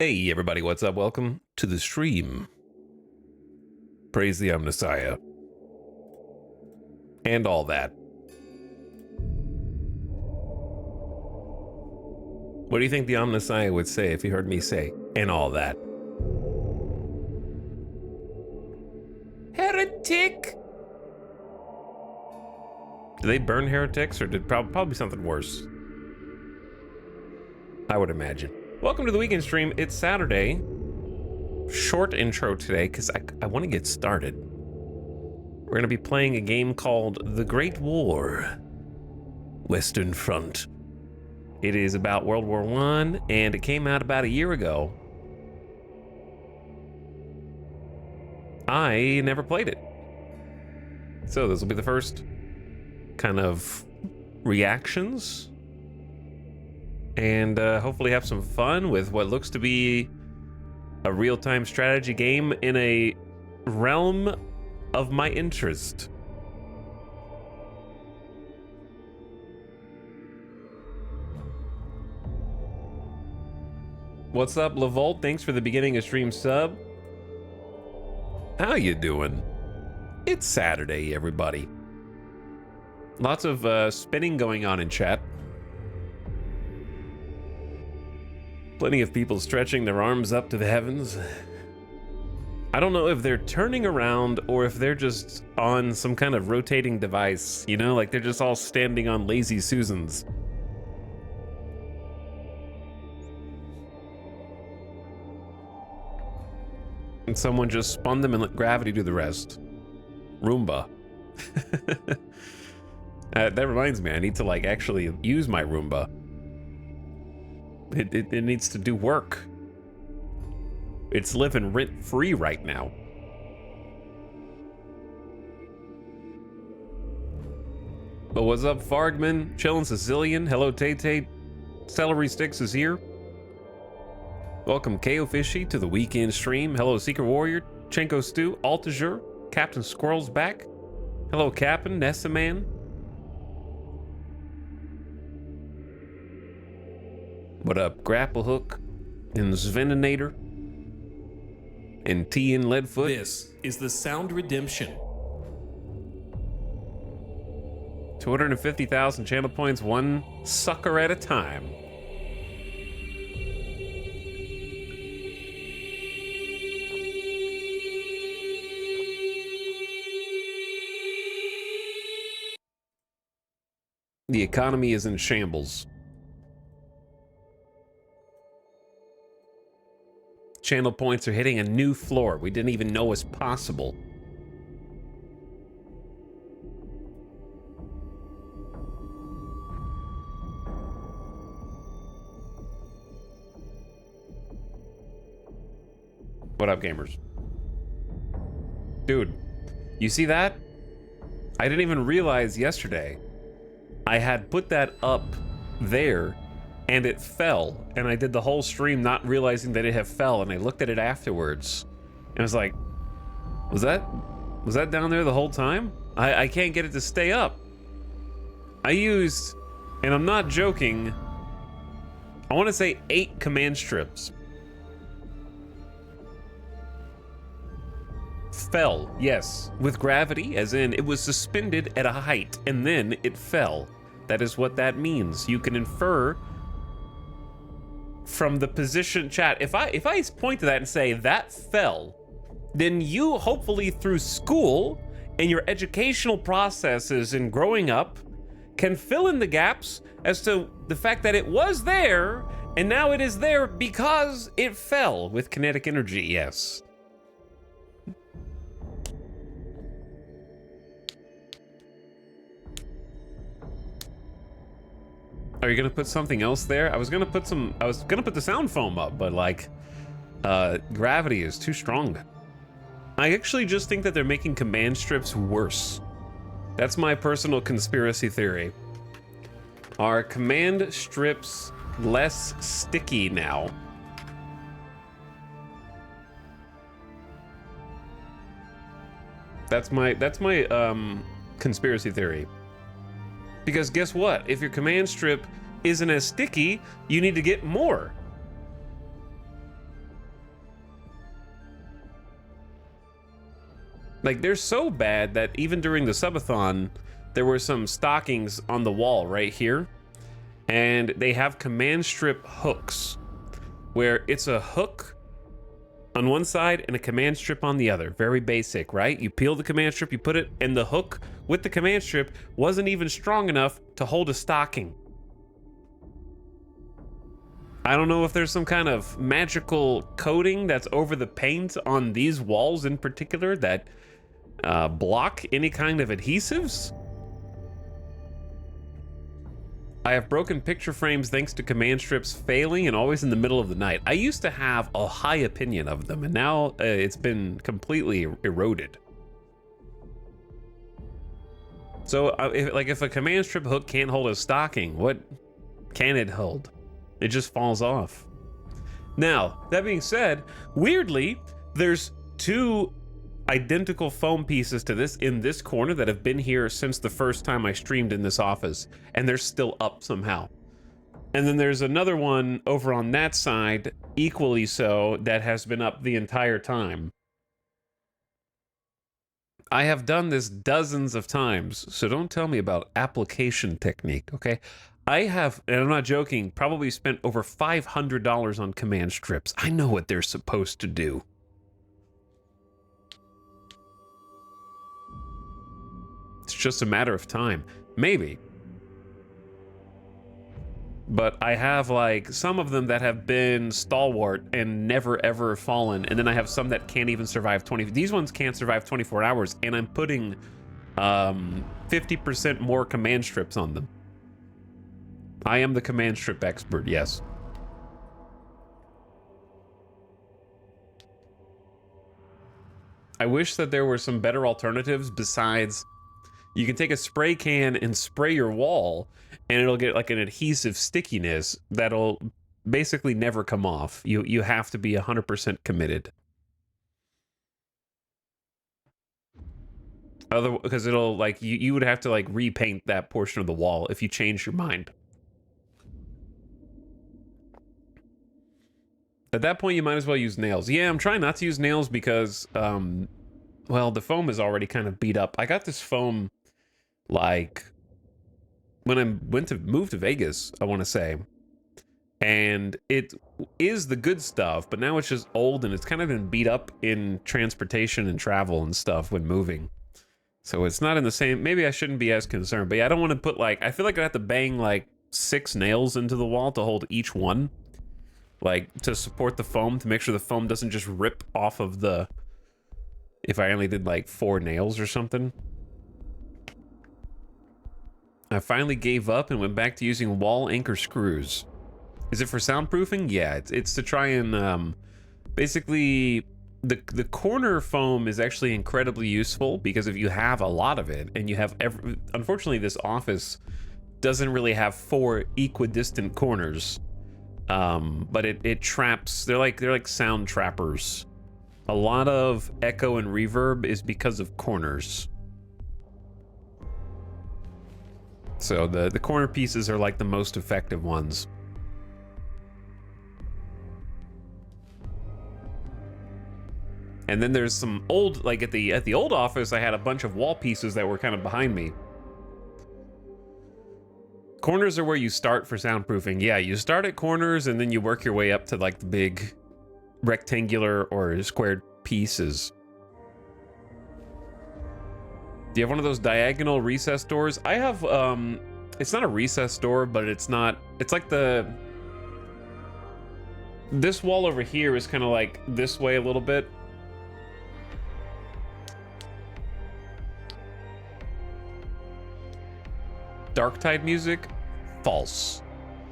Hey everybody, what's up? Welcome to the stream. Praise the Omnissiah. And all that. What do you think the Omnissiah would say if he heard me say, and all that? Heretic! Do they burn heretics, or did probably something worse? I would imagine. Welcome to the weekend stream. It's Saturday. Short intro today, because I want to get started. We're going to be playing a game called The Great War. Western Front. It is about World War I, and it came out about a year ago. I never played it. So this will be the first kind of reactions. And hopefully have some fun with what looks to be a real-time strategy game in a realm of my interest. What's up, Lavolt? Thanks for the beginning of stream sub. How you doing? It's Saturday, everybody. Lots of spinning going on in chat. Plenty of people stretching their arms up to the heavens. I don't know if they're turning around or if they're just on some kind of rotating device, you know, like they're just all standing on lazy Susans. And someone just spun them and let gravity do the rest. Roomba. That reminds me, I need to like actually use my Roomba. It needs to do work. It's living rent-free right now. But what's up, Fargman? Chillin' Sicilian. Hello, Tay-Tay. Celery Sticks is here. Welcome, KO Fishy, to the weekend stream. Hello, Secret Warrior. Chenko Stew. Altager. Captain Squirrel's back. Hello, Captain. Nessa Man. What up, Grapple Hook and Sveninator and T in Leadfoot? This is the Sound Redemption. 250,000 channel points, one sucker at a time. The economy is in shambles. Channel points are hitting a new floor we didn't even know was possible. What up, gamers? Dude, you see that? I didn't even realize yesterday I had put that up there and it fell, and I did the whole stream not realizing that it had fell, and I looked at it afterwards and I was like, was that down there the whole time? I can't get it to stay up. I used, and I'm not joking, I want to say 8 command strips. Fell, yes, with gravity, as in it was suspended at a height and then it fell. That is what that means. You can infer from the position, chat. If I point to that and say that fell, then you hopefully through school and your educational processes and growing up can fill in the gaps as to the fact that it was there and now it is there because it fell with kinetic energy, yes. Are you gonna put something else there? I was gonna put the sound foam up, but like, gravity is too strong. I actually just think that they're making command strips worse. That's my personal conspiracy theory. Are command strips less sticky now? That's my conspiracy theory. Because guess what? If your command strip isn't as sticky, you need to get more. Like, they're so bad that even during the subathon, there were some stockings on the wall right here, and they have command strip hooks, where it's a hook on one side and a command strip on the other. Very basic, right? You peel the command strip, you put it, and the hook with the command strip wasn't even strong enough to hold a stocking. I don't know if there's some kind of magical coating that's over the paint on these walls in particular that block any kind of adhesives. I have broken picture frames thanks to command strips failing and always in the middle of the night. I used to have a high opinion of them, and now it's been completely eroded. So if a command strip hook can't hold a stocking, what can it hold? It just falls off. Now, that being said, weirdly, there's 2 identical foam pieces to this in this corner that have been here since the first time I streamed in this office, and they're still up somehow. And then there's another one over on that side, equally so, that has been up the entire time. I have done this dozens of times, so don't tell me about application technique, okay? I have, and I'm not joking, probably spent over $500 on command strips. I know what they're supposed to do. It's just a matter of time. Maybe. But I have like some of them that have been stalwart and never ever fallen, and then I have some that can't even survive 20. These ones can't survive 24 hours, and I'm putting 50% more command strips on them. I am the command strip expert, yes. I wish that there were some better alternatives besides you can take a spray can and spray your wall and it'll get like an adhesive stickiness that'll basically never come off. You have to be 100% committed. Because it'll like you would have to like repaint that portion of the wall if you change your mind. At that point, you might as well use nails. Yeah, I'm trying not to use nails because, well, the foam is already kind of beat up. I got this foam, like, when I moved to Vegas, I want to say. And it is the good stuff, but now it's just old and it's kind of been beat up in transportation and travel and stuff when moving. So it's not in the same, maybe I shouldn't be as concerned. But yeah, I don't want to put like, I feel like I have to bang like 6 nails into the wall to hold each one. Like, to support the foam, to make sure the foam doesn't just rip off of the... If I only did, like, 4 nails or something. I finally gave up and went back to using wall anchor screws. Is it for soundproofing? Yeah, it's to try and, basically the corner foam is actually incredibly useful because if you have a lot of it and you have unfortunately this office doesn't really have 4 equidistant corners, but it traps. They're like sound trappers. A lot of echo and reverb is because of corners. So the corner pieces are like the most effective ones. And then there's some old, like at the old office, I had a bunch of wall pieces that were kind of behind me. Corners are where you start for soundproofing. Yeah, you start at corners and then you work your way up to like the big rectangular or squared pieces. Do you have one of those diagonal recess doors? I have, it's not a recess door, but it's like this wall over here is kind of like this way a little bit. Darktide music? False.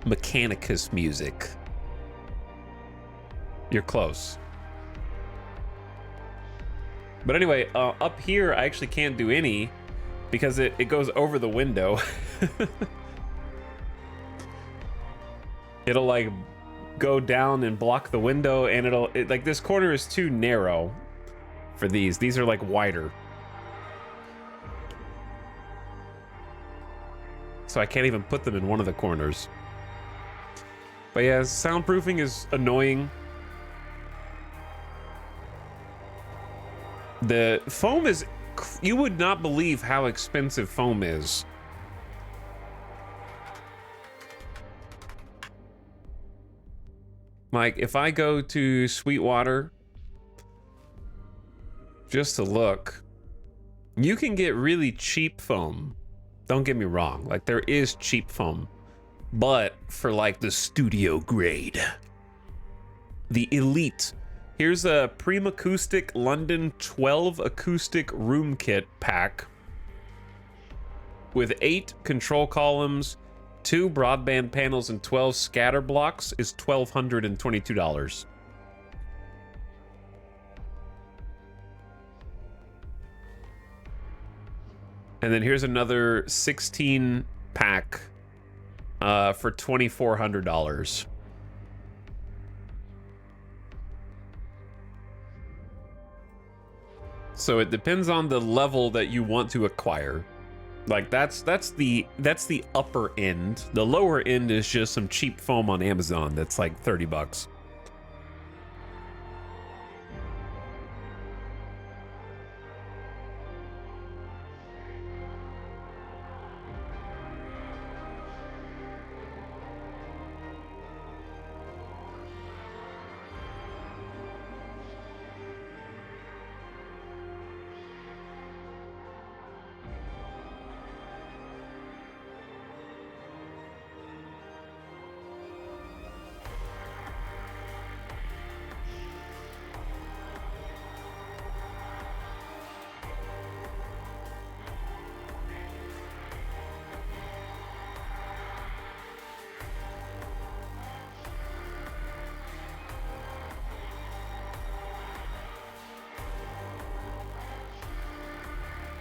Mechanicus music. You're close. But anyway, up here I actually can't do any because it goes over the window. It'll like go down and block the window, and like this corner is too narrow for these. These are like wider. So I can't even put them in one of the corners. But yeah, soundproofing is annoying. The foam is... You would not believe how expensive foam is. Like, if I go to Sweetwater, just to look, you can get really cheap foam. Don't get me wrong, like there is cheap foam, but for like the studio grade, the elite. Here's a Primacoustic London 12 acoustic room kit pack with 8 control columns, 2 broadband panels, and 12 scatter blocks is $1,222. And then here's another 16 pack for $2,400. So it depends on the level that you want to acquire. Like that's the upper end. The lower end is just some cheap foam on Amazon that's like 30 bucks.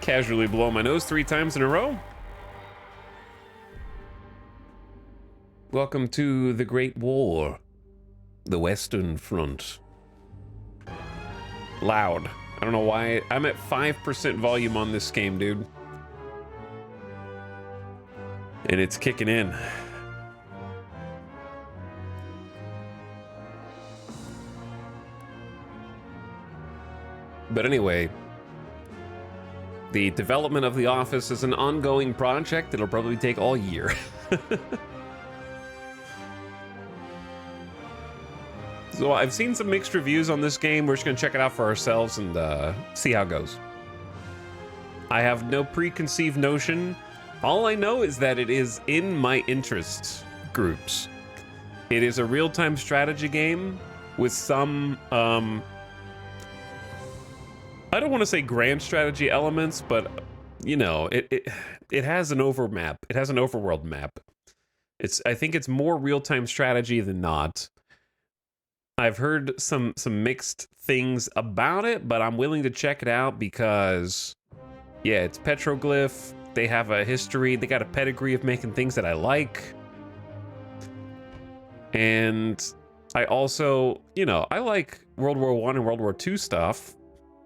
Casually blow my nose 3 times in a row. Welcome to the Great War, the Western Front. Loud. I don't know why. I'm at 5% volume on this game, dude. And it's kicking in. But anyway, the development of The Office is an ongoing project. It'll probably take all year. So I've seen some mixed reviews on this game. We're just gonna check it out for ourselves and see how it goes. I have no preconceived notion. All I know is that it is in my interest groups. It is a real-time strategy game with some, I don't want to say grand strategy elements, but you know, it has an overmap. It has an overworld map. I think it's more real-time strategy than not. I've heard some mixed things about it, but I'm willing to check it out because, yeah, it's Petroglyph. They have a history. They got a pedigree of making things that I like. And I also, you know, I like World War I and World War II stuff.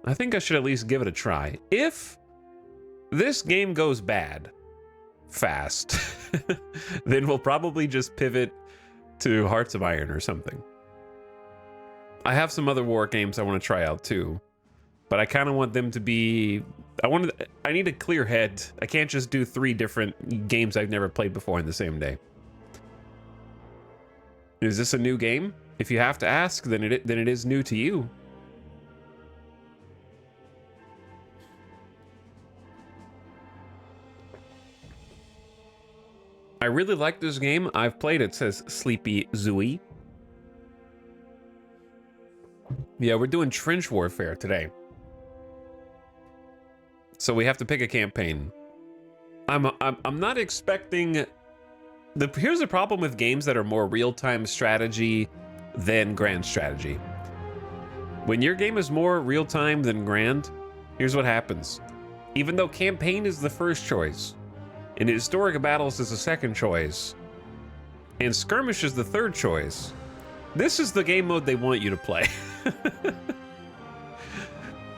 I think I should at least give it a try. If this game goes bad fast, then we'll probably just pivot to Hearts of Iron or something. I have some other war games I want to try out too, but I kind of want them to be, I need a clear head. I can't just do 3 different games I've never played before in the same day. Is this a new game? If you have to ask, then it is new to you. I really like this game. I've played it, says Sleepy Zooey. Yeah, we're doing trench warfare today. So we have to pick a campaign. I'm not expecting here's the problem with games that are more real-time strategy than grand strategy. When your game is more real-time than grand, here's what happens. Even though campaign is the first choice, and historic battles is the second choice, and skirmish is the third choice, this is the game mode they want you to play.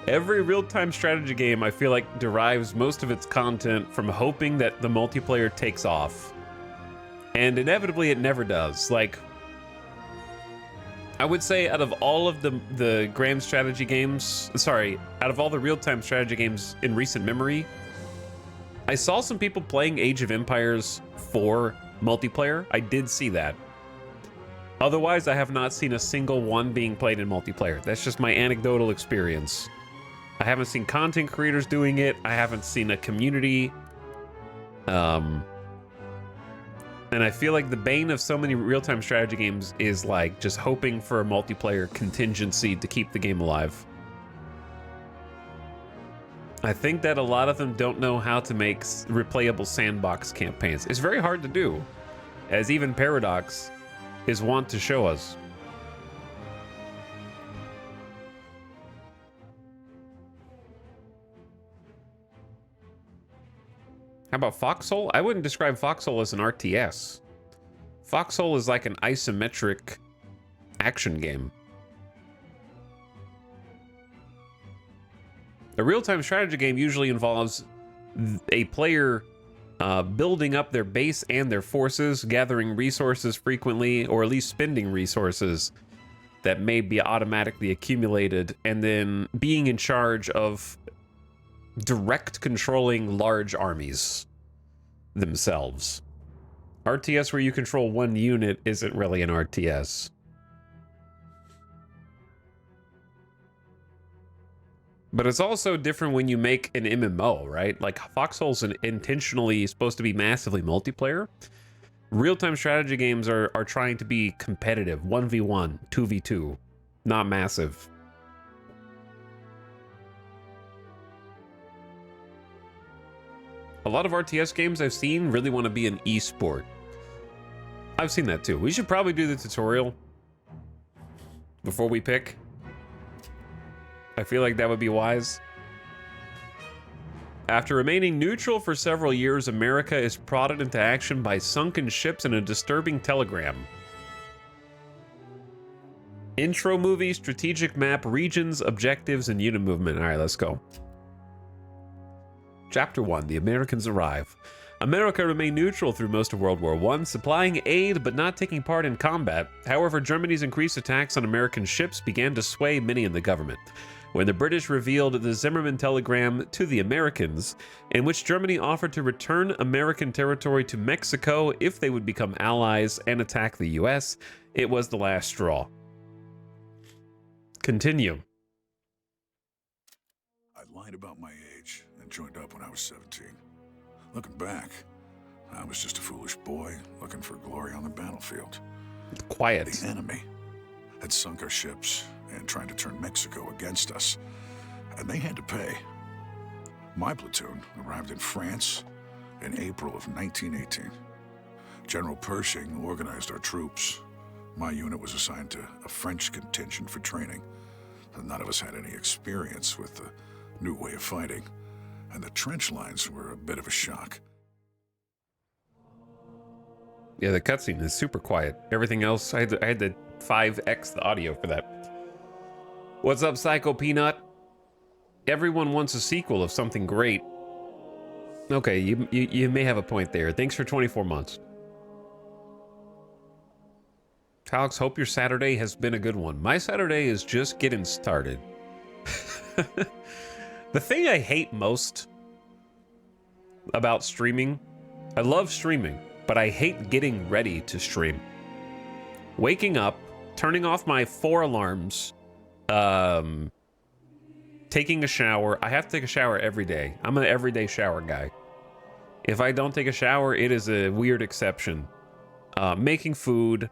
Every real-time strategy game, I feel like, derives most of its content from hoping that the multiplayer takes off. And inevitably, it never does. Like, I would say out of all of the grand strategy games, out of all the real-time strategy games in recent memory, I saw some people playing Age of Empires 4 multiplayer. I did see that. Otherwise, I have not seen a single one being played in multiplayer. That's just my anecdotal experience. I haven't seen content creators doing it. I haven't seen a community. And I feel like the bane of so many real-time strategy games is like just hoping for a multiplayer contingency to keep the game alive. I think that a lot of them don't know how to make replayable sandbox campaigns. It's very hard to do, as even Paradox is wont to show us. How about Foxhole? I wouldn't describe Foxhole as an RTS. Foxhole is like an isometric action game. A real-time strategy game usually involves a player building up their base and their forces, gathering resources frequently, or at least spending resources that may be automatically accumulated, and then being in charge of direct controlling large armies themselves. RTS where you control one unit isn't really an RTS. But it's also different when you make an MMO, right? Like Foxhole's intentionally supposed to be massively multiplayer. Real-time strategy games are trying to be competitive, 1v1, 2v2, not massive. A lot of RTS games I've seen really want to be an esport. I've seen that too. We should probably do the tutorial before we pick. I feel like that would be wise. After remaining neutral for several years, America is prodded into action by sunken ships and a disturbing telegram. Intro movie, strategic map, regions, objectives, and unit movement. All right, let's go. Chapter 1, The Americans Arrive. America remained neutral through most of World War I, supplying aid but not taking part in combat. However, Germany's increased attacks on American ships began to sway many in the government. When the British revealed the Zimmerman telegram to the Americans, in which Germany offered to return American territory to Mexico if they would become allies and attack the US, it was the last straw. Continue. I lied about my age and joined up when I was 17. Looking back, I was just a foolish boy looking for glory on the battlefield. Quiet. The enemy had sunk our ships and trying to turn Mexico against us, and they had to pay. My platoon arrived in France in April of 1918. General Pershing organized our troops. My unit was assigned to a French contingent for training. None of us had any experience with the new way of fighting, and the trench lines were a bit of a shock. Yeah, the cutscene is super quiet. Everything else, I had to 5x the audio for that. What's up, Psycho Peanut? Everyone wants a sequel of something great. Okay, you may have a point there. Thanks for 24 months. Alex, hope your Saturday has been a good one. My Saturday is just getting started. The thing I hate most about streaming, I love streaming, but I hate getting ready to stream. Waking up, turning off my 4 alarms, taking a shower. I have to take a shower every day. I'm an everyday shower guy. If I don't take a shower, it is a weird exception. Making food,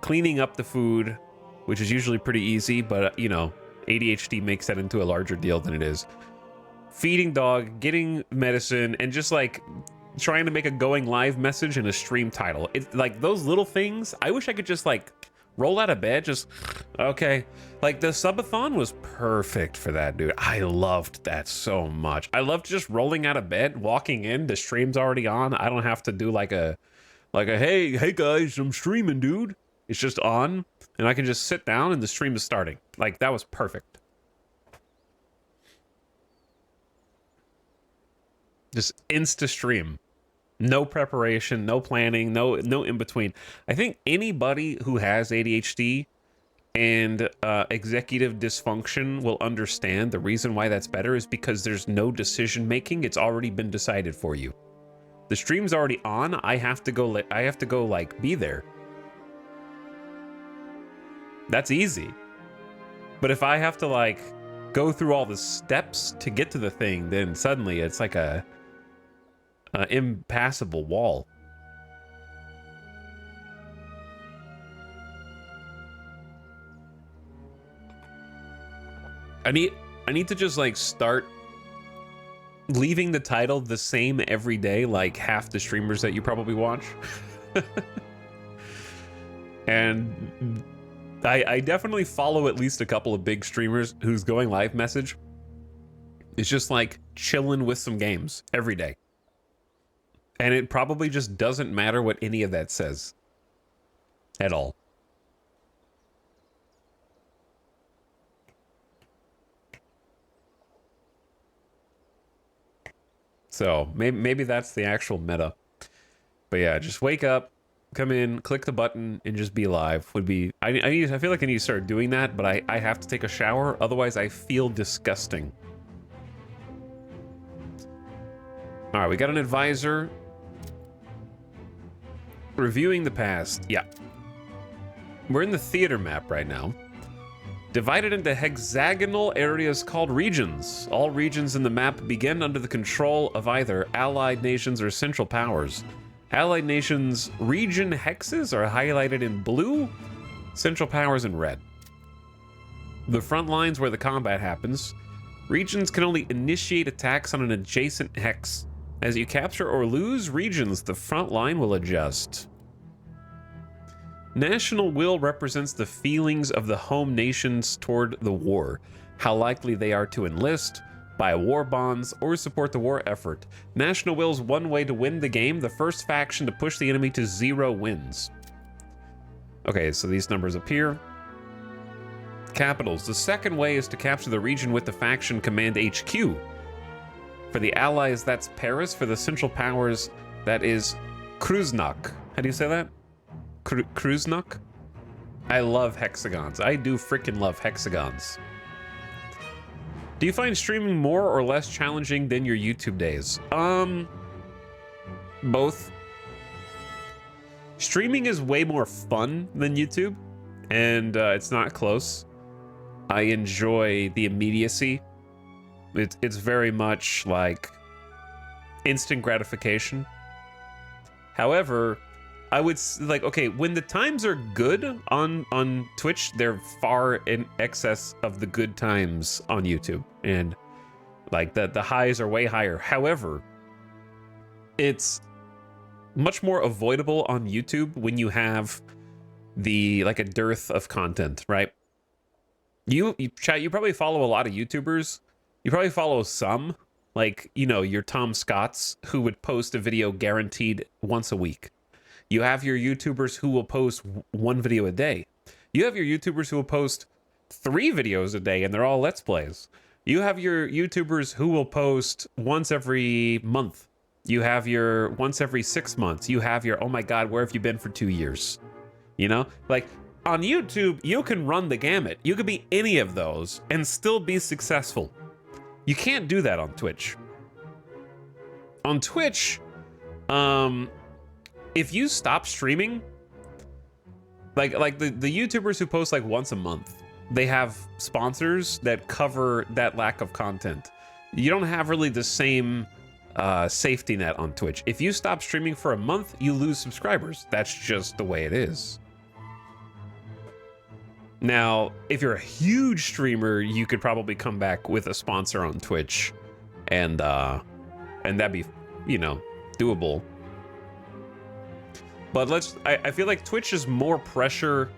cleaning up the food, which is usually pretty easy, but you know, ADHD makes that into a larger deal than it is. Feeding dog, getting medicine, and just like trying to make a going live message and a stream title. It's like those little things. I wish I could just like roll out of bed, just okay. Like the subathon was perfect for that, dude. I loved that so much. I loved just rolling out of bed, walking in, the stream's already on. I don't have to do like a hey guys, I'm streaming, dude. It's just on, and I can just sit down and the stream is starting. Like, that was perfect. Just insta-stream. No preparation, no planning, no in-between. I think anybody who has ADHD and executive dysfunction will understand the reason why that's better is because there's no decision-making. It's already been decided for you. The stream's already on. I have to go, like, be there. That's easy. But if I have to like go through all the steps to get to the thing, then suddenly it's like a impassable wall. I need to just like start leaving the title the same every day, like half the streamers that you probably watch. And I definitely follow at least a couple of big streamers whose going live message is just like chilling with some games every day. And it probably just doesn't matter what any of that says at all. So maybe that's the actual meta. But yeah, just wake up, come in, click the button, and just be live would be... I feel like I need to start doing that, but I have to take a shower, otherwise I feel disgusting. Alright, we got an advisor. Reviewing the past. Yeah. We're in the theater map right now. Divided into hexagonal areas called regions. All regions in the map begin under the control of either allied nations or central powers. Allied nations' region hexes are highlighted in blue, central powers in red. The front lines where the combat happens. Regions can only initiate attacks on an adjacent hex. As you capture or lose regions, the front line will adjust. National will represents the feelings of the home nations toward the war, how likely they are to enlist, buy war bonds, or support the war effort. National will's one way to win the game, the first faction to push the enemy to 0 wins. Okay, so these numbers appear. Capitals. The second way is to capture the region with the faction command HQ. For the allies, that's Paris. For the central powers, that is Kruznak. How do you say that? Kruznak? I love hexagons. I do freaking love hexagons. Do you find streaming more or less challenging than your YouTube days? Both. Streaming is way more fun than YouTube, and it's not close. I enjoy the immediacy. It's very much like instant gratification. However, I would like, okay, when the times are good on Twitch, they're far in excess of the good times on YouTube, and like the highs are way higher. However, it's much more avoidable on YouTube when you have like a dearth of content, right? You chat, you probably follow a lot of YouTubers. You probably follow some, like, you know, your Tom Scotts, who would post a video guaranteed once a week. You have your YouTubers who will post one video a day. You have your YouTubers who will post 3 videos a day, and they're all Let's Plays. You have your YouTubers who will post once every month. You have your once every 6 months. You have your, oh my God, where have you been for 2 years? You know, like on YouTube, you can run the gamut. You could be any of those and still be successful. You can't do that on Twitch. On Twitch, if you stop streaming, like the YouTubers who post like once a month, they have sponsors that cover that lack of content. You don't have really the same safety net on Twitch. If you stop streaming for a month, you lose subscribers. That's just the way it is. Now, if you're a huge streamer, you could probably come back with a sponsor on Twitch, and that'd be, you know, doable. But I feel like Twitch is more pressure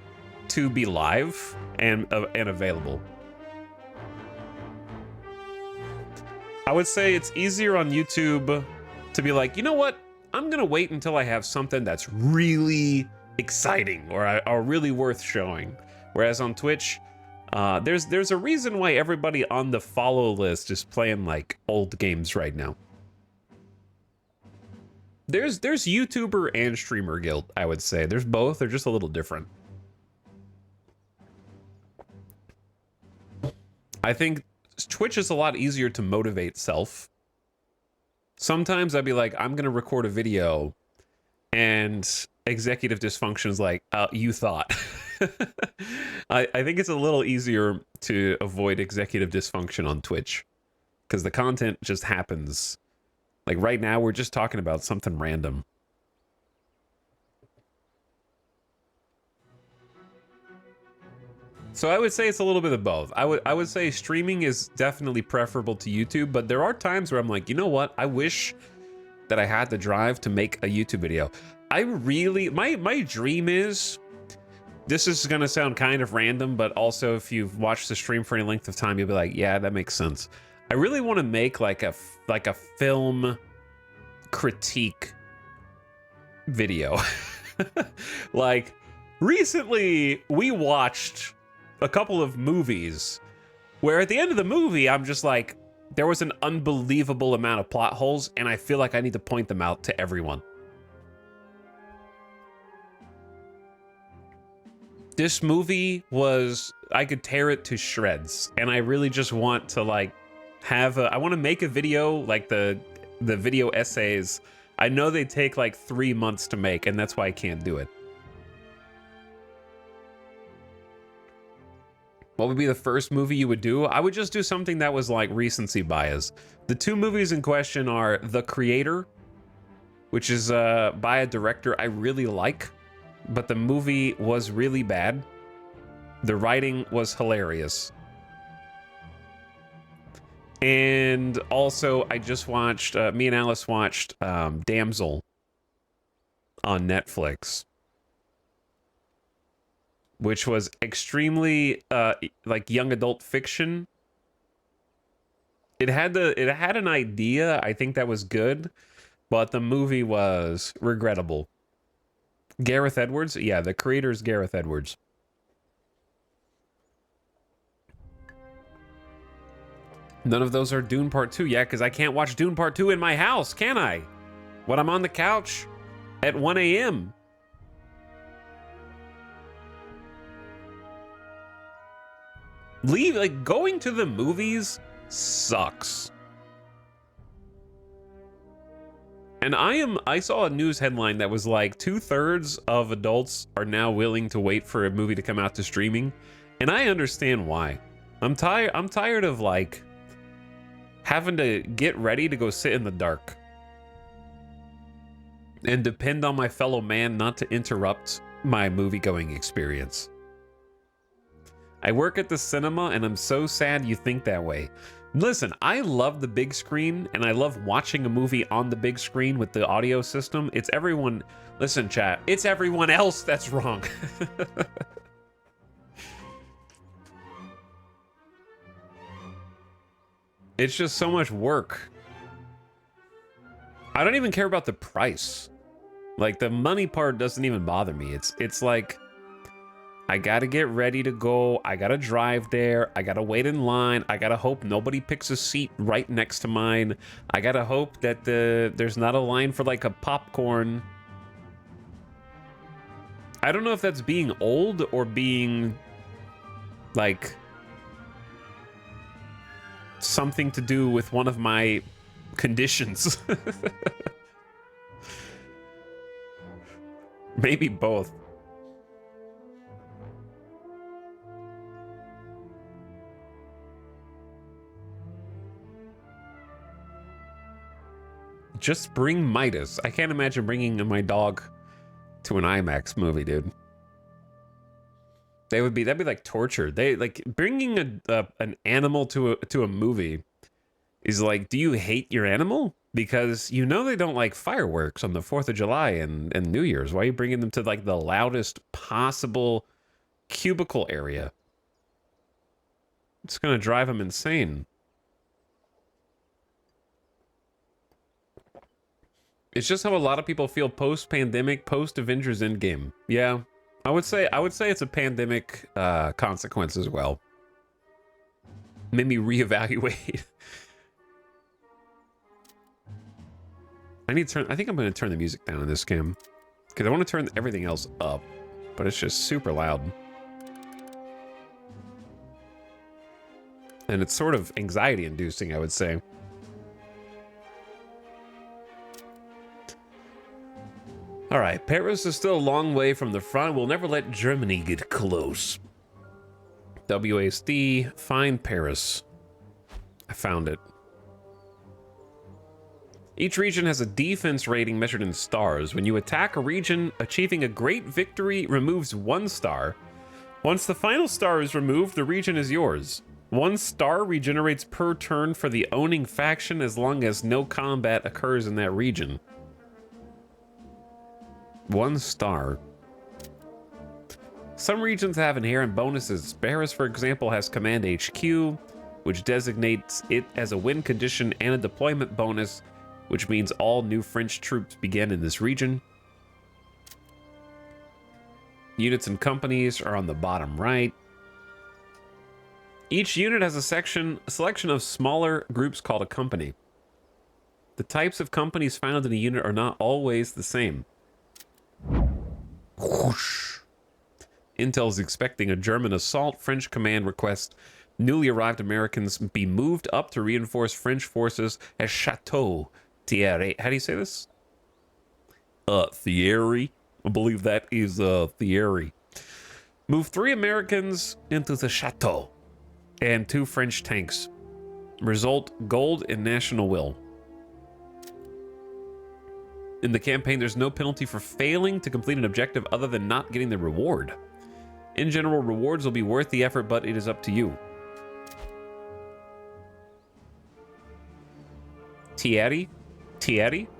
to be live and available. I would say it's easier on YouTube to be like, you know what? I'm gonna wait until I have something that's really exciting or really worth showing. Whereas on Twitch, there's a reason why everybody on the follow list is playing like old games right now. There's YouTuber and streamer guild, I would say. There's both. They're just a little different. I think Twitch is a lot easier to motivate self. Sometimes I'd be like, I'm gonna record a video, and executive dysfunction is like, you thought. I think it's a little easier to avoid executive dysfunction on Twitch because the content just happens. Like right now, we're just talking about something random. So I would say it's a little bit of both. I would say streaming is definitely preferable to YouTube, but there are times where I'm like, you know what? I wish that I had the drive to make a YouTube video. I really, my dream is, this is gonna sound kind of random, but also if you've watched the stream for any length of time, you'll be like, yeah, that makes sense. I really want to make like a film critique video. Like recently we watched a couple of movies where at the end of the movie, I'm just like, there was an unbelievable amount of plot holes, and I feel like I need to point them out to everyone. This movie was, I could tear it to shreds, and I really just want to like I want to make a video like the video essays. I know they take like 3 months to make, and that's why I can't do it. What would be the first movie you would do? I would just do something that was like recency bias. The 2 movies in question are The Creator, which is by a director I really like, but the movie was really bad. The writing was hilarious. And also, I just watched, me and Alice watched Damsel on Netflix, which was extremely like young adult fiction. It had an idea, I think, that was good, but the movie was regrettable. Gareth Edwards, yeah, the creator's Gareth Edwards. None of those are Dune Part 2, yeah, because I can't watch Dune Part 2 in my house, can I? When I'm on the couch at 1 a.m. Going to the movies sucks. And I saw a news headline that was like 2/3 of adults are now willing to wait for a movie to come out to streaming, and I understand why. I'm tired of like having to get ready to go sit in the dark and depend on my fellow man not to interrupt my movie-going experience. I work at the cinema, and I'm so sad you think that way. Listen, I love the big screen, and I love watching a movie on the big screen with the audio system. It's everyone... Listen, chat, it's everyone else that's wrong. It's just so much work. I don't even care about the price. Like, the money part doesn't even bother me. It's like... I gotta get ready to go. I gotta drive there. I gotta wait in line. I gotta hope nobody picks a seat right next to mine. I gotta hope that there's not a line for like a popcorn. I don't know if that's being old or being like something to do with one of my conditions. Maybe both. Just bring Midas. I can't imagine bringing my dog to an IMAX movie, dude. That'd be like torture. They like bringing an animal to a movie is like, do you hate your animal? Because you know they don't like fireworks on the 4th of July and New Year's. Why are you bringing them to like the loudest possible cubicle area? It's gonna drive them insane. It's just how a lot of people feel post-pandemic, post-Avengers Endgame. Yeah, I would say it's a pandemic consequence as well. Made me reevaluate. I think I'm going to turn the music down in this game because I want to turn everything else up, but it's just super loud. And it's sort of anxiety-inducing, I would say. All right, Paris is still a long way from the front. We'll never let Germany get close. WASD, find Paris. I found it. Each region has a defense rating measured in stars. When you attack a region, achieving a great victory removes 1 star. Once the final star is removed, the region is yours. 1 star regenerates per turn for the owning faction as long as no combat occurs in that region. 1 star. Some regions have inherent bonuses. Paris, for example, has Command HQ, which designates it as a win condition and a deployment bonus, which means all new French troops begin in this region. Units and companies are on the bottom right. Each unit has a selection of smaller groups called a company. The types of companies found in a unit are not always the same. Whoosh. Intel's expecting a German assault. French command requests newly arrived Americans be moved up to reinforce French forces at Chateau Thierry. How do you say this? Thierry. I believe that is Thierry. Move 3 Americans into the chateau and 2 French tanks. Result, gold and national will. In the campaign, there's no penalty for failing to complete an objective other than not getting the reward. In general, rewards will be worth the effort, but it is up to you. Thierry? Thierry?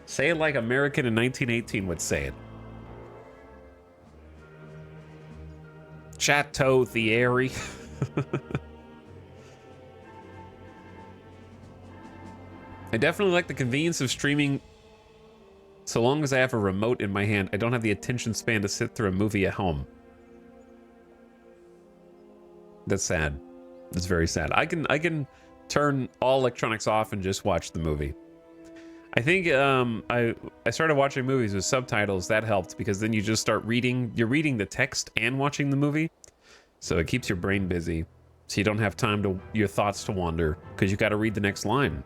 Say it like American in 1918 would say it. Chateau Thierry. I definitely like the convenience of streaming. So long as I have a remote in my hand, I don't have the attention span to sit through a movie at home. That's sad. That's very sad. I can turn all electronics off and just watch the movie. I think I started watching movies with subtitles. That helped because then you just start reading. You're reading the text and watching the movie, so it keeps your brain busy. So you don't have time to your thoughts to wander because you got to read the next line.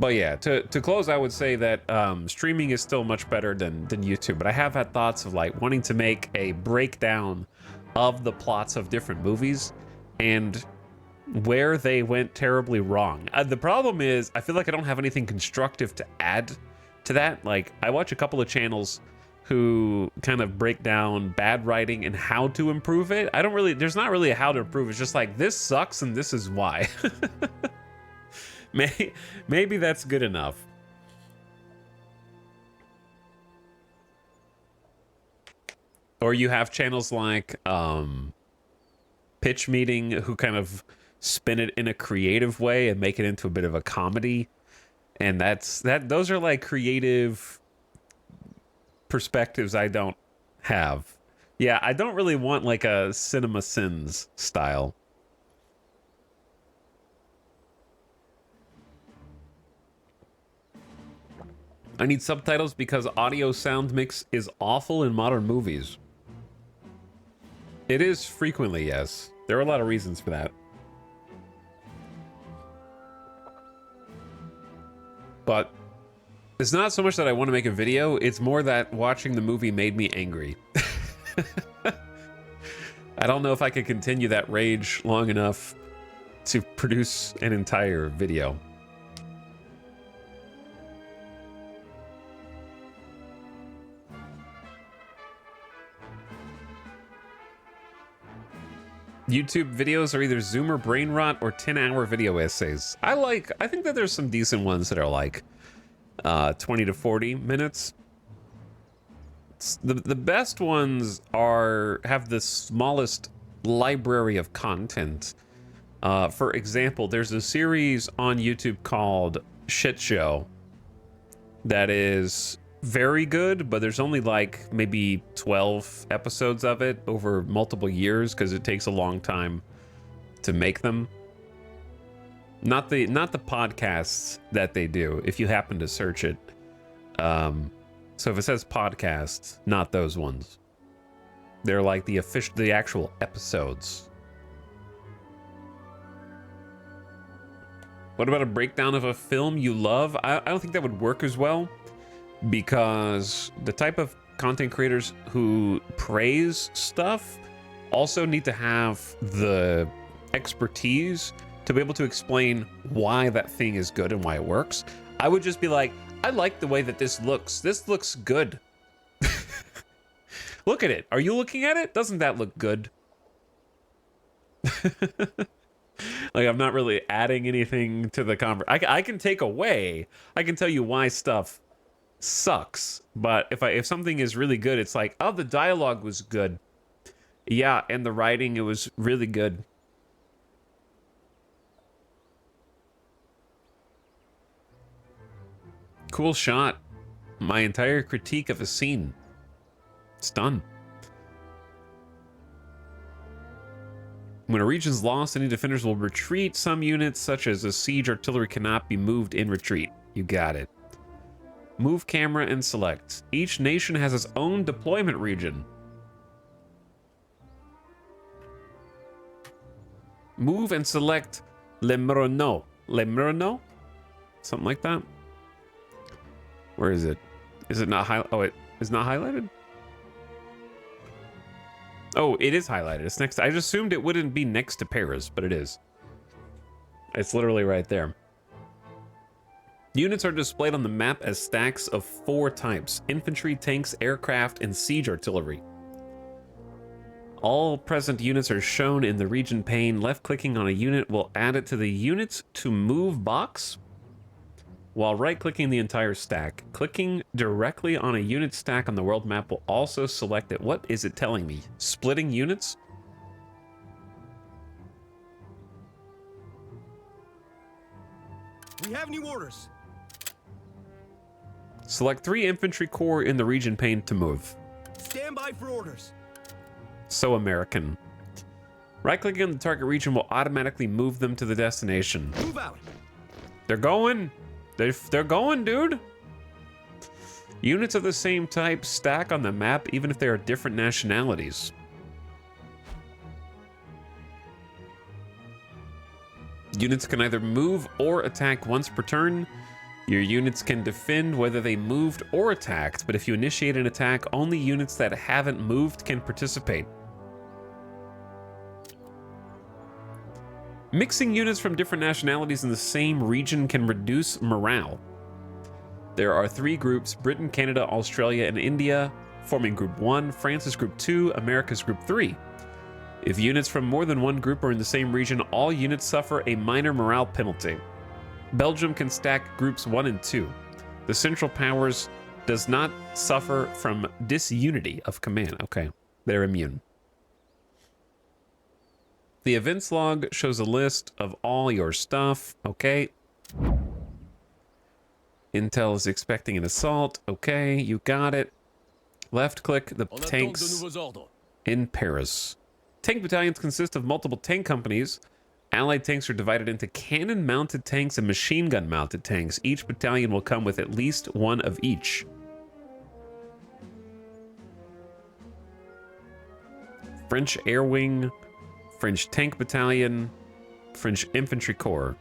But yeah, to close, I would say that streaming is still much better than YouTube. But I have had thoughts of like wanting to make a breakdown of the plots of different movies and where they went terribly wrong. The problem is I feel like I don't have anything constructive to add to that. Like I watch a couple of channels who kind of break down bad writing and how to improve it. There's not really a how to improve. It's just like, this sucks and this is why. Maybe that's good enough. Or you have channels like Pitch Meeting, who kind of spin it in a creative way and make it into a bit of a comedy. And those are like creative perspectives I don't have. Yeah, I don't really want like a Cinema Sins style. I need subtitles because audio sound mix is awful in modern movies. It is frequently, yes. There are a lot of reasons for that. But it's not so much that I want to make a video, it's more that watching the movie made me angry. I don't know if I could continue that rage long enough to produce an entire video. YouTube videos are either Zoomer brain rot or 10-hour video essays. I think that there's some decent ones that are like 20 to 40 minutes. The best ones have the smallest library of content. For example, there's a series on YouTube called Shit Show that is very good, but there's only like maybe 12 episodes of it over multiple years because it takes a long time to make them. Not the podcasts that they do, if you happen to search it. So if it says podcasts, not those ones. They're like the actual episodes. What about a breakdown of a film you love? I don't think that would work as well, because the type of content creators who praise stuff also need to have the expertise to be able to explain why that thing is good and why it works. I would just be like, I like the way that this looks. This looks good. Look at it. Are you looking at it? Doesn't that look good? Like, I'm not really adding anything to the conversation. I can take away. I can tell you why stuff sucks, but if something is really good, it's like, oh, the dialogue was good, yeah, and the writing, it was really good. Cool shot. My entire critique of a scene, it's done. When a region's lost, any defenders will retreat. Some units, such as a siege artillery, cannot be moved in retreat. You got it. Move camera and select. Each nation has its own deployment region. Move and select Le Murano. Le Murano? Something like that. Where is it? Is it not highlighted? Oh, it is not highlighted? Oh, it is highlighted. It's next. I just assumed it wouldn't be next to Paris, but it is. It's literally right there. Units are displayed on the map as stacks of 4 types: infantry, tanks, aircraft, and siege artillery. All present units are shown in the region pane. Left-clicking on a unit will add it to the units to move box, while right-clicking the entire stack. Clicking directly on a unit stack on the world map will also select it. What is it telling me? Splitting units? We have new orders. Select 3 infantry corps in the region pane to move. Stand by for orders. So American. Right-clicking on the target region will automatically move them to the destination. Move out. They're going. They're going, dude. Units of the same type stack on the map even if they are different nationalities. Units can either move or attack once per turn. Your units can defend whether they moved or attacked, but if you initiate an attack, only units that haven't moved can participate. Mixing units from different nationalities in the same region can reduce morale. There are 3 groups: Britain, Canada, Australia, and India. forming Group 1, France is Group 2, America is Group 3. If units from more than one group are in the same region, all units suffer a minor morale penalty. Belgium can stack Groups 1 and 2. The Central Powers does not suffer from disunity of command. Okay, they're immune. The events log shows a list of all your stuff. Okay. Intel is expecting an assault. Okay, you got it. Left click the tanks in Paris. Tank battalions consist of multiple tank companies. Allied tanks are divided into cannon-mounted tanks and machine gun-mounted tanks. Each battalion will come with at least one of each. French Air Wing, French Tank Battalion, French Infantry Corps.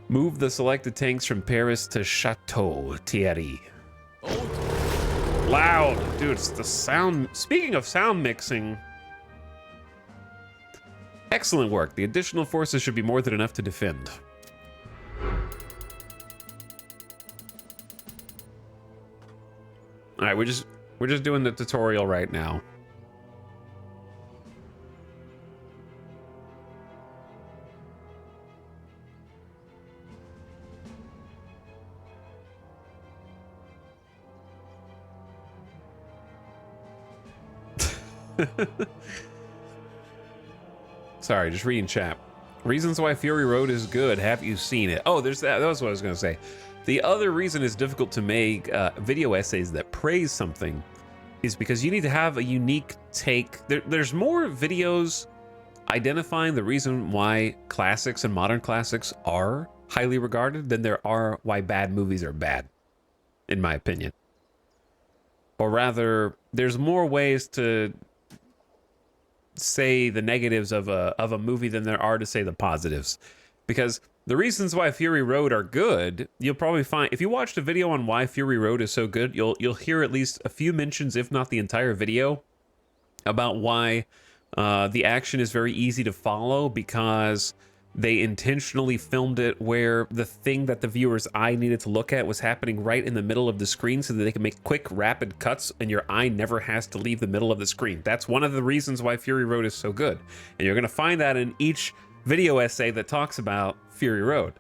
Move the selected tanks from Paris to Chateau Thierry. Loud, dude, it's the sound. Speaking of sound mixing, excellent work. The additional forces should be more than enough to defend. All right, we're just doing the tutorial right now. Sorry, just reading chat. Reasons why Fury Road is good. Have you seen it? Oh, there's that. That was what I was going to say. The other reason it's difficult to make video essays that praise something is because you need to have a unique take. There's more videos identifying the reason why classics and modern classics are highly regarded than there are why bad movies are bad, in my opinion. Or rather, there's more ways to say the negatives of a movie than there are to say the positives. Because the reasons why Fury Road are good, you'll probably find, if you watched a video on why Fury Road is so good, you'll hear at least a few mentions, if not the entire video, about why the action is very easy to follow, because they intentionally filmed it where the thing that the viewer's eye needed to look at was happening right in the middle of the screen so that they can make quick, rapid cuts and your eye never has to leave the middle of the screen. That's one of the reasons why Fury Road is so good. And you're going to find that in each video essay that talks about Fury Road.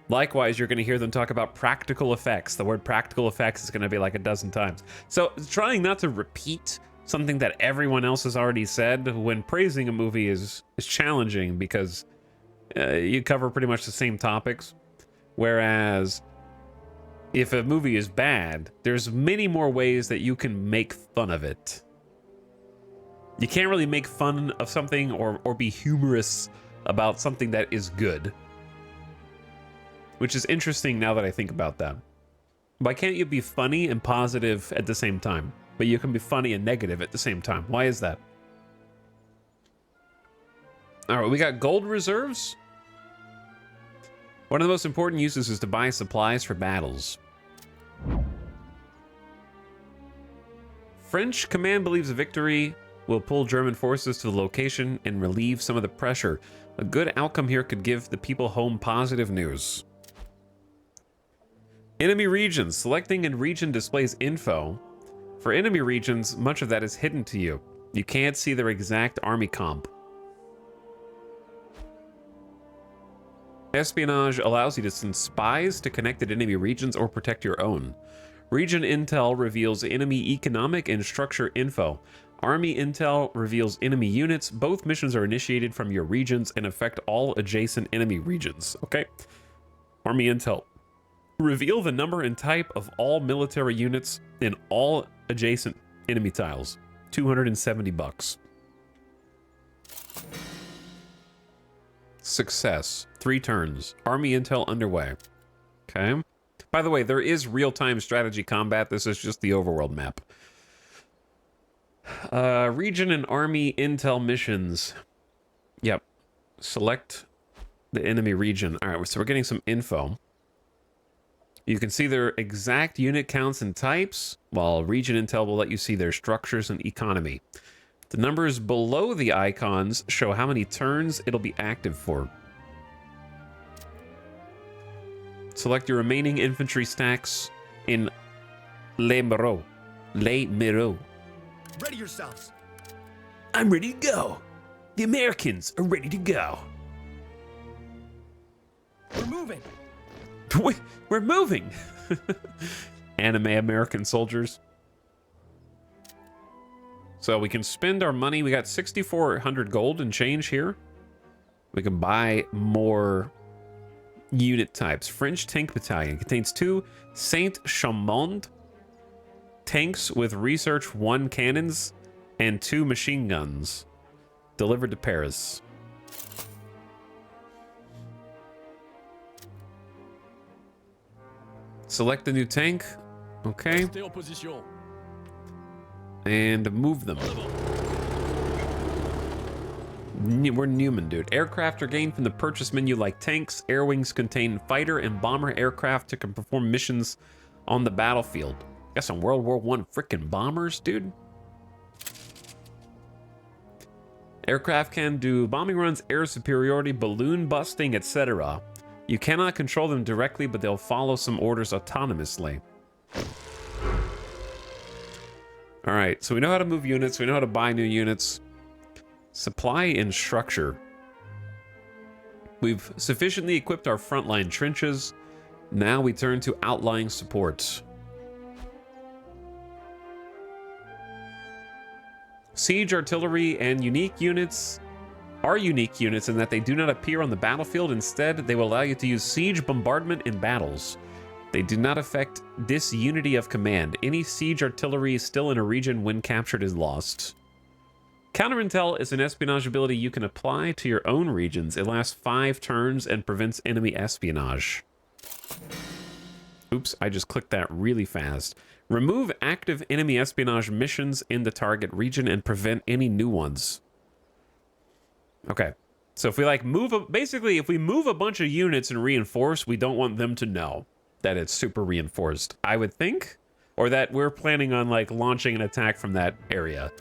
Likewise, you're going to hear them talk about practical effects. The word practical effects is going to be like a dozen times. So trying not to repeat something that everyone else has already said when praising a movie is challenging, because you cover pretty much the same topics. Whereas if a movie is bad, there's many more ways that you can make fun of it. You can't really make fun of something or be humorous about something that is good. Which is interesting now that I think about that. Why can't you be funny and positive at the same time? But you can be funny and negative at the same time. Why is that? All right, we got gold reserves. One of the most important uses is to buy supplies for battles. French command believes a victory will pull German forces to the location and relieve some of the pressure. A good outcome here could give the people home positive news. Enemy regions. Selecting a region displays info. For enemy regions, much of that is hidden to you. You can't see their exact army comp. Espionage allows you to send spies to connected enemy regions or protect your own. Region intel reveals enemy economic and structure info. Army intel reveals enemy units. Both missions are initiated from your regions and affect all adjacent enemy regions. Okay. Army intel. Reveal the number and type of all military units in all adjacent enemy tiles. $270. Success. 3 turns. Army intel underway. Okay. By the way, there is real-time strategy combat. This is just the overworld map. Region and army intel missions. Yep. Select the enemy region. All right, so we're getting some info. You can see their exact unit counts and types, while region intel will let you see their structures and economy. The numbers below the icons show how many turns it'll be active for. Select your remaining infantry stacks in Les Moreaux. Les Moreaux. Ready yourselves. I'm ready to go. The Americans are ready to go. We're moving. We're moving. Anime American soldiers. So we can spend our money. We got 6,400 gold and change here. We can buy more unit types. French Tank Battalion contains 2 Saint-Chamond tanks with Research 1 cannons and 2 machine guns. Delivered to Paris. Select the new tank. Okay. Stay en position. And move them. We're Newman, dude. Aircraft are gained from the purchase menu like tanks. Air wings contain fighter and bomber aircraft that can perform missions on the battlefield. Got some World War I freaking bombers, dude. Aircraft can do bombing runs, air superiority, balloon busting, etc. You cannot control them directly, but they'll follow some orders autonomously. All right, so we know how to move units. We know how to buy new units. Supply and structure. We've sufficiently equipped our frontline trenches. Now we turn to outlying supports. Siege artillery and unique units are unique units in that they do not appear on the battlefield. Instead, they will allow you to use siege bombardment in battles. They do not affect disunity of command. Any siege artillery still in a region when captured is lost. Counterintel is an espionage ability you can apply to your own regions. It lasts 5 turns and prevents enemy espionage. Oops, I just clicked that really fast. Remove active enemy espionage missions in the target region and prevent any new ones. Okay, so if we like basically if we move a bunch of units and reinforce, we don't want them to know that it's super reinforced, I would think, or that we're planning on like launching an attack from that area.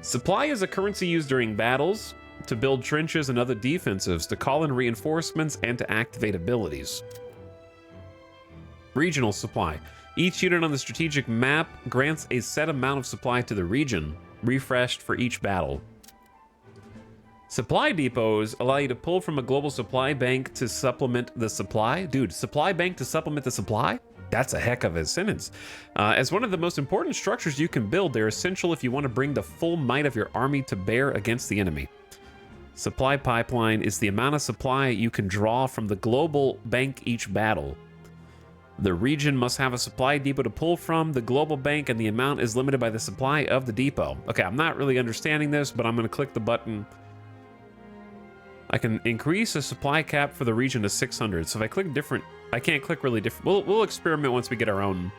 Supply is a currency used during battles to build trenches and other defensives, to call in reinforcements, and to activate abilities. Regional supply. Each unit on the strategic map grants a set amount of supply to the region, refreshed for each battle. Supply depots allow you to pull from a global supply bank to supplement the supply. Dude, supply bank to supplement the supply? That's a heck of a sentence. As one of the most important structures you can build, they're essential if you want to bring the full might of your army to bear against the enemy. Supply pipeline is the amount of supply you can draw from the global bank each battle. The region must have a supply depot to pull from the global bank, and the amount is limited by the supply of the depot. Okay, I'm not really understanding this, but I'm going to click the button. I can increase a supply cap for the region to 600. So if I click different, I can't click really different. We'll experiment once we get our own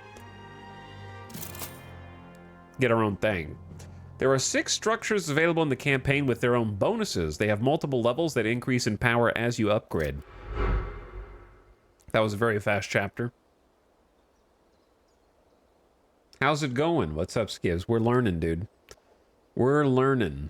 thing. There are 6 structures available in the campaign with their own bonuses. They have multiple levels that increase in power as you upgrade. That was a very fast chapter. How's it going? What's up, Skivs? We're learning, dude. We're learning.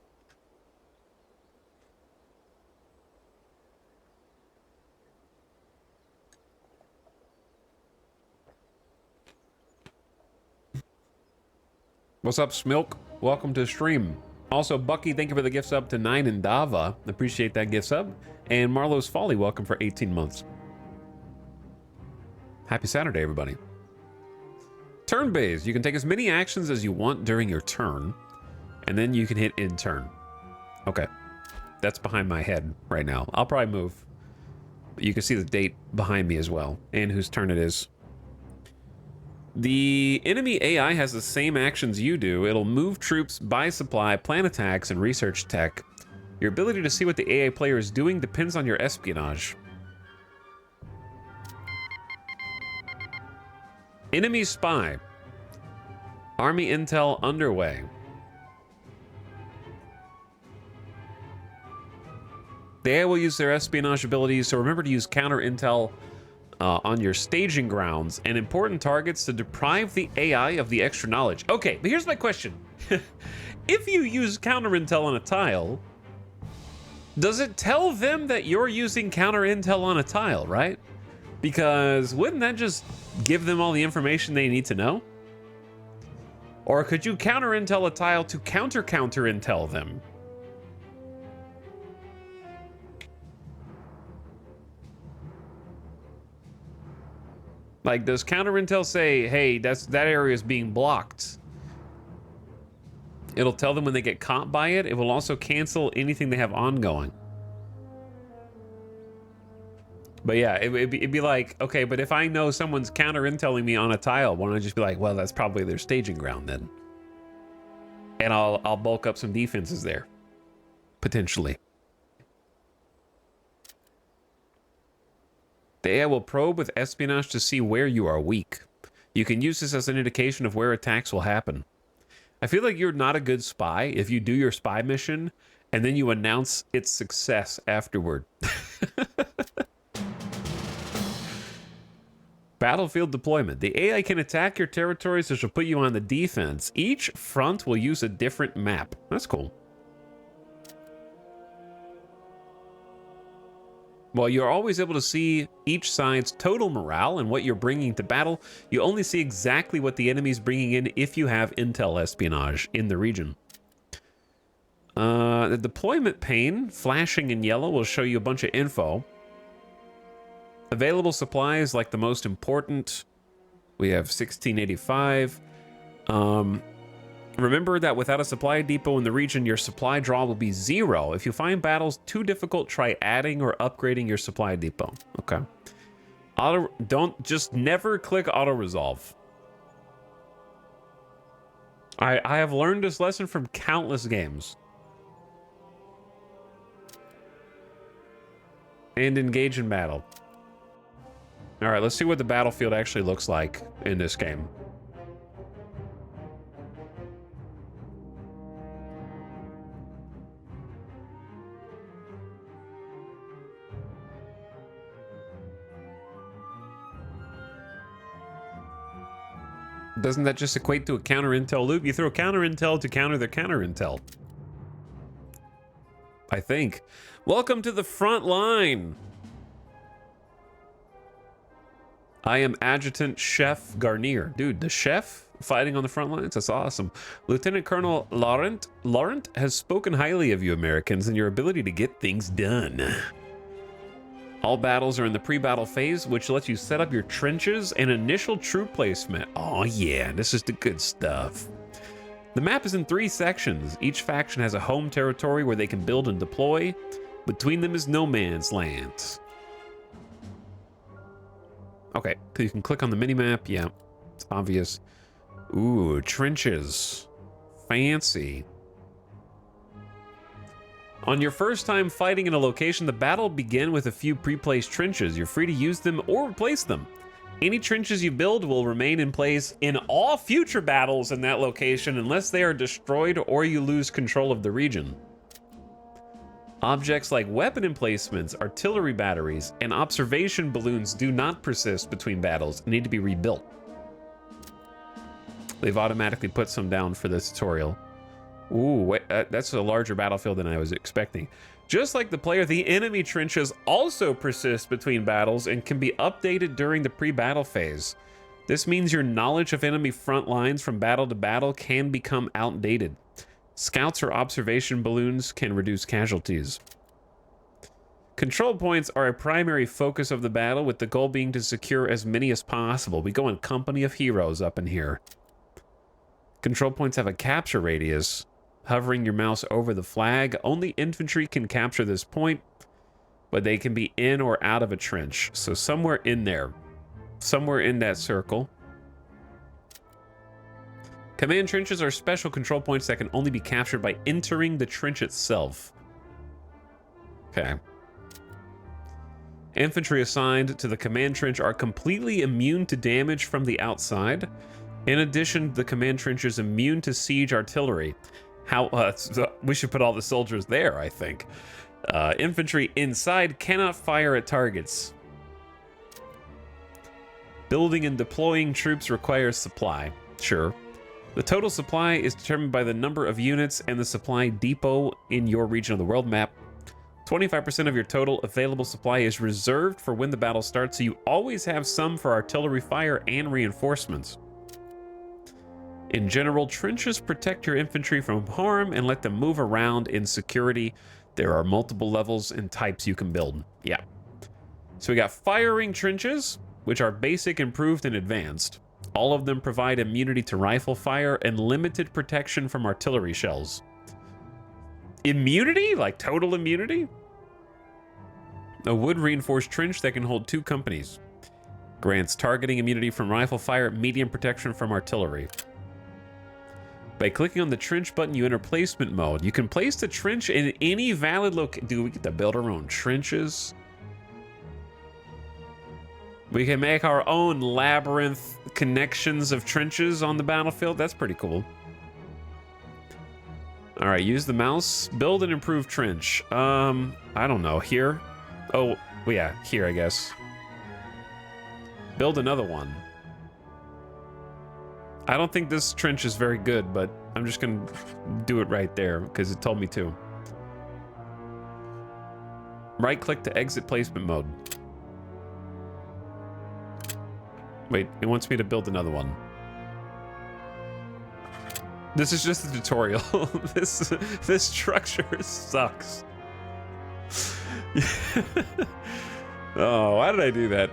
What's up, Smilk? Welcome to the stream. Also, Bucky, thank you for the gift sub to 9 and Dava. Appreciate that gift sub. And Marlowe's Folly, welcome for 18 months. Happy Saturday, everybody. Turn-based. You can take as many actions as you want during your turn, and then you can hit end turn. Okay. That's behind my head right now. I'll probably move. But you can see the date behind me as well, and whose turn it is. The enemy AI has the same actions you do. It'll move troops, buy supply, plan attacks, and research tech. Your ability to see what the AI player is doing depends on your espionage. Enemy spy. Army intel underway. The AI will use their espionage abilities, so remember to use counter intel on your staging grounds and important targets to deprive the AI of the extra knowledge. Okay, but here's my question. If you use counter intel on a tile, does it tell them that you're using counter intel on a tile, right? Because wouldn't that just give them all the information they need to know? Or could you counter intel a tile to counter intel them? Like, does counter intel say, hey, that area is being blocked? It'll tell them when they get caught by it. It will also cancel anything they have ongoing. But yeah, it'd be like, okay, but if I know someone's counter intelling me on a tile, why don't I just be like, well, that's probably their staging ground then. And I'll bulk up some defenses there. Potentially. The AI will probe with espionage to see where you are weak. You can use this as an indication of where attacks will happen. I feel like you're not a good spy if you do your spy mission and then you announce its success afterward. Battlefield deployment. The AI can attack your territories, which will put you on the defense. Each front will use a different map. That's cool. While you're always able to see each side's total morale and what you're bringing to battle, you only see exactly what the enemy's bringing in if you have intel espionage in the region. The deployment pane, flashing in yellow, will show you a bunch of info. Available supplies, like the most important. We have 1685. Remember that without a supply depot in the region, your supply draw will be 0. If you find battles too difficult, try adding or upgrading your supply depot. Okay. Just never click auto resolve. I have learned this lesson from countless games. And engage in battle. All right, let's see what the battlefield actually looks like in this game. Doesn't that just equate to a counter intel loop? You throw counter intel to counter the counter intel. I think. Welcome to the front line. I am Adjutant Chef Garnier. Dude, the chef fighting on the front lines? That's awesome. Lieutenant Colonel Laurent has spoken highly of you Americans and your ability to get things done. All battles are in the pre-battle phase, which lets you set up your trenches and initial troop placement. Oh yeah, this is the good stuff. The map is in 3 sections. Each faction has a home territory where they can build and deploy. Between them is no man's land. Okay, you can click on the minimap. Yeah, it's obvious. Ooh, trenches. Fancy. On your first time fighting in a location, the battle will begin with a few pre-placed trenches. You're free to use them or replace them. Any trenches you build will remain in place in all future battles in that location unless they are destroyed or you lose control of the region. Objects like weapon emplacements, artillery batteries, and observation balloons do not persist between battles and need to be rebuilt. They've automatically put some down for this tutorial. Ooh, wait, that's a larger battlefield than I was expecting. Just like the player, the enemy trenches also persist between battles and can be updated during the pre-battle phase. This means your knowledge of enemy front lines from battle to battle can become outdated. Scouts or observation balloons can reduce casualties. Control points are a primary focus of the battle, with the goal being to secure as many as possible. We go in company of heroes up in here. Control points have a capture radius. Hovering your mouse over the flag, only infantry can capture this point, but they can be in or out of a trench. So somewhere in there, somewhere in that circle. Command trenches are special control points that can only be captured by entering the trench itself. Okay. Infantry assigned to the command trench are completely immune to damage from the outside. In addition, the command trench is immune to siege artillery. We should put all the soldiers there, I think. Infantry inside cannot fire at targets. Building and deploying troops requires supply. Sure. The total supply is determined by the number of units and the supply depot in your region of the world map. 25% of your total available supply is reserved for when the battle starts, so you always have some for artillery fire and reinforcements. In general, trenches protect your infantry from harm and let them move around in security. There are multiple levels and types you can build. Yeah. So we got firing trenches, which are basic, improved, and advanced. All of them provide immunity to rifle fire and limited protection from artillery shells. Immunity? Like total immunity? A wood reinforced trench that can hold 2 companies. Grants targeting immunity from rifle fire, medium protection from artillery. By clicking on the trench button, you enter placement mode. You can place the trench in any valid location. Dude, we get to build our own trenches. We can make our own labyrinth connections of trenches on the battlefield. That's pretty cool. All right, use the mouse. Build an improved trench. I don't know. Here? Oh, well, yeah, here, I guess. Build another one. I don't think this trench is very good, but I'm just gonna do it right there because it told me to. Right click to exit placement mode. Wait, it wants me to build another one. This is just a tutorial. This structure sucks. Oh, why did I do that?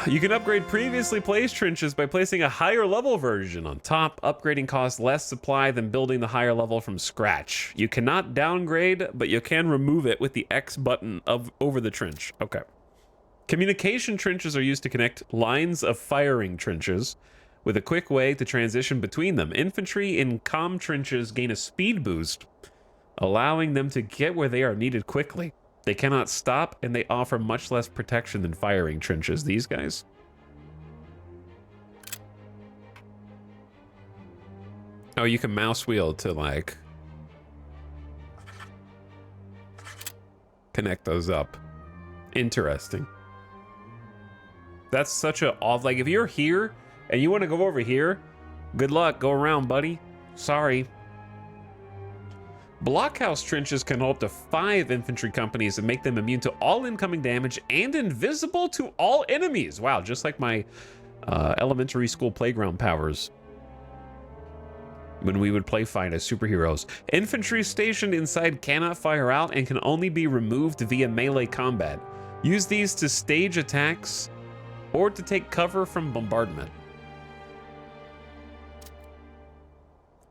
You can upgrade previously placed trenches by placing a higher level version on top. Upgrading costs less supply than building the higher level from scratch. You cannot downgrade, but you can remove it with the X button over the trench. Okay. Communication trenches are used to connect lines of firing trenches with a quick way to transition between them. Infantry in comm trenches gain a speed boost, allowing them to get where they are needed quickly. They cannot stop, and they offer much less protection than firing trenches, these guys. Oh, you can mouse wheel to, like, connect those up. Interesting. That's such a off, like, if you're here and you want to go over here, good luck, go around, buddy. Sorry. Blockhouse trenches can hold up to 5 infantry companies and make them immune to all incoming damage and invisible to all enemies. Wow, just like my elementary school playground powers when we would play fight as superheroes. Infantry stationed inside cannot fire out and can only be removed via melee combat. Use these to stage attacks or to take cover from bombardment.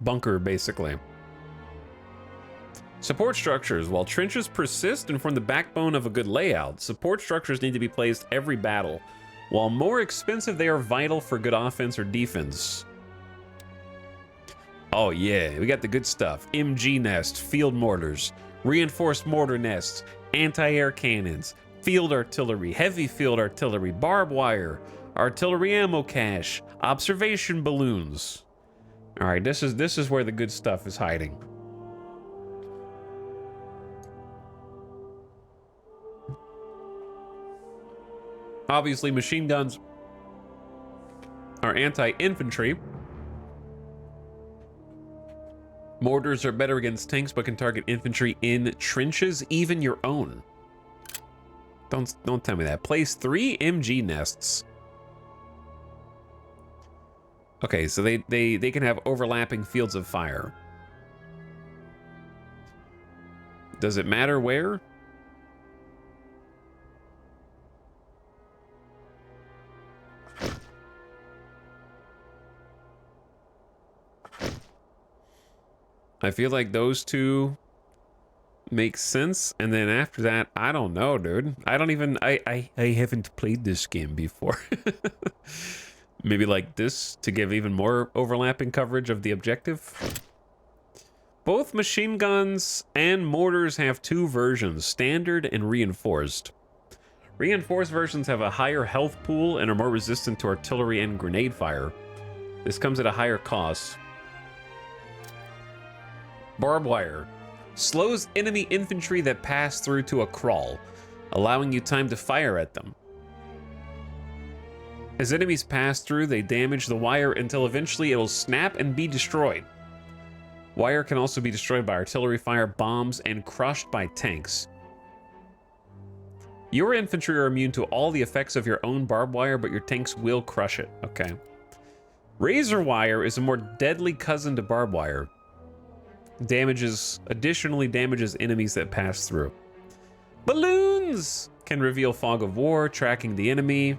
Bunker, basically. Support structures. While trenches persist and form the backbone of a good layout, support structures need to be placed every battle. While more expensive, they are vital for good offense or defense. Oh yeah, we got the good stuff. MG nest, field mortars, reinforced mortar nests, anti-air cannons, field artillery, heavy field artillery, barbed wire, artillery ammo cache, observation balloons. All right, this is where the good stuff is hiding. Obviously, machine guns are anti-infantry. Mortars are better against tanks, but can target infantry in trenches, even your own. Don't tell me that. Place 3 MG nests. Okay, so they can have overlapping fields of fire. Does it matter where? I feel like those two make sense, and then after that, I don't know, dude. I don't even, I haven't played this game before. Maybe like this to give even more overlapping coverage of the objective. Both machine guns and mortars have 2 versions, standard and reinforced. Reinforced versions have a higher health pool and are more resistant to artillery and grenade fire. This comes at a higher cost. Barbed wire slows enemy infantry that pass through to a crawl, allowing you time to fire at them. As enemies pass through, they damage the wire until eventually it will snap and be destroyed. Wire can also be destroyed by artillery fire, bombs, and crushed by tanks. Your infantry are immune to all the effects of your own barbed wire, but your tanks will crush it. Okay. Razor wire is a more deadly cousin to barbed wire. Additionally damages enemies that pass through. Balloons can reveal fog of war, tracking the enemy.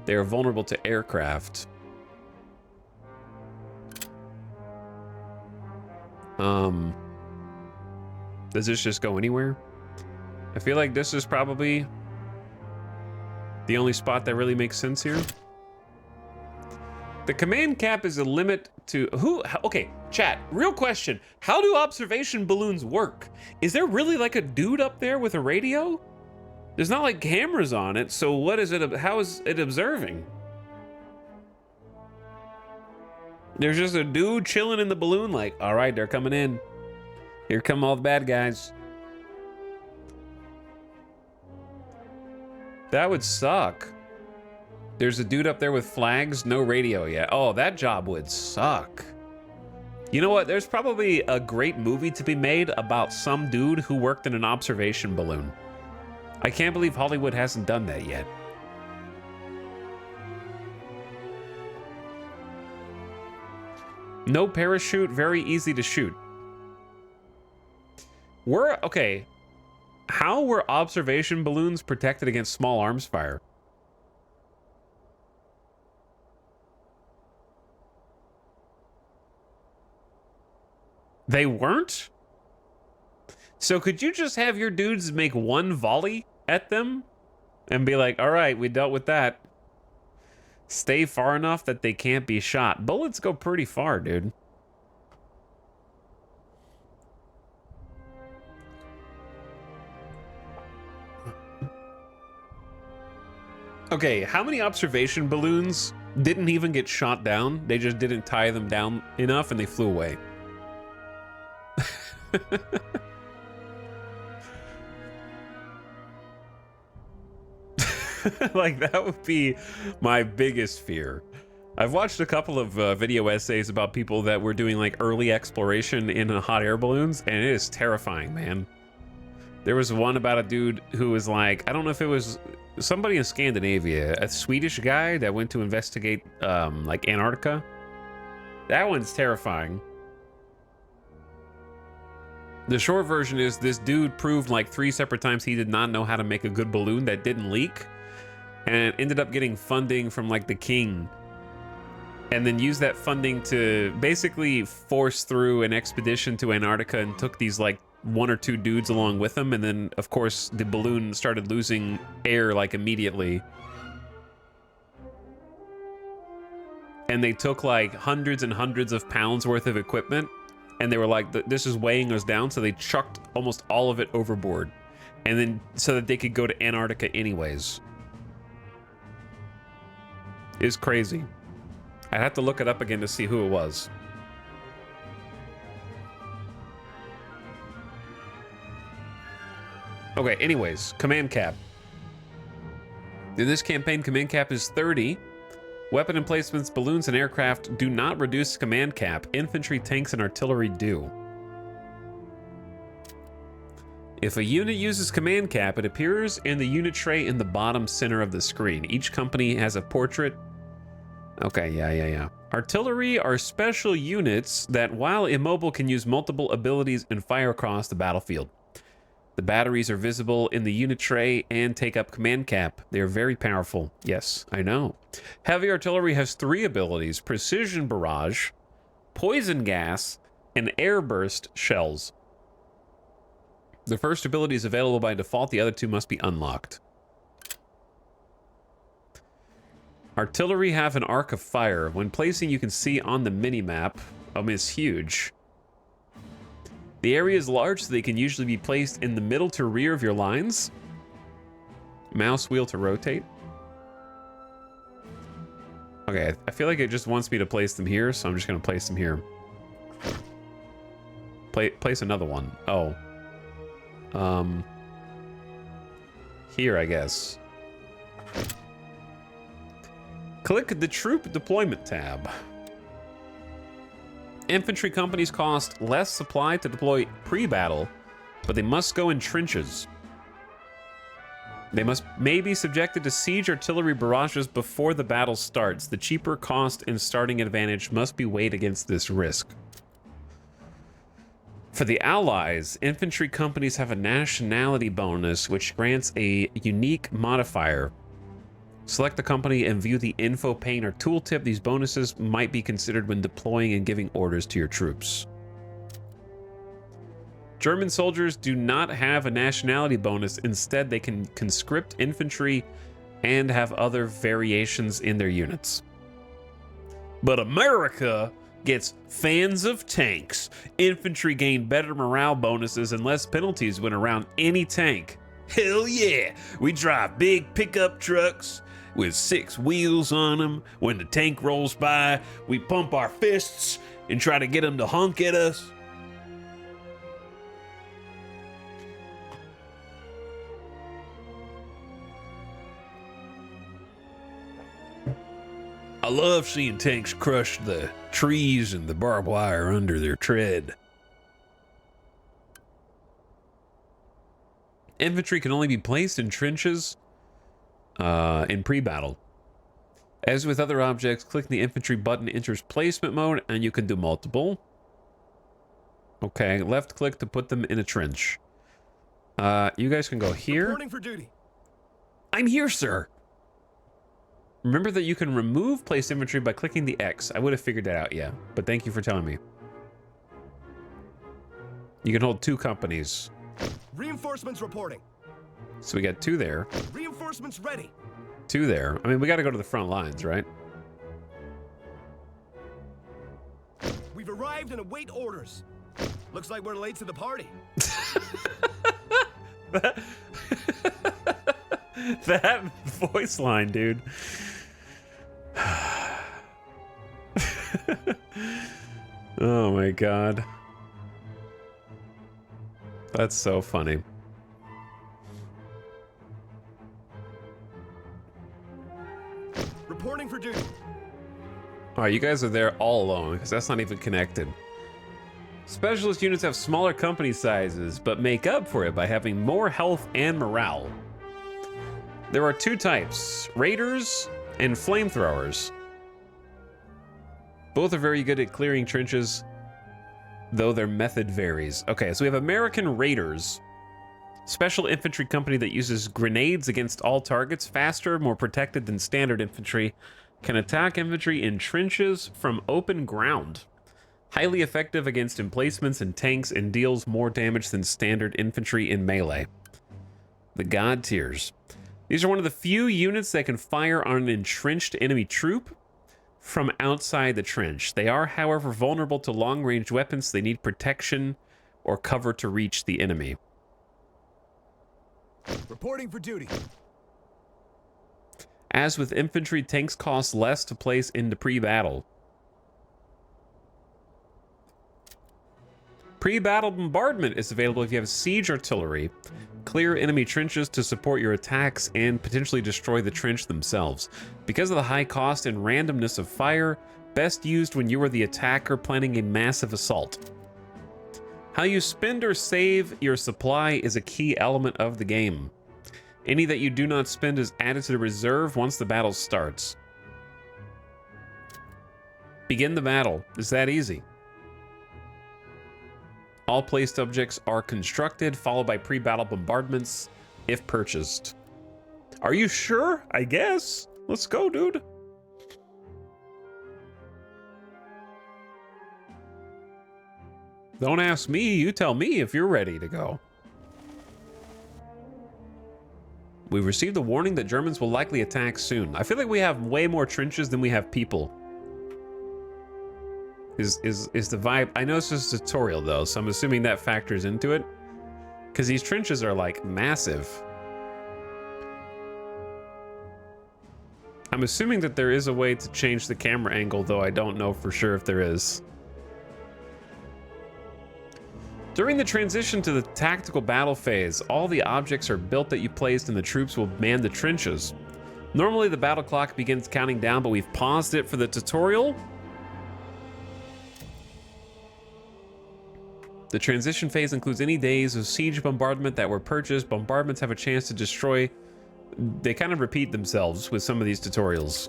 They are vulnerable to aircraft. Does this just go anywhere? I feel like this is probably the only spot that really makes sense here. The command cap is a limit to who? Okay, chat, real question. How do observation balloons work? Is there really like a dude up there with a radio? There's not like cameras on it, so what is it? How is it observing? There's just a dude chilling in the balloon like, all right, they're coming in. Here come all the bad guys. That would suck. There's a dude up there with flags, no radio yet. Oh, that job would suck. You know what? There's probably a great movie to be made about some dude who worked in an observation balloon. I can't believe Hollywood hasn't done that yet. No parachute, very easy to shoot. Okay. How were observation balloons protected against small arms fire? They weren't? So could you just have your dudes make one volley at them and be like, all right, we dealt with that. Stay far enough that they can't be shot. Bullets go pretty far, dude. Okay, how many observation balloons didn't even get shot down? They just didn't tie them down enough and they flew away. Like, that would be my biggest fear. I've watched a couple of video essays about people that were doing like early exploration in hot air balloons, and it is terrifying, man. There was one about a dude who was like, I don't know if it was somebody in Scandinavia, a Swedish guy that went to investigate like Antarctica. That one's terrifying. The short version is this dude proved like 3 separate times he did not know how to make a good balloon that didn't leak, and ended up getting funding from like the king, and then used that funding to basically force through an expedition to Antarctica, and took these like 1 or 2 dudes along with him, and then of course the balloon started losing air like immediately. And they took like hundreds and hundreds of pounds worth of equipment, and they were like, this is weighing us down, so they chucked almost all of it overboard, and then so that they could go to Antarctica anyways. It's crazy. I'd have to look it up again to see who it was. Okay, anyways, command cap. In this campaign, command cap is 30. Weapon emplacements, balloons, and aircraft do not reduce command cap. Infantry, tanks, and artillery do. If a unit uses command cap, it appears in the unit tray in the bottom center of the screen. Each company has a portrait. Okay, yeah. Artillery are special units that, while immobile, can use multiple abilities and fire across the battlefield. The batteries are visible in the unit tray and take up command cap. They are very powerful. Yes, I know. Heavy artillery has 3 abilities: precision barrage, poison gas, and air burst shells. The first ability is available by default. The other 2 must be unlocked. Artillery have an arc of fire. When placing, you can see on the mini-map. It's huge. The area is large, so they can usually be placed in the middle to rear of your lines. Mouse wheel to rotate. Okay, I feel like it just wants me to place them here, so I'm just going to place them here. Place another one. Oh. Here, I guess. Click the troop deployment tab. Infantry companies cost less supply to deploy pre-battle, but they must go in trenches. They may be subjected to siege artillery barrages before the battle starts. The cheaper cost and starting advantage must be weighed against this risk. For the Allies, infantry companies have a nationality bonus which grants a unique modifier. Select the company and view the info pane or tooltip. These bonuses might be considered when deploying and giving orders to your troops. German soldiers do not have a nationality bonus. Instead, they can conscript infantry and have other variations in their units. But America gets fans of tanks. Infantry gain better morale bonuses and less penalties when around any tank. Hell yeah! We drive big pickup trucks with 6 wheels on them. When the tank rolls by, we pump our fists and try to get them to honk at us. I love seeing tanks crush the trees and the barbed wire under their tread. Infantry can only be placed in trenches in pre-battle. As with other objects, clicking the infantry button enters placement mode, and you can do multiple. Okay, left click to put them in a trench. You guys can go here. Reporting for duty. I'm here, sir. Remember that you can remove placed infantry by clicking the X. I would have figured that out, yeah, but thank you for telling me. You can hold 2 companies. Reinforcements reporting. So we got 2 there. Reinforcements ready. 2 there. I mean, we got to go to the front lines, right? We've arrived and await orders. Looks like we're late to the party. That voice line, dude. Oh my god. That's so funny. Reporting for duty. Alright, you guys are there all alone, because that's not even connected. Specialist units have smaller company sizes, but make up for it by having more health and morale. There are 2 types, raiders and flamethrowers. Both are very good at clearing trenches, though their method varies. Okay, so we have American Raiders. Special infantry company that uses grenades against all targets, faster, more protected than standard infantry, can attack infantry in trenches from open ground. Highly effective against emplacements and tanks and deals more damage than standard infantry in melee. The God Tiers. These are one of the few units that can fire on an entrenched enemy troop from outside the trench. They are, however, vulnerable to long-range weapons. They need protection or cover to reach the enemy. Reporting for duty. As with infantry, tanks cost less to place into pre-battle. Pre-battle bombardment is available if you have siege artillery. Clear enemy trenches to support your attacks and potentially destroy the trench themselves. Because of the high cost and randomness of fire, best used when you are the attacker planning a massive assault. How you spend or save your supply is a key element of the game. Any that you do not spend is added to the reserve once the battle starts. Begin the battle. It's that easy. All placed objects are constructed, followed by pre-battle bombardments, if purchased. Are you sure? I guess. Let's go, dude. Don't ask me, you tell me if you're ready to go. We've received a warning that Germans will likely attack soon. I feel like we have way more trenches than we have people. Is the vibe. I know it's just a tutorial though, so I'm assuming that factors into it. Because these trenches are like massive. I'm assuming that there is a way to change the camera angle, though I don't know for sure if there is. During the transition to the tactical battle phase, all the objects are built that you placed and the troops will man the trenches. Normally the battle clock begins counting down, but we've paused it for the tutorial. The transition phase includes any days of siege bombardment that were purchased. Bombardments have a chance to destroy. They kind of repeat themselves with some of these tutorials.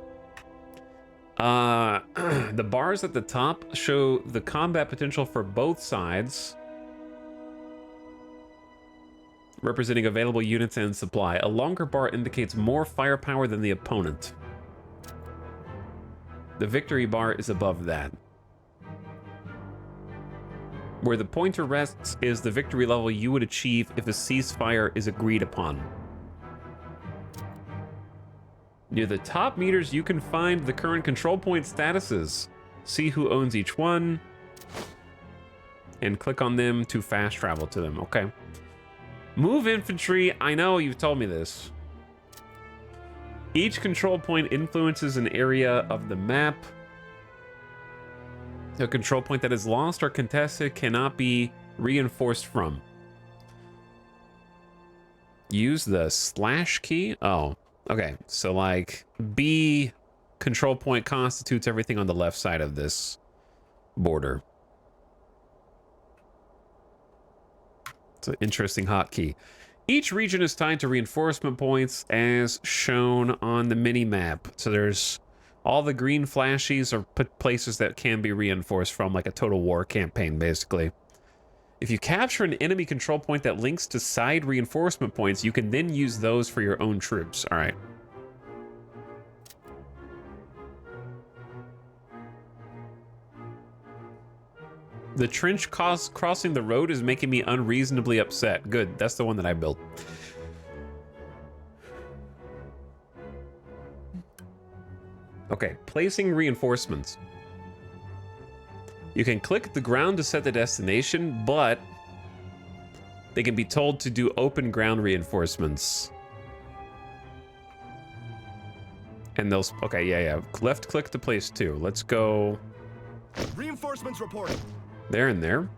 The bars at the top show the combat potential for both sides, representing available units and supply. A longer bar indicates more firepower than the opponent. The victory bar is above that. Where the pointer rests is the victory level you would achieve if a ceasefire is agreed upon. Near the top meters, you can find the current control point statuses. See who owns each one, and click on them to fast travel to them. Okay. Move infantry. I know you've told me this. Each control point influences an area of the map. A control point that is lost or contested cannot be reinforced from. Use the slash key. Oh, okay. So like B control point constitutes everything on the left side of this border. It's an interesting hotkey. Each region is tied to reinforcement points as shown on the mini map. So there's all the green flashies are places that can be reinforced from, like a Total War campaign, basically. If you capture an enemy control point that links to side reinforcement points, you can then use those for your own troops. All right. The trench crossing the road is making me unreasonably upset. Good, that's the one that I built. Okay, placing reinforcements. You can click the ground to set the destination, but they can be told to do open ground reinforcements. And they'll, okay, yeah. Left click to place 2. Let's go. Reinforcements reporting. There and there.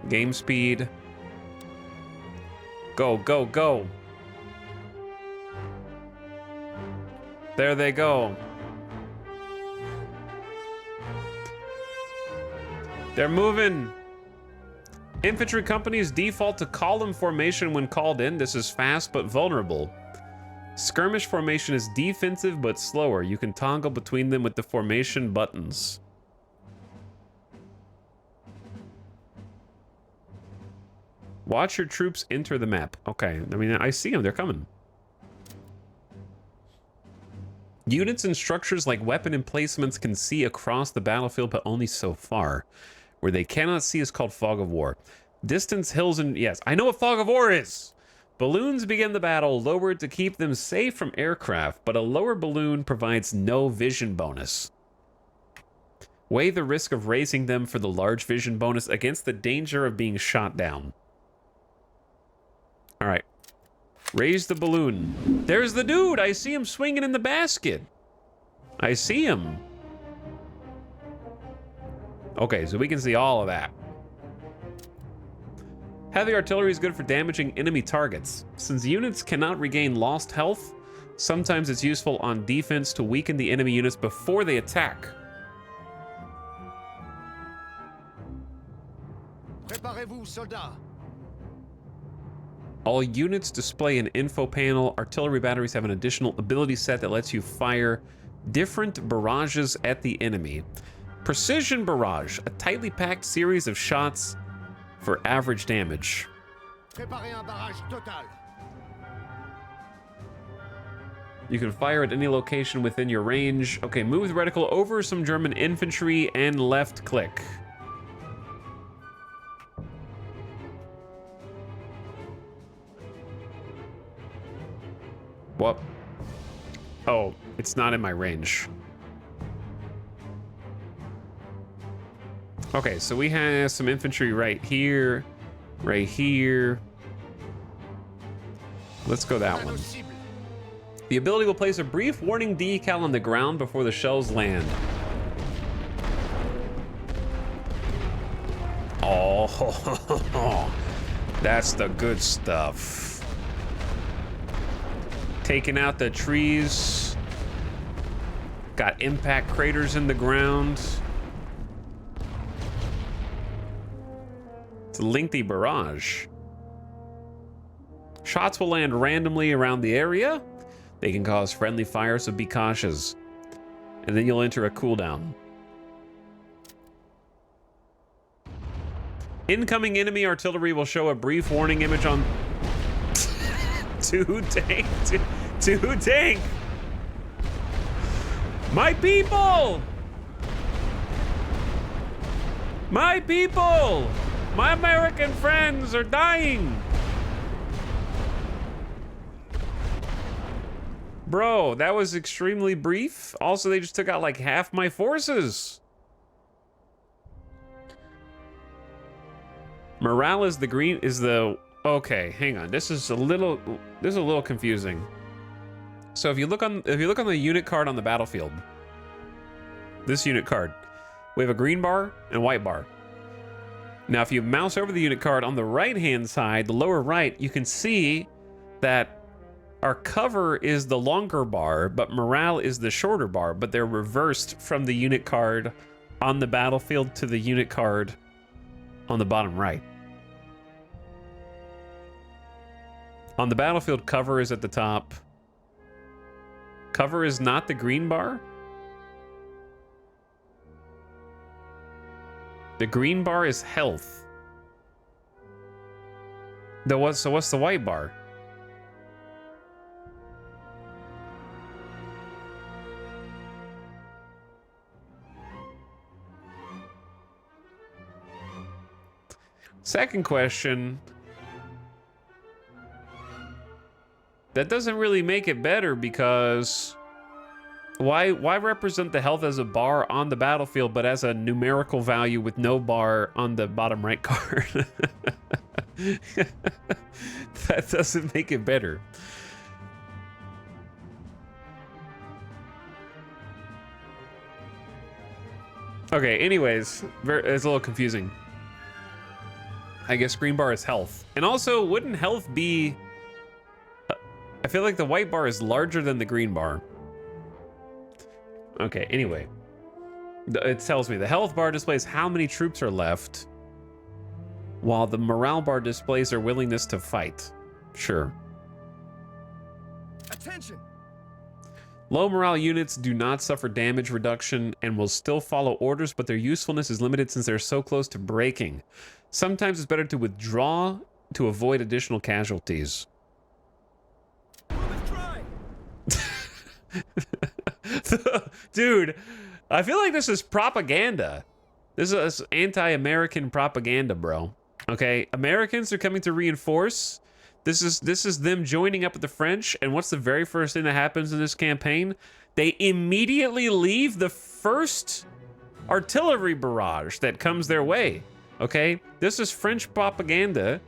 Game speed. Go, go, go. There they go. They're moving. Infantry companies default to column formation when called in. This is fast but vulnerable. Skirmish formation is defensive but slower. You can toggle between them with the formation buttons. Watch your troops enter the map. Okay, I mean, I see them. They're coming. Units and structures like weapon emplacements can see across the battlefield, but only so far. Where they cannot see is called Fog of War. Distance, hills, and... Yes, I know what Fog of War is! Balloons begin the battle, lowered to keep them safe from aircraft, but a lower balloon provides no vision bonus. Weigh the risk of raising them for the large vision bonus against the danger of being shot down. All right. Raise the balloon. There's the dude! I see him swinging in the basket. I see him. Okay, so we can see all of that. Heavy artillery is good for damaging enemy targets. Since units cannot regain lost health, sometimes it's useful on defense to weaken the enemy units before they attack. Préparez-vous, soldats. All units display an info panel. Artillery batteries have an additional ability set that lets you fire different barrages at the enemy. Precision barrage, a tightly packed series of shots for average damage. Préparez un barrage total. You can fire at any location within your range. Okay, move the reticle over some German infantry and left click. What? Oh, it's not in my range. Okay, so we have some infantry right here, right here. Let's go that one. The ability will place a brief warning decal on the ground before the shells land. Oh, that's the good stuff. Taking out the trees. Got impact craters in the ground. It's a lengthy barrage. Shots will land randomly around the area. They can cause friendly fire, so be cautious. And then you'll enter a cooldown. Incoming enemy artillery will show a brief warning image on... Two tank. My people! My people! My American friends are dying! Bro, that was extremely brief. Also, they just took out like half my forces. Morale is the green, is the... Okay, hang on. This is a little confusing. So if you look on the unit card on the battlefield, this unit card, we have a green bar and white bar. Now, if you mouse over the unit card on the right-hand side, the lower right, you can see that our cover is the longer bar, but morale is the shorter bar, but they're reversed from the unit card on the battlefield to the unit card on the bottom right. On the battlefield, cover is at the top. Cover is not the green bar. The green bar is health. So what's the white bar? Second question. That doesn't really make it better because why represent the health as a bar on the battlefield but as a numerical value with no bar on the bottom right card? That doesn't make it better. Okay, anyways, it's a little confusing. I guess green bar is health. And also, wouldn't health be... I feel like the white bar is larger than the green bar. Okay, anyway. It tells me the health bar displays how many troops are left, while the morale bar displays their willingness to fight. Sure. Attention! Low morale units do not suffer damage reduction and will still follow orders, but their usefulness is limited since they're so close to breaking. Sometimes it's better to withdraw to avoid additional casualties. Dude, I feel like this is propaganda. This is anti-American propaganda, bro. Okay, Americans are coming to reinforce. This is them joining up with the French, and what's the very first thing that happens in this campaign? They immediately leave the first artillery barrage that comes their way. Okay, this is French propaganda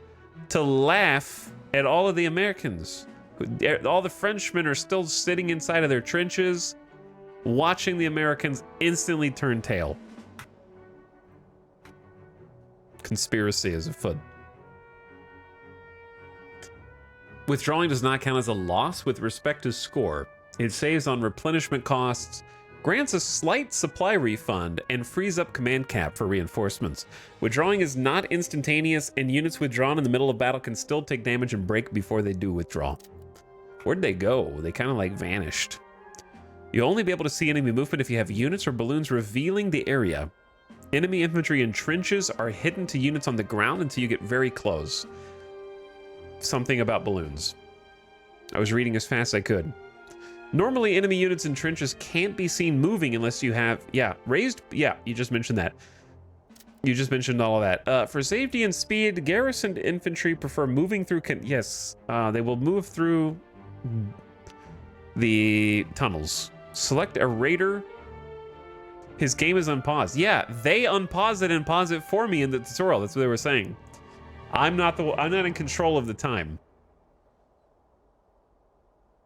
to laugh at all of the Americans. All the Frenchmen are still sitting inside of their trenches, watching the Americans instantly turn tail. Conspiracy is afoot. Withdrawing does not count as a loss with respect to score. It saves on replenishment costs, grants a slight supply refund, and frees up command cap for reinforcements. Withdrawing is not instantaneous, and units withdrawn in the middle of battle can still take damage and break before they do withdraw. Where'd they go? They kind of like vanished. You'll only be able to see enemy movement if you have units or balloons revealing the area. Enemy infantry in trenches are hidden to units on the ground until you get very close. Something about balloons. I was reading as fast as I could. Normally, enemy units in trenches can't be seen moving unless you have, raised, you just mentioned that. You just mentioned all of that. For safety and speed, garrisoned infantry prefer moving through, they will move through the tunnels. Select a raider. His game is unpaused. Yeah, they unpause it and pause it for me in the tutorial. That's what they were saying. I'm not in control of the time.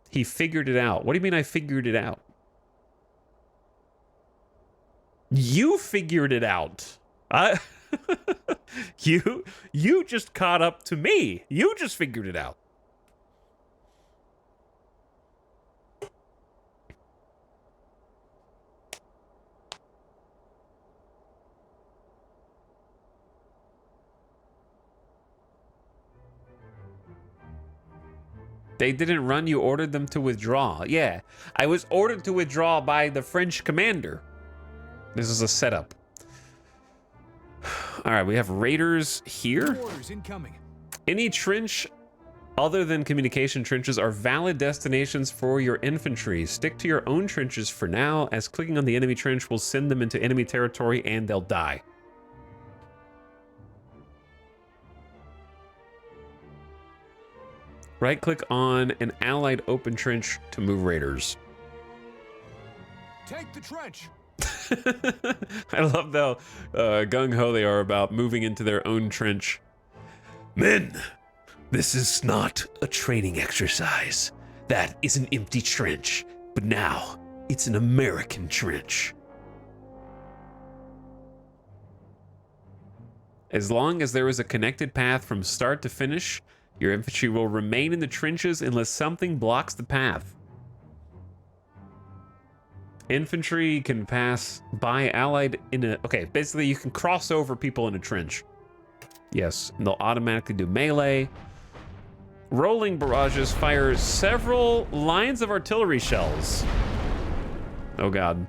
He figured it out. What do you mean I figured it out? You figured it out. You just caught up to me. You just figured it out. They didn't run, you ordered them to withdraw. Yeah, I was ordered to withdraw by the French commander. This is a setup. All right, we have raiders here. Orders incoming. Any trench other than communication trenches are valid destinations for your infantry. Stick to your own trenches for now, as clicking on the enemy trench will send them into enemy territory and they'll die. Right-click on an allied open trench to move raiders. Take the trench. I love how gung-ho they are about moving into their own trench. Men, this is not a training exercise. That is an empty trench. But now, it's an American trench. As long as there is a connected path from start to finish, your infantry will remain in the trenches unless something blocks the path. Infantry can pass by allied in a... Okay, basically you can cross over people in a trench. Yes, and they'll automatically do melee. Rolling barrages fire several lines of artillery shells. Oh god.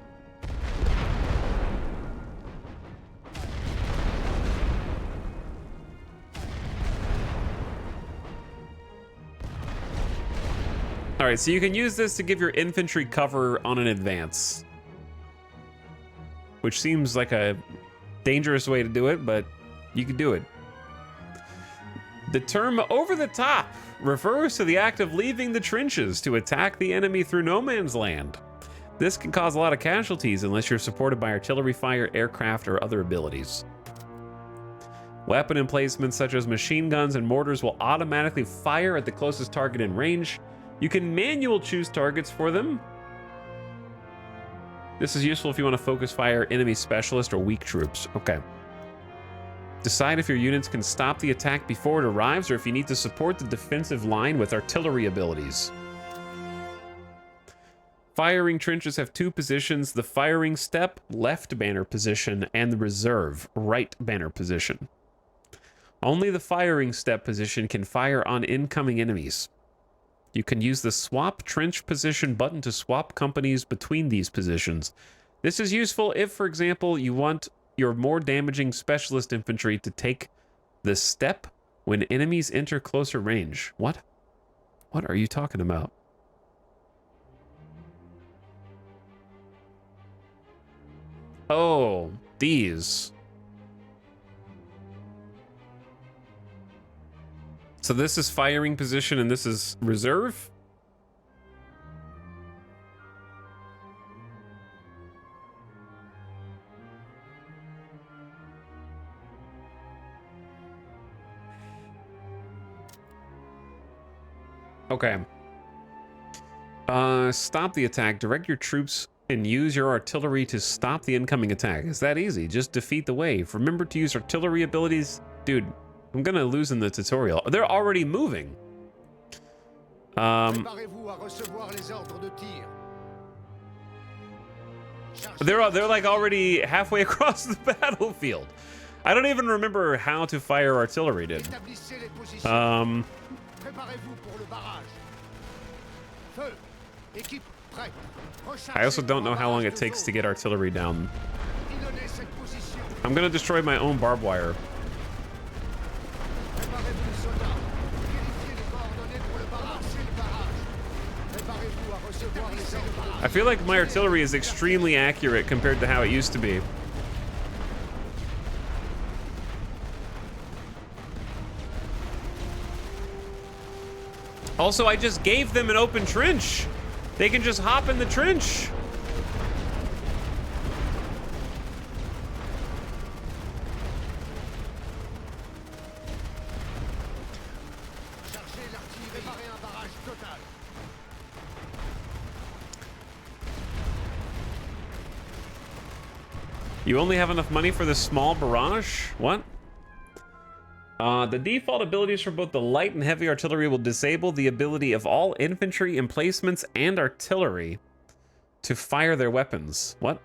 All right, so you can use this to give your infantry cover on an advance, which seems like a dangerous way to do it, but you can do it. The term over the top refers to the act of leaving the trenches to attack the enemy through no man's land. This can cause a lot of casualties unless you're supported by artillery fire, aircraft, or other abilities. Weapon emplacements such as machine guns and mortars will automatically fire at the closest target in range. You can manual choose targets for them. This is useful if you want to focus fire enemy specialist or weak troops. Okay. Decide if your units can stop the attack before it arrives or if you need to support the defensive line with artillery abilities. Firing trenches have two positions: the firing step, left banner position, and the reserve, right banner position. Only the firing step position can fire on incoming enemies. You can use the swap trench position button to swap companies between these positions. This is useful if, for example, you want your more damaging specialist infantry to take the step when enemies enter closer range. What? What are you talking about? Oh, these. So this is firing position and this is reserve? Okay. Stop the attack. Direct your troops and use your artillery to stop the incoming attack. It's that easy. Just defeat the wave. Remember to use artillery abilities. Dude, I'm gonna lose in the tutorial. They're already moving. They're like already halfway across the battlefield. I don't even remember how to fire artillery, dude. I also don't know how long it takes to get artillery down. I'm gonna destroy my own barbed wire. I feel like my artillery is extremely accurate compared to how it used to be. Also, I just gave them an open trench. They can just hop in the trench. You only have enough money for this small barrage? What? The default abilities for both the light and heavy artillery will disable the ability of all infantry, emplacements, and artillery to fire their weapons. What?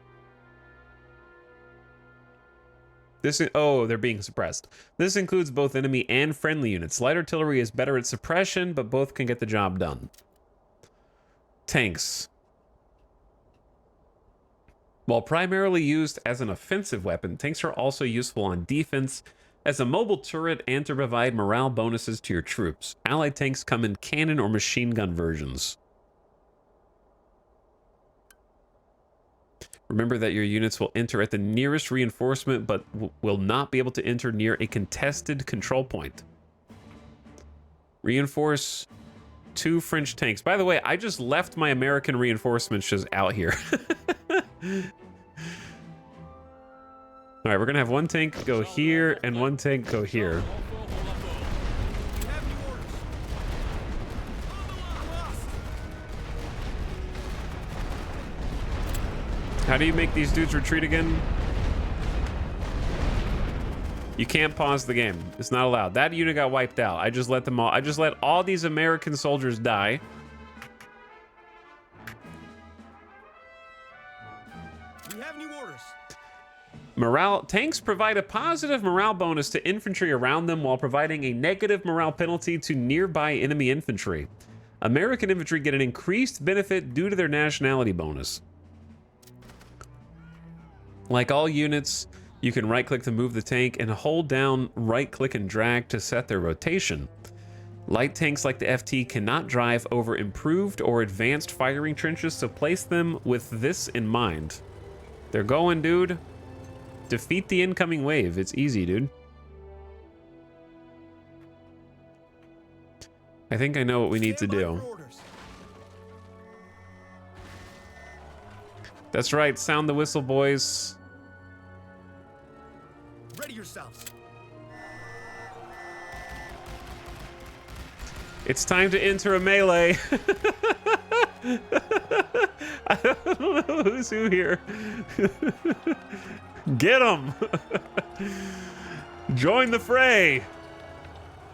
Oh, they're being suppressed. This includes both enemy and friendly units. Light artillery is better at suppression, but both can get the job done. Tanks. While primarily used as an offensive weapon, tanks are also useful on defense as a mobile turret and to provide morale bonuses to your troops. Allied tanks come in cannon or machine gun versions. Remember that your units will enter at the nearest reinforcement, but will not be able to enter near a contested control point. Reinforce 2 French tanks. By the way, I just left my American reinforcements just out here. All right, we're gonna have 1 tank go here and 1 tank go here. How do you make these dudes retreat again? You can't pause the game. It's not allowed. That unit got wiped out. I just let them all. I just let all these American soldiers die. We have new orders. Morale tanks provide a positive morale bonus to infantry around them while providing a negative morale penalty to nearby enemy infantry. American infantry get an increased benefit due to their nationality bonus. Like all units, you can right-click to move the tank and hold down right-click and drag to set their rotation. Light tanks like the FT cannot drive over improved or advanced firing trenches, so place them with this in mind. They're going, dude. Defeat the incoming wave. It's easy, dude. I think I know what we need to do. That's right. Sound the whistle, boys. Ready yourselves. It's time to enter a melee. I don't know who's who here. Get him! Join the fray!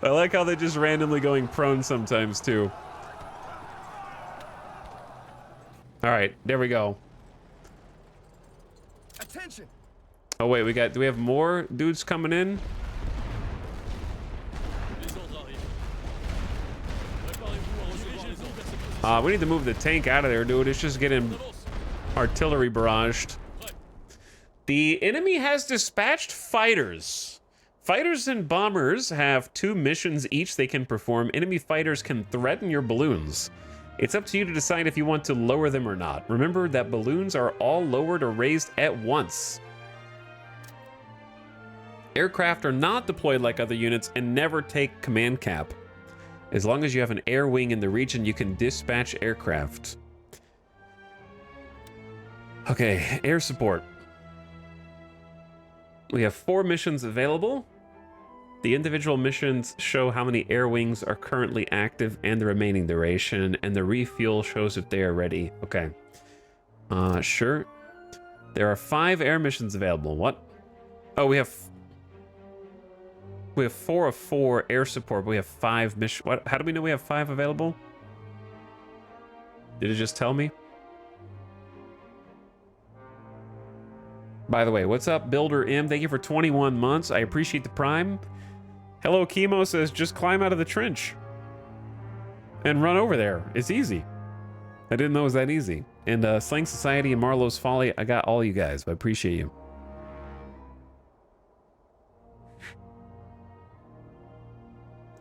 I like how they're just randomly going prone sometimes, too. Alright, there we go. Attention! Oh, wait, do we have more dudes coming in? We need to move the tank out of there, dude. It's just getting artillery barraged. The enemy has dispatched fighters. Fighters and bombers have 2 missions each they can perform. Enemy fighters can threaten your balloons. It's up to you to decide if you want to lower them or not. Remember that balloons are all lowered or raised at once. Aircraft are not deployed like other units and never take command cap. As long as you have an air wing in the region, you can dispatch aircraft. Okay, air support. We have 4 missions available. The individual missions show how many air wings are currently active and the remaining duration, and the refuel shows if they are ready. Okay. Sure. There are 5 air missions available. What? Oh, we have 4 of 4 air support, but we have 5 missions. What? How do we know we have 5 available? Did it just tell me? By the way, what's up, Builder M? Thank you for 21 months. I appreciate the prime. Hello, Chemo says, just climb out of the trench and run over there. It's easy. I didn't know it was that easy. And Slang Society and Marlowe's Folly, I got all you guys. I appreciate you.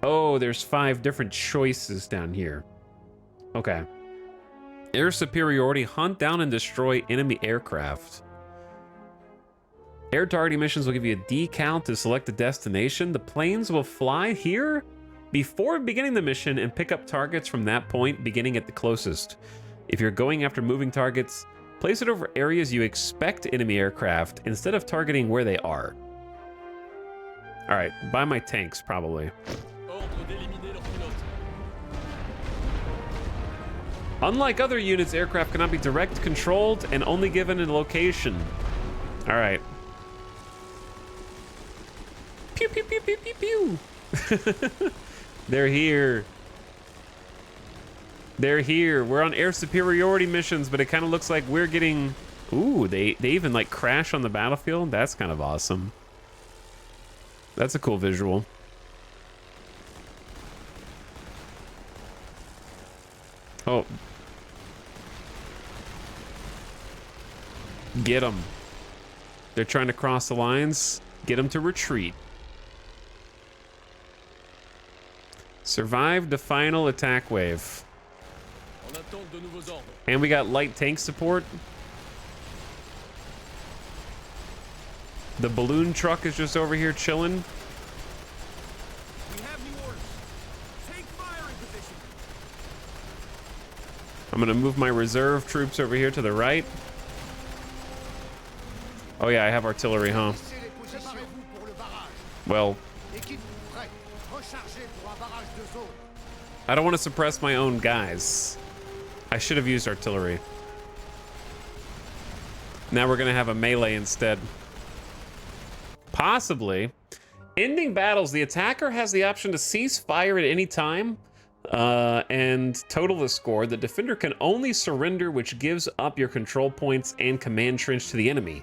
Oh, there's 5 different choices down here. Okay. Air superiority, hunt down and destroy enemy aircraft. Air targeting missions will give you a decal to select the destination. The planes will fly here before beginning the mission and pick up targets from that point, beginning at the closest. If you're going after moving targets, place it over areas you expect enemy aircraft instead of targeting where they are. All right, buy my tanks, probably. Unlike other units, aircraft cannot be direct controlled and only given a location. All right. Pew, pew, pew, pew, pew, pew. They're here. They're here. We're on air superiority missions, but it kind of looks like we're getting... Ooh, they even like crash on the battlefield. That's kind of awesome. That's a cool visual. Oh. Get them. They're trying to cross the lines. Get them to retreat. Survive the final attack wave. And we got light tank support. The balloon truck is just over here chilling. We have new orders. Take fire in position. I'm gonna move my reserve troops over here to the right. Oh yeah, I have artillery, huh? Well, I don't want to suppress my own guys. I should have used artillery. Now we're gonna have a melee instead. Possibly. Ending battles, the attacker has the option to cease fire at any time and total the score. The defender can only surrender, which gives up your control points and command trench to the enemy.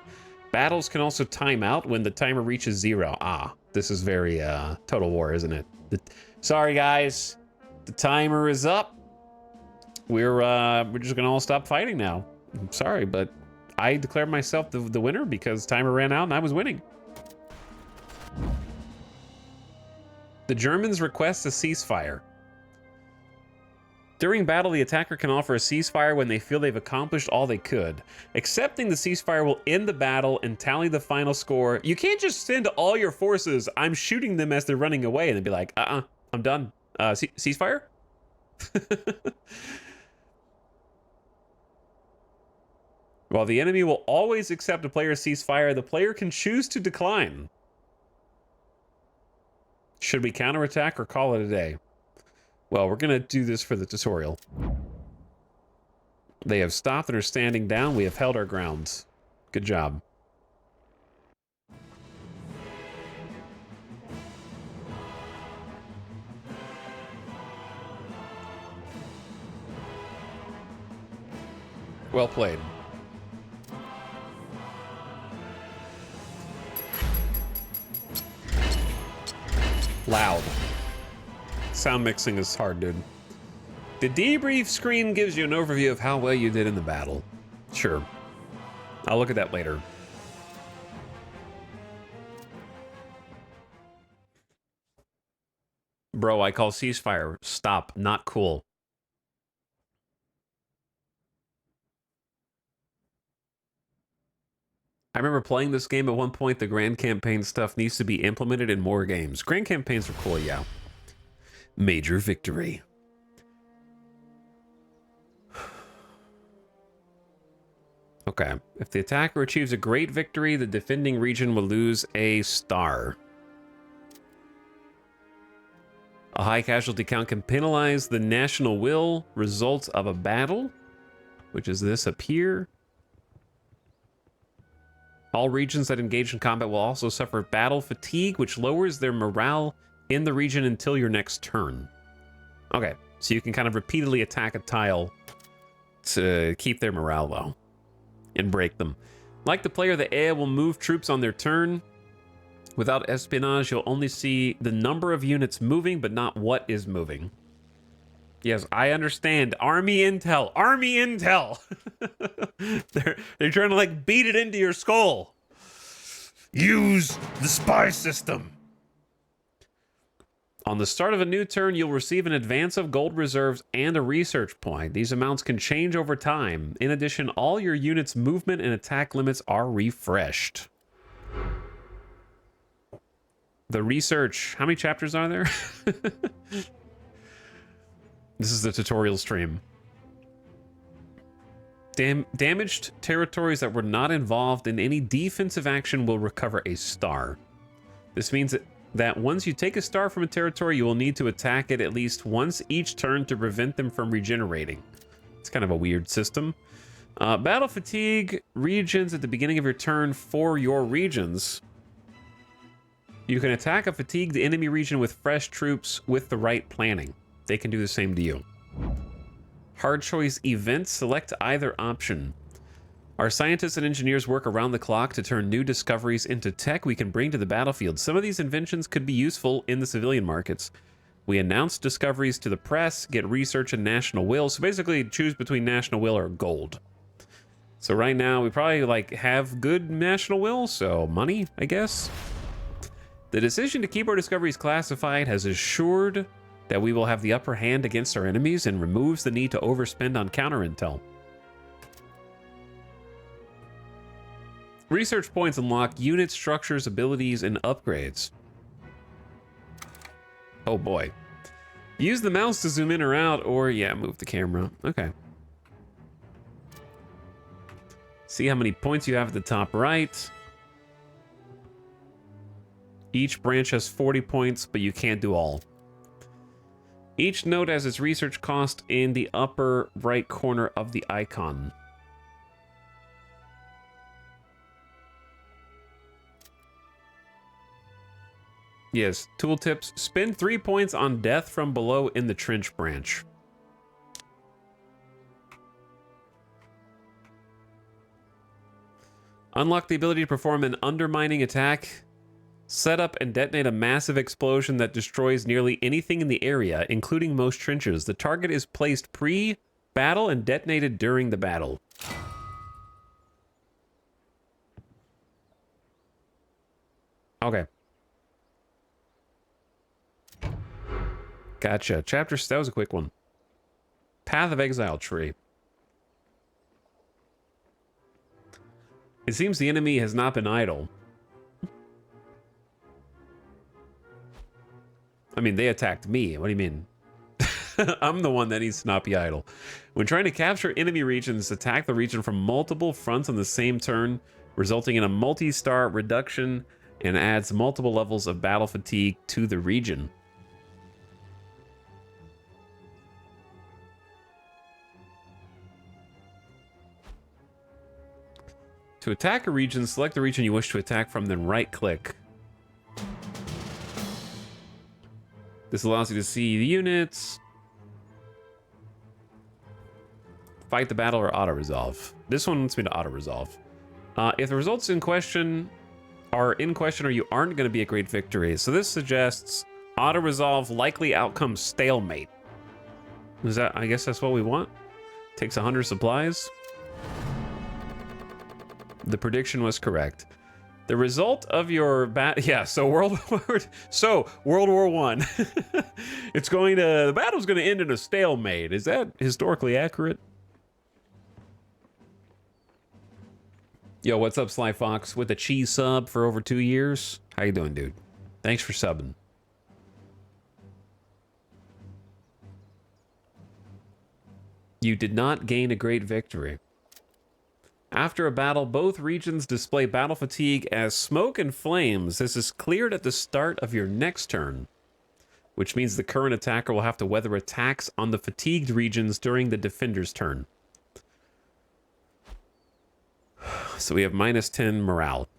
Battles can also time out when the timer reaches 0. Ah, this is very Total War, isn't it? Sorry, guys. The timer is up. We're just gonna all stop fighting now. I'm sorry, but I declared myself the winner because timer ran out and I was winning. The Germans request a ceasefire. During battle, the attacker can offer a ceasefire when they feel they've accomplished all they could. Accepting the ceasefire will end the battle and tally the final score. You can't just send all your forces, I'm shooting them as they're running away, and then be like, I'm done. Ceasefire? While the enemy will always accept a player's ceasefire, the player can choose to decline. Should we counterattack or call it a day? Well, we're gonna do this for the tutorial. They have stopped and are standing down. We have held our grounds. Good job. Well played. Loud. Sound mixing is hard, dude. The debrief screen gives you an overview of how well you did in the battle. Sure. I'll look at that later. Bro, I call ceasefire. Stop. Not cool. I remember playing this game at one point. The Grand Campaign stuff needs to be implemented in more games. Grand Campaigns are cool, yeah. Major victory. Okay. If the attacker achieves a great victory, the defending region will lose a star. A high casualty count can penalize the national will results of a battle, which is this up here. All regions that engage in combat will also suffer battle fatigue, which lowers their morale in the region until your next turn. Okay, so you can kind of repeatedly attack a tile to keep their morale low and break them. Like the player, the AI will move troops on their turn. Without espionage, you'll only see the number of units moving, but not what is moving. Yes, I understand. Army intel. Army intel. they're trying to like beat it into your skull. Use the spy system. On the start of a new turn, you'll receive an advance of gold reserves and a research point. These amounts can change over time. In addition, all your units' movement and attack limits are refreshed. The research. How many chapters are there? This is the tutorial stream. Damaged territories that were not involved in any defensive action will recover a star. This means that once you take a star from a territory, you will need to attack it at least once each turn to prevent them from regenerating. It's kind of a weird system. Battle fatigue regions at the beginning of your turn for your regions. You can attack a fatigued enemy region with fresh troops with the right planning. They can do the same to you. Hard choice events, select either option. Our scientists and engineers work around the clock to turn new discoveries into tech we can bring to the battlefield. Some of these inventions could be useful in the civilian markets. We announce discoveries to the press, get research and national will. So basically choose between national will or gold. So right now we probably like have good national will, so money, I guess. The decision to keep our discoveries classified has assured that we will have the upper hand against our enemies and removes the need to overspend on counter intel. Research points unlock unit structures, abilities, and upgrades. Oh boy. Use the mouse to zoom in or out, or yeah, move the camera. Okay. See how many points you have at the top right. Each branch has 40 points, but you can't do all. Each node has its research cost in the upper right corner of the icon. Yes, tooltips. Spend 3 points on death from below in the trench branch. Unlock the ability to perform an undermining attack. Set up and detonate a massive explosion that destroys nearly anything in the area, including most trenches. The target is placed pre-battle and detonated during the battle. Okay. Gotcha. Chapter, that was a quick one. Path of Exile tree. It seems the enemy has not been idle. I mean, they attacked me. What do you mean? I'm the one that needs to not be idle. When trying to capture enemy regions, attack the region from multiple fronts on the same turn, resulting in a multi-star reduction and adds multiple levels of battle fatigue to the region. To attack a region, select the region you wish to attack from, then right-click. This allows you to see the units, fight the battle, or auto-resolve. This one wants me to auto-resolve. If the results in question or you aren't going to be a great victory, so this suggests auto-resolve, likely outcome stalemate. Is that? I guess that's what we want. Takes 100 supplies. The prediction was correct. The result of your so World War One. It's going to, the battle's going to end in a stalemate. Is that historically accurate? Yo, what's up, Sly Fox? With a cheese sub for over 2 years. How you doing, dude? Thanks for subbing. You did not gain a great victory. After a battle, both regions display battle fatigue as smoke and flames. This is cleared at the start of your next turn, which means the current attacker will have to weather attacks on the fatigued regions during the defender's turn. So we have -10 morale.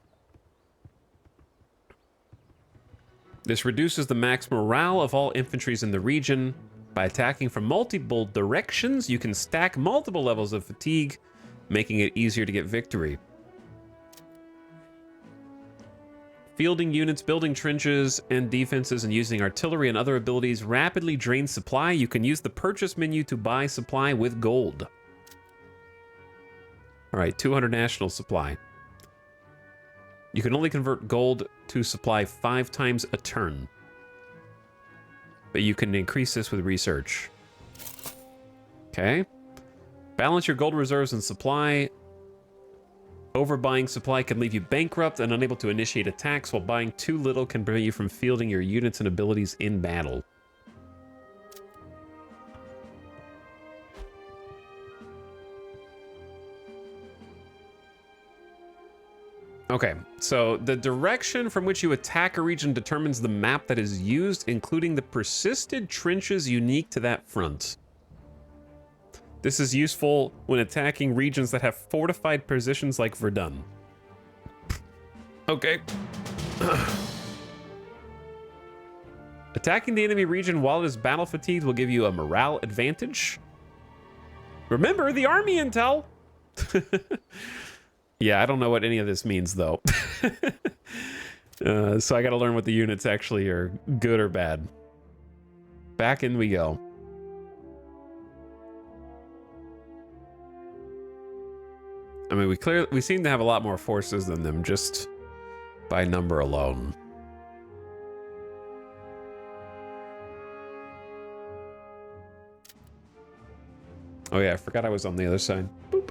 This reduces the max morale of all infantries in the region. By attacking from multiple directions, you can stack multiple levels of fatigue, making it easier to get victory. Fielding units, building trenches and defenses, and using artillery and other abilities rapidly drains supply. You can use the purchase menu to buy supply with gold. All right, 200 national supply. You can only convert gold to supply 5 times a turn, but you can increase this with research. Okay. Balance your gold reserves and supply. Overbuying supply can leave you bankrupt and unable to initiate attacks, while buying too little can prevent you from fielding your units and abilities in battle. Okay, so the direction from which you attack a region determines the map that is used, including the persisted trenches unique to that front. This is useful when attacking regions that have fortified positions like Verdun. Okay. Attacking the enemy region while it is battle fatigued will give you a morale advantage. Remember the army intel! Yeah, I don't know what any of this means, though. So I got to learn what the units actually are, good or bad. Back in we go. I mean, we seem to have a lot more forces than them just by number alone. Oh yeah, I forgot I was on the other side. Boop.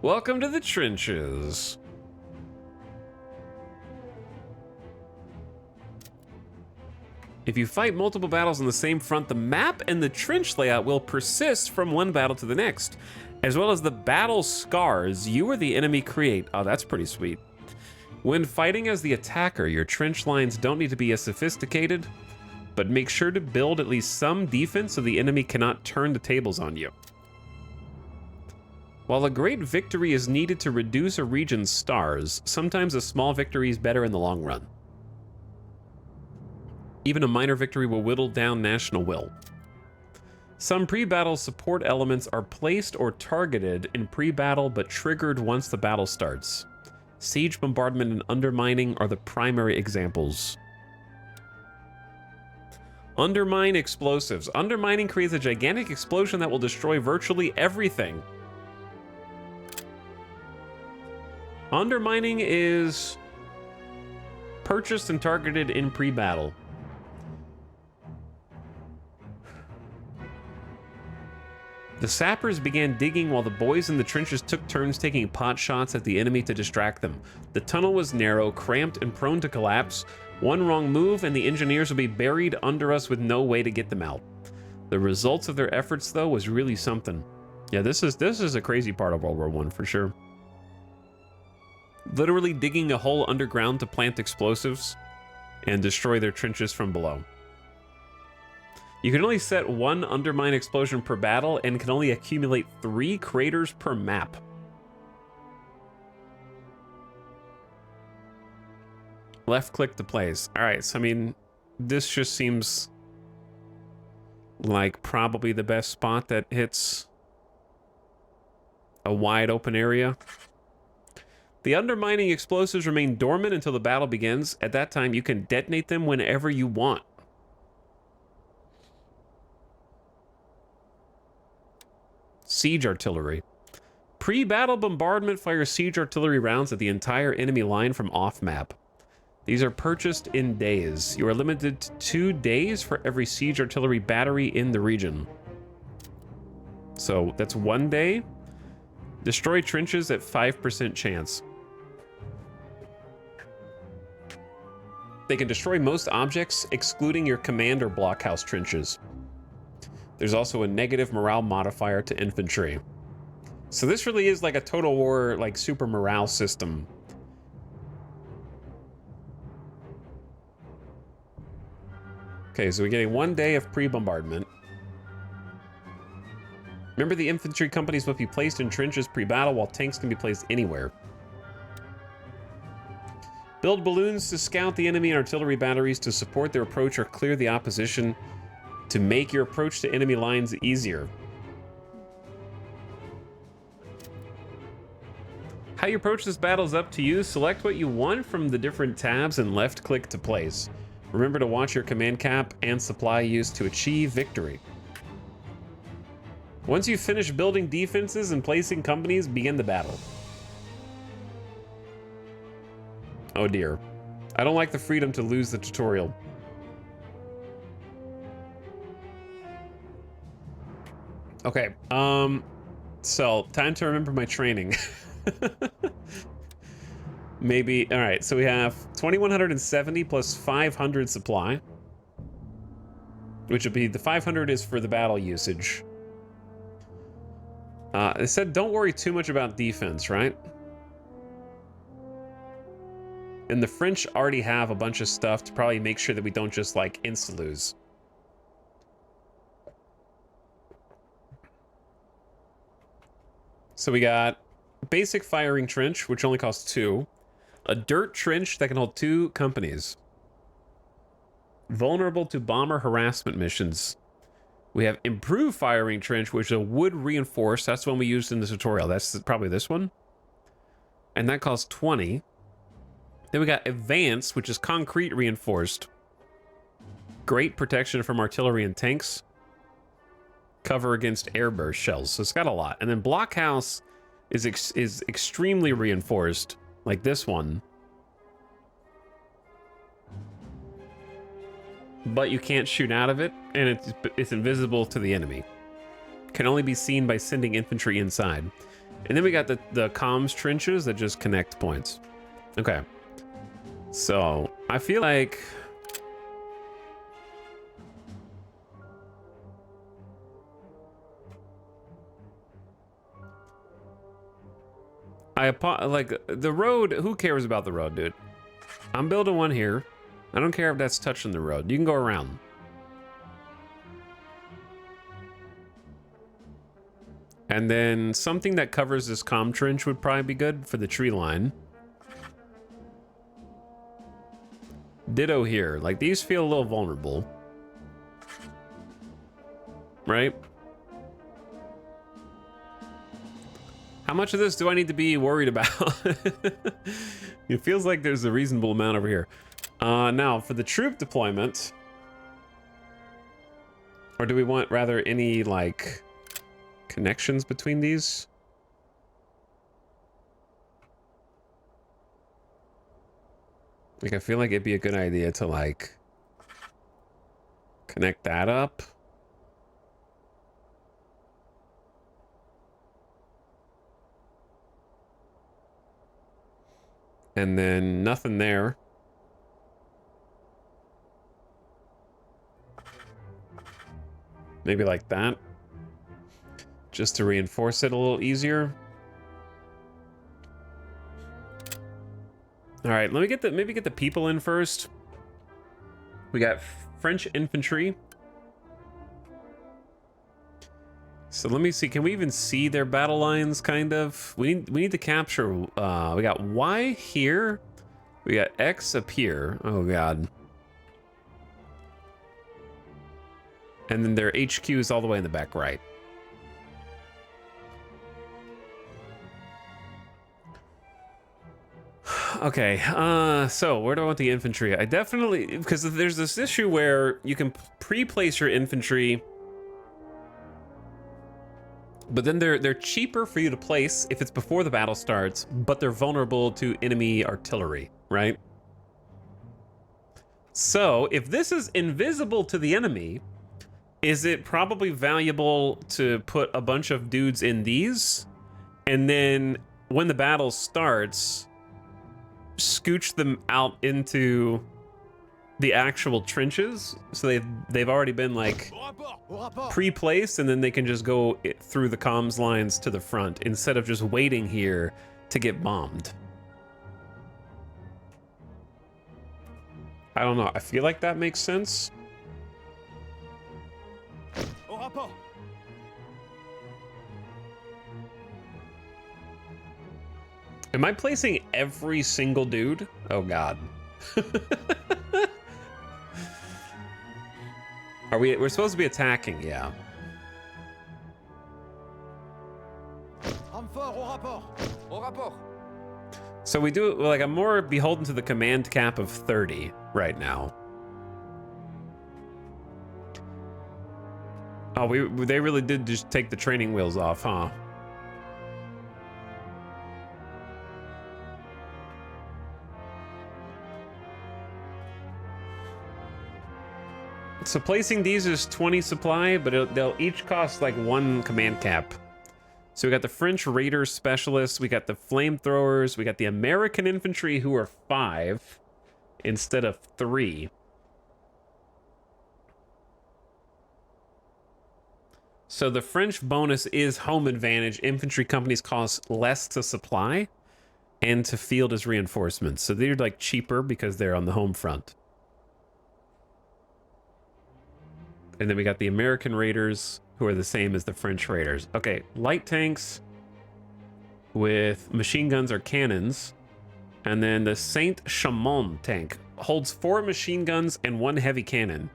Welcome to the trenches. If you fight multiple battles on the same front, the map and the trench layout will persist from one battle to the next, as well as the battle scars you or the enemy create. Oh, that's pretty sweet. When fighting as the attacker, your trench lines don't need to be as sophisticated, but make sure to build at least some defense so the enemy cannot turn the tables on you. While a great victory is needed to reduce a region's stars, sometimes a small victory is better in the long run. Even a minor victory will whittle down national will. Some pre-battle support elements are placed or targeted in pre-battle but triggered once the battle starts. Siege, bombardment, and undermining are the primary examples. Undermine explosives. Undermining creates a gigantic explosion that will destroy virtually everything. Undermining is purchased and targeted in pre-battle. The sappers began digging while the boys in the trenches took turns taking pot shots at the enemy to distract them. The tunnel was narrow, cramped, and prone to collapse. One wrong move and the engineers would be buried under us with no way to get them out. The results of their efforts, though, was really something. Yeah, this is a crazy part of World War I for sure. Literally digging a hole underground to plant explosives and destroy their trenches from below. You can only set one undermine explosion per battle and can only accumulate 3 craters per map. Left click to place. All right, so I mean, this just seems like probably the best spot that hits a wide open area. The undermining explosives remain dormant until the battle begins. At that time, you can detonate them whenever you want. Siege artillery. Pre-battle bombardment fires siege artillery rounds at the entire enemy line from off-map. These are purchased in days. You are limited to 2 days for every siege artillery battery in the region. So that's 1 day. Destroy trenches at 5% chance. They can destroy most objects, excluding your command or blockhouse trenches. There's also a negative morale modifier to infantry. So this really is like a Total War, like, super morale system. Okay, so we're getting 1 day of pre-bombardment. Remember, the infantry companies must be placed in trenches pre-battle, while tanks can be placed anywhere. Build balloons to scout the enemy and artillery batteries to support their approach or clear the opposition to make your approach to enemy lines easier. How you approach this battle is up to you. Select what you want from the different tabs and left click to place. Remember to watch your command cap and supply use to achieve victory. Once you finish building defenses and placing companies, begin the battle. Oh dear. I don't like the freedom to lose the tutorial. Okay, so time to remember my training. Maybe, all right, so we have 2170 plus 500 supply, which would be, the 500 is for the battle usage. It said don't worry too much about defense, right? And the French already have a bunch of stuff to probably make sure that we don't just, like, insta-lose. So we got basic firing trench, which only costs 2. A dirt trench that can hold 2 companies. Vulnerable to bomber harassment missions. We have improved firing trench, which is a wood reinforced. That's the one we used in the tutorial. That's probably this one. and that costs 20. Then we got Advance, which is concrete reinforced. Great protection from artillery and tanks. Cover against airburst shells, so it's got a lot. And then Blockhouse is extremely reinforced, like this one. But you can't shoot out of it, and it's invisible to the enemy. Can only be seen by sending infantry inside. And then we got the comms trenches that just connect points. Okay. So, I feel like... like, the road, who cares about the road, dude? I'm building one here. I don't care if that's touching the road. You can go around. And then something that covers this comm trench would probably be good for the tree line. Ditto here. Like, these feel a little vulnerable. Right? How much of this do I need to be worried about? It feels like there's a reasonable amount over here. Now, for the troop deployment... Or do we want, rather, any, like, connections between these? Like, I feel like it'd be a good idea to, like, connect that up. And then nothing there. Maybe like that. Just to reinforce it a little easier. All right, let me get maybe get the people in first. We got French infantry. So let me see, can we even see their battle lines, kind of? We need to capture, we got Y here. We got X up here. Oh, God. And then their HQ is all the way in the back right. Okay, so where do I want the infantry? I definitely, because there's this issue where you can pre-place your infantry, but then they're cheaper for you to place if it's before the battle starts, but they're vulnerable to enemy artillery, right? So if this is invisible to the enemy, is it probably valuable to put a bunch of dudes in these, and then when the battle starts, scooch them out into the actual trenches, so they've already been like pre-placed, and then they can just go through the comms lines to the front instead of just waiting here to get bombed. I don't know, I feel like that makes sense. Am I placing every single dude? Oh, God. We're supposed to be attacking, yeah. So we do, like, I'm more beholden to the command cap of 30 right now. Oh, they really did just take the training wheels off, huh? So placing these is 20 supply, but they'll each cost like 1 command cap. So we got the French Raiders specialists, we got the flamethrowers, we got the American infantry, who are 5 instead of 3. So the French bonus is home advantage. Infantry companies cost less to supply and to field as reinforcements. So they're like cheaper because they're on the home front. And then we got the American Raiders, who are the same as the French Raiders. Okay, light tanks with machine guns or cannons. And then the Saint-Chamond tank holds 4 machine guns and 1 heavy cannon.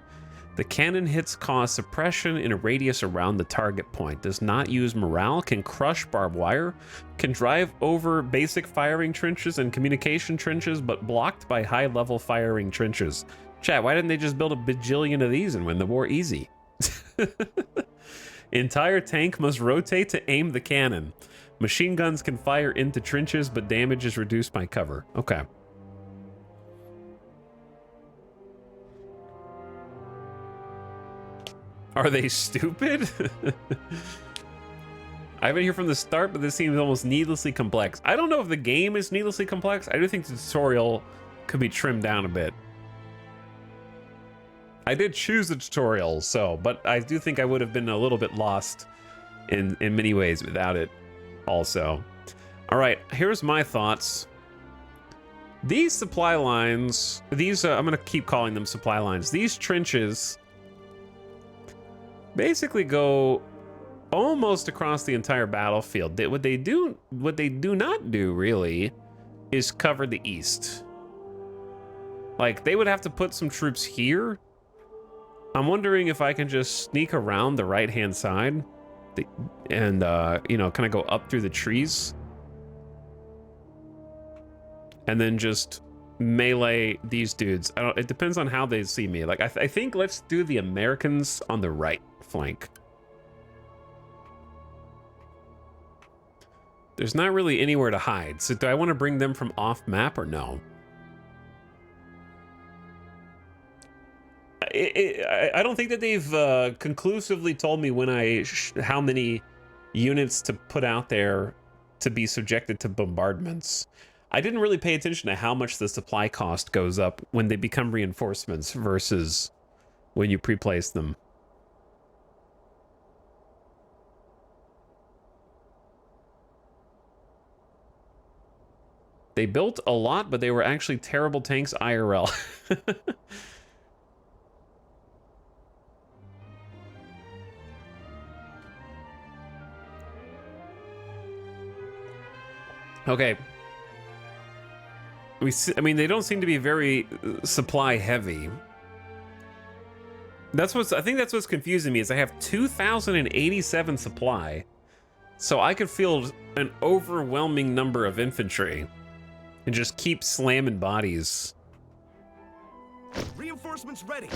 The cannon hits cause suppression in a radius around the target point. Does not use morale. Can crush barbed wire. Can drive over basic firing trenches and communication trenches, but blocked by high-level firing trenches. Chat, why didn't they just build a bajillion of these and win the war easy? Entire tank must rotate to aim the cannon. Machine guns can fire into trenches, but damage is reduced by cover. Okay. Are they stupid? I've been here from the start, but this seems almost needlessly complex. I don't know if the game is needlessly complex. I do think the tutorial could be trimmed down a bit. I did choose the tutorial, but I do think I would have been a little bit lost in many ways without it also. All right, here's my thoughts. These supply lines, I'm going to keep calling them supply lines. These trenches basically go almost across the entire battlefield. What they do not do really is cover the east. Like, they would have to put some troops here. I'm wondering if I can just sneak around the right-hand side and, you know, kind of go up through the trees and then just melee these dudes. It depends on how they see me. Like, I think let's do the Americans on the right flank. There's not really anywhere to hide. So do I want to bring them from off map or no? I don't think that they've conclusively told me how many units to put out there to be subjected to bombardments. I didn't really pay attention to how much the supply cost goes up when they become reinforcements versus when you pre-place them. They built a lot, but they were actually terrible tanks IRL. Okay. I mean, they don't seem to be very supply heavy. I think that's what's confusing me is I have 2,087 supply. So I could field an overwhelming number of infantry and just keep slamming bodies. Reinforcements ready.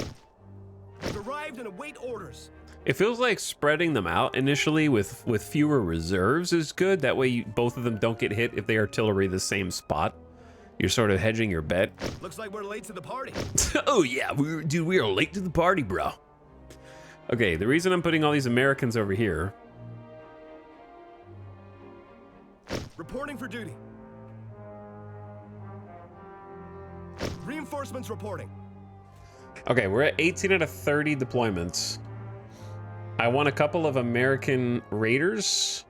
We've arrived and await orders. It feels like spreading them out initially with fewer reserves is good. That way both of them don't get hit if they artillery the same spot. You're sort of hedging your bet. Looks like we're late to the party. Oh yeah, we are late to the party, bro. Okay, the reason I'm putting all these Americans over here. Reporting for duty. Reinforcements reporting. Okay, we're at 18 out of 30 deployments. I want a couple of American raiders.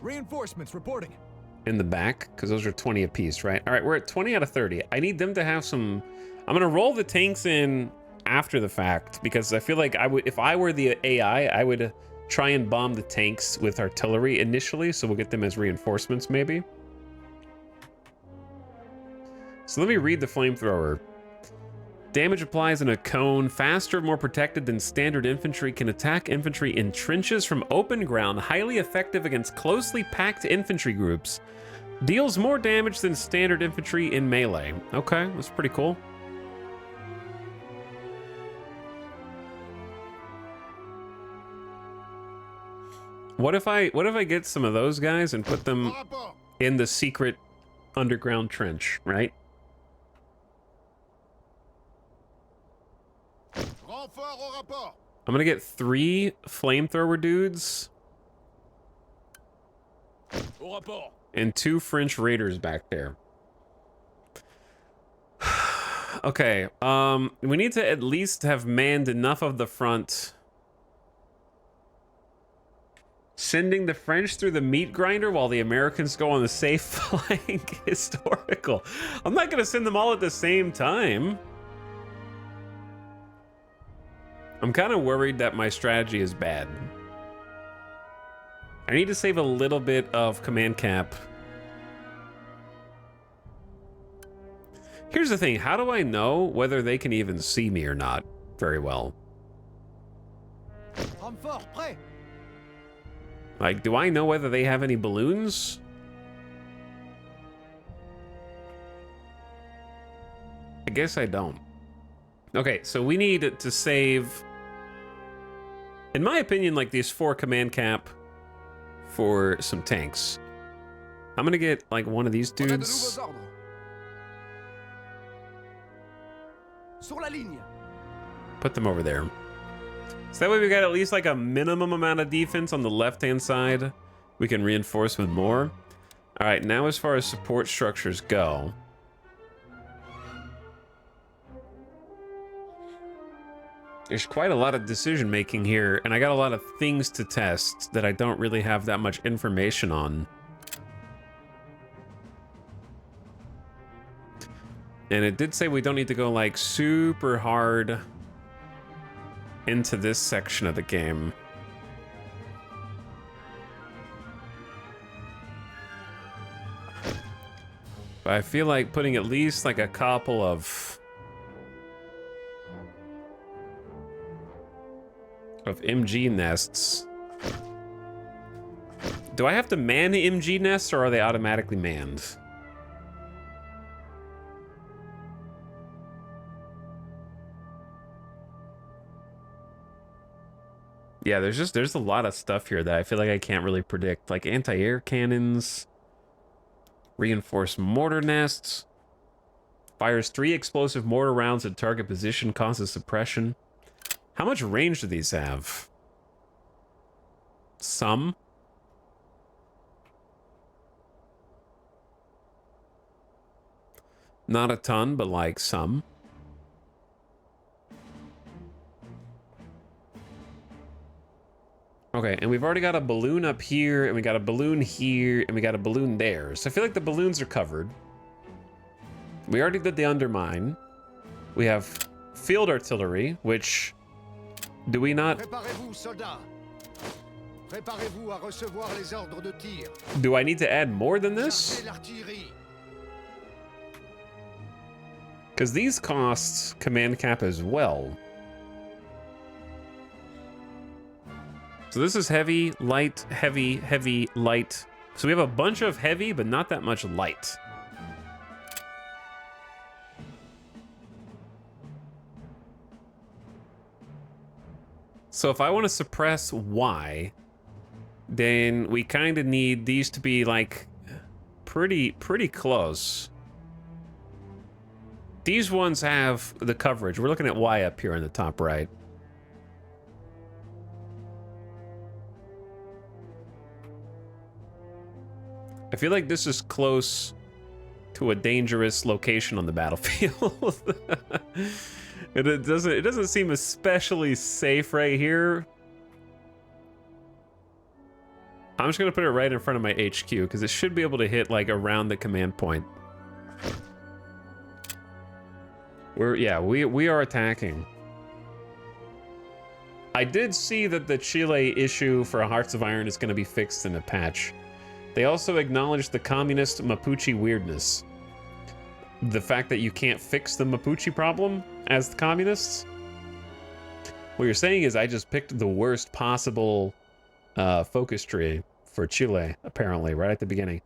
Reinforcements reporting. In the back, because those are 20 apiece, right? All right, we're at 20 out of 30. I need them to have some... I'm going to roll the tanks in after the fact, because I feel like if I were the AI, I would try and bomb the tanks with artillery initially, so we'll get them as reinforcements, maybe. So let me read the flamethrower. Damage applies in a cone, faster, more protected than standard infantry, can attack infantry in trenches from open ground, highly effective against closely packed infantry groups. Deals more damage than standard infantry in melee. Okay, that's pretty cool. What if I get some of those guys and put them in the secret underground trench, right? I'm gonna get 3 flamethrower dudes and 2 French raiders back there. Okay, we need to at least have manned enough of the front. Sending the French through the meat grinder while the Americans go on the safe flank. Historical. I'm not gonna send them all at the same time. I'm kind of worried that my strategy is bad. I need to save a little bit of command cap Here's the thing. How do I know whether they can even see me or not very well? Renfort, prêt. Like, do I know whether they have any balloons? I guess I don't. Okay, so we need to save, in my opinion, like these 4 command cap for some tanks. I'm gonna get like one of these On a de dudes. nouveaux ordres. Sur la ligne. Put them over there. So that way we got at least like a minimum amount of defense on the left-hand side. We can reinforce with more. All right, now as far as support structures go, there's quite a lot of decision making here, and I got a lot of things to test that I don't really have that much information on. And it did say we don't need to go like super hard into this section of the game. But I feel like putting at least like a couple of MG nests. Do I have to man the MG nests, or are they automatically manned? Yeah, there's a lot of stuff here that I feel like I can't really predict, like anti-air cannons, reinforced mortar nests, fires 3 explosive mortar rounds at target position, causes suppression. How much range do these have? Some. Not a ton, but like some. Okay, and we've already got a balloon up here, and we got a balloon here, and we got a balloon there. So I feel like the balloons are covered. We already did the undermine. We have field artillery, which... Do we not... Préparez-vous, soldats. Préparez-vous à recevoir les ordres de tir. Do I need to add more than this? Chargez l'artillerie. Because these cost command cap as well. So this is heavy, light, heavy, heavy, light. So we have a bunch of heavy, but not that much light. So if I want to suppress Y, then we kind of need these to be like pretty close. These ones have the coverage. We're looking at Y up here in the top right. I feel like this is close to a dangerous location on the battlefield. It doesn't seem especially safe right here. I'm just gonna put it right in front of my HQ because it should be able to hit like around the command point. We are attacking. I did see that the Chile issue for Hearts of Iron is going to be fixed in a patch. They also acknowledged the communist Mapuche weirdness. The fact that you can't fix the Mapuche problem as the communists. What you're saying is I just picked the worst possible focus tree for Chile, apparently, right at the beginning.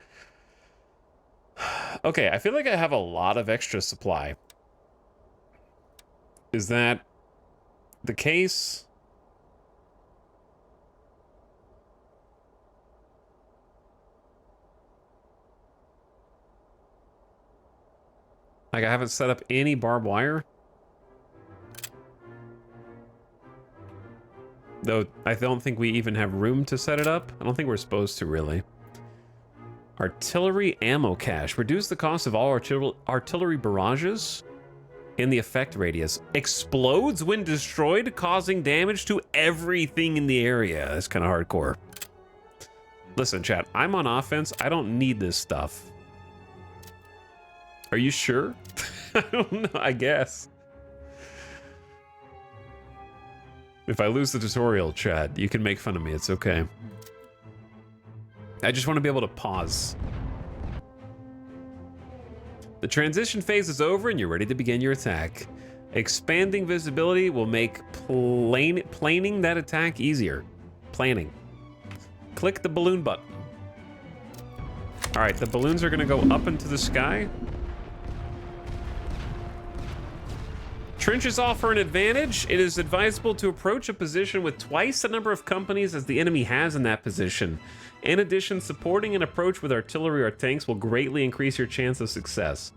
Okay, I feel like I have a lot of extra supply. Is that the case? Like, I haven't set up any barbed wire. Though, I don't think we even have room to set it up. I don't think we're supposed to, really. Artillery ammo cache. Reduce the cost of all artillery barrages in the effect radius. Explodes when destroyed, causing damage to everything in the area. That's kind of hardcore. Listen, chat, I'm on offense. I don't need this stuff. Are you sure? I don't know, I guess. If I lose the tutorial, chat, you can make fun of me. It's okay. I just want to be able to pause. The transition phase is over and you're ready to begin your attack. Expanding visibility will make planing that attack easier. Planning. Click the balloon button. All right, the balloons are gonna go up into the sky. Trenches offer an advantage. It is advisable to approach a position with twice the number of companies as the enemy has in that position. In addition, supporting an approach with artillery or tanks will greatly increase your chance of success.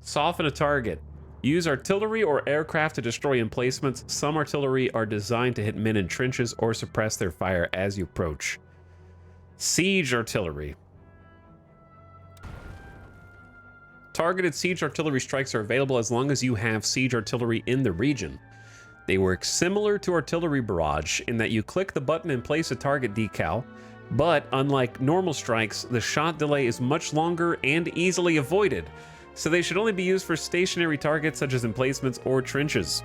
Soften a target. Use artillery or aircraft to destroy emplacements. Some artillery are designed to hit men in trenches or suppress their fire as you approach. Siege artillery. Targeted siege artillery strikes are available as long as you have siege artillery in the region. They work similar to artillery barrage in that you click the button and place a target decal, but unlike normal strikes, the shot delay is much longer and easily avoided, so they should only be used for stationary targets such as emplacements or trenches.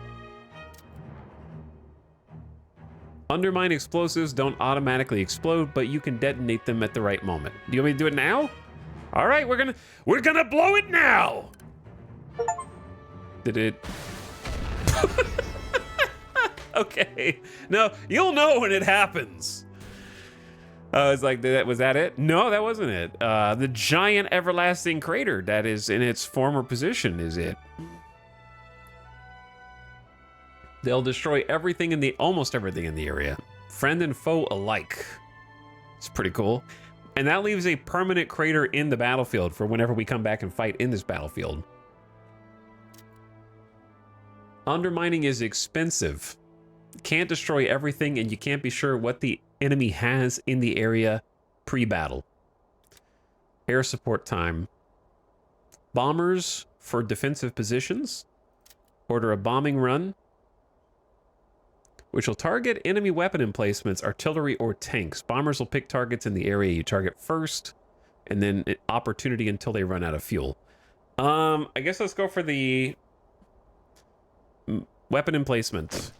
Undermine explosives don't automatically explode, but you can detonate them at the right moment. Do you want me to do it now? All right, we're gonna blow it now. Did it? Okay. No, you'll know when it happens. It's like, was that it? No, that wasn't it. The giant everlasting crater that is in its former position is it. They'll destroy everything almost everything in the area. Friend and foe alike. It's pretty cool. And that leaves a permanent crater in the battlefield for whenever we come back and fight in this battlefield. Undermining is expensive. Can't destroy everything, and you can't be sure what the enemy has in the area pre-battle. Air support time. Bombers for defensive positions. Order a bombing run, which will target enemy weapon emplacements, artillery, or tanks. Bombers will pick targets in the area you target first, and then opportunity until they run out of fuel. I guess let's go for the weapon emplacement.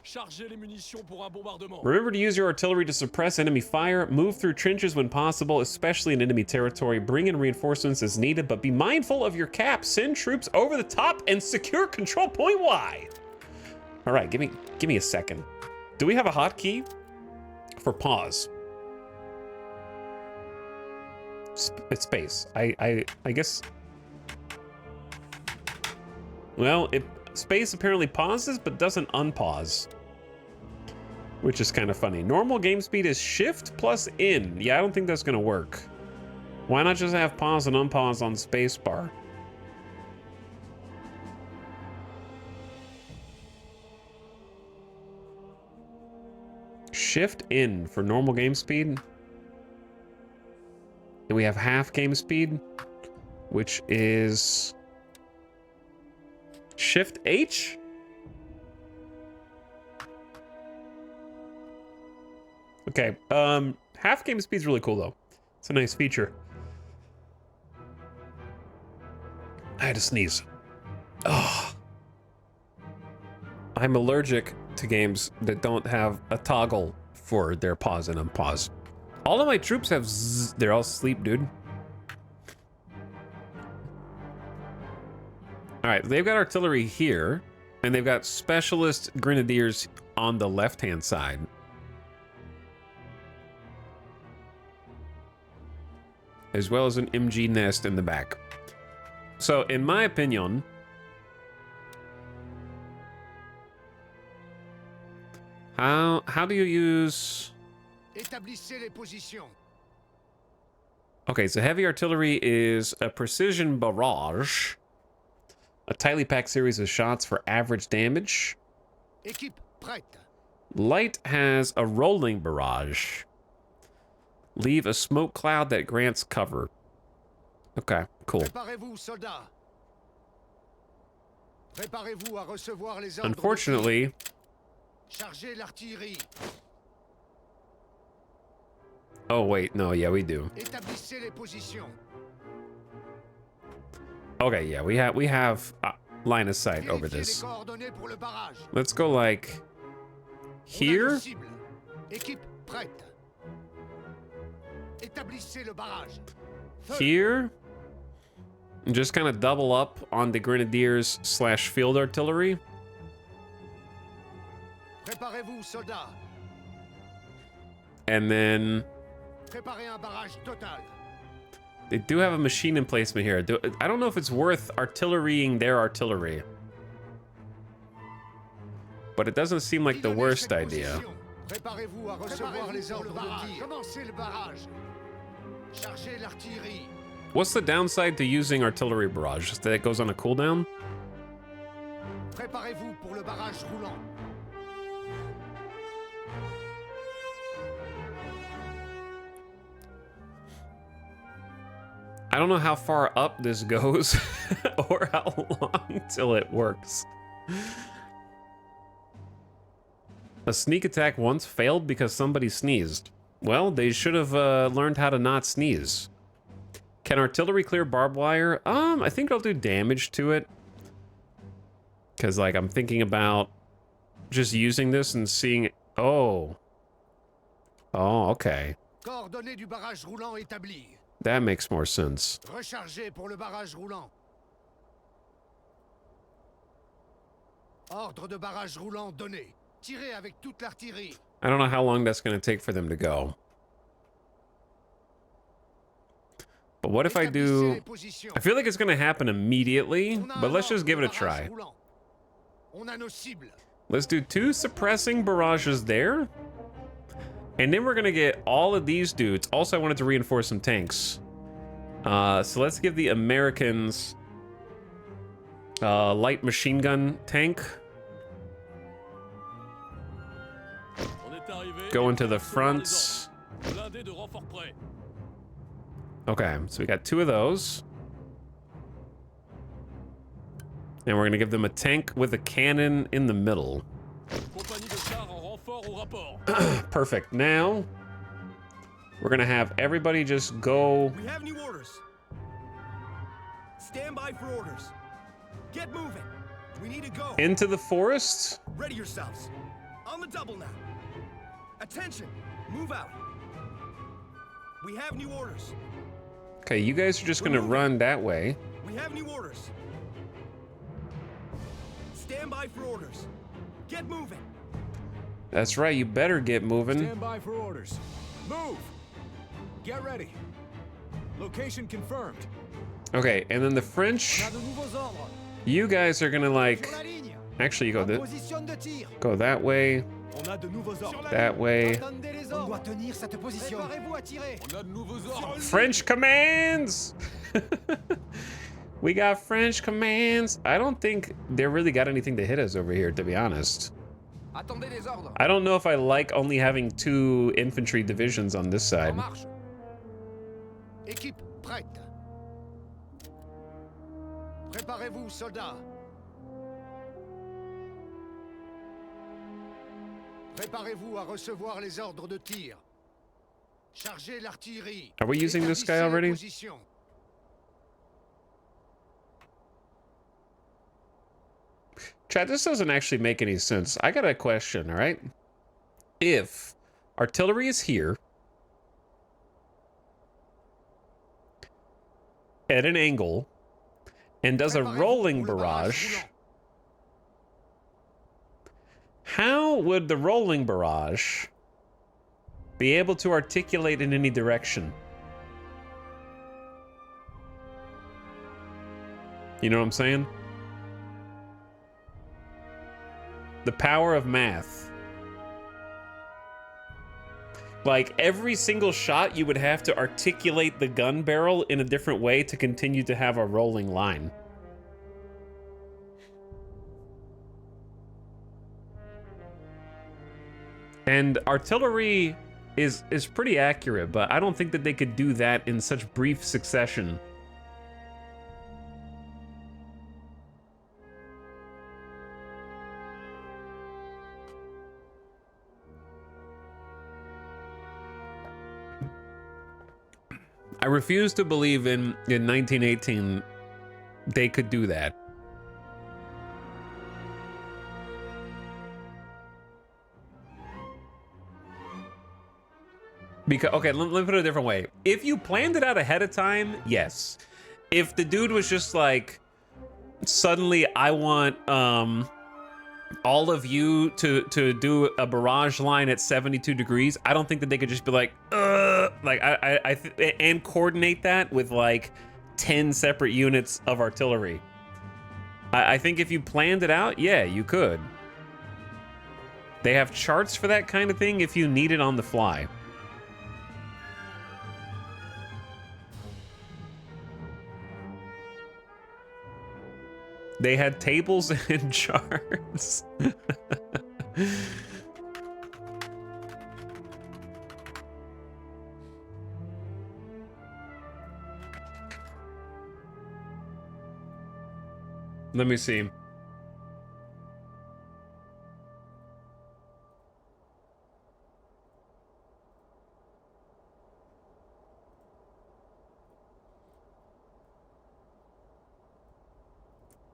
Remember to use your artillery to suppress enemy fire. Move through trenches when possible, especially in enemy territory. Bring in reinforcements as needed, but be mindful of your cap. Send troops over the top and secure control point Y. All right, give me a second. Do we have a hotkey for pause? It's space. I guess. Well, space apparently pauses but doesn't unpause, which is kind of funny. Normal game speed is shift plus in. Yeah, I don't think that's gonna work. Why not just have pause and unpause on spacebar? Shift in for normal game speed. And we have half game speed, which is Shift H. Okay, half game speed is really cool though. It's a nice feature. I had to sneeze. Oh. I'm allergic to games that don't have a toggle for their pause and unpause. All of my troops have zzz. They're all asleep, dude. All right, they've got artillery here, and they've got specialist grenadiers on the left-hand side. As well as an MG nest in the back. So, in my opinion, how do you use... Okay, so heavy artillery is a precision barrage. A tightly packed series of shots for average damage. Light has a rolling barrage. Leave a smoke cloud that grants cover. Okay, cool. Unfortunately, oh wait, no, yeah, we do. Okay, yeah, we have line of sight over this. Let's go like here. here and just kind of double up on the grenadiers / field artillery. Préparez-vous, soldats. And then Préparez un barrage total. they do have a machine emplacement here. I don't know if it's worth artillerying their artillery, but it doesn't seem like the worst idea. Préparez-vous à recevoir les ordres de tir. Commencez le barrage. Chargez l'artillerie. What's the downside to using artillery barrage? Just that it goes on a cooldown? Préparez-vous pour le barrage roulant. I don't know how far up this goes or how long till it works. A sneak attack once failed because somebody sneezed. Well, they should have learned how to not sneeze. Can artillery clear barbed wire? I think it'll do damage to it. Because, like, I'm thinking about just using this and seeing... Oh. Oh, okay. Coordonnées du barrage roulant établies. That makes more sense. Rechargez pour le barrage roulant. Ordre de barrage roulant donné. Tirez avec toute l'artillerie. I don't know how long that's going to take for them to go. But what if I do... les positions. I feel like it's going to happen immediately, On a but un let's just ordre give it de a try. barrage roulant. On a nos cibles. Let's do 2 suppressing barrages there. And then we're going to get all of these dudes. Also, I wanted to reinforce some tanks. So let's give the Americans light machine gun tank. Go into the fronts. Okay, so we got 2 of those. And we're going to give them a tank with a cannon in the middle. Perfect. Now, we're going to have everybody just go... We have new orders. Stand by for orders. Get moving. We need to go. into the forest. Ready yourselves. On the double now. Attention. Move out. We have new orders. Okay, you guys are just going to run that way. We have new orders. Stand by for orders. Get moving. That's right, you better get moving. Stand by for orders. Move! Get ready. Location confirmed. Okay, and then the French, you guys are gonna like, actually you go Position de tir. go that way, On a de nouveaux ordres. that way. Attendez les ordres. On doit tenir cette position. Préparez-vous à tirer. On a de nouveaux ordres. French commands! We got French commands. I don't think they really got anything to hit us over here, to be honest. Attendez les ordres. I don't know if I like only having 2 infantry divisions on this side. En marche. Équipe prête. Préparez-vous, soldats. Préparez-vous à recevoir les ordres de tir. Chargez l'artillerie. Are we using this guy Établissez les already? positions. Chad, this doesn't actually make any sense. I got a question, all right? If artillery is here at an angle and does a Préparez-vous rolling pour le barrage, roulant. how would the rolling barrage be able to articulate in any direction? You know what I'm saying? The power of math. Like, every single shot, you would have to articulate the gun barrel in a different way to continue to have a rolling line. And artillery is pretty accurate, but I don't think that they could do that in such brief succession. I refuse to believe in 1918 they could do that. Because, okay, let me put it a different way. If you planned it out ahead of time, yes. If the dude was just like, suddenly I want all of you to do a barrage line at 72 degrees, I don't think that they could just be like, and coordinate that with like 10 separate units of artillery. I think if you planned it out, yeah, you could. They have charts for that kind of thing if you need it on the fly. They had tables and charts. Let me see.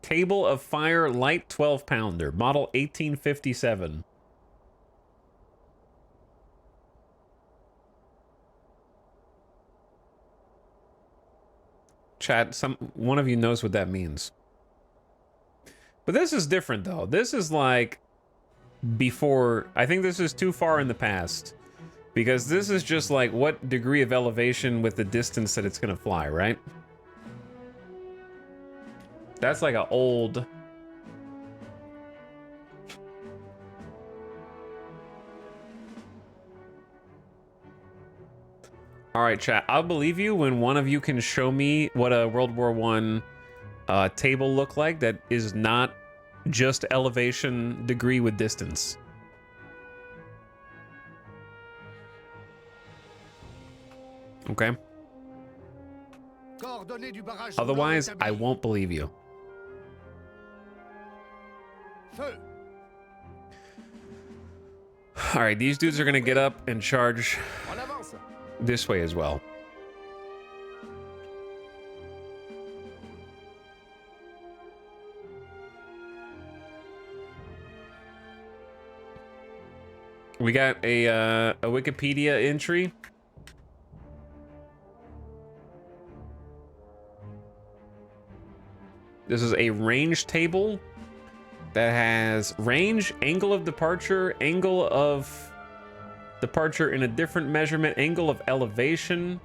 Table of Fire Light 12-pounder, model 1857. Chat, one of you knows what that means. But this is different, though. This is like before. I think this is too far in the past. Because this is just like what degree of elevation with the distance that it's going to fly, right? That's like an old... All right, chat. I'll believe you when one of you can show me what a World War I table looked like that is not just elevation degree with distance. Okay. Otherwise, I won't believe you. All right, these dudes are gonna get up and charge this way as well. We got a Wikipedia entry. This is a range table that has range, angle of departure in a different measurement, angle of elevation.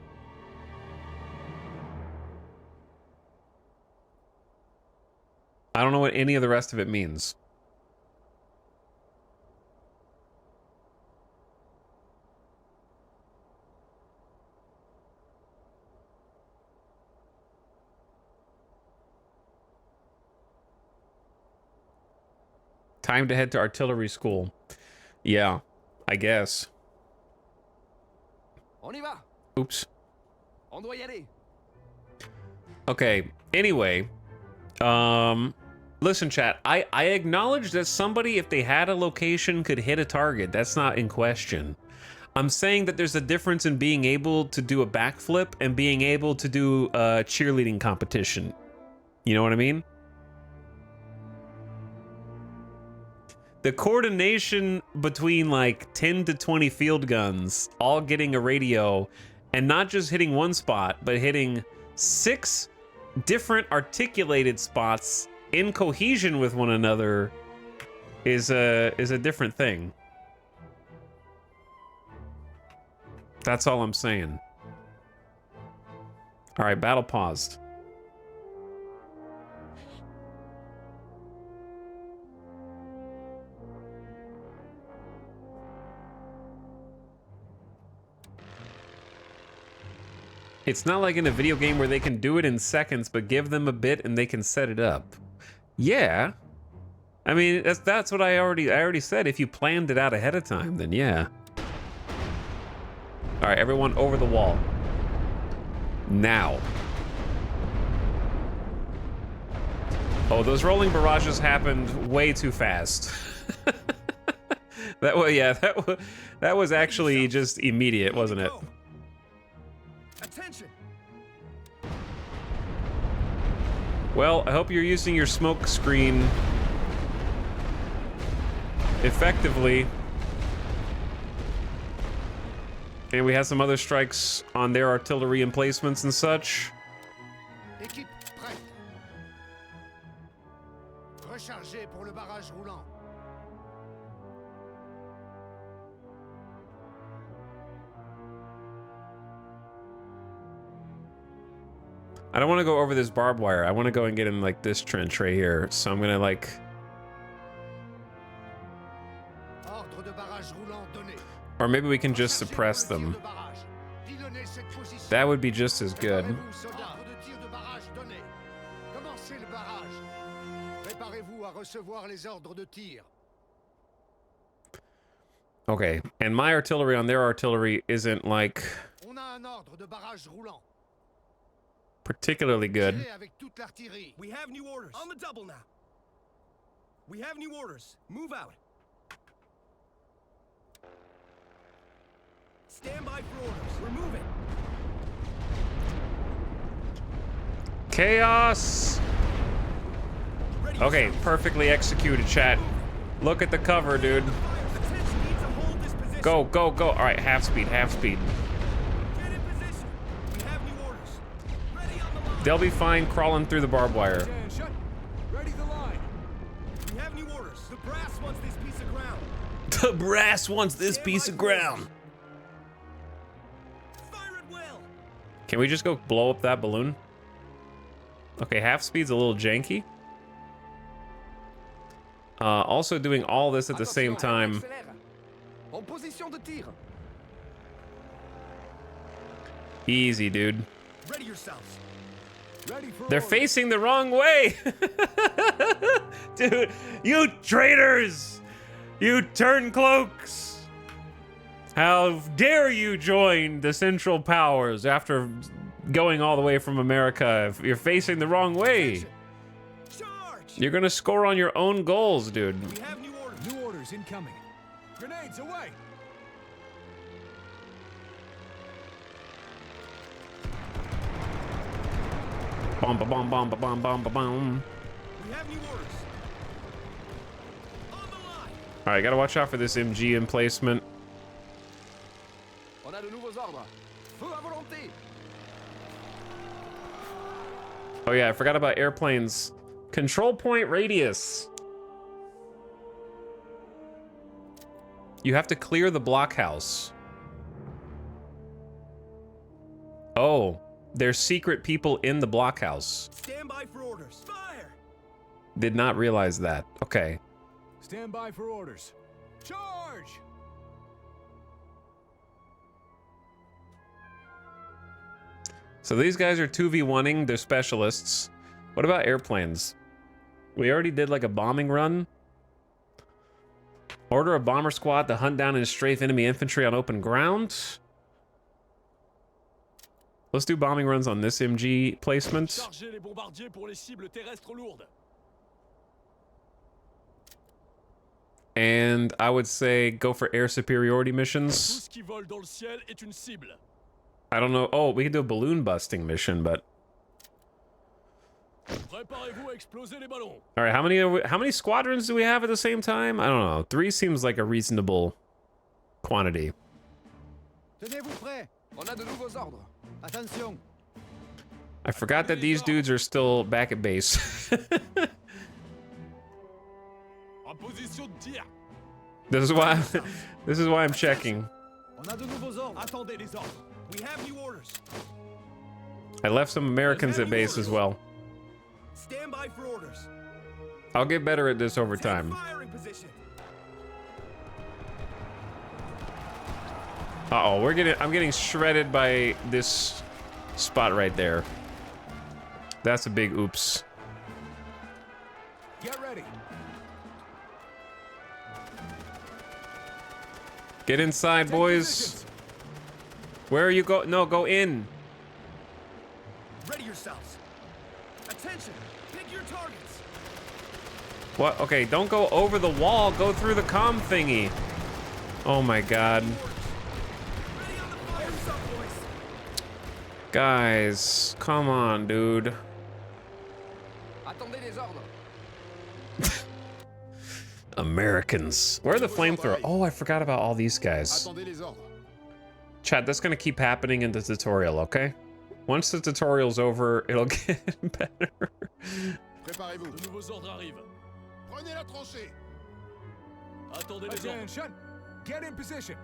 I don't know what any of the rest of it means. Time to head to artillery school. Yeah, I guess. On y va. Oops. On doit y aller. Okay, anyway. Listen, chat, I acknowledge that somebody, if they had a location, could hit a target. That's not in question. I'm saying that there's a difference in being able to do a backflip and being able to do a cheerleading competition. You know what I mean? The coordination between like 10 to 20 field guns all getting a radio and not just hitting one spot, but hitting 6 different articulated spots in cohesion with one another is a different thing. That's all I'm saying. All right, battle paused. It's not like in a video game where they can do it in seconds, but give them a bit and they can set it up. Yeah. I mean, that's what I already said. If you planned it out ahead of time, then yeah. All right, everyone over the wall. Now. Oh, those rolling barrages happened way too fast. That was, yeah, that was actually just immediate, wasn't it? Attention. Well, I hope you're using your smoke screen effectively. And we had some other strikes on their artillery emplacements and such. Équipe prête. Rechargez pour le barrage roulant. I don't want to go over this barbed wire. I want to go and get in like this trench right here. So I'm gonna like. Ordre de barrage roulant donné. Or maybe we can just suppress them. Pilonnez cette position. That would be just as good. Préparez-vous, soldats. Ordre de tir de barrage donné. Commencez le barrage. Préparez-vous à recevoir les ordres de tir. Okay, and my artillery on their artillery isn't like On a un ordre de barrage roulant. particularly good. Tirez avec toute l'artillerie. We have new orders. On the double now. We have new orders. Move out. Stand by for orders. We're moving. Chaos! Ready Okay, yourself. perfectly executed, chat. Look at the cover, dude. Attention needs to hold this position. Go, go, go. All right, half speed, half speed. Get in position. We have new orders. Ready on the line. They'll be fine crawling through the barbed wire. Stand shut. Ready the line. We have new orders. The brass wants this piece of ground. The brass wants this Stand piece by of for ground. orders. Fire at will. Can we just go blow up that balloon? Okay, half speed's a little janky. Also doing all this at the same time. En position de tir. Easy, dude. Ready yourselves. Ready for They're orders. facing the wrong way. Dude, you traitors! You turncloaks! How dare you join the Central Powers after going all the way from America? If you're facing the wrong way, Charge. you're gonna score on your own goals, dude. We have new orders. New orders incoming. Grenades away. Bom, ba, bom, bom, ba, bom, bom, ba, bom. We have new orders. On the line. All right, gotta watch out for this MG emplacement. On a de nouveaux ordres. Feu à volonté. Oh yeah, I forgot about airplanes. Control point radius. You have to clear the blockhouse. Oh, there's secret people in the blockhouse. Stand by for orders. Fire. Did not realize that. Okay. Stand by for orders. Charge. So these guys are 2v1ing, they're specialists. What about airplanes? We already did like a bombing run. Order a bomber squad to hunt down and strafe enemy infantry on open ground. Let's do bombing runs on this MG placement. Chargez les bombardiers pour les cibles terrestres lourdes. And I would say go for air superiority Tout missions. ce qui vole dans le ciel est une cible. I don't know. Oh, we could do a balloon busting mission, but Préparez-vous à exploser les ballons. all right. How many squadrons do we have at the same time? I don't know. 3 seems like a reasonable quantity. Tenez-vous prêts. On a de nouveaux ordres. Attention. I forgot that these dudes are still back at base. En position de tir. This is why I'm checking. On a de nouveaux ordres. Attendez les ordres. We have new orders. I left some Americans at base as well. Stand by for orders. I'll get better at this over Take time. firing position. Uh-oh, I'm getting shredded by this spot right there. That's a big oops. Get ready. Get inside, Take boys. positions. Where are you go? No, go in. Ready yourselves. Attention. Pick your targets. What? Okay, don't go over the wall. Go through the comm thingy. Oh my god. Orders. Ready on the fire. What's up, boys? Guys, come on, dude. Attendez les ordres. Americans. Where are the flamethrower? Oh, I forgot about all these guys. Attendez les ordres. Chat, that's gonna keep happening in the tutorial, okay? Once the tutorial's over, it'll get better. Préparez-vous. De nouveaux ordres arrivent. Prenez la tranchée. Attendez les ordres. Attention! Get in position.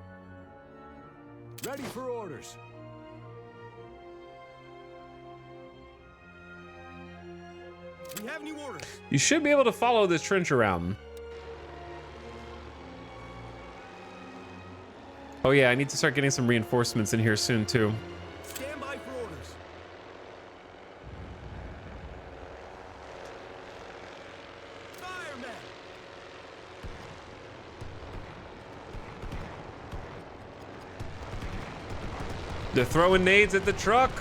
Ready for orders. We have new orders. You should be able to follow this trench around. Oh yeah, I need to start getting some reinforcements in here soon too. Stand by for orders. Firemen! They're throwing nades at the truck.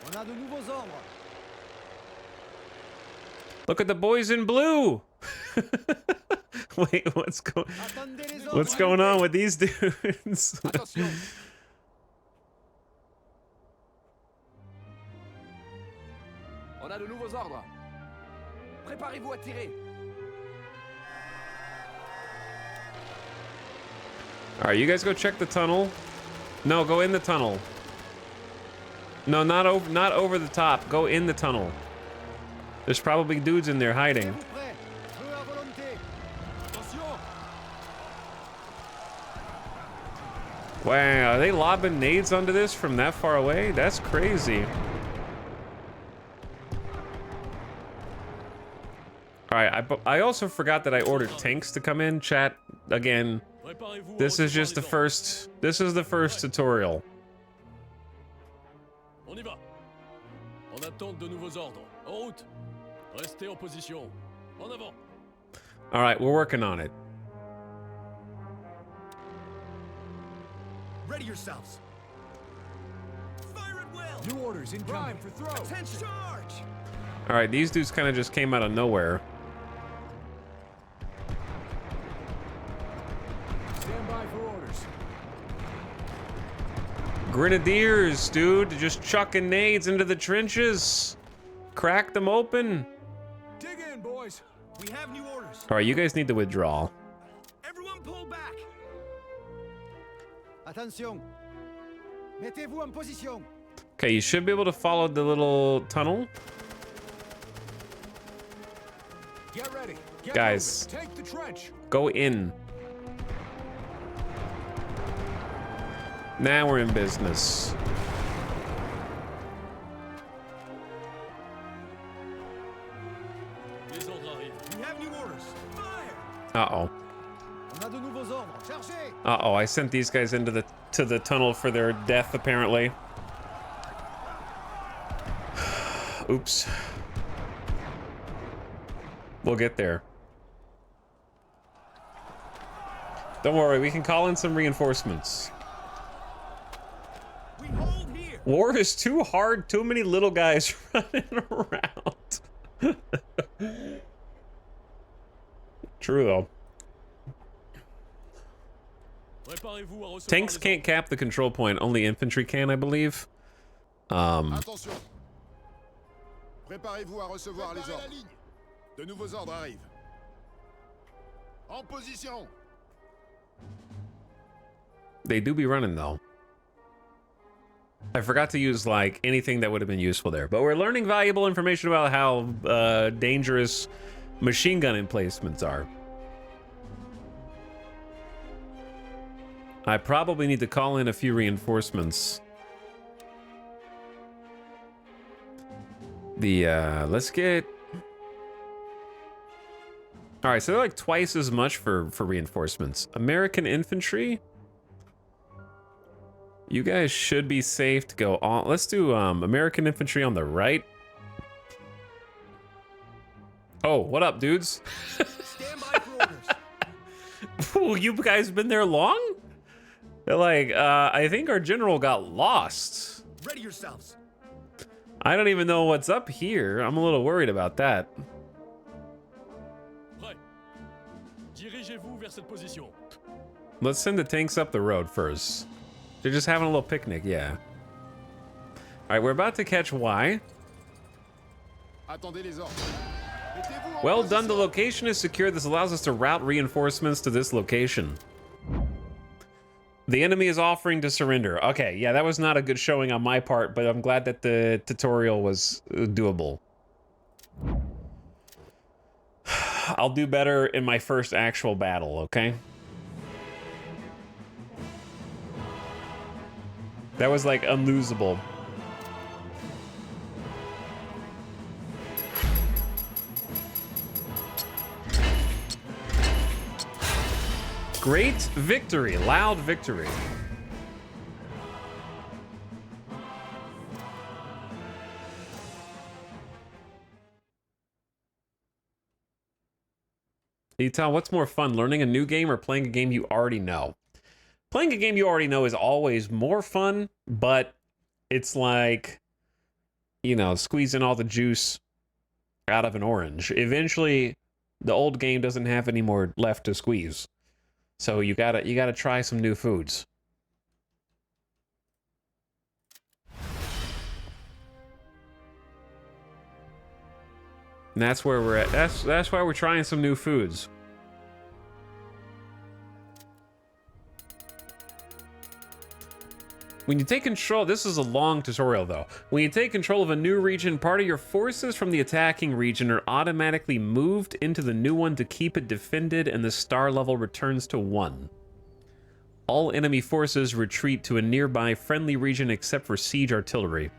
On a de nouveaux ordres. Look at the boys in blue. Wait, what's going on with these dudes? Attention. On a de nouveaux ordres. Préparez-vous à tirer. All right, you guys go check the tunnel. No, go in the tunnel. No, not over the top. Go in the tunnel. There's probably dudes in there hiding. Êtes-vous prêts? Feu à volonté. Attention! Wow, are they lobbing nades onto this from that far away? That's crazy. All right, I also forgot that I ordered tanks to come in. Chat, again, Préparez-vous à this is recevoir just the les ordres. first. This is the first tutorial. On y va. En attente de nouveaux ordres. En route. Restez en position. En avant. All right, we're working on it. Ready yourselves. Fire at will. New orders incoming. Prime For throw. Attention. Charge. All right, these dudes kind of just came out of nowhere. Stand by for orders. Grenadiers, dude, just chucking nades into the trenches. Crack them open. Dig in, boys. We have new orders. All right, you guys need to withdraw. Everyone pull back. Attention. Mettez-vous en position. Okay, you should be able to follow the little tunnel. Get ready. Get Guys. moving. Take the trench. Go in. Now we're in business. Les ordres arrivent. We have new orders. Fire. Uh-oh. On a de nouveaux ordres. Chargez. Uh-oh, I sent these guys into the tunnel for their death, apparently. Oops. We'll get there. Don't worry, we can call in some reinforcements. We hold here. War is too hard, too many little guys running around. True, though. Préparez-vous à recevoir Tanks les can't cap the control point, only infantry can, I believe. Attention. Préparez-vous à recevoir les ordres. De nouveaux ordres arrivent. En position. They do be running, though. I forgot to use, like, anything that would have been useful there. But we're learning valuable information about how dangerous machine gun emplacements are. I probably need to call in a few reinforcements. Let's get... Alright, so they're like twice as much for reinforcements. American infantry? You guys should be safe to go on. Let's do American infantry on the right. Oh, what up, dudes? Stand by for orders. Ooh, you guys been there long? They're like, I think our general got lost. Ready yourselves. I don't even know what's up here. I'm a little worried about that. Prêt. Dirigez-vous vers cette position. Let's send the tanks up the road first. They're just having a little picnic, yeah. All right, we're about to catch Y. Attendez les ordres. Mettez-vous en Well done, the position. location is secure. This allows us to route reinforcements to this location. The enemy is offering to surrender. Okay, yeah, that was not a good showing on my part, but I'm glad that the tutorial was doable. I'll do better in my first actual battle, okay? That was like unlosable. Great victory, loud victory. Etal, what's more fun, learning a new game or playing a game you already know? Playing a game you already know is always more fun, but it's like, you know, squeezing all the juice out of an orange. Eventually, the old game doesn't have any more left to squeeze. So you gotta try some new foods. And that's where we're at. That's why we're trying some new foods. When you take control, this is a long tutorial though. When you take control of a new region, part of your forces from the attacking region are automatically moved into the new one to keep it defended, and the star level returns to 1. All enemy forces retreat to a nearby friendly region except for siege artillery.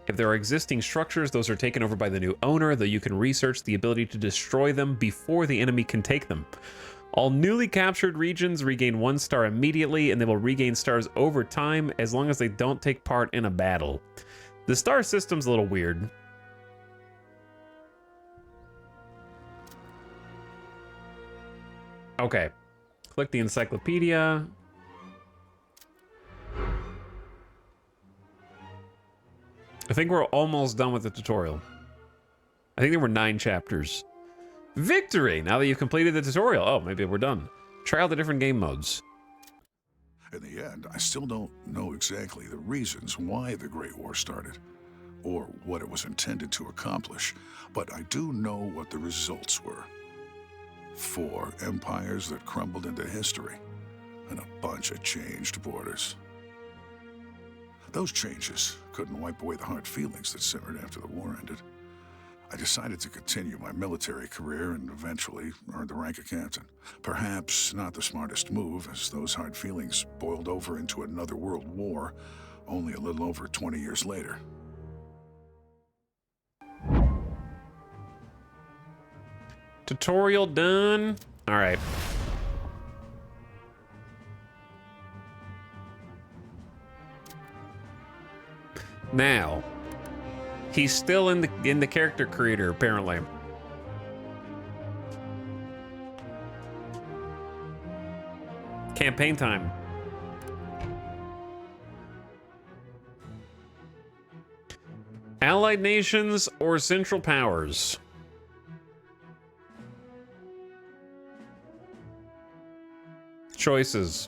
If there are existing structures, those are taken over by the new owner, though you can research the ability to destroy them before the enemy can take them. All newly captured regions regain 1 star immediately, and they will regain stars over time as long as they don't take part in a battle. The star system's a little weird. Okay. Click the encyclopedia. I think we're almost done with the tutorial. I think there were 9 chapters. Victory! Now that you've completed the tutorial. Oh, maybe we're done. Try out the different game modes. In the end, I still don't know exactly the reasons why the Great War started, or what it was intended to accomplish, but I do know what the results were. 4 empires that crumbled into history, and a bunch of changed borders. Those changes couldn't wipe away the hard feelings that simmered after the war ended. I decided to continue my military career and eventually earned the rank of captain. Perhaps not the smartest move, as those hard feelings boiled over into another world war only a little over 20 years later. Tutorial done. All right. Now, he's still in the character creator, apparently. Campaign time. Allied nations or Central Powers? Choices.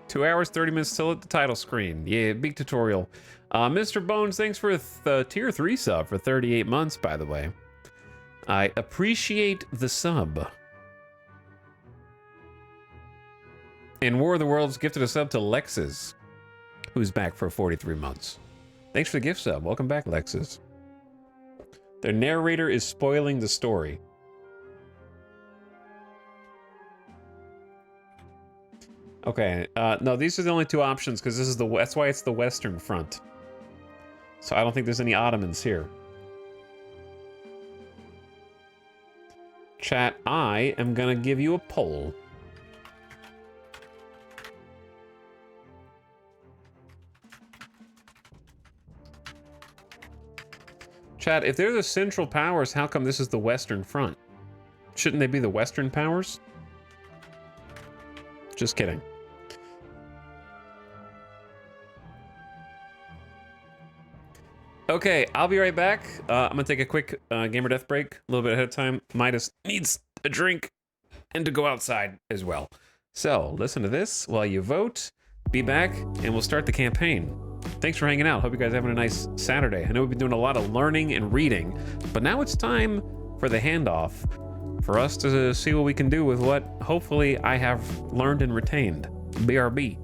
2 hours, 30 minutes till at the title screen. Yeah, big tutorial. Mr. Bones, thanks for the tier 3 sub for 38 months, by the way. I appreciate the sub. And War of the Worlds gifted a sub to Lexus, who's back for 43 months. Thanks for the gift sub. Welcome back, Lexus. The narrator is spoiling the story. Okay, no, these are the only 2 options because this is that's why it's the Western Front. So I don't think there's any Ottomans here. Chat, I am gonna give you a poll. Chat, if they're the Central Powers, how come this is the Western Front? Shouldn't they be the Western Powers? Just kidding. Okay, I'll be right back. I'm gonna take a quick gamer death break, a little bit ahead of time. Midas needs a drink and to go outside as well. So listen to this while you vote. Be back, and we'll start the campaign. Thanks for hanging out. Hope you guys are having a nice Saturday. I know we've been doing a lot of learning and reading, but now it's time for the handoff for us to see what we can do with what hopefully I have learned and retained. BRB.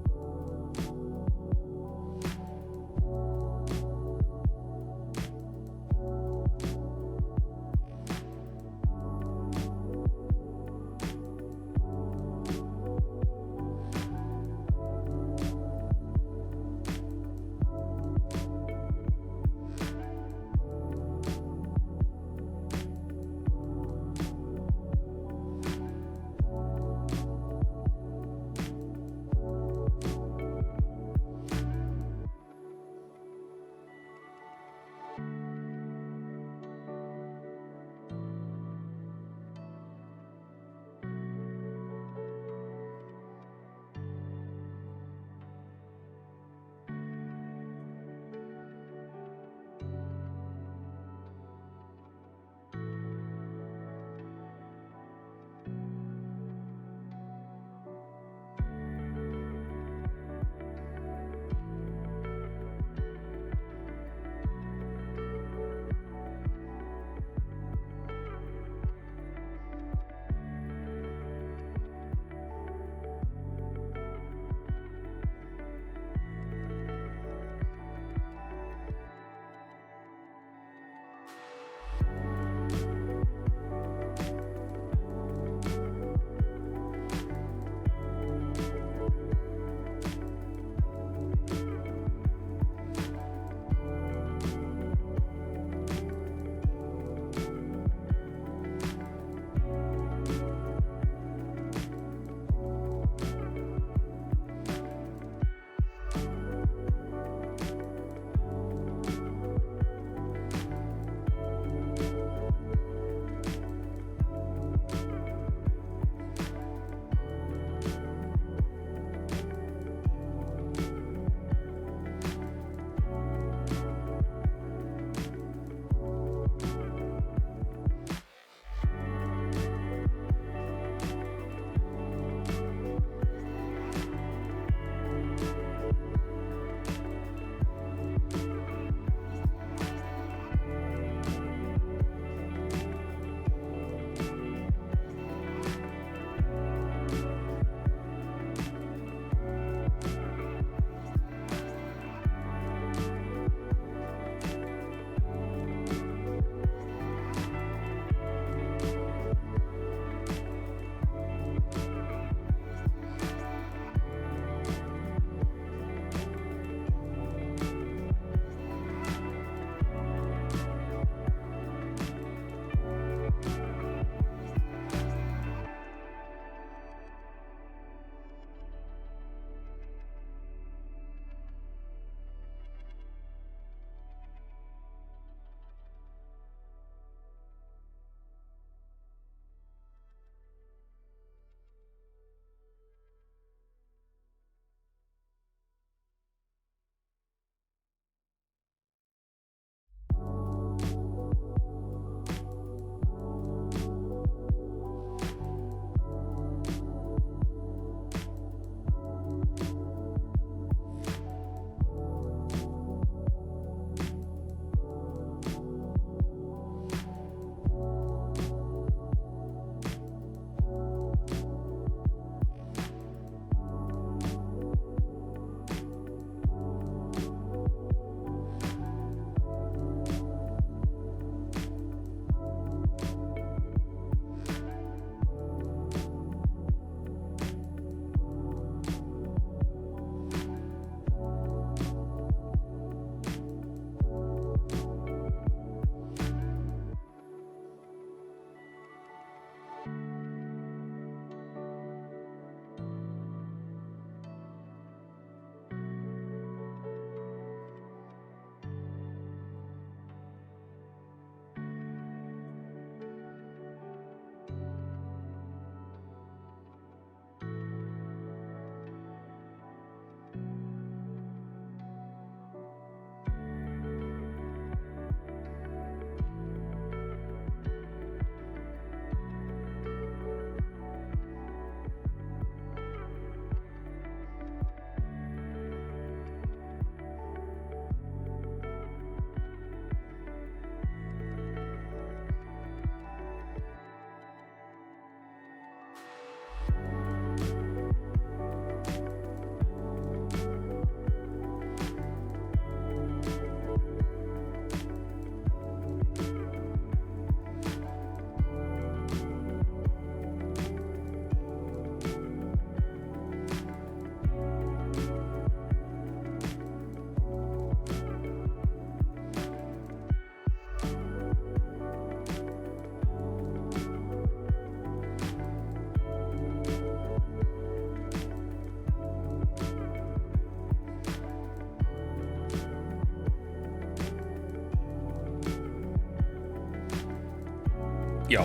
Yo.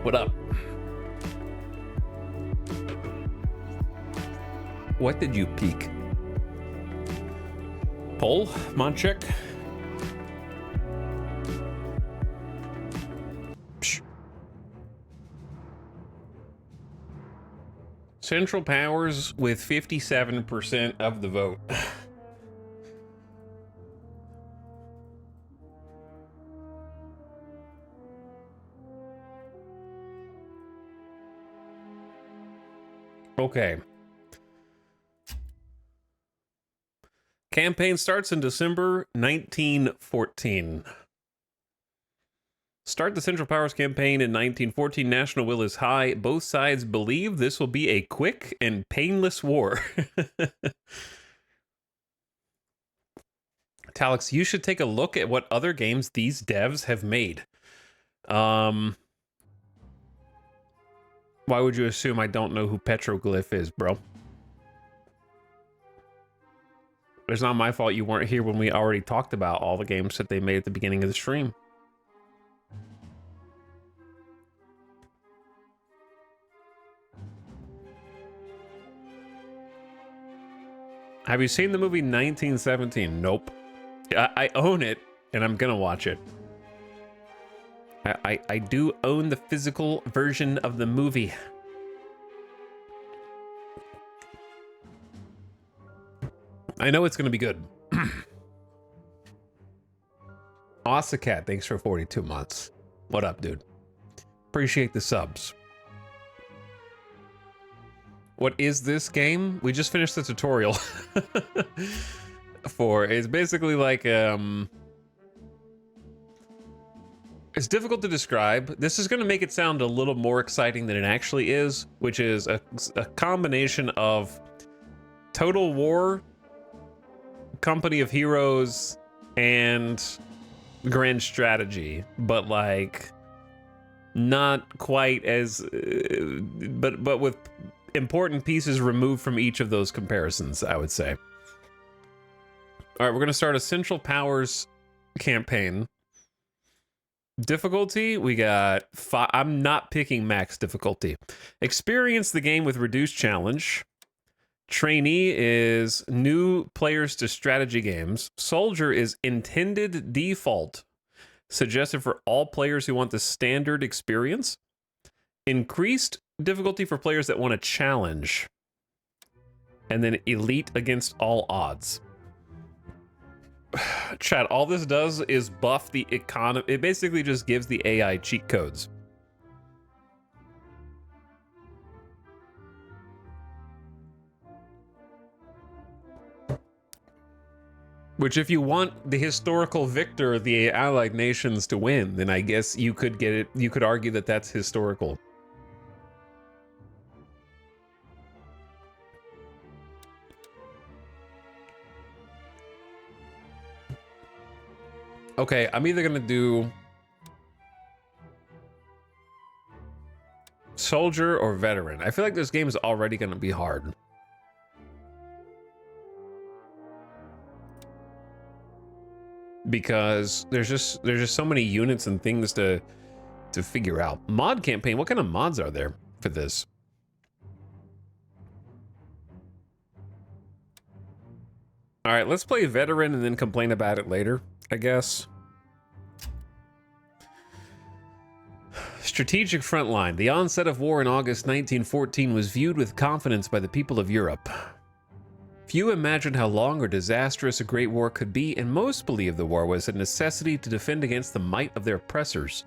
What up? What did you peek? Poll? Moncheck? Psh. Central Powers with 57% of the vote. Okay. Campaign starts in December 1914. Start the Central Powers campaign in 1914. National will is high. Both sides believe this will be a quick and painless war. Talix, you should take a look at what other games these devs have made. Why would you assume I don't know who Petroglyph is, bro? It's not my fault you weren't here when we already talked about all the games that they made at the beginning of the stream. Have you seen the movie 1917? Nope. I own it, and I'm gonna watch it. I do own the physical version of the movie. I know it's gonna be good. Osacat, thanks for 42 months. What up, dude? Appreciate the subs. What is this game? We just finished the tutorial for it's basically like it's difficult to describe. This is going to make it sound a little more exciting than it actually is, which is a combination of Total War, Company of Heroes, and Grand Strategy, but like not quite as but with important pieces removed from each of those comparisons, I would say. All right, we're going to start a Central Powers campaign. Difficulty, we got I'm not picking max difficulty. Experience the game with reduced challenge. Trainee is new players to strategy games. Soldier is intended default, suggested for all players who want the standard experience. Increased difficulty for players that want a challenge. And then elite against all odds. Chat, all this does is buff the economy. It basically just gives the AI cheat codes. Which, if you want the historical victor of the allied nations to win, then I guess you could get it. You could argue that that's historical. Okay, I'm either gonna do soldier or veteran. I feel like this game is already gonna be hard. Because there's just so many units and things to figure out. Mod campaign, what kind of mods are there for this? All right, let's play veteran and then complain about it later, I guess. Strategic frontline. The onset of war in August 1914 was viewed with confidence by the people of Europe. Few imagined how long or disastrous a great war could be, and most believed the war was a necessity to defend against the might of their oppressors.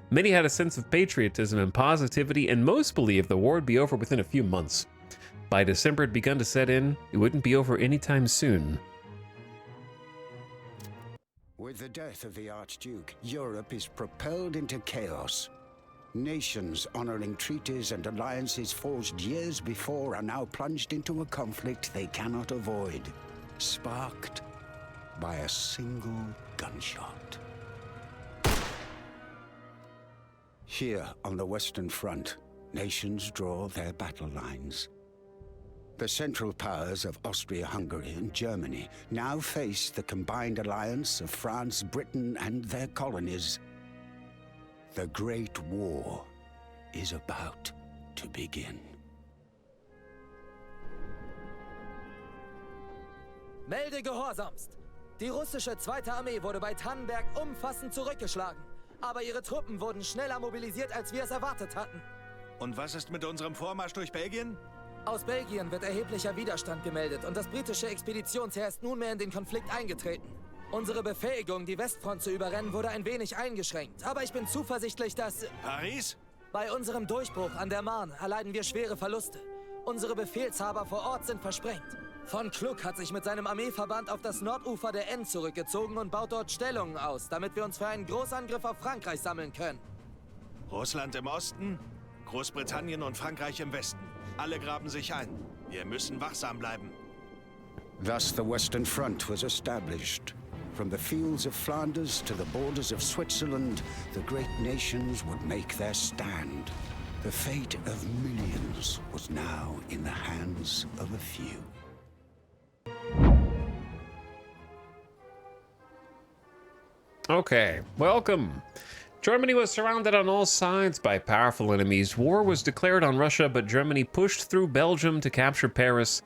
Many had a sense of patriotism and positivity, and most believed the war would be over within a few months. By December, it had begun to set in. It wouldn't be over anytime soon. With the death of the Archduke, Europe is propelled into chaos. Nations honoring treaties and alliances forged years before are now plunged into a conflict they cannot avoid, sparked by a single gunshot. Here on the Western Front, nations draw their battle lines. The Central Powers of Austria-Hungary and Germany now face the combined alliance of France, Britain, and their colonies. The Great War is about to begin. Melde gehorsamst! Die russische Zweite Armee wurde bei Tannenberg umfassend zurückgeschlagen. Aber ihre Truppen wurden schneller mobilisiert, als wir es erwartet hatten. Und was ist mit unserem Vormarsch durch Belgien? Aus Belgien wird erheblicher Widerstand gemeldet und das britische Expeditionsheer ist nunmehr in den Konflikt eingetreten. Unsere Befähigung, die Westfront zu überrennen, wurde ein wenig eingeschränkt. Aber ich bin zuversichtlich, dass... Paris? Bei unserem Durchbruch an der Marne erleiden wir schwere Verluste. Unsere Befehlshaber vor Ort sind versprengt. Von Kluck hat sich mit seinem Armeeverband auf das Nordufer der Aisne zurückgezogen und baut dort Stellungen aus, damit wir uns für einen Großangriff auf Frankreich sammeln können. Russland im Osten, Großbritannien und Frankreich im Westen. Alle graben sich ein. Wir müssen wachsam bleiben. Thus the Western Front was established. From the fields of Flanders to the borders of Switzerland, the great nations would make their stand. The fate of millions was now in the hands of a few. Okay, welcome. Germany was surrounded on all sides by powerful enemies. War was declared on Russia, but Germany pushed through Belgium to capture Paris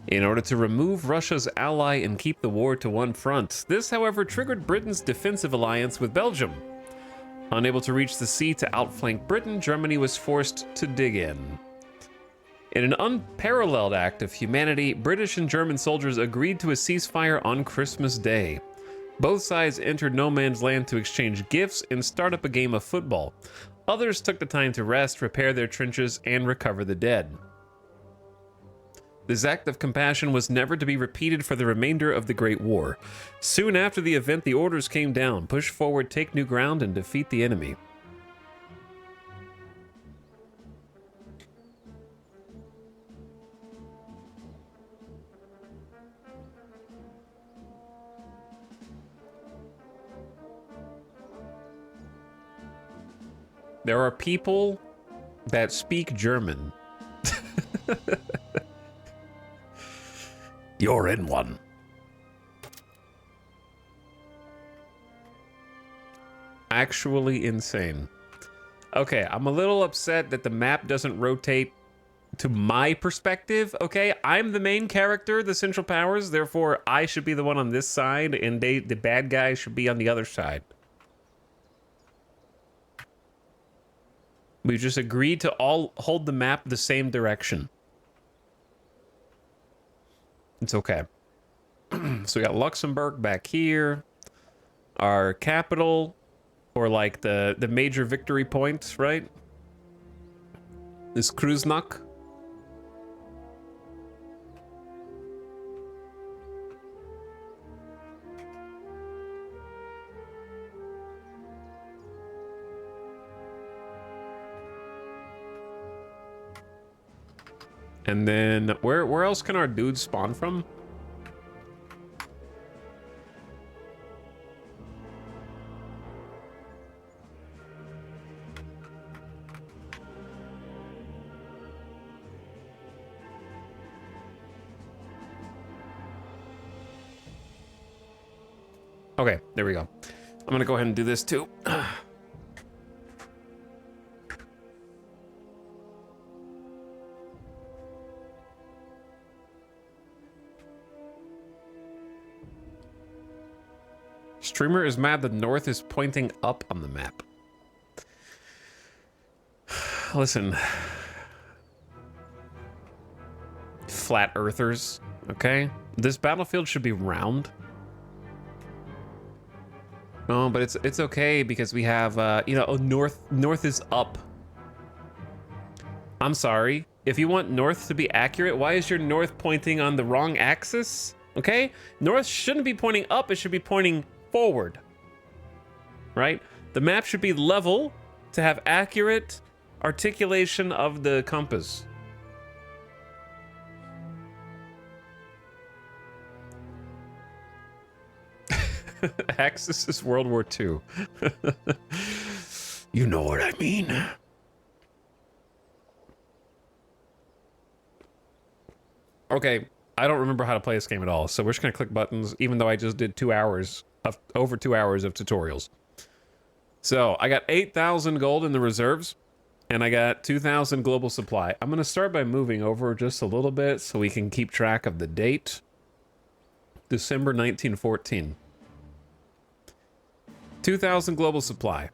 in order to remove Russia's ally and keep the war to one front. This, however, triggered Britain's defensive alliance with Belgium. Unable to reach the sea to outflank Britain, Germany was forced to dig in. In an unparalleled act of humanity, British and German soldiers agreed to a ceasefire on Christmas Day. Both sides entered no man's land to exchange gifts and start up a game of football. Others took the time to rest, repair their trenches, and recover the dead. This act of compassion was never to be repeated for the remainder of the Great War. Soon after the event, the orders came down: push forward, take new ground, and defeat the enemy. There are people that speak German. You're in one. Actually insane. Okay, I'm a little upset that the map doesn't rotate to my perspective, okay? I'm the main character, the Central Powers, therefore I should be the one on this side, and the bad guys should be on the other side. We just agreed to all hold the map the same direction. It's okay. So we got Luxembourg back here. Our capital, or like the major victory point, right? Is Kreuznach. And then where else can our dudes spawn from? Okay, there we go. I'm gonna go ahead and do this too. Streamer is mad the north is pointing up on the map. Listen. Flat earthers, okay? This battlefield should be round. No, but it's okay because we have, you know, north is up. I'm sorry. If you want north to be accurate, why is your north pointing on the wrong axis? Okay? North shouldn't be pointing up, it should be pointing forward, right? The map should be level to have accurate articulation of the compass. Axis is World War II. You know what I mean. Okay, I don't remember how to play this game at all, so we're just gonna click buttons, even though I just did over 2 hours of tutorials. So I got 8,000 gold in the reserves, and I got 2,000 global supply. I'm gonna start by moving over just a little bit so we can keep track of the date. December 1914. 2,000 global supply.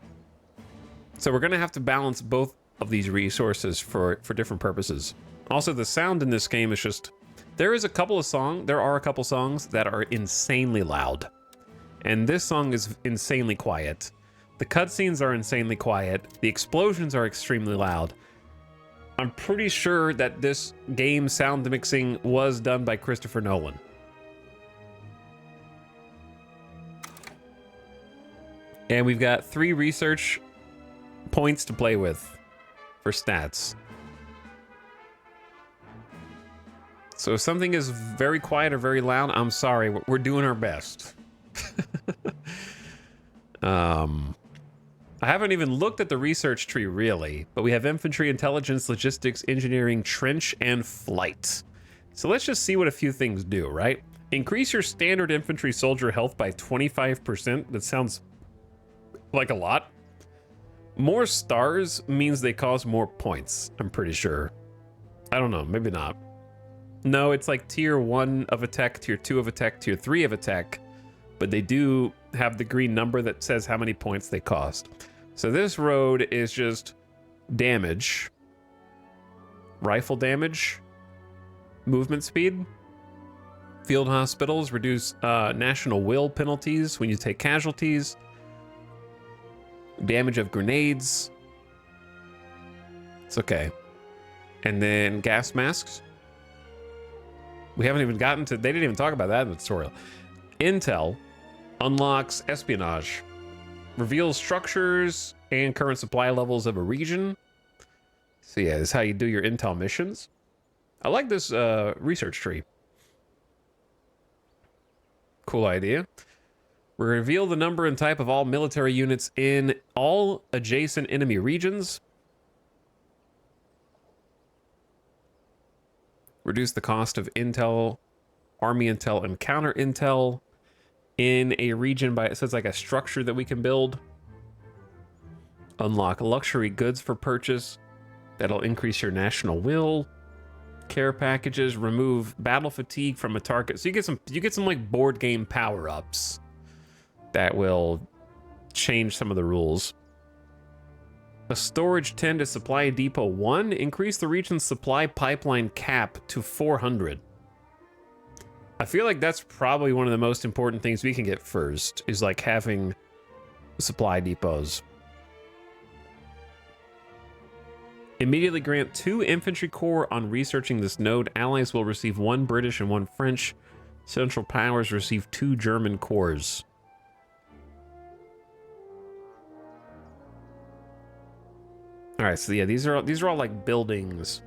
So we're gonna have to balance both of these resources for different purposes. Also, the sound in this game is just, there are a couple songs that are insanely loud. And this song is insanely quiet. The cutscenes are insanely quiet. The explosions are extremely loud. I'm pretty sure that this game sound mixing was done by Christopher Nolan. And we've got 3 research points to play with for stats. So if something is very quiet or very loud, I'm sorry, we're doing our best. I haven't even looked at the research tree really, but we have infantry, intelligence, logistics, engineering, trench, and flight. So let's just see what a few things do, right? Increase your standard infantry soldier health by 25%. That sounds like a lot. More stars means they cause more points, I'm pretty sure. I don't know, maybe not. No, it's like tier 1 of attack, tier 2 of attack, tier 3 of attack, but they do have the green number that says how many points they cost. So this road is just damage, rifle damage, movement speed, field hospitals, reduce national will penalties when you take casualties, damage of grenades. It's okay. And then gas masks. We haven't even gotten to, they didn't even talk about that in the tutorial. Intel unlocks espionage, reveals structures and current supply levels of a region. So yeah, this is how you do your intel missions. I like this research tree. Cool idea. We reveal the number and type of all military units in all adjacent enemy regions. Reduce the cost of intel, army intel, and counter intel in a region by, it says like a structure that we can build. Unlock luxury goods for purchase. That'll increase your national will. Care packages, remove battle fatigue from a target. So you get some like board game power-ups that will change some of the rules. A storage 10 to supply depot 1. Increase the region's supply pipeline cap to 400. I feel like that's probably one of the most important things we can get first, is like having supply depots. Immediately grant 2 infantry corps on researching this node. Allies will receive 1 British and 1 French. Central powers receive 2 German corps. All right, so yeah, these are all like buildings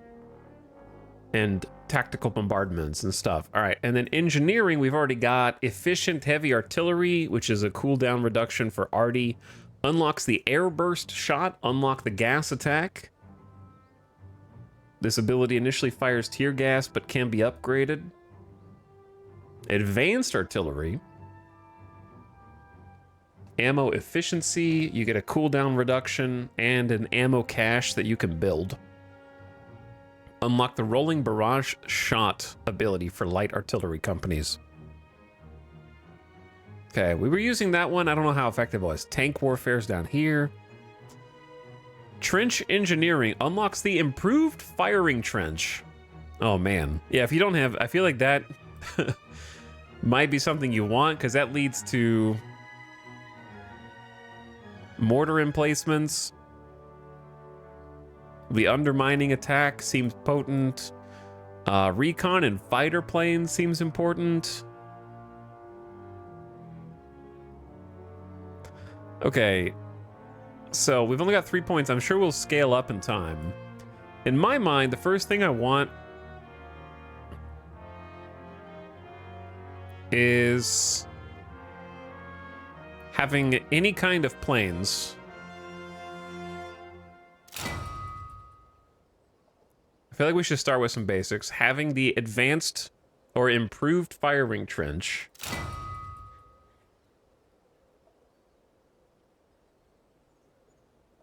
and tactical bombardments and stuff. All right, and then engineering, we've already got efficient heavy artillery, which is a cooldown reduction for Arty. Unlocks the airburst shot, unlock the gas attack. This ability initially fires tear gas, but can be upgraded. Advanced artillery. Ammo efficiency, you get a cooldown reduction and an ammo cache that you can build. Unlock the rolling barrage shot ability for light artillery companies. Okay, we were using that one. I don't know how effective it was. Tank warfare's down here. Trench engineering unlocks the improved firing trench. Oh man. Yeah, if you don't have, I feel like that might be something you want, because that leads to mortar emplacements. The undermining attack seems potent. Recon and fighter planes seems important. Okay, so we've only got 3 points. I'm sure we'll scale up in time. In my mind, the first thing I want is having any kind of planes I feel like we should start with some basics. Having the advanced or improved firing trench.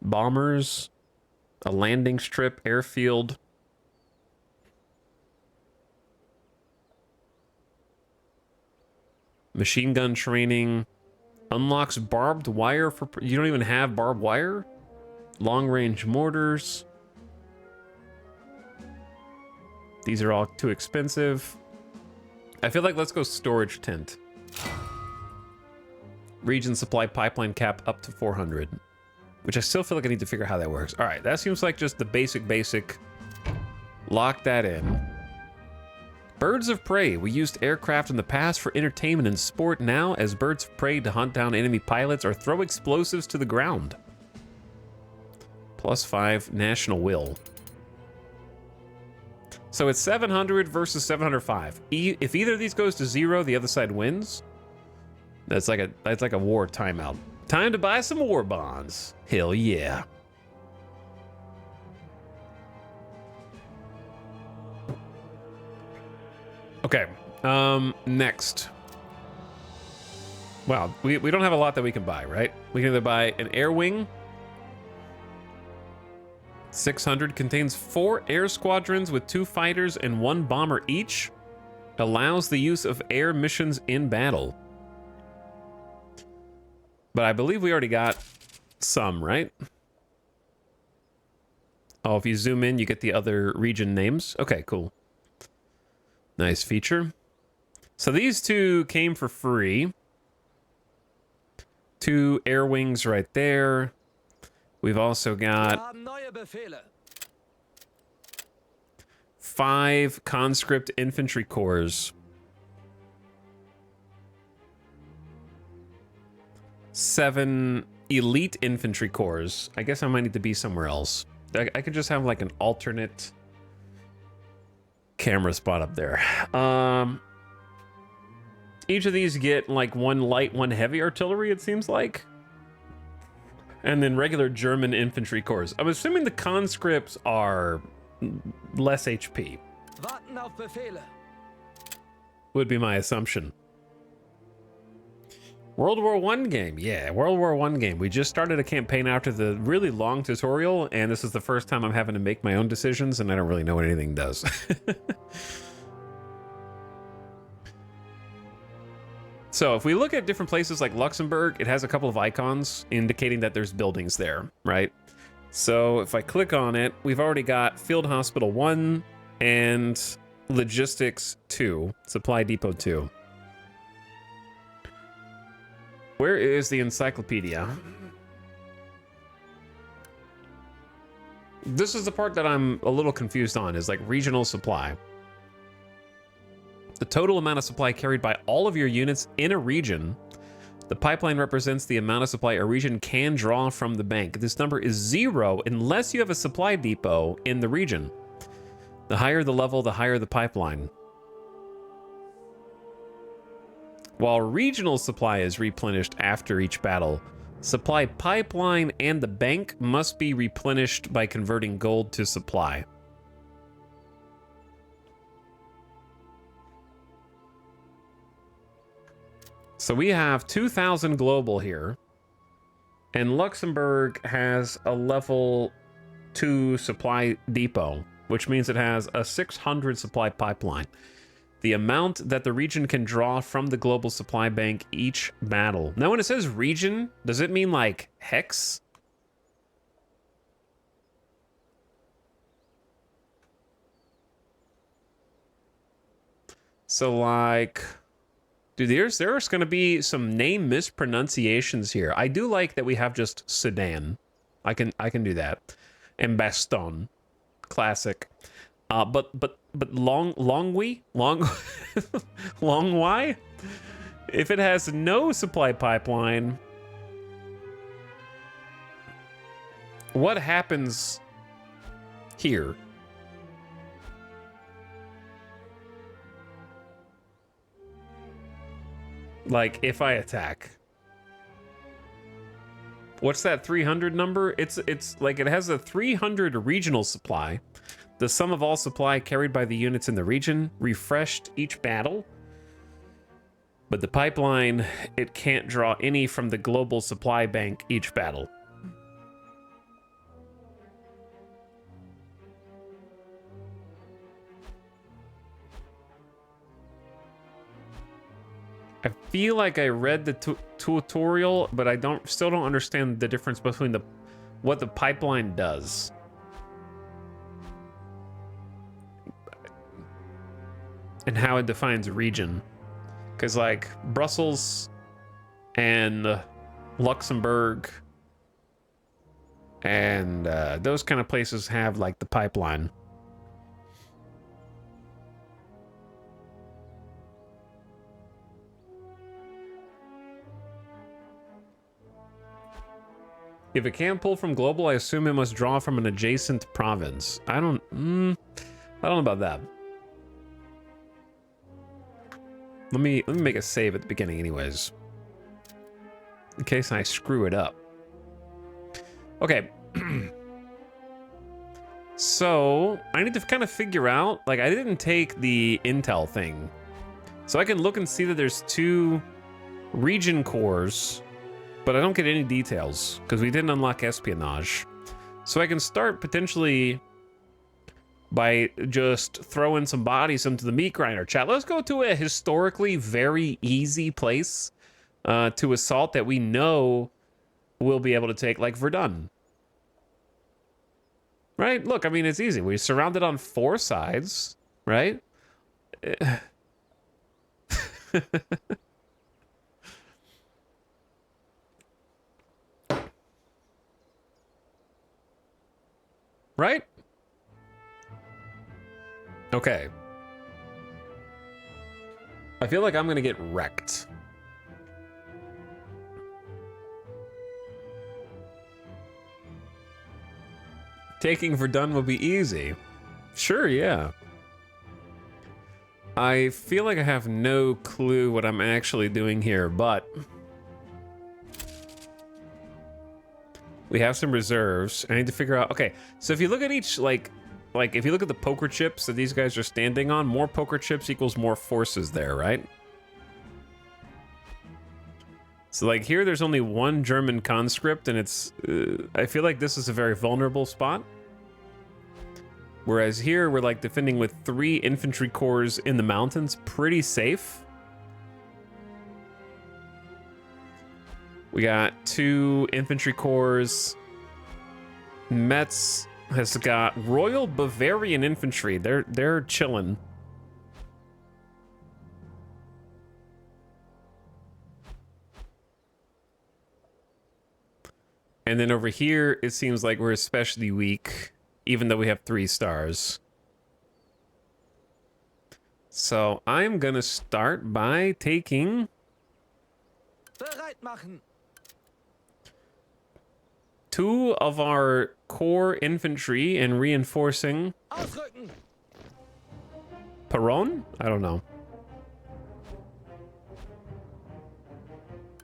Bombers, a landing strip, airfield. Machine gun training. Unlocks barbed wire for... You don't even have barbed wire? Long range mortars. These are all too expensive. I feel like let's go storage tent. Region supply pipeline cap up to 400. Which I still feel like I need to figure out how that works. All right, that seems like just the basic. Lock that in. Birds of prey. We used aircraft in the past for entertainment and sport. Now, as birds of prey to hunt down enemy pilots or throw explosives to the ground. +5 national will. So it's 700 versus 705. If either of these goes to 0, the other side wins. That's like a war timeout. Time to buy some war bonds. Hell yeah. Okay. Next. Wow, we don't have a lot that we can buy, right? We can either buy an air wing. 600 contains 4 air squadrons with 2 fighters and 1 bomber each. Allows the use of air missions in battle. But I believe we already got some, right? Oh, if you zoom in, you get the other region names. Okay, cool. Nice feature. So these 2 came for free. 2 air wings right there. We've also got 5 conscript infantry corps. 7 elite infantry corps. I guess I might need to be somewhere else. I could just have like an alternate camera spot up there. Each of these get like 1 light, 1 heavy artillery, it seems like. And then regular German infantry corps. I'm assuming the conscripts are less HP. Warten auf Befehle. Would be my assumption. World War I game. Yeah, World War I game. We just started a campaign after the really long tutorial, and this is the first time I'm having to make my own decisions, and I don't really know what anything does. So if we look at different places like Luxembourg, it has a couple of icons indicating that there's buildings there, right? So if I click on it, we've already got Field Hospital 1 and Logistics 2, Supply Depot 2. Where is the encyclopedia? This is the part that I'm a little confused on, is like regional supply. The total amount of supply carried by all of your units in a region. The pipeline represents the amount of supply a region can draw from the bank. This number is 0 unless you have a supply depot in the region. The higher the level, the higher the pipeline. While regional supply is replenished after each battle, supply pipeline and the bank must be replenished by converting gold to supply. So we have 2,000 global here, and Luxembourg has a level 2 supply depot, which means it has a 600 supply pipeline. The amount that the region can draw from the global supply bank each battle. Now, when it says region, does it mean like hex? So like... Dude, there's going to be some name mispronunciations here. I do like that we have just Sedan. I can do that. And Baston, classic. But Longwy, Longwy. If it has no supply pipeline, what happens here? Like, if I attack, what's that 300 number? It's like it has a 300 regional supply, The sum of all supply carried by the units in the region, refreshed each battle. But the pipeline, it can't draw any from the global supply bank each battle. I feel like I read the tutorial, but I still don't understand the difference between what the pipeline does. And how it defines region. Because like Brussels and Luxembourg and those kind of places have like the pipeline. If it can't pull from global, I assume it must draw from an adjacent province. I don't know about that. Let me make a save at the beginning anyways. In case I screw it up. Okay. So, I need to kind of figure out, like I didn't take the intel thing. So I can look and see that there's 2 region cores, but I don't get any details because we didn't unlock espionage. So I can start potentially by just throwing some bodies into the meat grinder. Chat, let's go to a historically very easy place to assault that we know we'll be able to take, like Verdun. Right? Look, I mean, it's easy. We're surrounded on 4 sides, right? Right? Okay. I feel like I'm gonna get wrecked. Taking Verdun will be easy. Sure, yeah. I feel like I have no clue what I'm actually doing here, but we have some reserves. I need to figure out. Okay, so if you look at each, like if you look at the poker chips that these guys are standing on, more poker chips equals more forces there, right? So like here, there's only 1 German conscript, and it's, I feel like this is a very vulnerable spot. Whereas here, we're like defending with 3 infantry corps in the mountains, pretty safe. We got 2 infantry corps. Metz has got Royal Bavarian Infantry. They're chilling. And then over here, it seems like we're especially weak, even though we have 3 stars. So I'm gonna start by taking Bereit machen. 2 of our core infantry and reinforcing Ausrücken. Peron? I don't know.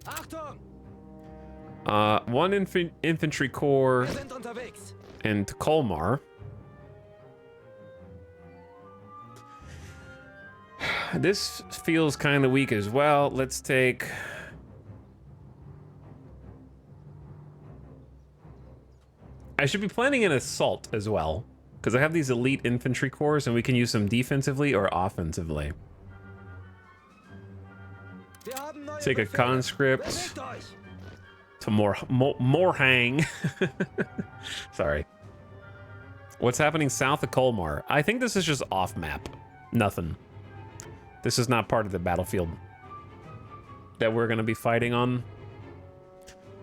Achtung! 1 infantry corps Wir sind unterwegs. and Colmar. This feels kind of weak as well. Let's take... I should be planning an assault as well, because I have these elite infantry corps and we can use them defensively or offensively. Wir haben neue Take a Befehle. conscript Bewegt euch. to Morhang. Sorry. What's happening south of Colmar? I think this is just off map. Nothing. This is not part of the battlefield that we're going to be fighting on.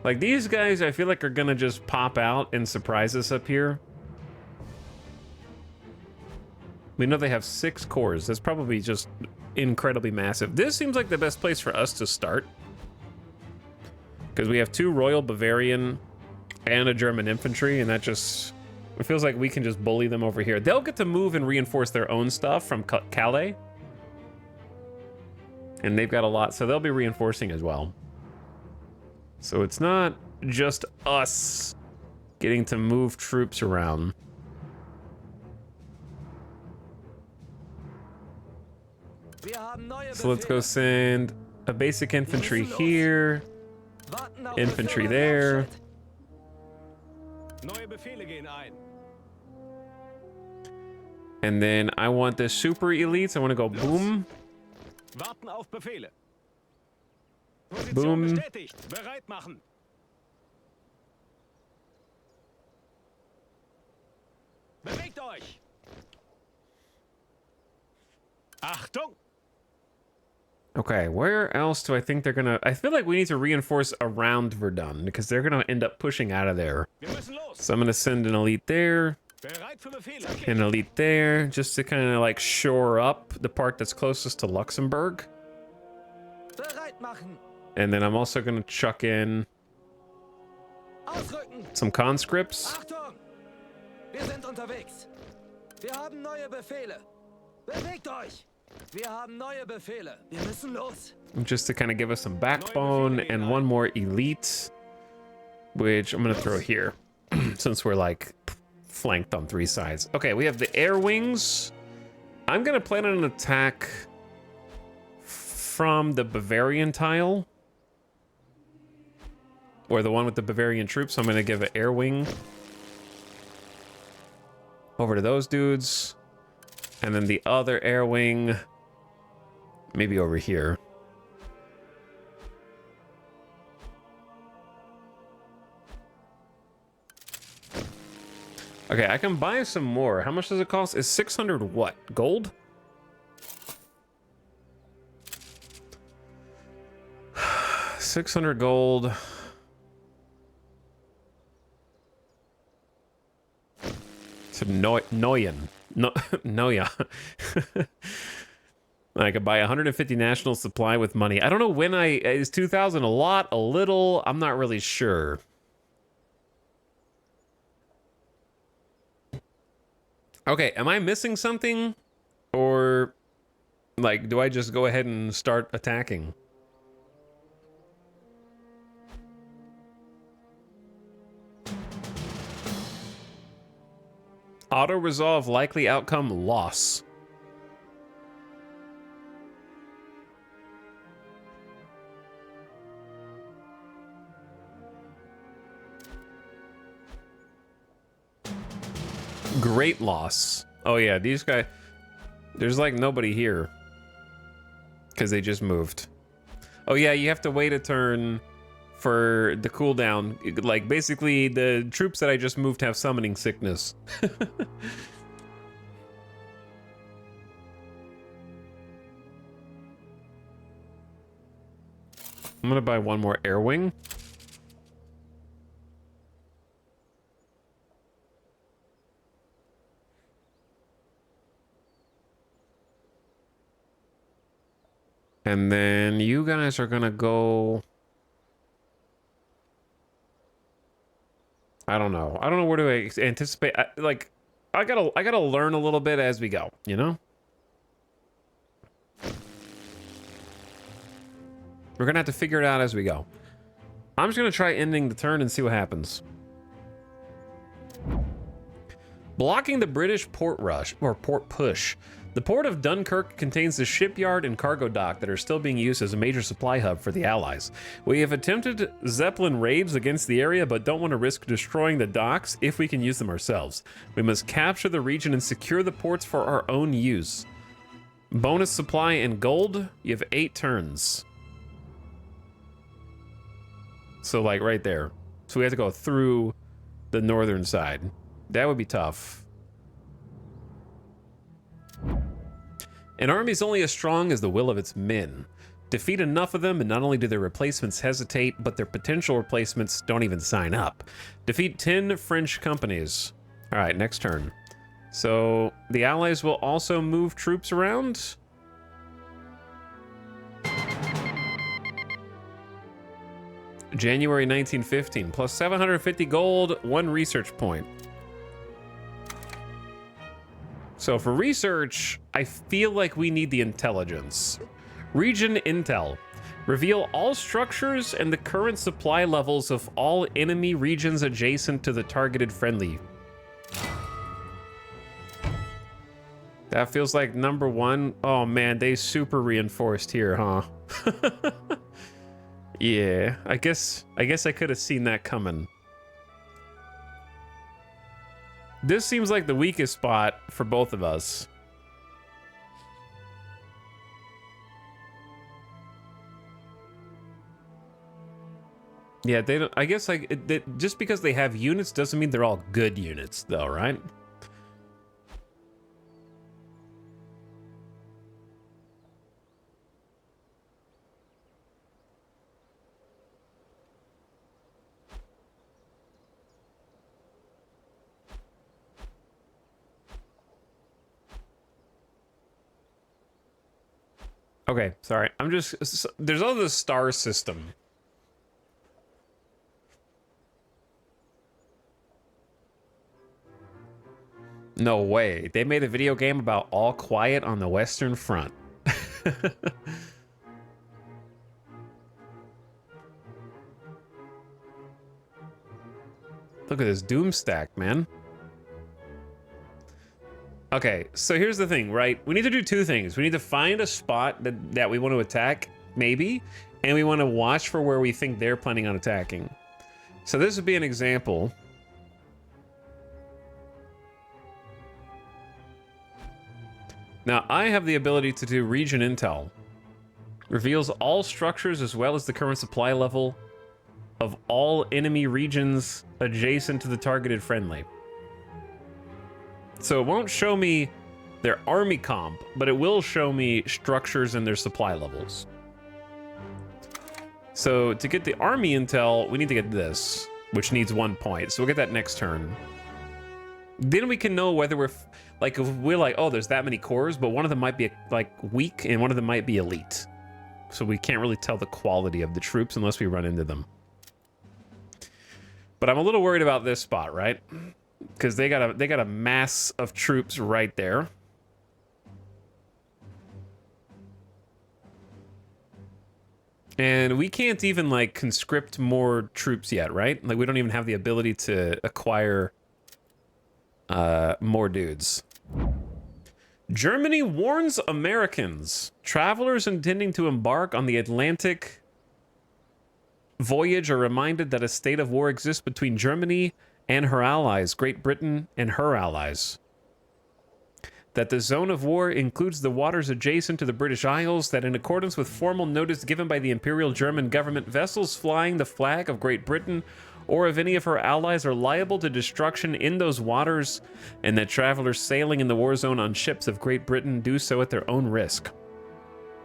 Like, these guys, I feel like are going to just pop out and surprise us up here. We know they have 6 cores. That's probably just incredibly massive. This seems like the best place for us to start, because we have 2 Royal Bavarian and a German infantry, and that just... It feels like we can just bully them over here. They'll get to move and reinforce their own stuff from Calais. And they've got a lot, so they'll be reinforcing as well. So it's not just us getting to move troops around. haben neue So let's go Befehle. send a basic infantry müssen los. here, Warten auf infantry Befehle, there. Laufschritt. Neue Befehle gehen ein. And then I want the super elites. I want to go boom, Warten auf Befehle. Position boom. bestätigt. Bereit machen. Bewegt euch. Achtung! Okay, where else do I think they're gonna... I feel like we need to reinforce around Verdun because they're gonna end up pushing out of there. Wir müssen los. So I'm gonna send an elite there, Bereit für Befehle. an elite there, just to kind of like shore up the part that's closest to Luxembourg. Bereit machen. And then I'm also gonna chuck in Ausrücken. some conscripts. Achtung! Wir sind unterwegs. Wir haben neue Befehle. Bewegt euch. Wir haben neue Befehle. Wir müssen los. Just to kind of give us some backbone and one more elite, which I'm gonna throw here since we're like flanked on three sides. Okay, we have the air wings. I'm gonna plan on an attack from the Bavarian tile, or the one with the Bavarian troops. So I'm gonna give an air wing over to those dudes, and then the other air wing maybe over here. Okay, I can buy some more. How much does it cost? Is 600 what? Gold? $600 gold. To Noyen. No, Noya. I could buy 150 national supply with money. I don't know when is 2,000 a lot, a little? I'm not really sure. Okay, am I missing something? Or, like, do I just go ahead and start attacking? Auto-resolve, likely outcome, loss. Great loss. Oh yeah, these guys... There's like nobody here. Because they just moved. Oh yeah, you have to wait a turn for the cooldown. Like, basically, the troops that I just moved have summoning sickness. I'm gonna buy one more air wing. And then you guys are gonna go... I don't know. I don't know where to anticipate. I gotta learn a little bit as we go, you know? We're gonna have to figure it out as we go. I'm just gonna try ending the turn and see what happens. Blocking the British port rush, or port push. The port of Dunkirk contains the shipyard and cargo dock that are still being used as a major supply hub for the Allies. We have attempted Zeppelin raids against the area, but don't want to risk destroying the docks if we can use them ourselves. We must capture the region and secure the ports for our own use. Bonus supply and gold, you have 8 turns. So like right there. So we have to go through the northern side. That would be tough. An army is only as strong as the will of its men. Defeat enough of them, and not only do their replacements hesitate, but their potential replacements don't even sign up. Defeat 10 French companies. All right, next turn. So the Allies will also move troops around. January 1915, plus 750 gold, 1 research point. So for research, I feel like we need the intelligence. Region Intel. Reveal all structures and the current supply levels of all enemy regions adjacent to the targeted friendly. That feels like number one. Oh man, they super reinforced here, huh? Yeah, I guess I could have seen that coming. This seems like the weakest spot for both of us. Yeah, they don't. I guess like just because they have units doesn't mean they're all good units, though, right? Okay, sorry. I'm just there's all this star system. No way. They made a video game about All Quiet on the Western Front. Look at this Doom stack, man. Okay, so here's the thing, right? We need to do two things. We need to find a spot that we want to attack, maybe, and we want to watch for where we think they're planning on attacking. So this would be an example. Now, I have the ability to do region intel. Reveals all structures as well as the current supply level of all enemy regions adjacent to the targeted friendly. So it won't show me their army comp, but it will show me structures and their supply levels. So to get the army intel, we need to get this, which needs 1 point. So we'll get that next turn. Then we can know whether we're like, if we're like, oh, there's that many cores, but one of them might be like weak and one of them might be elite. So we can't really tell the quality of the troops unless we run into them. But I'm a little worried about this spot, right? Because they got a mass of troops right there. And we can't even like conscript more troops yet, right? Like we don't even have the ability to acquire more dudes. Germany warns Americans. Travelers intending to embark on the Atlantic voyage are reminded that a state of war exists between Germany and her allies, Great Britain and her allies. That the zone of war includes the waters adjacent to the British Isles, that in accordance with formal notice given by the Imperial German government, vessels flying the flag of Great Britain or of any of her allies are liable to destruction in those waters, and that travelers sailing in the war zone on ships of Great Britain do so at their own risk.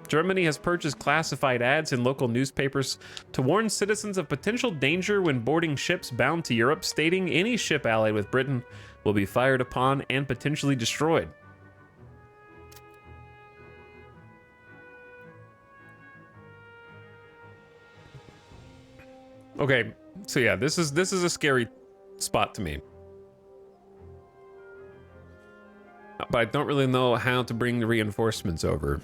Germany has purchased classified ads in local newspapers to warn citizens of potential danger when boarding ships bound to Europe, stating any ship allied with Britain will be fired upon and potentially destroyed. Okay, so yeah, this is a scary spot to me. But I don't really know how to bring the reinforcements over.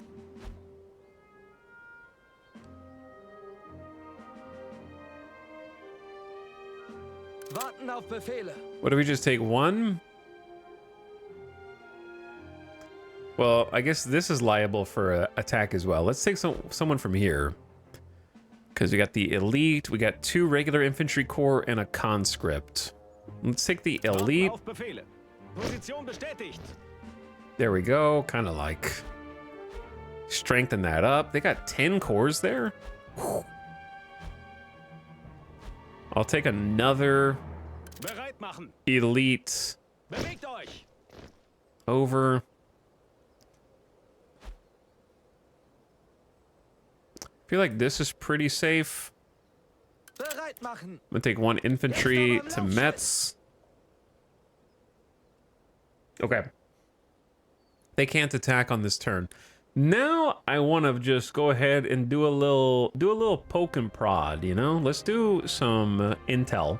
Warten auf Befehle. What do we just take one? Well, I guess this is liable for an attack as well. Let's take someone from here. Because we got the elite, we got 2 regular infantry corps, and a conscript. Let's take the elite. There we go. Kind of like strengthen that up. They got 10 corps there. Whew. I'll take another elite over. I feel like this is pretty safe. I'm gonna take 1 infantry to Metz. Okay. They can't attack on this turn. Now I want to just go ahead and do a little poke and prod, you know? Let's do some intel.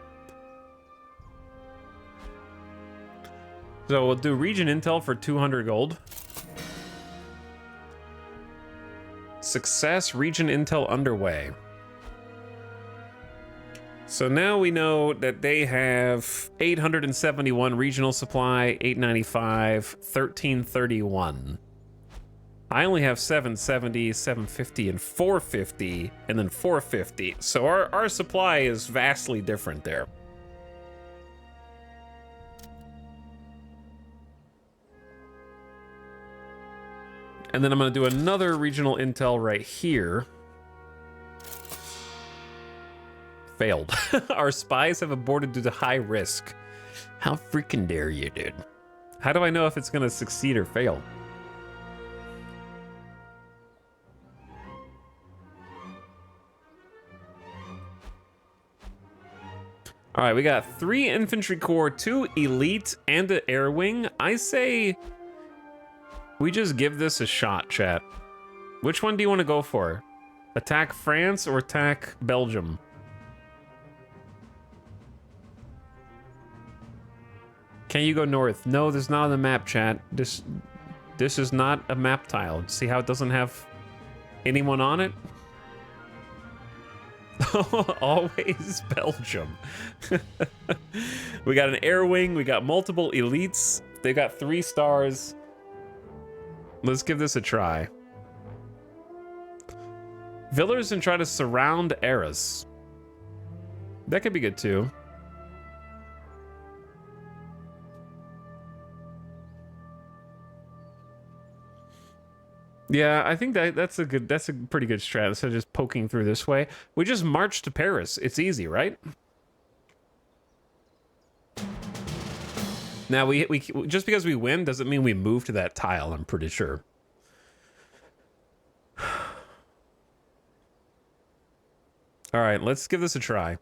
So we'll do region intel for 200 gold. Success, region intel underway. So now we know that they have 871 regional supply, 895, 1331. I only have 770, 750, and 450, and then 450. So our supply is vastly different there. And then I'm going to do another regional intel right here. Failed. Our spies have aborted due to high risk. How freaking dare you, dude? How do I know if it's going to succeed or fail? All right, we got 3 infantry corps, 2 elite, and an air wing. I say we just give this a shot, chat. Which one do you want to go for? Attack France or attack Belgium? Can you go north? No, there's not on the map, chat. This is not a map tile. See how it doesn't have anyone on it? Always Belgium. We got an air wing. We got multiple elites. They got 3 stars. Let's give this a try. Villers and try to surround Arras. That could be good too. Yeah, I think that's a pretty good strat. Instead of just poking through this way, we just march to Paris. It's easy, right? Now we just because we win doesn't mean we move to that tile. I'm pretty sure. All right, let's give this a try.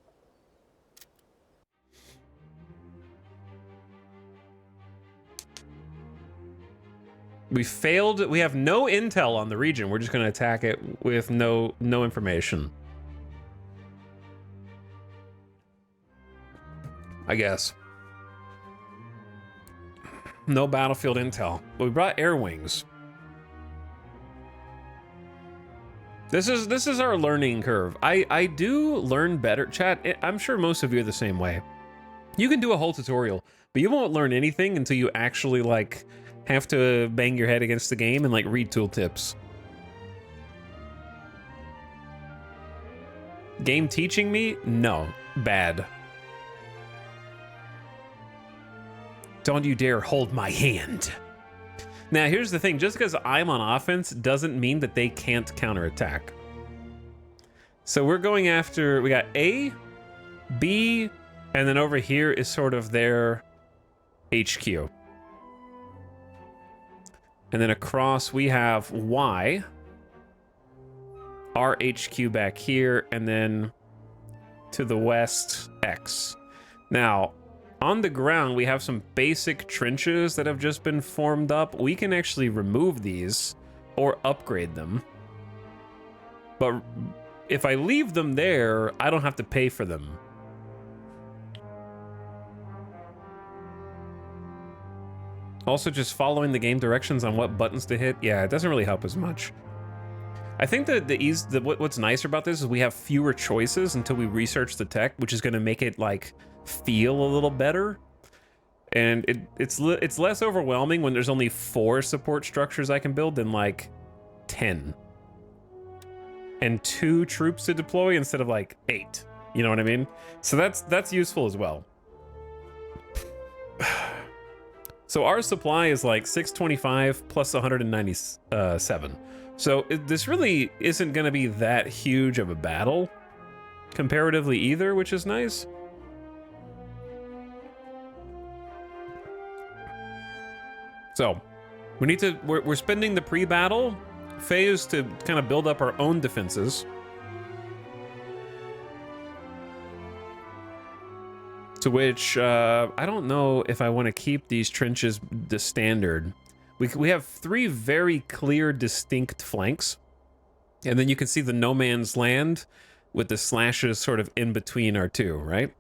We failed. We have no intel on the region. We're just going to attack it with no information. I guess. No battlefield intel. But we brought air wings. This is our learning curve. I do learn better. Chat, I'm sure most of you are the same way. You can do a whole tutorial, but you won't learn anything until you actually like have to bang your head against the game and like read tooltips. Game teaching me? No. Bad. Don't you dare hold my hand. Now, here's the thing. Just because I'm on offense doesn't mean that they can't counterattack. So we're going after... We got A, B, and then over here is sort of their HQ. And then across we have Y, our HQ back here, and then to the west, X. Now, on the ground, we have some basic trenches that have just been formed up. We can actually remove these or upgrade them. But if I leave them there, I don't have to pay for them. Also, just following the game directions on what buttons to hit, yeah, it doesn't really help as much. I think that what's nicer about this is we have fewer choices until we research the tech, which is going to make it like feel a little better. And it's less overwhelming when there's only 4 support structures I can build than like 10. And 2 troops to deploy instead of like 8. You know what I mean? So that's useful as well. So our supply is like 625 plus 197. So this really isn't going to be that huge of a battle comparatively either, which is nice. So we need to, we're spending the pre-battle phase to kind of build up our own defenses. To which, I don't know if I want to keep these trenches the standard. We have 3 very clear, distinct flanks. And then you can see the no man's land with the slashes sort of in between our 2, right?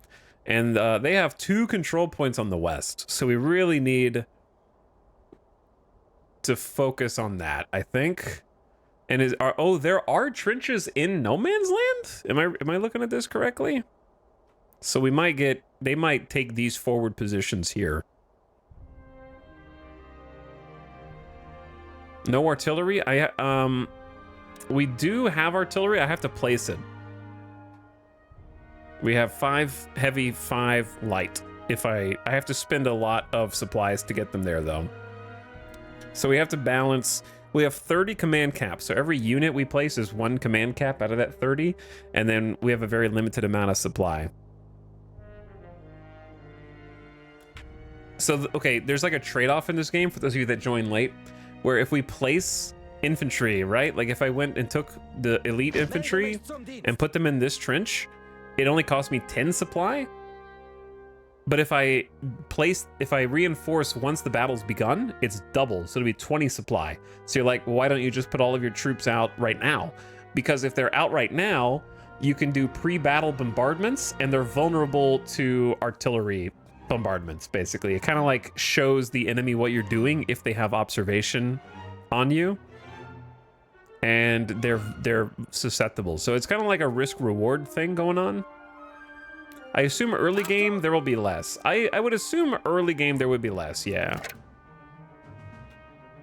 And they have 2 control points on the west. So we really need to focus on that, I think. And there are trenches in no man's land? Am I looking at this correctly? So we might get, they might take these forward positions here. No artillery. We do have artillery. I have to place it. We have 5 heavy, 5 light. If I have to spend a lot of supplies to get them there though. So we have to balance. We have 30 command caps. So every unit we place is 1 command cap out of that 30, and then we have a very limited amount of supply. So okay, there's like a trade-off in this game for those of you that join late, where if we place infantry, right? Like if I went and took the elite infantry and put them in this trench, it only cost me 10 supply. But if I reinforce once the battle's begun, it's double. So it'll be 20 supply. So you're like, well, why don't you just put all of your troops out right now? Because if they're out right now, you can do pre-battle bombardments and they're vulnerable to artillery bombardments, basically. It kind of like shows the enemy what you're doing if they have observation on you. And they're susceptible. So it's kind of like a risk-reward thing going on. I assume early game there will be less. I would assume early game there would be less, yeah.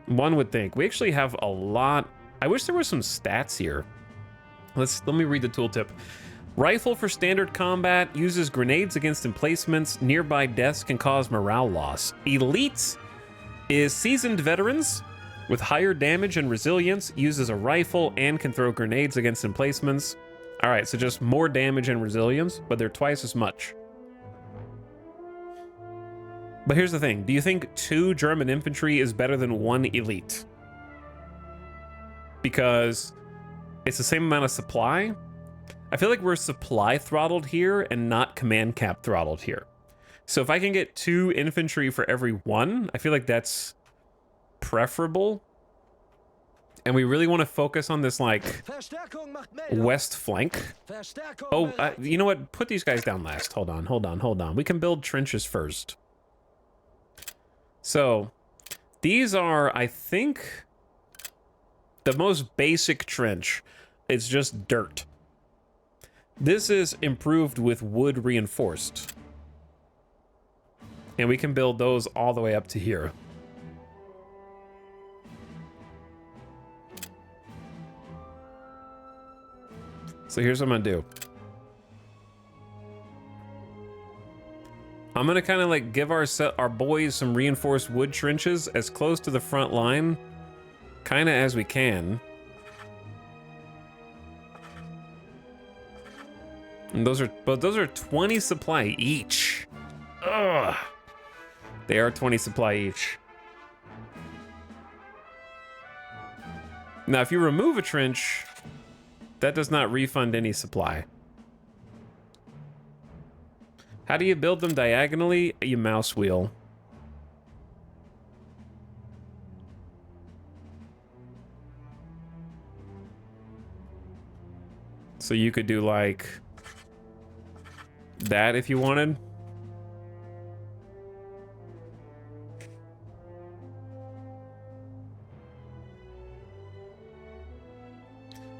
One would think. We actually have a lot. I wish there were some stats here. Let me read the tooltip. Rifle for standard combat uses grenades against emplacements. Nearby deaths can cause morale loss. Elite is seasoned veterans with higher damage and resilience, uses a rifle and can throw grenades against emplacements. All right, so just more damage and resilience, but they're twice as much. But here's the thing. Do you think 2 German infantry is better than 1 elite? Because it's the same amount of supply. I feel like we're supply throttled here and not command cap throttled here. So if I can get 2 infantry for every 1, I feel like that's preferable. And we really want to focus on this, like, west flank. Oh, you know what? Put these guys down last. Hold on. We can build trenches first. So, these are, I think, the most basic trench. It's just dirt. This is improved with wood reinforced. And we can build those all the way up to here. So here's what I'm gonna do. I'm gonna kind of like give our boys some reinforced wood trenches as close to the front line, kind of as we can. And those are 20 supply each. Ugh. They are 20 supply each. Now, if you remove a trench, that does not refund any supply. How do you build them diagonally? You mouse wheel. So you could do like that if you wanted.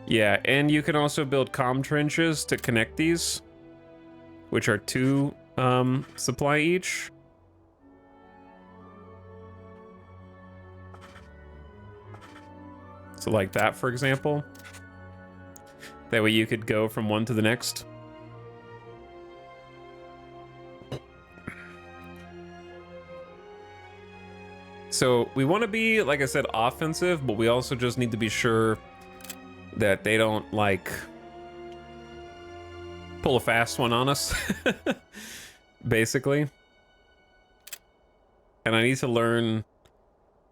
Yeah, and you can also build comm trenches to connect these, which are 2 supply each. So like that, for example. That way you could go from one to the next. So we want to be, like I said, offensive, but we also just need to be sure that they don't, like, pull a fast one on us, basically. And I need to learn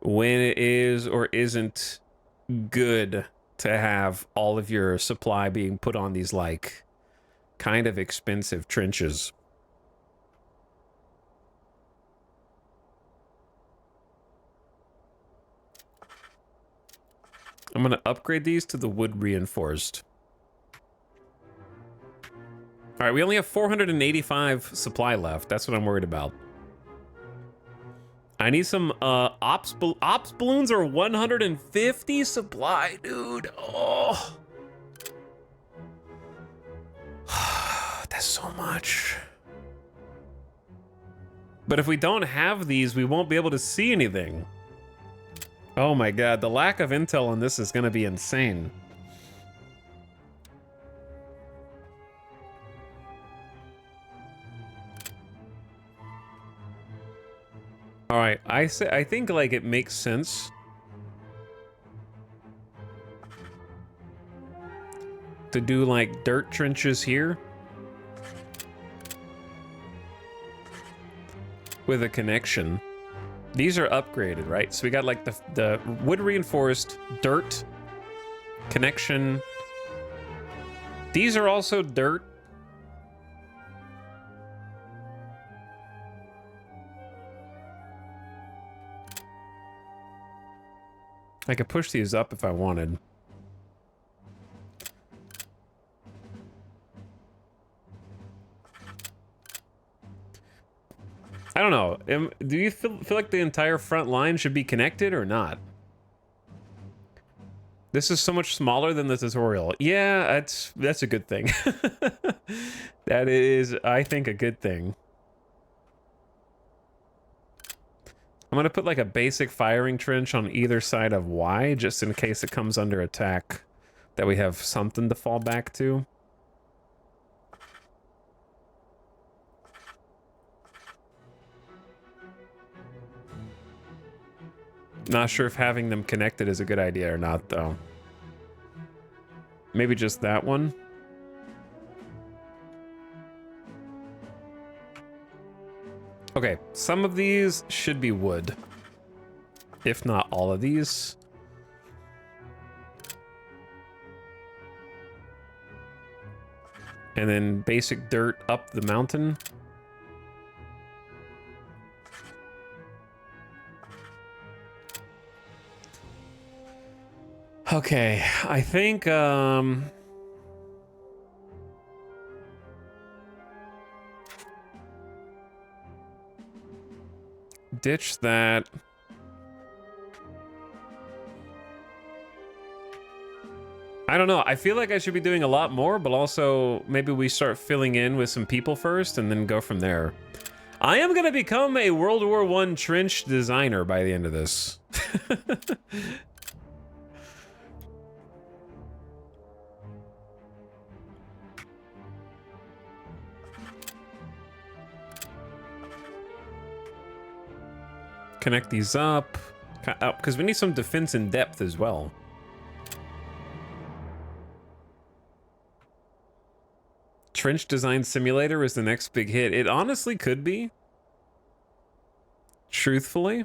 when it is or isn't good to have all of your supply being put on these, like, kind of expensive trenches. I'm going to upgrade these to the wood reinforced. All right, we only have 485 supply left. That's what I'm worried about. I need some ops balloons are 150 supply, dude. Oh. That's so much. But if we don't have these, we won't be able to see anything. Oh my god, the lack of intel on this is going to be insane. All right, I think like it makes sense to do like dirt trenches here with a connection. These are upgraded, right? So we got like the wood reinforced dirt connection. These are also dirt. I could push these up if I wanted. I don't know. Do you feel like the entire front line should be connected or not? This is so much smaller than the tutorial. Yeah, that's a good thing. That is, I think, a good thing. I'm gonna put like a basic firing trench on either side of Y, just in case it comes under attack, that we have something to fall back to. Not sure if having them connected is a good idea or not, though. Maybe just that one. Okay, some of these should be wood. If not all of these. And then basic dirt up the mountain. Okay, I think, ditch that. I don't know. I feel like I should be doing a lot more, but also maybe we start filling in with some people first and then go from there. I am going to become a World War I trench designer by the end of this. Connect these up, because we need some defense in depth as well. Trench Design Simulator is the next big hit. It honestly could be. Truthfully.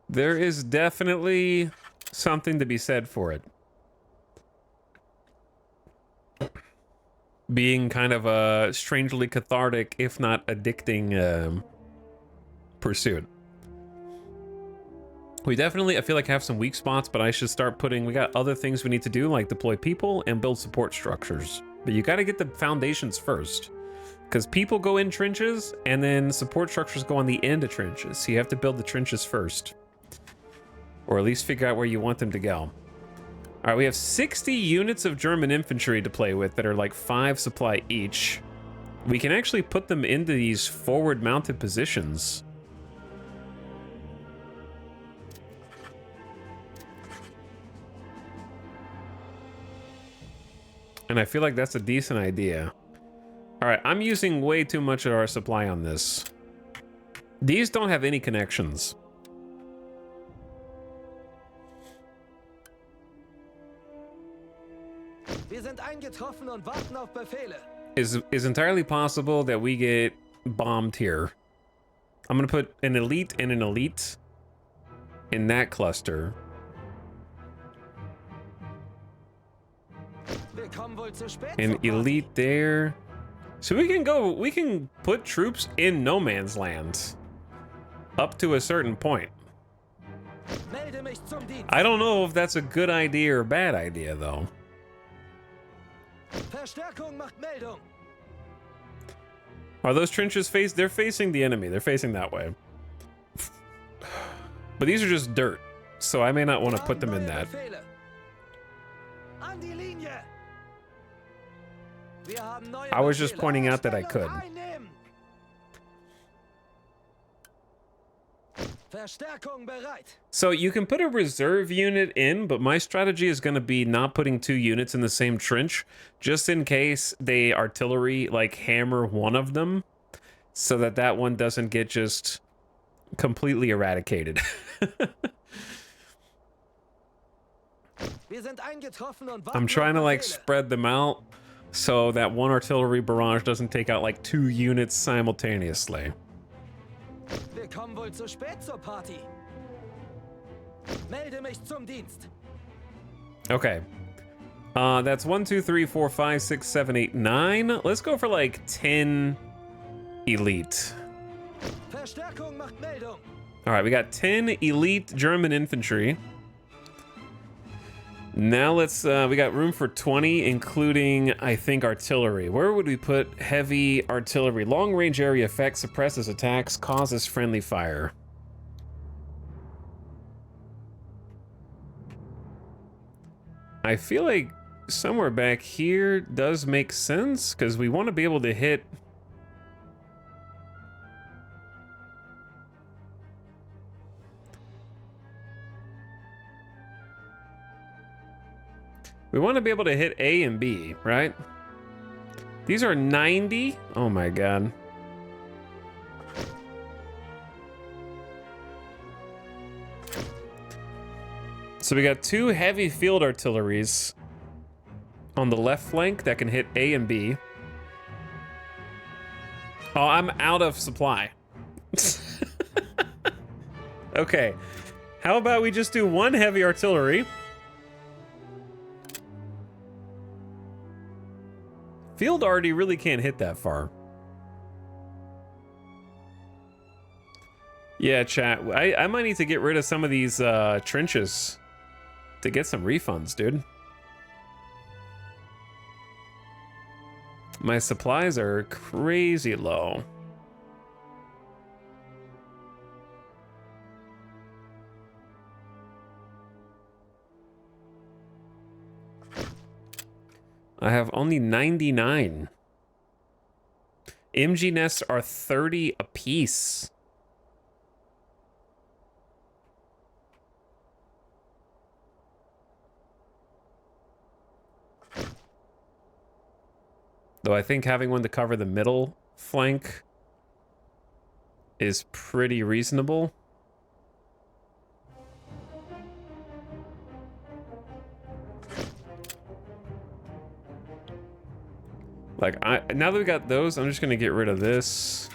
There is definitely something to be said for it. Being kind of a strangely cathartic, if not addicting, pursuit. We definitely, I feel like, have some weak spots, but I should start putting, we got other things we need to do, like deploy people and build support structures. But you got to get the foundations first, because people go in trenches, and then support structures go on the end of trenches. So you have to build the trenches first. Or at least figure out where you want them to go. All right, we have 60 units of German infantry to play with that are like 5 supply each. We can actually put them into these forward mounted positions. And I feel like that's a decent idea. All right, I'm using way too much of our supply on this. These don't have any connections. Wir sind eingetroffen und warten auf Befehle. Is entirely possible that we get bombed here. I'm gonna put an elite and an elite in that cluster. Wir kommen wohl zu spät An zur Party. elite there. So we can put troops in no man's land up to a certain point. Melde mich zum Dienst. I don't know if that's a good idea or bad idea though. Verstärkung macht Meldung. Are those trenches they're facing the enemy. They're facing that way. But these are just dirt, so I may not want to put them in that. Befehle. An die Linie. Wir haben neue I was just Befehle. pointing out that I could. Einnehmen. Verstärkung bereit. So you can put a reserve unit in, but my strategy is going to be not putting 2 units in the same trench, just in case they artillery like hammer one of them, so that that one doesn't get just completely eradicated. Wir sind eingetroffen und I'm warten trying to auf like Befehle. spread them out so that one artillery barrage doesn't take out like 2 units simultaneously. Wir kommen wohl zu spät zur Party. Melde mich zum Dienst. Okay. That's 1, 2, 3, 4, 5, 6, 7, 8, 9. Let's go for like 10 elite. Verstärkung macht Meldung. All right, we got 10 elite German infantry. Now let's, we got room for 20, including, I think, artillery. Where would we put heavy artillery? Long range area effect, suppresses attacks, causes friendly fire. I feel like somewhere back here does make sense, because we want to be able to hit... We want to be able to hit A and B, right? These are 90. Oh my god. So we got 2 heavy field artilleries on the left flank that can hit A and B. Oh, I'm out of supply. Okay. How about we just do 1 heavy artillery? Field arty really can't hit that far. Yeah, chat. I might need to get rid of some of these trenches to get some refunds, dude. My supplies are crazy low. I have only 99. MG nests are 30 apiece. Though I think having one to cover the middle flank is pretty reasonable. Like, now that we got those, I'm just gonna get rid of this.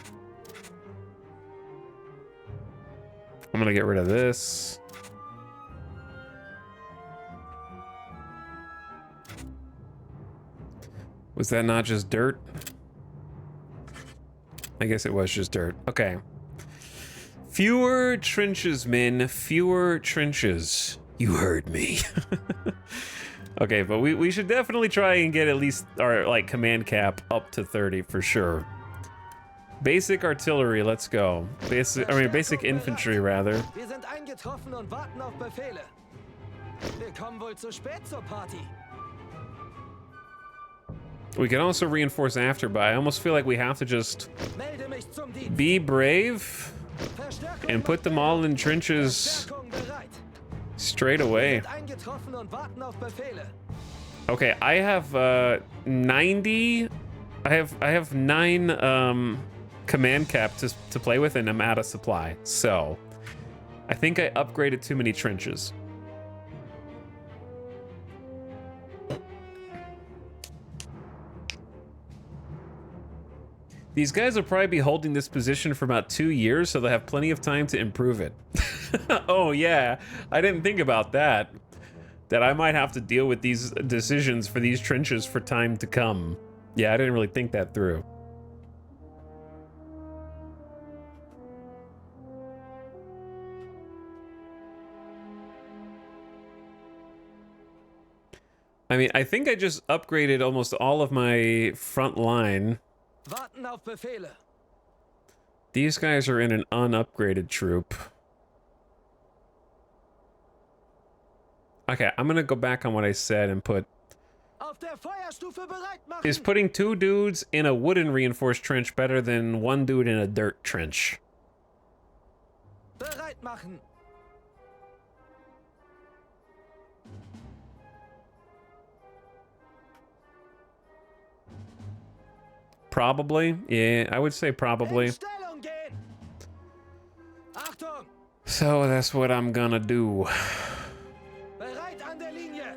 I'm gonna get rid of this. Was that not just dirt? I guess it was just dirt. Okay. Fewer trenches, men. Fewer trenches. You heard me. Okay, but we should definitely try and get at least our like command cap up to 30 for sure. Basic artillery, let's go. Basic infantry rather. Wir sind eingetroffen und warten auf Befehle. Wir kommen wohl zu spät zur Party. We can also reinforce after, but I almost feel like we have to just Melde mich zum Dienst. be brave Verstärkung and put them all in trenches Verstärkung bereit. straight away. Wir sind eingetroffen und warten auf Befehle. Okay, I have 90. I have 9 command cap to play with, and I'm out of supply. So I think I upgraded too many trenches. These guys will probably be holding this position for about 2 years, so they'll have plenty of time to improve it. Oh yeah, I didn't think about that. That I might have to deal with these decisions for these trenches for time to come. Yeah, I didn't really think that through. I mean, I think I just upgraded almost all of my front line. Warten auf Befehle. These guys are in an unupgraded troop. Okay, I'm gonna go back on what I said and put Auf der Feuerstufe bereit machen. Is putting 2 dudes in a wooden reinforced trench better than 1 dude in a dirt trench? Bereit machen. Probably. Yeah, I would say probably. In Stellung gehen. Achtung. So that's what I'm gonna do. Bereit an der Linie.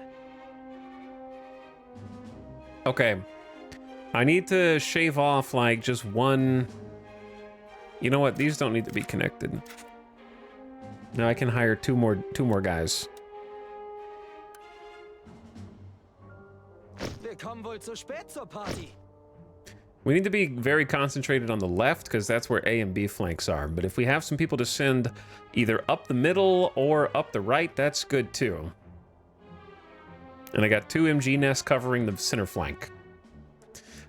Okay. I need to shave off like just 1. You know what? These don't need to be connected. Now I can hire two more guys. Wir kommen wohl zu spät zur Party. We need to be very concentrated on the left because that's where A and B flanks are. But if we have some people to send either up the middle or up the right, that's good too. And I got 2 MG nests covering the center flank.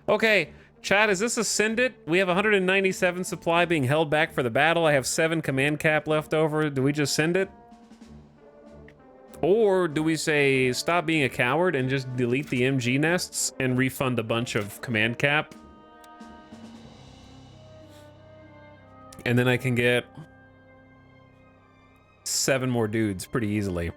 Okay, chat, is this a send it? We have 197 supply being held back for the battle. I have 7 command cap left over. Do we just send it? Or do we say stop being a coward and just delete the MG nests and refund a bunch of command cap? And then I can get 7 more dudes pretty easily.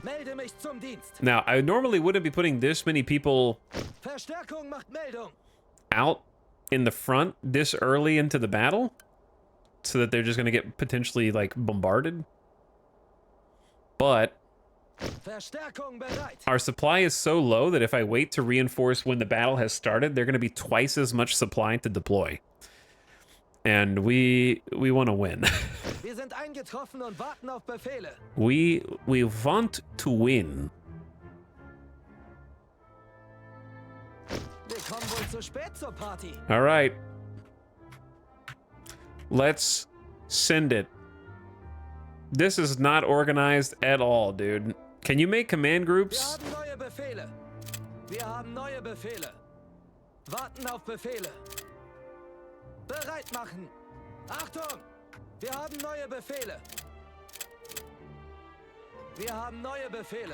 Melde mich zum Dienst. Now, I normally wouldn't be putting this many people Verstärkung macht Meldung. out in the front this early into the battle so that they're just going to get potentially like bombarded. But Verstärkung bereit. our supply is so low that if I wait to reinforce when the battle has started, they're going to be twice as much supply to deploy. And we want to win. Wir sind eingetroffen und warten auf Befehle. We want to win. Wir kommen wohl zu spät zur Party. All right. Let's send it. This is not organized at all, dude. Can you make command Wir groups? haben neue Befehle. Wir haben neue Befehle. Warten auf Befehle. Bereit machen. Achtung! Wir haben neue Befehle. Wir haben neue Befehle.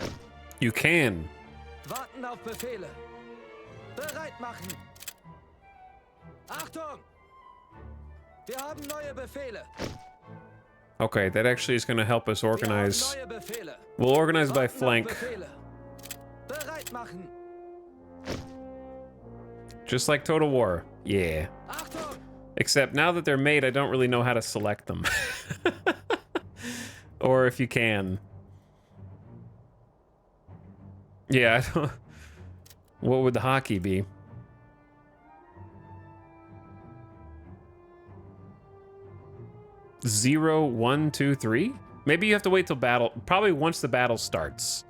You can. Warten auf Befehle. Bereit machen. Achtung! Wir haben neue Befehle. Okay, that actually is going to help us Wir organize. haben neue Befehle. We'll organize by Warten auf flank. Befehle. Bereit machen. Just like Total War. Yeah. Achtung! Except now that they're made, I don't really know how to select them. Or if you can. Yeah, I don't... What would the hockey be? Zero, 1, 2, 3? Maybe you have to wait till battle. Probably once the battle starts.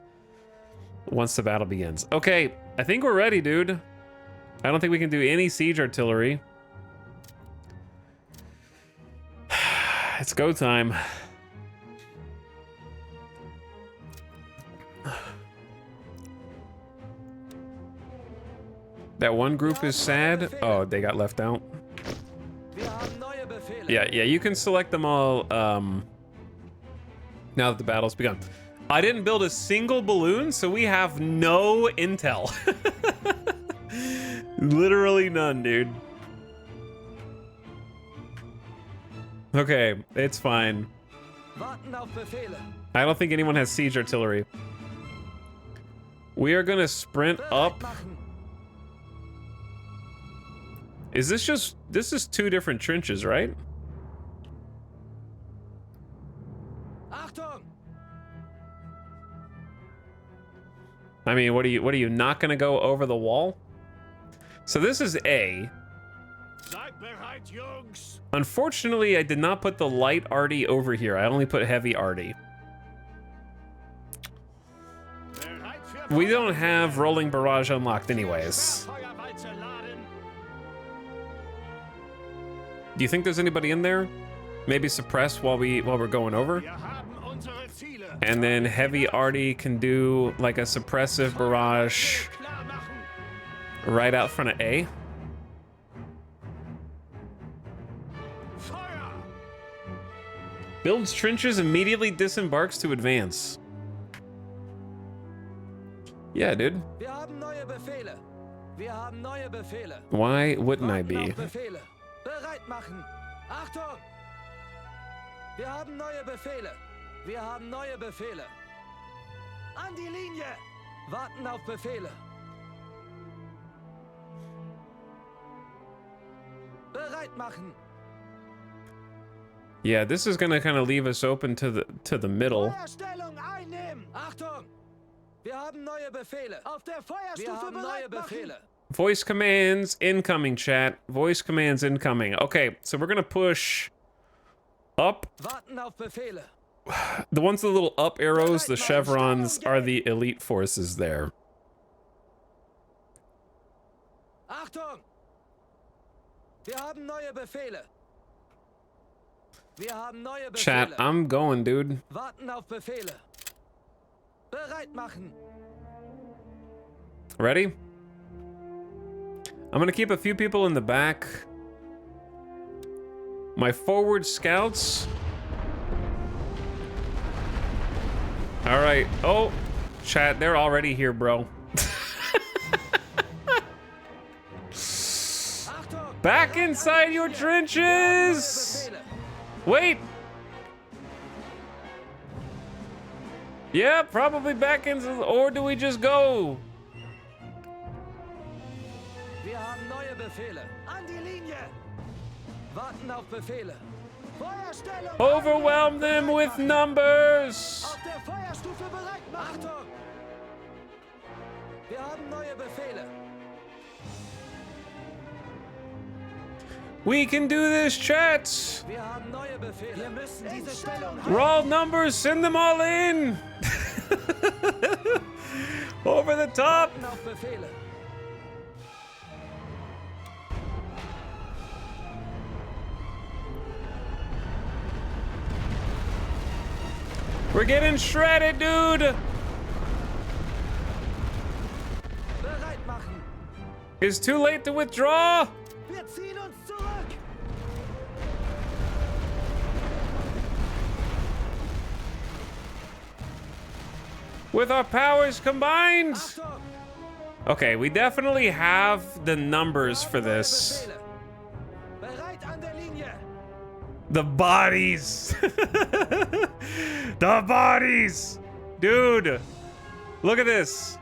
Once the battle begins. Okay, I think we're ready, dude. I don't think we can do any siege artillery. It's go time. That one group is sad. Oh, they got left out. Wir haben neue Befehle. Yeah, you can select them all now that the battle's begun. I didn't build a single balloon, so we have no intel. Literally none, dude. Okay, it's fine. Warten auf Befehle. I don't think anyone has siege artillery. We are gonna sprint up. Bereit machen. Is this just, this is 2 different trenches, right? Achtung! I mean, what are you not gonna go over the wall? So this is A. Seid bereit, Jungs! Unfortunately, I did not put the light arty over here. I only put heavy arty. Bereit für We don't have rolling barrage unlocked anyways. Feuerwalze laden! Do you think there's anybody in there? Maybe suppress while we're going over? Wir haben unsere Ziele! And then heavy arty can do like a suppressive barrage Klar machen! right out front of A. Feuer! Builds trenches, immediately disembarks to advance. Yeah, dude. Wir haben neue Befehle. Wir haben neue Befehle. Why wouldn't I Warten be? auf Befehle. Bereit machen. Achtung! Wir haben neue Befehle. Wir haben neue Befehle. An die Linie! Warten auf Befehle. Bereit machen. Yeah, this is gonna kind of leave us open to the middle. Feuerstellung einnehmen! Achtung! Wir haben neue Befehle. Auf der Feuerstufe bereit machen. Voice commands incoming, chat. Voice commands incoming. Okay, so we're gonna push up. Warten auf Befehle. The ones with the little up arrows, the chevrons, are the elite forces there. Achtung! Wir haben neue Befehle. Wir haben neue Befehle. Chat, I'm going, dude. Warten auf Befehle. Bereit machen. Ready? I'm gonna keep a few people in the back. My forward scouts. All right. Oh, chat, they're already here, bro. Back inside your trenches. Wait. Yeah, probably back in, or do we just go? Wir haben neue Befehle. An die Linie. Warten auf Befehle. Feuerstellung. Overwhelm them with numbers. Auf der Feuerstufe bereit machen. Achtung. Wir haben neue Befehle. We can do this, chat. Wir haben neue Befehle. Wir müssen diese Stellung Raw numbers, send them all in. Over the top. halten auf Befehle. We're getting shredded, dude. Bereit machen. It's too late to withdraw. Wir ziehen uns zurück. With our powers combined. Achtung. Okay, we definitely have the numbers for this. Befehle. Bereit an der Linie. The bodies. The bodies. Dude, look at this.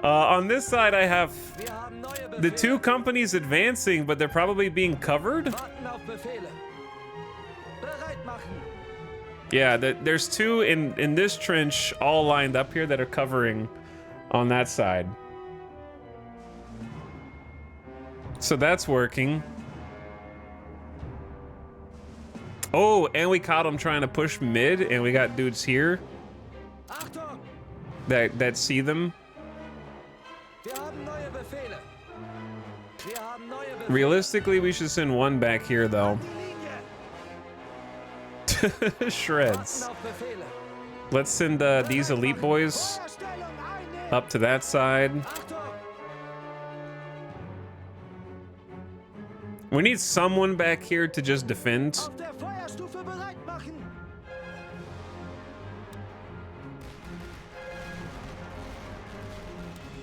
On this side, I have Wir haben neue Befehle. the two companies advancing, but they're probably being covered. Warten auf Befehle. Bereit machen. Yeah, there's two in this trench all lined up here that are covering on that side. So that's working. Oh, and we caught them trying to push mid, and we got dudes here Achtung. that see them. Wir haben neue Befehle. Wir haben neue Befehle. Realistically, we should send one back here, though. Die Linie. Shreds. Warten auf Befehle. Let's send these elite boys Feuerstellung einnehmen. up to that side. Achtung. We need someone back here to just defend. Auf der Feuerstufe bereit machen.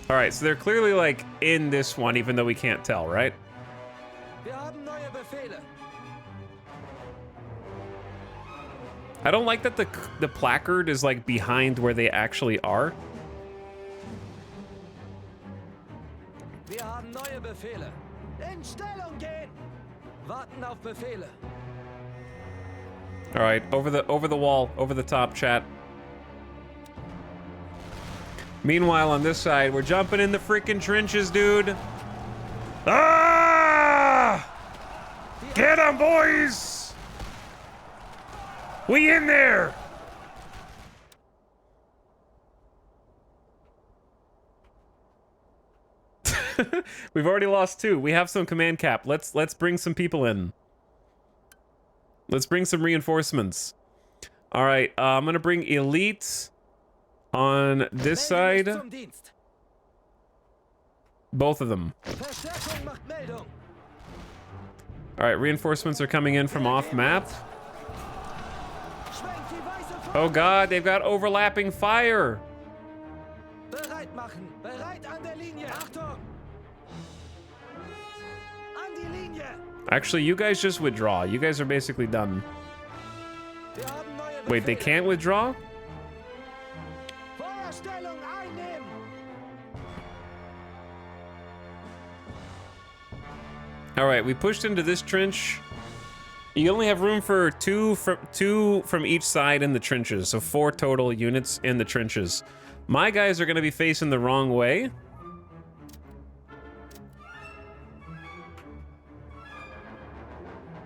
All right, so they're clearly like in this one, even though we can't tell, right? Wir haben neue Befehle. I don't like that the placard is like behind where they actually are. Wir haben neue Befehle. In Stellung gehen. Warten auf Befehle. All right, over the wall, over the top, chat. Meanwhile, on this side, we're jumping in the freaking trenches, dude. Ah! Get 'em, boys! We in there! We've already lost two. We have some command cap. Let's bring some people in. Let's bring some reinforcements. All right, I'm gonna bring elite on this side. Meldung zum Dienst. Both of them. Verstärkung macht Meldung. All right, reinforcements are coming in from off map. Schwenkt die weiße Fahne. Oh God, they've got overlapping fire. Bereit machen. Bereit an der Linie. Achtung! An die Linie. Actually, you guys just withdraw. You guys are basically done. Wir haben neue Wait, they Befehle. can't withdraw? Feuerstellung einnehmen. All right, we pushed into this trench. You only have room for two from each side in the trenches, so 4 total units in the trenches. My guys are going to be facing the wrong way.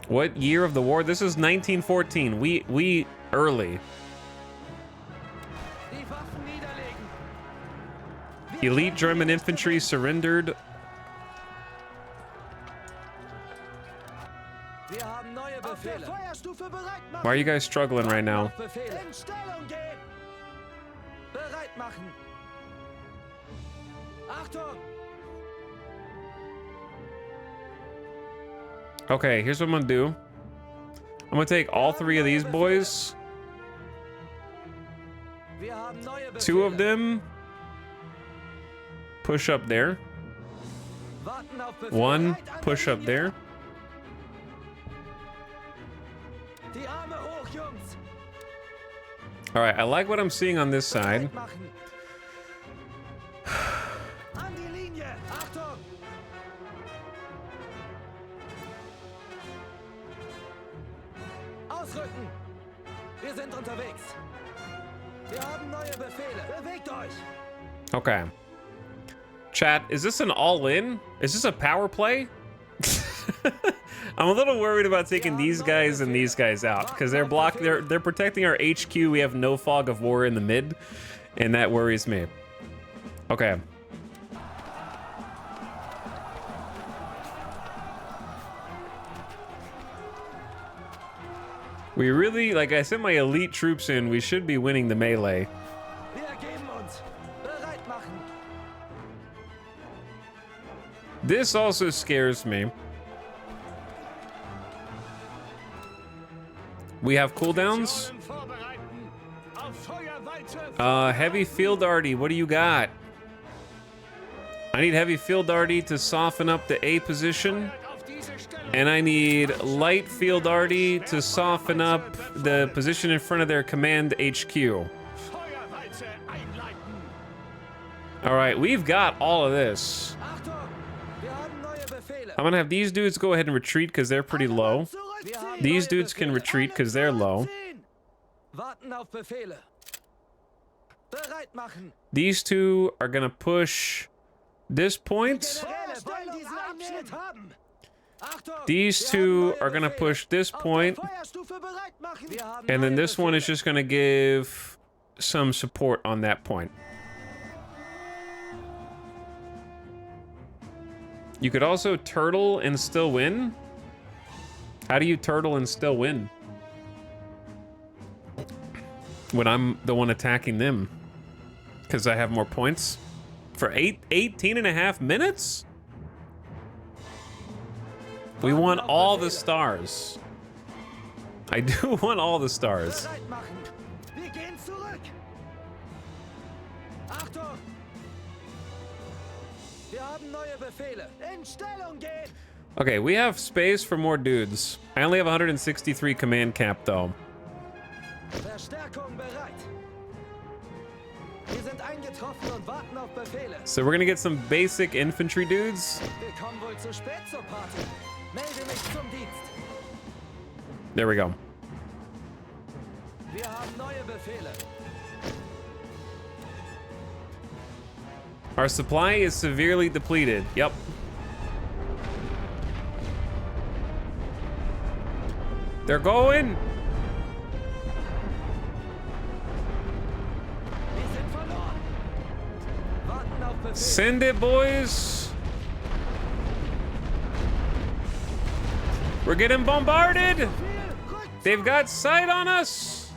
What year of the war? This is 1914. We early. Die Waffen niederlegen. Elite German infantry surrendered. Wir haben neue Befehle. Feuerstufe bereit machen. Why are you guys struggling right now? Befehle. In Stellung gehen. Bereit machen. Achtung! Okay, here's what I'm gonna do. I'm gonna take all 3 of these boys. Wir haben neue Befehle. 2 of them push up there. Warten auf Befehle. 1 Bereit an der push up Linie. there. Die Arme hoch, Jungs. All right, I like what I'm seeing on this side. Bereit machen. An die Linie. Achtung! Ausrücken. Wir sind unterwegs. Wir haben neue Befehle. Bewegt euch. Okay. Chat, is this an all-in? Is this a power play? I'm a little worried about taking these guys and these guys out because they're protecting our HQ. We have no fog of war in the mid, and that worries me. Okay. We really, like I sent my elite troops in, we should be winning the melee. Wir ergeben uns. Bereit machen. This also scares me. We have cooldowns. Heavy field arty, what do you got? I need heavy field arty to soften up the A position. And I need light field arty to soften up the position in front of their command HQ. All right, we've got all of this. Achtung! Wir haben neue Befehle. I'm gonna have these dudes go ahead and retreat because they're pretty low. Wir haben These neue dudes can Befehle. retreat because they're low. Warten auf Befehle. Bereit machen. These 2 are gonna push this point. Generäle wollen diesen Abschnitt haben. Achtung! These 2 are gonna push this point. Feuerstufe bereit machen. Wir haben And then neue this one is Befehle. just gonna give some support on that point. You could also turtle and still win. How do you turtle and still win? When I'm the one attacking them. Because I have more points. For 18.5 minutes? We want all the stars. I do want all the stars. Bereit machen. Wir gehen zurück. Achtung! Wir haben neue Befehle. In Stellung gehen. Okay, we have space for more dudes. I only have 163 command cap though. Verstärkung bereit. Wir sind eingetroffen und warten auf Befehle. So we're gonna get some basic infantry dudes. Wir kommen wohl zu spät zur Party. Melde mich zum Dienst. There we go. Wir haben neue Befehle. Our supply is severely depleted. Yep. They're going. Wir sind verloren. Warten auf Befehle. Send it, boys. We're getting bombarded. They've got sight on us.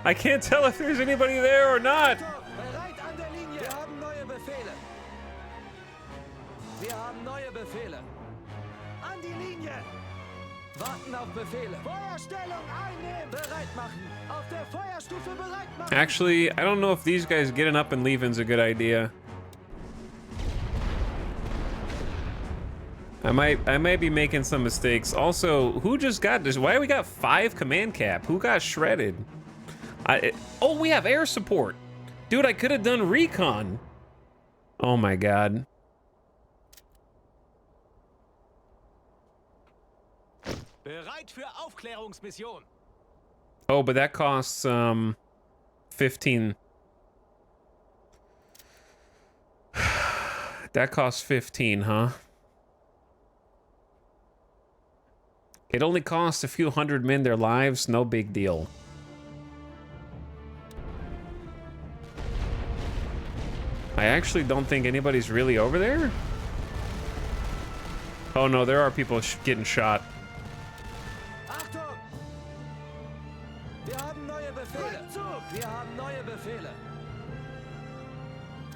I can't tell if there's anybody there or not. Bereit an der Linie. Wir haben neue Befehle. Wir haben neue Befehle. An die Linie. Warten auf Befehle. Feuerstellung einnehmen. Bereit machen. Auf der Feuerstufe bereit machen. Actually, I don't know if these guys getting up and leaving is a good idea. I might be making some mistakes. Also, who just got this? Why do we got 5 command cap? Who got shredded? Oh, we have air support. Dude, I could have done recon. Oh my god. Bereit für Aufklärungsmission. Oh, but that costs 15. That costs 15, huh? It only costs a few hundred men their lives, no big deal. I actually don't think anybody's really over there. Oh no, there are people getting shot. Achtung! Wir haben neue Befehle. Wir haben neue Befehle.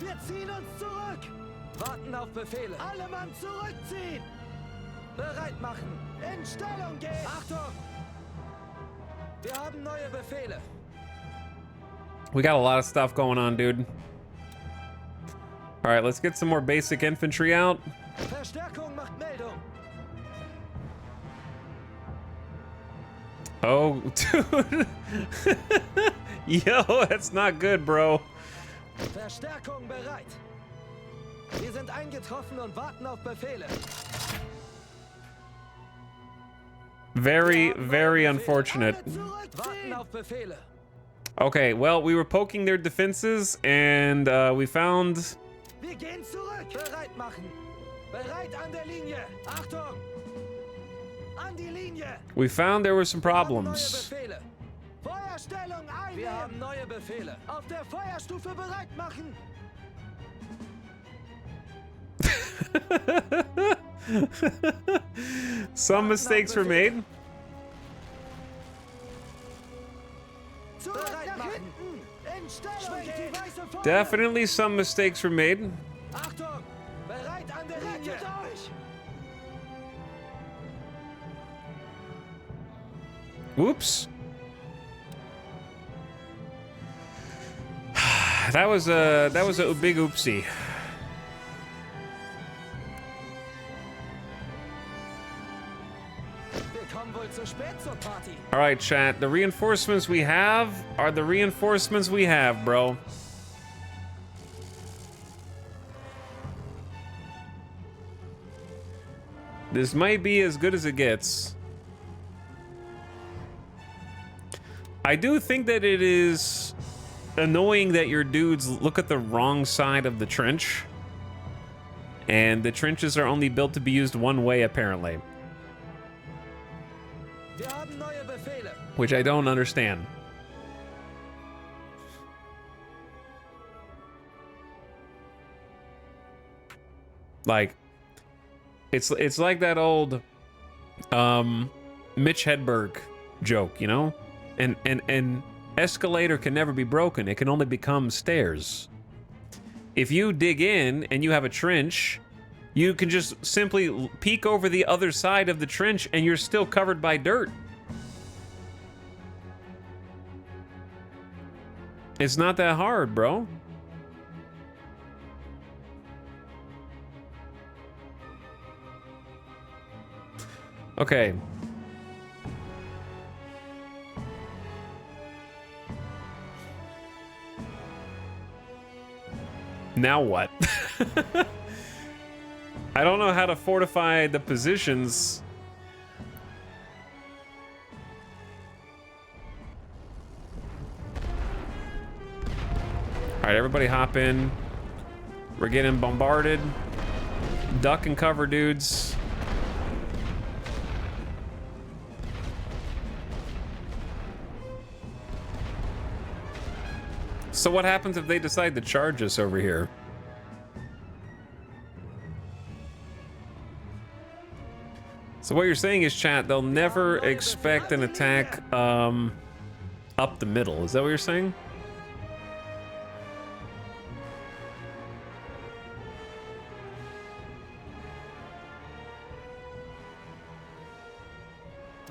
Wir ziehen uns zurück. Warten auf Befehle. Alle Mann zurückziehen. Bereit machen. In Stellung gehen. Achtung! Wir haben neue Befehle. We got a lot of stuff going on, dude. All right, let's get some more basic infantry out. Verstärkung macht Meldung. Oh, dude. Yo, that's not good, bro. Verstärkung bereit. Wir sind eingetroffen und warten auf Befehle. Very, very unfortunate. Warten auf Befehle. Okay, well, we were poking their defenses, and we found... Wir gehen zurück. Bereit machen. Bereit an der Linie. Achtung. An die Linie. We found there were some Neue problems. Befehle. Feuerstellung einnehmen. Wir haben neue Befehle. Auf der Feuerstufe bereit machen. Some mistakes were made. Bereit machen. In Stellung gehen. Definitely some mistakes were made. Achtung. Bereit an der Linie. Whoops. That was a big oopsie. Wir kommen wohl zu spät zur Party. All right, chat. The reinforcements we have are the reinforcements we have, bro. This might be as good as it gets. I do think that it is annoying that your dudes look at the wrong side of the trench. And the trenches are only built to be used one way, apparently. Wir haben neue Befehle. Which I don't understand. Like, it's like that old Mitch Hedberg joke, you know? An escalator can never be broken. It can only become stairs. If you dig in and you have a trench, you can just simply peek over the other side of the trench and you're still covered by dirt. It's not that hard, bro. Okay. Now what? I don't know how to fortify the positions. All right, everybody hop in. We're getting bombarded. Duck and cover, dudes. So what happens if they decide to charge us over here? So what you're saying is, chat, they'll never expect an attack up the middle. Is that what you're saying?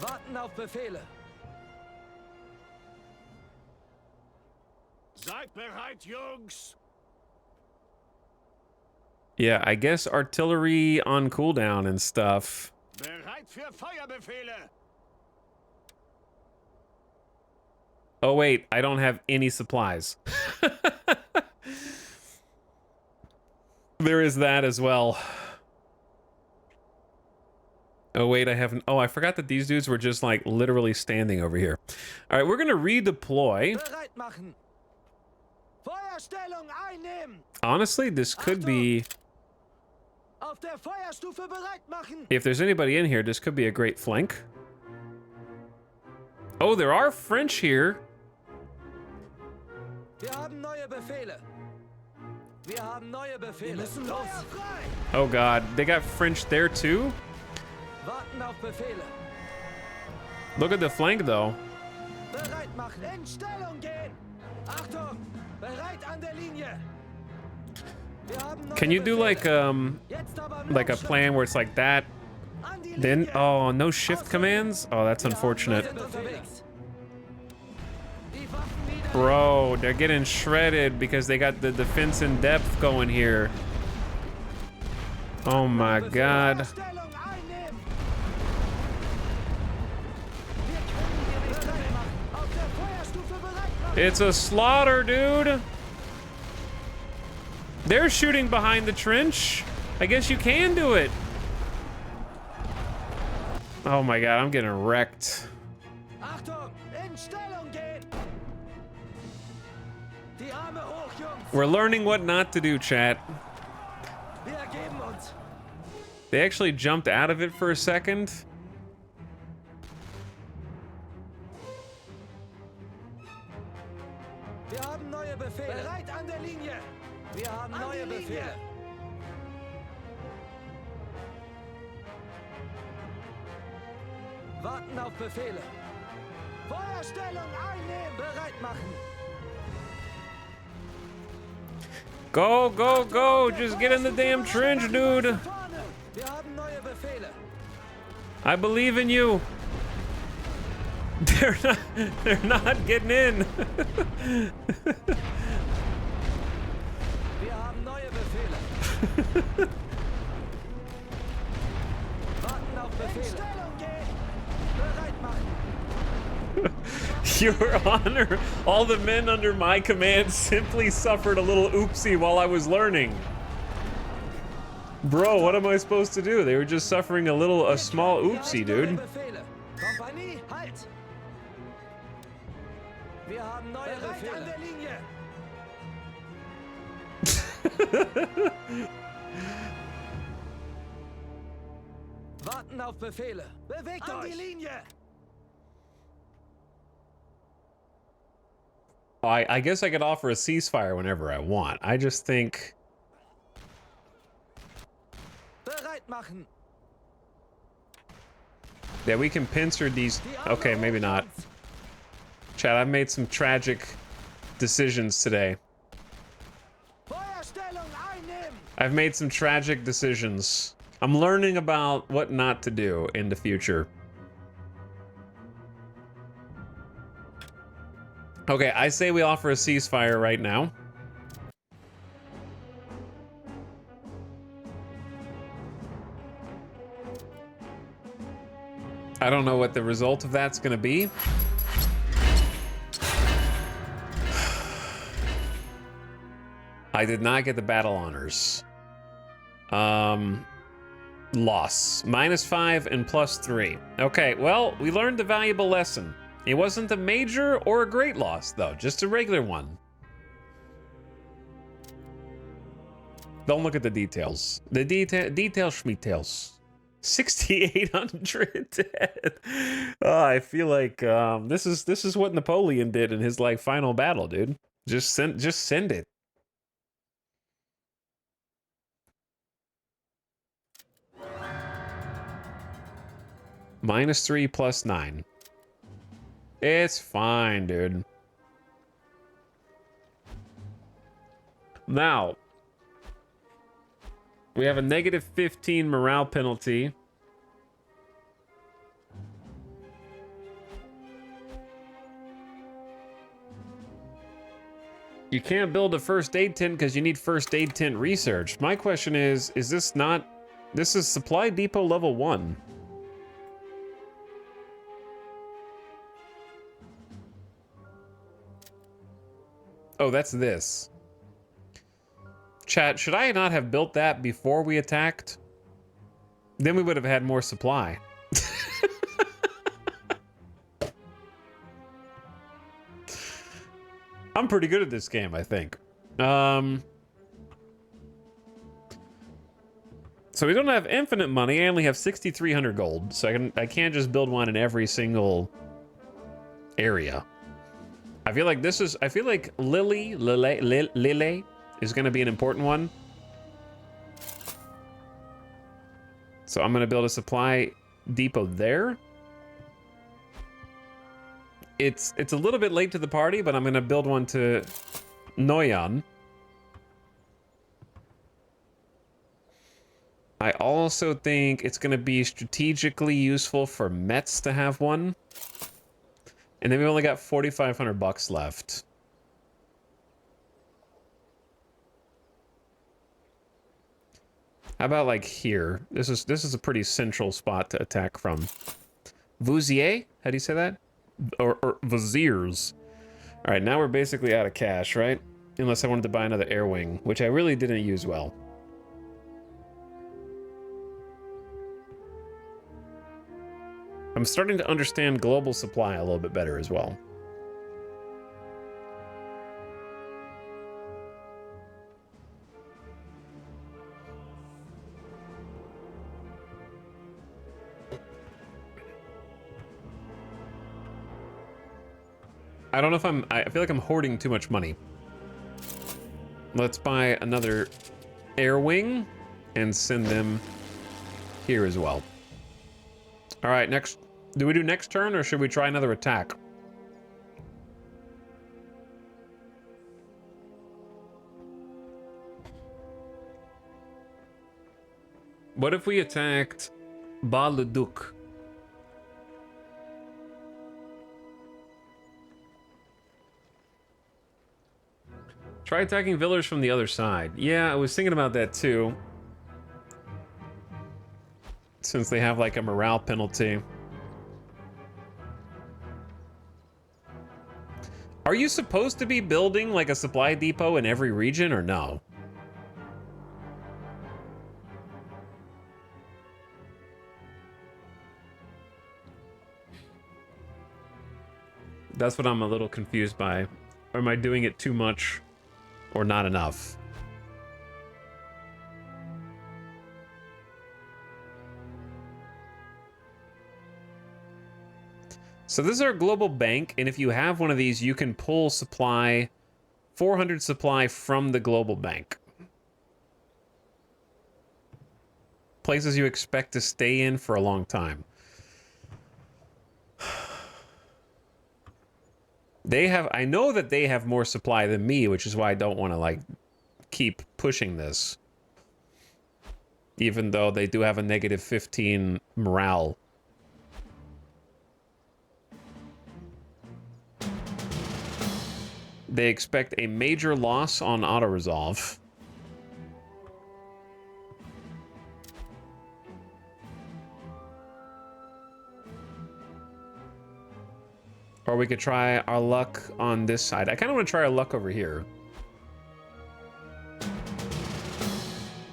Warten auf Befehle. Seid bereit, Jungs! Yeah, I guess artillery on cooldown and stuff. Bereit für Feuerbefehle! Oh wait, I don't have any supplies. There is that as well. Oh wait, I haven't. Oh, I forgot that these dudes were just like literally standing over here. All right, we're gonna redeploy. Bereit machen. Feuerstellung einnehmen. Honestly, this could be. Auf der Feuerstufe bereit machen. If there's anybody in here, this could be a great flank. Oh, there are French here. Wir haben neue Befehle. Wir haben neue Befehle. Wir müssen los. Oh god, they got French there too? Warten auf Befehle. Look at the flank though. Bereit machen. In Stellung gehen. Achtung. Bereit an der Linie. Wir haben neue Can you do Befehle. like a plan where it's like that? Then oh, no shift commands? Oh, that's unfortunate. Bro, they're getting shredded because they got the defense in depth going here. Oh my god. It's a slaughter, dude. They're shooting behind the trench. I guess you can do it. Oh my god, I'm getting wrecked. We're learning what not to do, chat. They actually jumped out of it for a second. Wir haben neue Befehle. Bereit an der Linie. Wir haben neue Befehle. Warten auf Befehle. Feuerstellung einnehmen. Bereit machen. Go, go, go! Just get in the damn trench, dude. Wir haben neue Befehle. I believe in you. They're not getting in. Wir haben neue Befehle. Warten auf Befehle. Bereit machen. Your Honor, all the men under my command simply suffered a little oopsie while I was learning. Bro, what am I supposed to do? They were just suffering a small oopsie, dude. Kompanie, halt! Wir haben neue Befehle. Warten auf Befehle. Bewegt euch! An die Linie! I guess I could offer a ceasefire whenever I want. I just think... Bereit machen. Yeah, we can pincer these... Okay, maybe not. Chat, I've made some tragic decisions today. I've made some tragic decisions. I'm learning about what not to do in the future. Okay, I say we offer a ceasefire right now. I don't know what the result of that's gonna be. I did not get the battle honors. Loss. -5 and +3. Okay, well, we learned a valuable lesson. It wasn't a major or a great loss, though, just a regular one. Don't look at the details. The details schmeetails. 6,800 dead. I feel like this is what Napoleon did in his like final battle, dude. Just send it. -3 +9. It's fine, dude. Now, we have a -15 morale penalty. You can't build a first aid tent because you need first aid tent research. My question is this not... This is Supply Depot level 1. Oh, that's this. Chat, should I not have built that before we attacked? Then we would have had more supply. I'm pretty good at this game, I think. So we don't have infinite money. I only have 6,300 gold, so I can't just build one in every single area. I feel like Lille is going to be an important one. So I'm going to build a supply depot there. It's a little bit late to the party, but I'm going to build one to Noyan. I also think it's going to be strategically useful for Mets to have one. And then we only got 4,500 bucks left. How about like here? This is a pretty central spot to attack from. Vouziers? How do you say that? Or Viziers. All right, now we're basically out of cash, right? Unless I wanted to buy another air wing, which I really didn't use well. I'm starting to understand global supply a little bit better as well. I don't know if I feel like I'm hoarding too much money. Let's buy another air wing and send them here as well. All right, next. Do we do next turn or should we try another attack? What if we attacked Bar-le-Duc? Try attacking villagers from the other side. Yeah, I was thinking about that too. Since they have like a morale penalty. Are you supposed to be building like a supply depot in every region or no? That's what I'm a little confused by. Or am I doing it too much or not enough? So this is our global bank, and if you have one of these, you can pull supply, 400 supply from the global bank. Places you expect to stay in for a long time. I know that they have more supply than me, which is why I don't want to like keep pushing this. Even though they do have a negative 15 morale. They expect a major loss on auto-resolve. Or we could try our luck on this side. I kind of want to try our luck over here.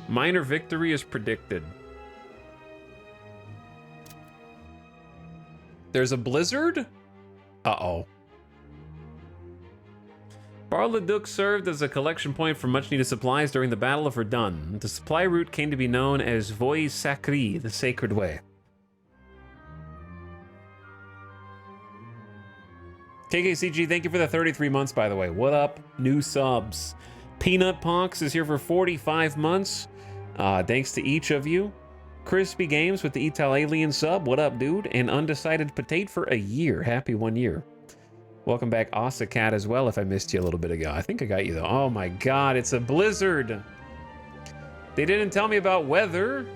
Minor victory is predicted. There's a blizzard? Uh-oh. Bar-le-Duc served as a collection point for much-needed supplies during the Battle of Verdun. The supply route came to be known as Voie Sacrée, the Sacred Way. KKCG, thank you for the 33 months, by the way. What up? New subs. Peanut Pox is here for 45 months. Thanks to each of you. Crispy Games with the Ital Alien sub. What up, dude? And Undecided Potato for a year. Happy 1 year. Welcome back, Asa Cat, as well, if I missed you a little bit ago. I think I got you, though. Oh, my God. It's a blizzard. They didn't tell me about weather.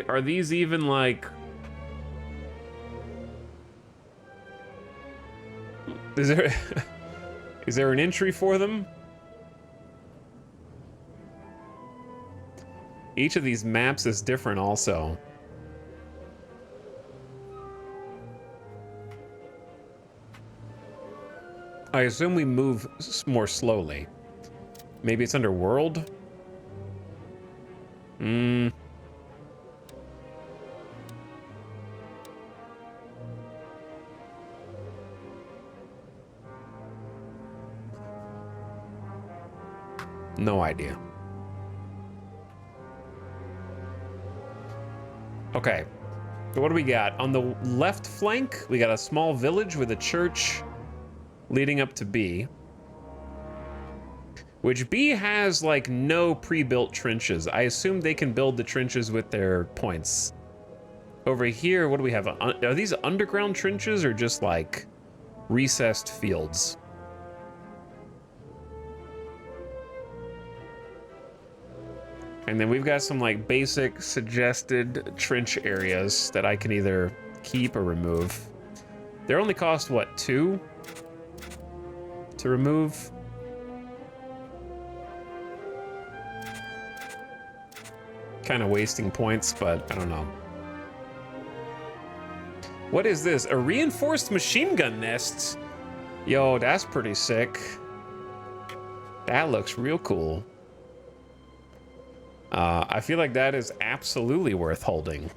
Are these even like... Is there... Is there an entry for them? Each of these maps is different also. I assume we move more slowly. Maybe it's under world? No idea. Okay. So what do we got? On the left flank, we got a small village with a church leading up to B. Which B has like no pre-built trenches. I assume they can build the trenches with their points. Over here, what do we have? Are these underground trenches or just like recessed fields? And then we've got some like basic suggested trench areas that I can either keep or remove. They only cost what, 2 to remove? Kind of wasting points, but I don't know. What is this? A reinforced machine gun nest? Yo, that's pretty sick. That looks real cool. I feel like that is absolutely worth holding.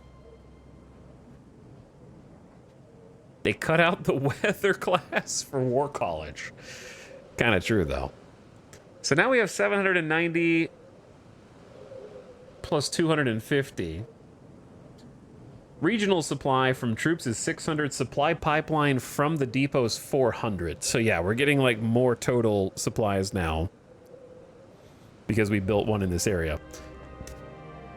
They cut out the weather class for War College. Kind of true, though. So now we have 790 plus 250. Regional supply from troops is 600. Supply pipeline from the depot is 400. So yeah, we're getting like more total supplies now because we built one in this area.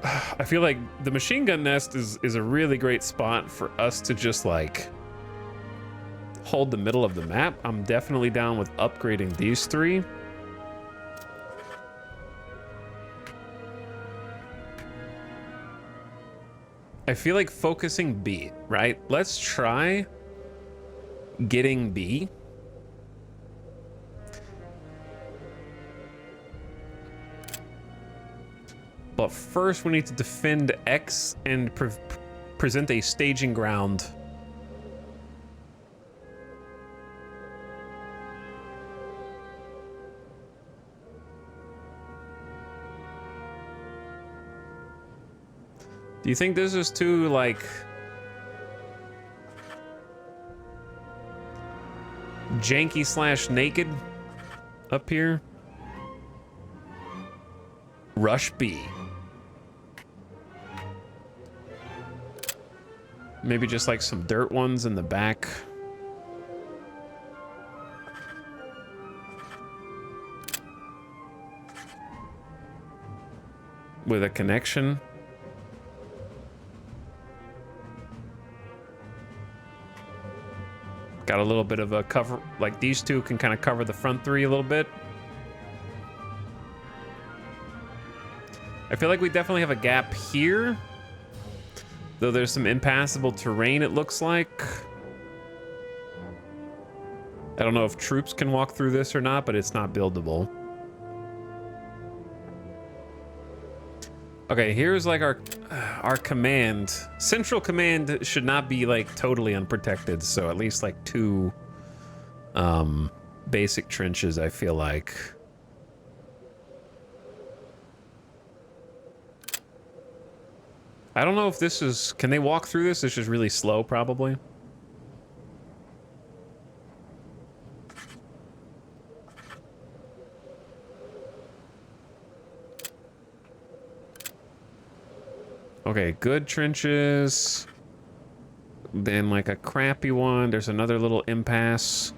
I feel like the machine gun nest is a really great spot for us to just like hold the middle of the map. I'm definitely down with upgrading these 3. I feel like focusing B, right? Let's try getting B. But first we need to defend X and present a staging ground. Do you think this is too, like, janky / naked up here? Rush B. Maybe just like some dirt ones in the back. With a connection. Got a little bit of a cover, like these 2 can kind of cover the front 3 a little bit. I feel like we definitely have a gap here. Though there's some impassable terrain, it looks like. I don't know if troops can walk through this or not, but it's not buildable. Okay, here's like our command. Central command should not be like totally unprotected, so at least like 2 basic trenches, I feel like. I don't know if this is... Can they walk through this? This is really slow, probably. Okay, good trenches. Then like a crappy one. There's another little impasse.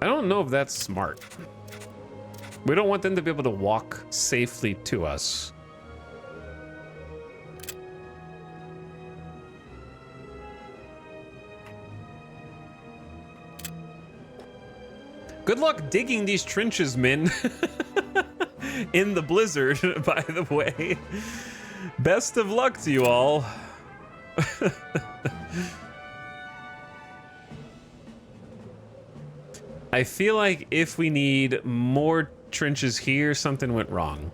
I don't know if that's smart. We don't want them to be able to walk safely to us. Good luck digging these trenches, men. In the blizzard, by the way. Best of luck to you all. I feel like if we need more trenches here, something went wrong.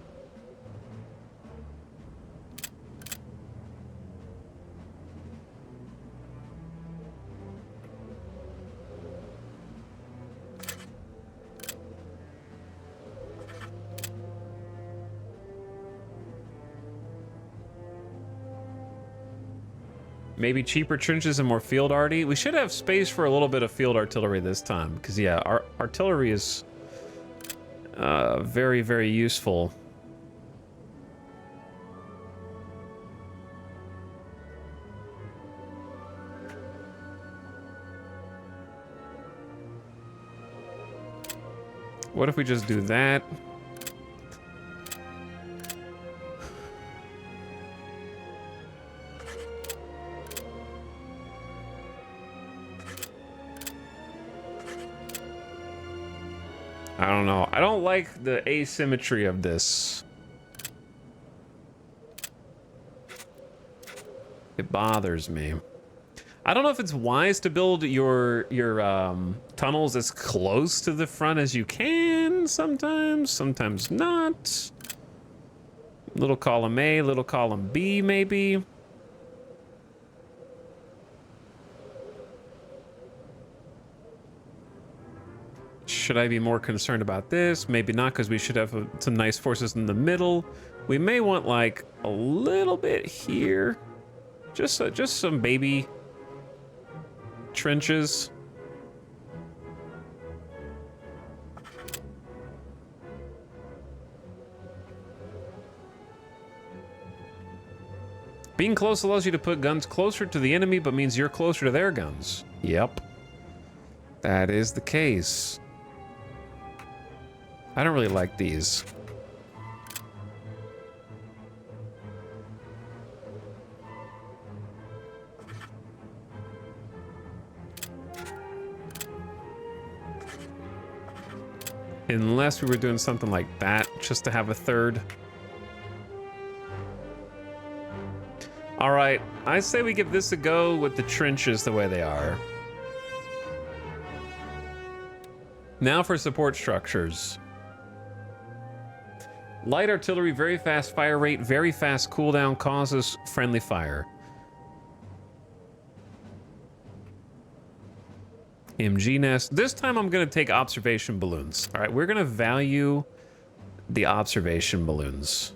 Maybe cheaper trenches and more field arty. We should have space for a little bit of field artillery this time, because yeah, our artillery is very, very useful. What if we just do that? I don't know. I don't like the asymmetry of this. It bothers me. I don't know if it's wise to build your tunnels as close to the front as you can sometimes not. Little column A, little column B, maybe. Should I be more concerned about this? Maybe not, because we should have some nice forces in the middle. We may want like a little bit here. Just some baby trenches. Being close allows you to put guns closer to the enemy, but means you're closer to their guns. Yep. That is the case. I don't really like these. Unless we were doing something like that, just to have a third. All right, I say we give this a go with the trenches the way they are. Now for support structures. Light artillery, very fast fire rate, very fast cooldown, causes friendly fire. MG nest. This time I'm going to take observation balloons. All right, we're going to value the observation balloons.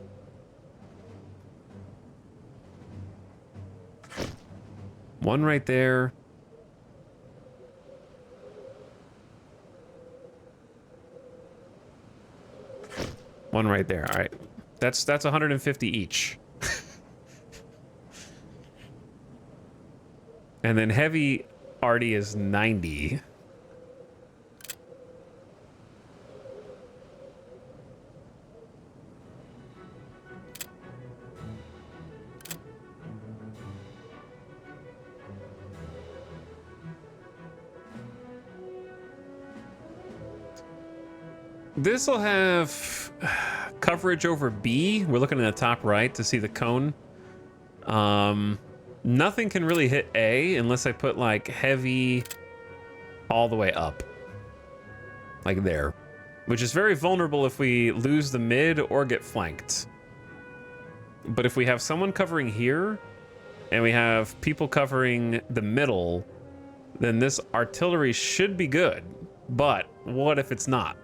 One right there. One right there. All right. That's 150 each. And then heavy arty is 90. This will have coverage over B. We're looking at the top right to see the cone. Nothing can really hit A unless I put like heavy all the way up. Like there. Which is very vulnerable if we lose the mid or get flanked. But if we have someone covering here and we have people covering the middle, then this artillery should be good. But what if it's not?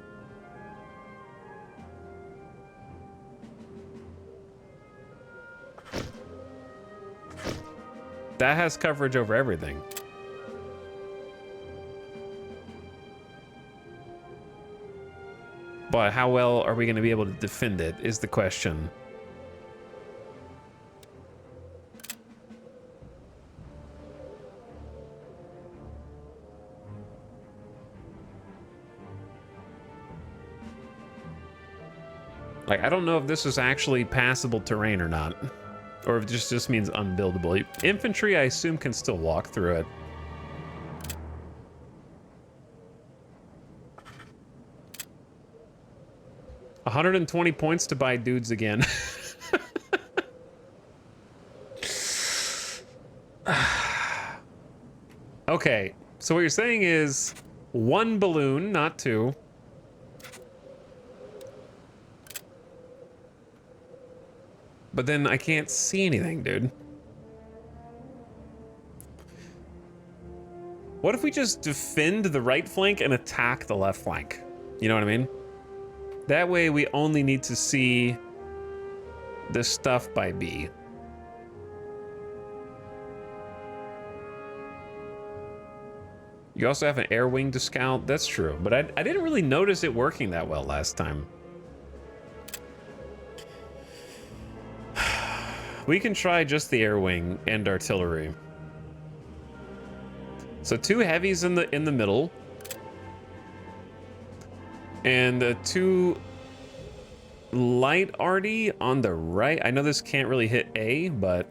That has coverage over everything. But how well are we going to be able to defend it is the question. Like, I don't know if this is actually passable terrain or not. Or if this just means unbuildable. Infantry, I assume, can still walk through it. 120 points to buy dudes again. Okay, so what you're saying is 1 balloon, not 2. But then I can't see anything, dude. What if we just defend the right flank and attack the left flank? You know what I mean? That way we only need to see the stuff by B. You also have an air wing to scout. That's true, but I didn't really notice it working that well last time. We can try just the air wing and artillery. So 2 heavies in the middle, and 2 light arty on the right. I know this can't really hit A, but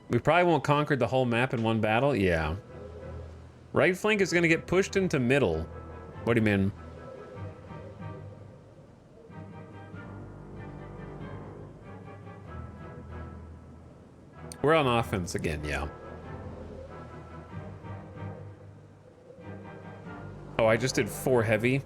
we probably won't conquer the whole map in one battle. Yeah. Right flank is going to get pushed into middle. What do you mean? We're on offense again, yeah. Oh, I just did 4 heavy.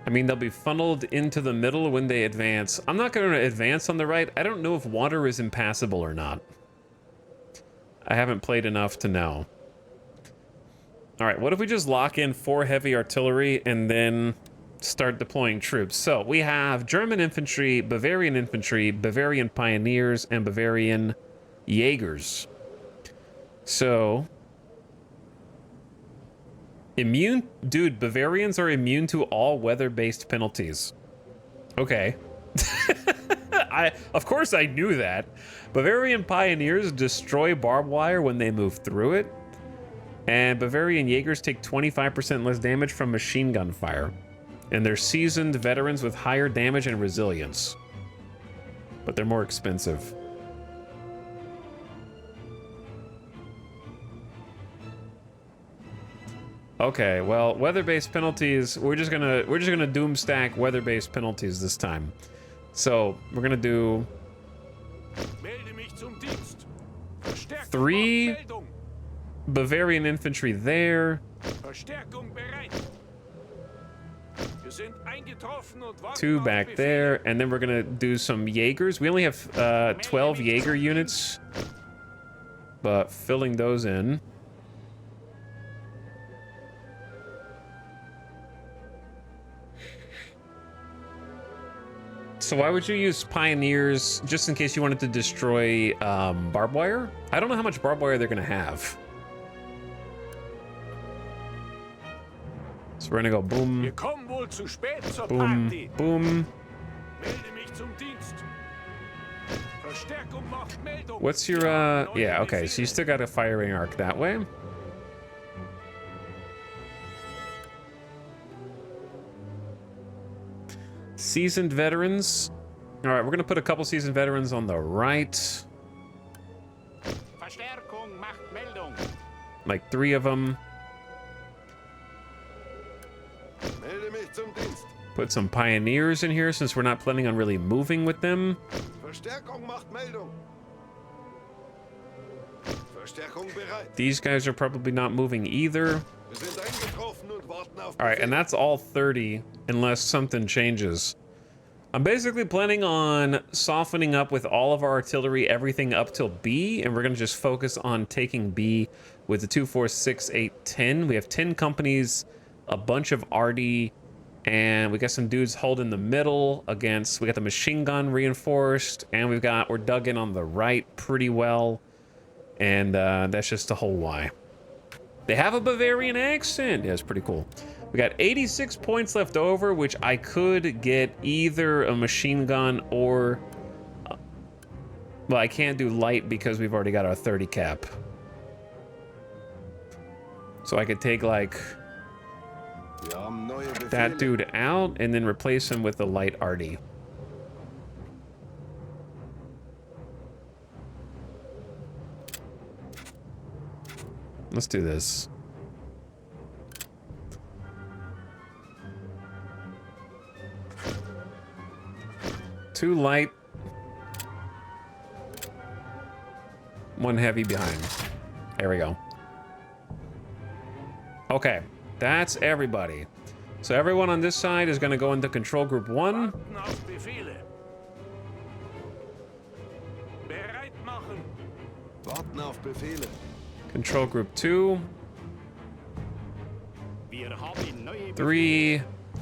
I mean, they'll be funneled into the middle when they advance. I'm not going to advance on the right. I don't know if water is impassable or not. I haven't played enough to know. All right, what if we just lock in 4 heavy artillery and then start deploying troops? So we have German infantry, Bavarian pioneers, and Bavarian Jaegers. So... immune? Dude, Bavarians are immune to all weather-based penalties. Okay. Of course I knew that. Bavarian pioneers destroy barbed wire when they move through it. And Bavarian Jaegers take 25% less damage from machine gun fire. And they're seasoned veterans with higher damage and resilience. But they're more expensive. Okay, well, weather-based penalties, we're just gonna doom stack weather-based penalties this time. So we're gonna do 3 Bavarian infantry there. 2 back there, and then we're gonna do some Jaegers. We only have 12 Jaeger units, but filling those in. So why would you use pioneers just in case you wanted to destroy barbed wire? I don't know how much barbed wire they're gonna have. So we're gonna go boom, boom, boom. What's your yeah, okay, so you still got a firing arc that way. Seasoned veterans. All right, we're gonna put a couple seasoned veterans on the right. Like 3 of them. Put some pioneers in here since we're not planning on really moving with them. These guys are probably not moving either. All right, and that's all 30 unless something changes. I'm basically planning on softening up with all of our artillery, everything up till B, and we're gonna just focus on taking B with the 2, 4, 6, 8, 10. We have 10 companies, a bunch of arty, and we got some dudes holding the middle against, we got the machine gun reinforced, and we're dug in on the right pretty well, and that's just the whole why. They have a Bavarian accent. Yeah, it's pretty cool. We got 86 points left over, which I could get either a machine gun or... well, I can't do light because we've already got our 30 cap. So I could take, like, that dude out and then replace him with the light arty. Let's do this. Two light. One heavy behind. There we go. Okay, that's everybody. So everyone on this side is going to go into control group 1. Control group 2. 3.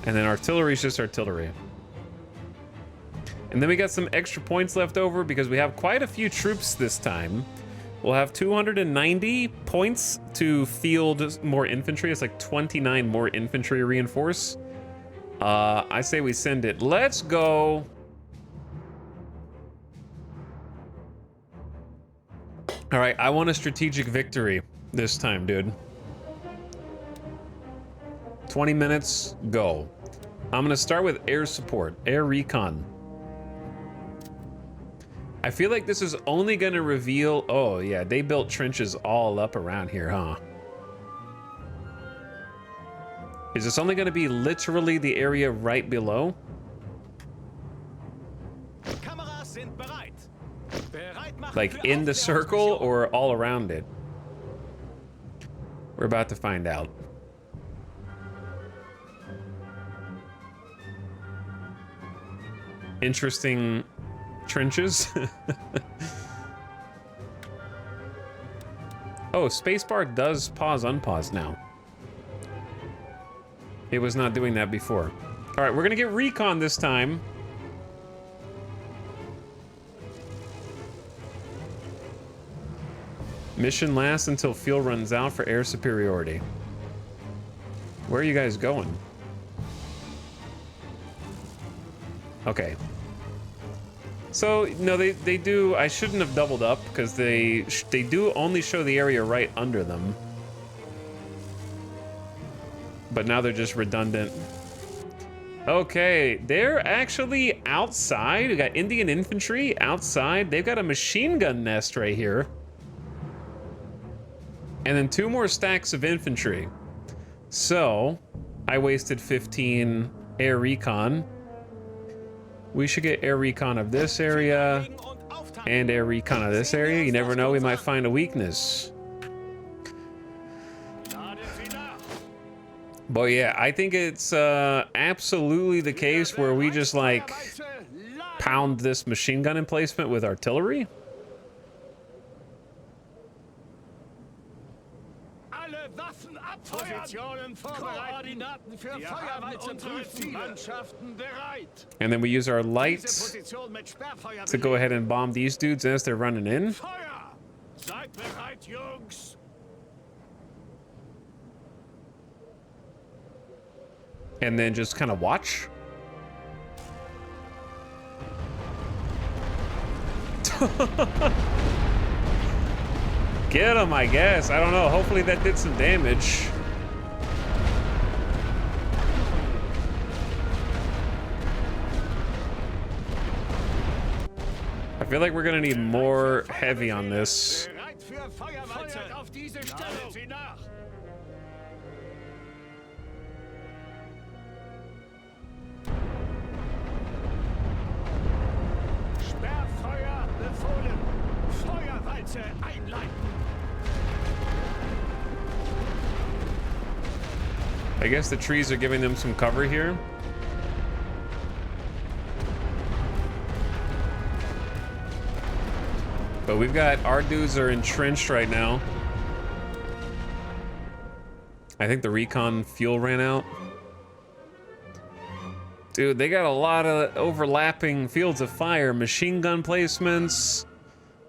And then artillery is just artillery. And then we got some extra points left over because we have quite a few troops this time. We'll have 290 points to field more infantry. It's like 29 more infantry reinforce. I say we send it. Let's go. All right, I want a strategic victory this time, dude. 20 minutes, go. I'm gonna start with air support, air recon. I feel like this is only gonna reveal... oh yeah, they built trenches all up around here, huh? Is this only gonna be literally the area right below? Like in the circle or all around it? We're about to find out. Interesting trenches. Oh, spacebar does pause, unpause now. It was not doing that before. All right, we're gonna get recon this time. Mission lasts until fuel runs out for air superiority. Where are you guys going? Okay. So, no, they do... I shouldn't have doubled up, because they do only show the area right under them. But now they're just redundant. Okay, they're actually outside. We got Indian infantry outside. They've got a machine gun nest right here. And then 2 more stacks of infantry. So, I wasted 15 air recon. We should get air recon of this area and air recon of this area. You never know, we might find a weakness. But yeah, I think it's absolutely the case where we just like pound this machine gun emplacement with artillery. And then we use our lights to go ahead and bomb these dudes as they're running in. And then just kind of watch. Get him, I guess. I don't know. Hopefully that did some damage. I feel like we're gonna need more heavy on this. I guess the trees are giving them some cover here. But we've got, our dudes are entrenched right now. I think the recon fuel ran out. Dude, they got a lot of overlapping fields of fire, machine gun placements.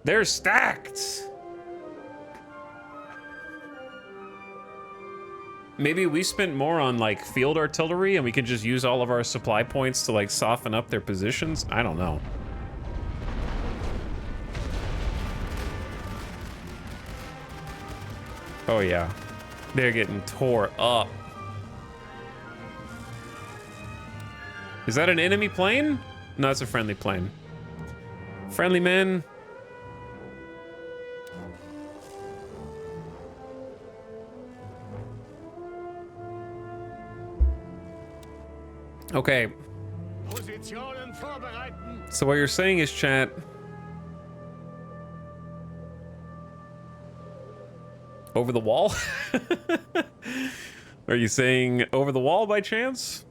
They're stacked. Maybe we spent more on like field artillery and we can just use all of our supply points to like soften up their positions. I don't know. Oh yeah, they're getting tore up. Is that an enemy plane? No, it's a friendly plane. Friendly men. Okay. So what you're saying is, chat, over the wall? Are you saying over the wall by chance?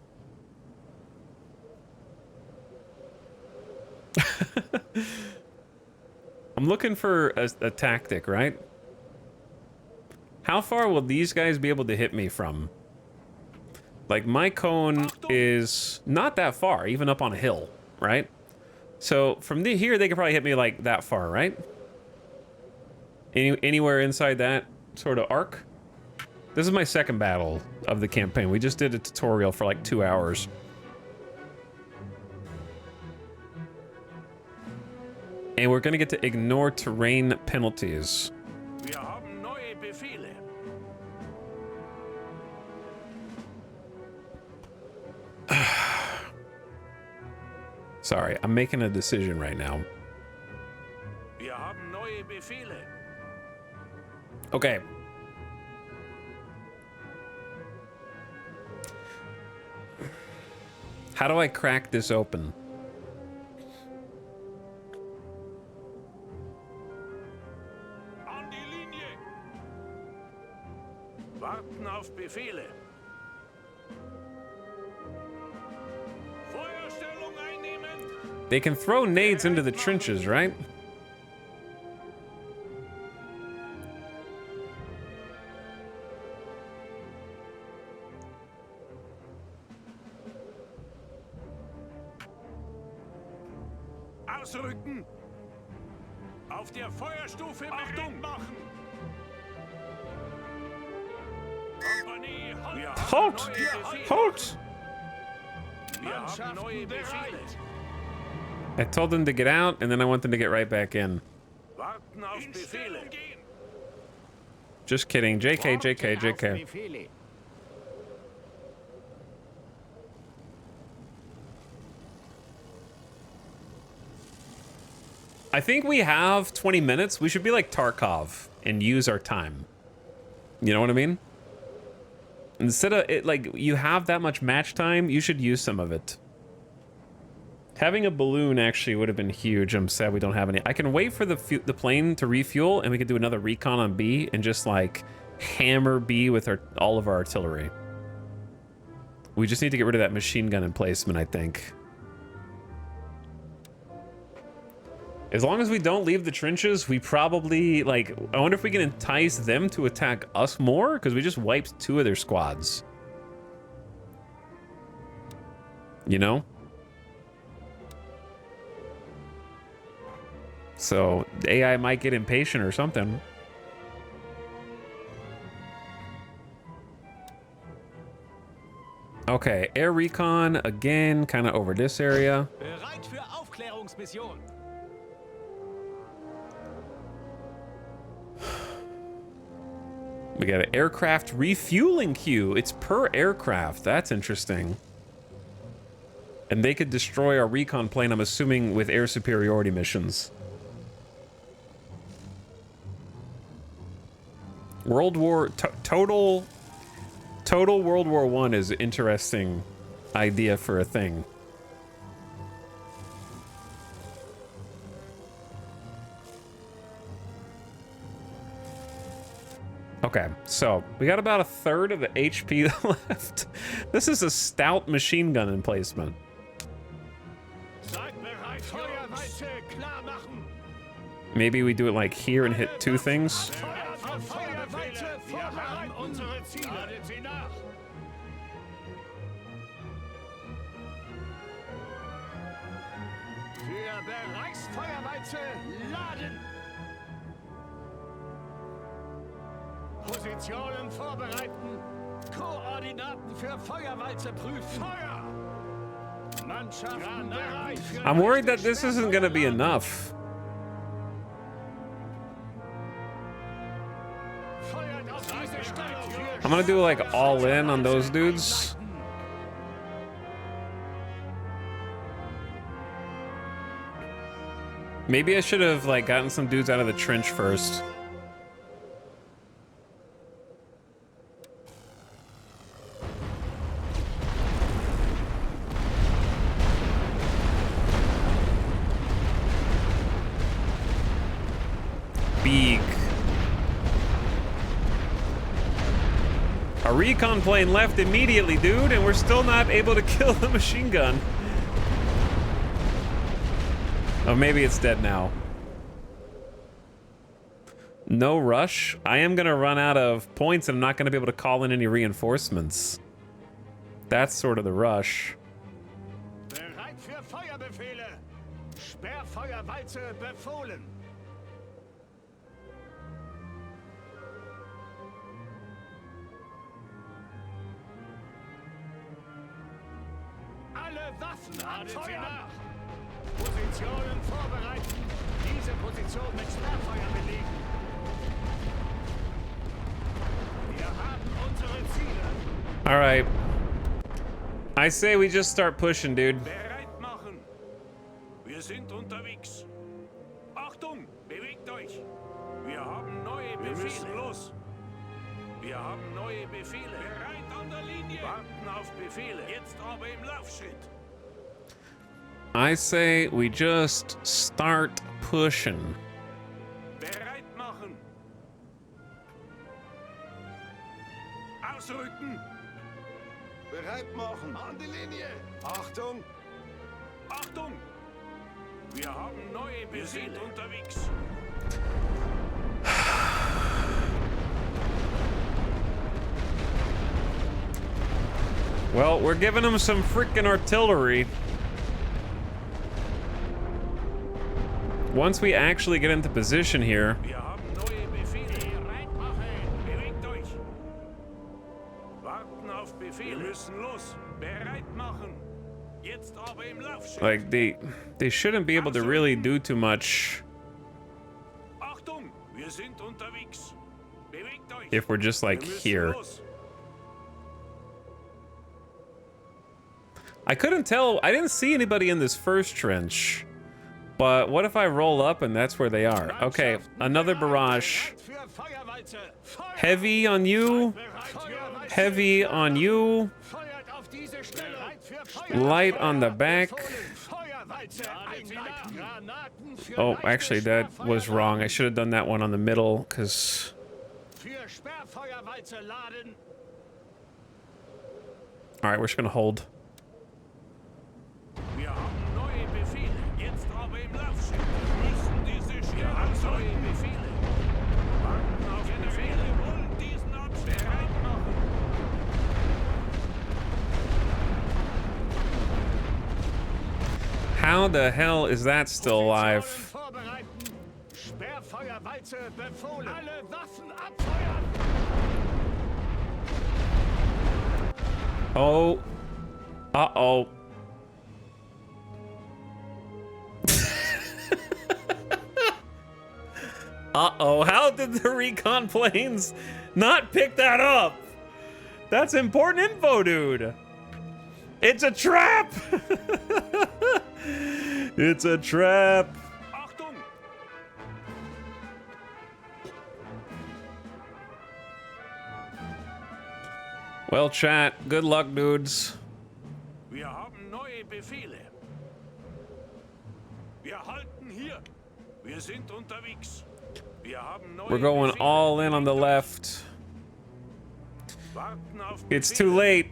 I'm looking for a tactic, right? How far will these guys be able to hit me from? Like, my cone is not that far, even up on a hill, right? So from here, they could probably hit me like that far, right? Anywhere inside that sort of arc? This is my second battle of the campaign. We just did a tutorial for like 2 hours. And we're gonna get to ignore terrain penalties. Wir haben neue Befehle. Sorry, I'm making a decision right now. Wir haben neue Befehle. Okay. How do I crack this open? An die Linie. Warten auf Befehle. Feuerstellung einnehmen. They can throw nades into the trenches, right? Ausrücken. Auf der Feuerstufe Achtung machen. Kompanie, Halt! Halt! Wir haben neue Befehle. I told them to get out, and then I want them to get right back in. Warten auf Befehle. Just kidding. JK, JK, JK. I think we have 20 minutes. We should be like Tarkov and use our time. You know what I mean? Instead of it, like, you have that much match time, you should use some of it. Having a balloon actually would have been huge. I'm sad we don't have any. I can wait for the plane to refuel, and we could do another recon on B and just like hammer B with all of our artillery. We just need to get rid of that machine gun emplacement, I think. As long as we don't leave the trenches, we probably, like, I wonder if we can entice them to attack us more, because we just wiped 2 of their squads. You know? So, the AI might get impatient or something. Okay, air recon, again, kind of over this area. Bereit für Aufklärungsmission. We got an aircraft refueling queue. It's per aircraft. That's interesting. And they could destroy our recon plane, I'm assuming, with air superiority missions. Total World War I is an interesting idea for a thing. Okay, so we got about 1/3 of the HP left. This is a stout machine gun emplacement. Maybe we do it like here and hit 2 things. Positionen vorbereiten. I'm worried that this isn't gonna be enough. I'm gonna do like all in on those dudes. Maybe I should have like gotten some dudes out of the trench first. Big. A recon plane left immediately, dude, and we're still not able to kill the machine gun. Oh, maybe it's dead now. No rush. I am gonna run out of points and I'm not gonna be able to call in any reinforcements. That's sort of the rush. Bereit für Feuerbefehle. Sperrfeuerwalze befohlen. Alle Waffen abfeuern! Positionen vorbereiten! Diese Position mit Sperrfeuer belegen! Wir haben unsere Ziele! Alright. I say we just start pushing, dude. Bereit machen! Wir sind unterwegs! Achtung! Bewegt euch! Wir haben neue Befehle! Wir müssen los! Wir haben neue Befehle! Bereit an der Linie! Warten auf Befehle! Jetzt aber im Laufschritt! I say we just start pushing. Bereit machen! Ausrücken! Bereit machen! An die Linie! Achtung! Achtung! Wir haben neue Befehle! Wir sind unterwegs! Well, we're giving them some freaking artillery. Once we actually get into position here. Wir haben neue Befehle. Bereit machen! Bewegt euch! Warten auf Befehle! Wir müssen los! Bereit machen! Jetzt aber im Laufschritt! Like, they shouldn't be able to really do too much Achtung! Wir sind unterwegs! Bewegt euch! if we're just like Wir müssen here. los. I couldn't tell. I didn't see anybody in this first trench. But what if I roll up and that's where they are? Okay, another barrage. Für Feuerwalze! Feuer! Heavy on you. Heavy on you. Feuert auf diese Stelle! Bereit für Feuer! Light on the back. Feuerwalze! Einleiten! Granaten für Oh, leichte actually, that was Sperrfeuerwalze. wrong. I should have done that one on the middle, because... Für Sperrfeuerwalze laden! All right, we're just going to hold. Wir haben neue Befehle. Jetzt aber im Laufschritt. Wir müssen diese Wir haben neue Befehle. Warten auf Befehle. Wir wollen diesen Abschnitt bereit machen. How the hell is that still alive? Vorbereiten. Sperrfeuerwalze befohlen. Alle Waffen abfeuern. Oh. Uh-oh. Uh-oh, how did the recon planes not pick that up? That's important info, dude. It's a trap. It's a trap. Achtung! Well, chat, good luck, dudes. Wir haben neue Befehle. Wir halten hier. Wir sind unterwegs. Wir haben neue We're going Befehle. all in on the left. Warten auf It's Befehle. too late.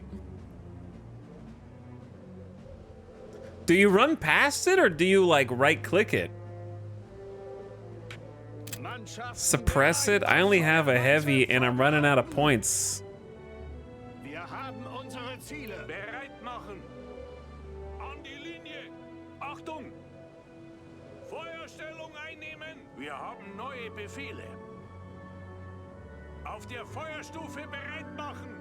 Do you run past it or do you like right click it? Mannschaften Suppress it? I only have a heavy and I'm running out of points. Wir haben unsere Ziele. Bereit machen. An die Linie. Achtung! Feuerstellung einnehmen. Wir haben neue Befehle. Auf der Feuerstufe bereit machen.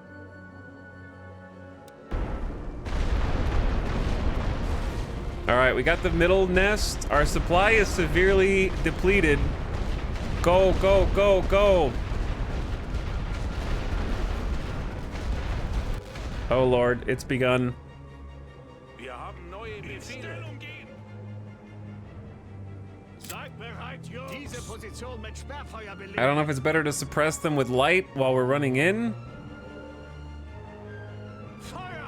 All right, we got the middle nest. Our supply is severely depleted. Go, go, go, go. Oh Lord, it's begun. Wir haben neue Befehle. Seid bereit, Jungs. Diese Position mit Sperrfeuer belegen. I don't know if it's better to suppress them with light while we're running in. Feuer!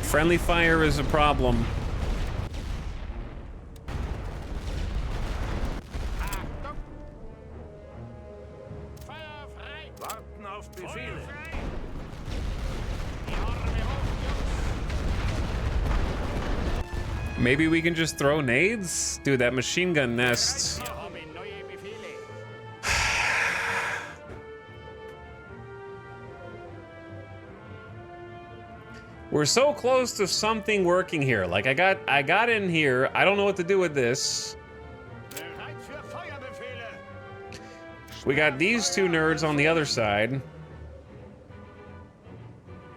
Friendly fire is a problem. Feuer frei! Warten auf Befehle. Maybe we can just throw nades? Dude, that machine gun nest. Wir haben neue Befehle. We're so close to something working here. Like I got in here. I don't know what to do with this. Bereit für Feuerbefehle. We got these two nerds on the other side.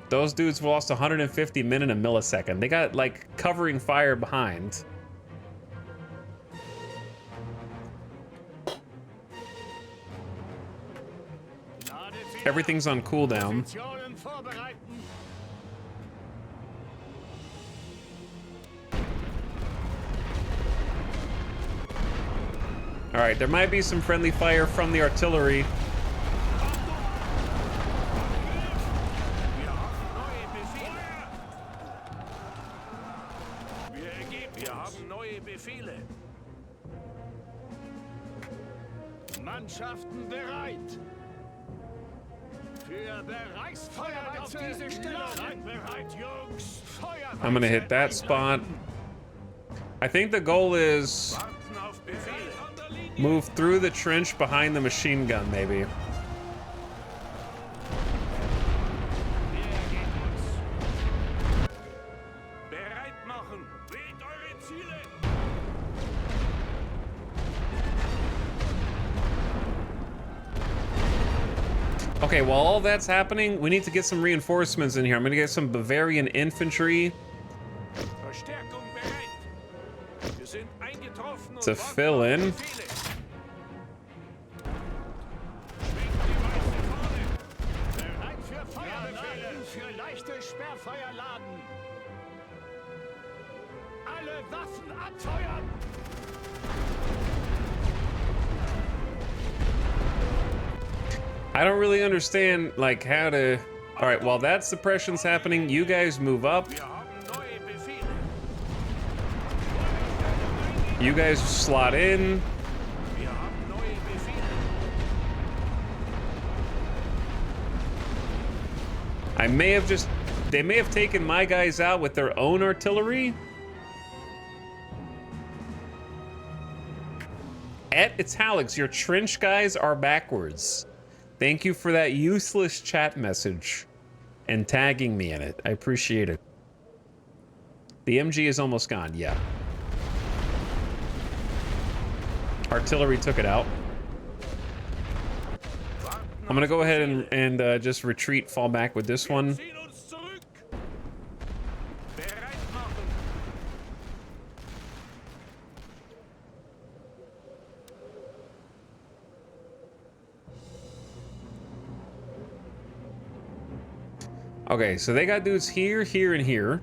Those dudes lost 150 min in a millisecond. They got like covering fire behind. Everything's on cooldown. Positionen vorbereiten. All right, there might be some friendly fire from the artillery. Wir haben neue Befehle. Wir haben neue Befehle. Mannschaften bereit. Für Bereichsfeuer auf diese Stellung. Seid bereit, Jungs. Feuer. I'm gonna hit that spot. I think the goal is Warten auf Befehle. move through the trench behind the machine gun, maybe. Bereit machen. Wählt eure Ziele. Okay, while all that's happening, we need to get some reinforcements in here. I'm gonna get some Bavarian infantry Verstärkung bereit. Wir sind eingetroffen und to warten fill auf in. Befehle. Schwenkt die Weiße vorne. Bereit für Feuerbefehle. Für leichte Sperrfeuer laden. Alle Waffen abfeuern. I don't really understand like how to. All right, while that suppression's happening, you guys move up. Wir haben neue Befehle. You guys slot in. Wir haben neue Befehle. I may have just. They may have taken my guys out with their own artillery. At Italics, your trench guys are backwards. Thank you for that useless chat message and tagging me in it. I appreciate it. The MG is almost gone, yeah. Artillery took it out. I'm gonna go ahead and just retreat, fall back with this one. Ziehen uns zurück. Bereit machen. Okay, so they got dudes here, here, and here.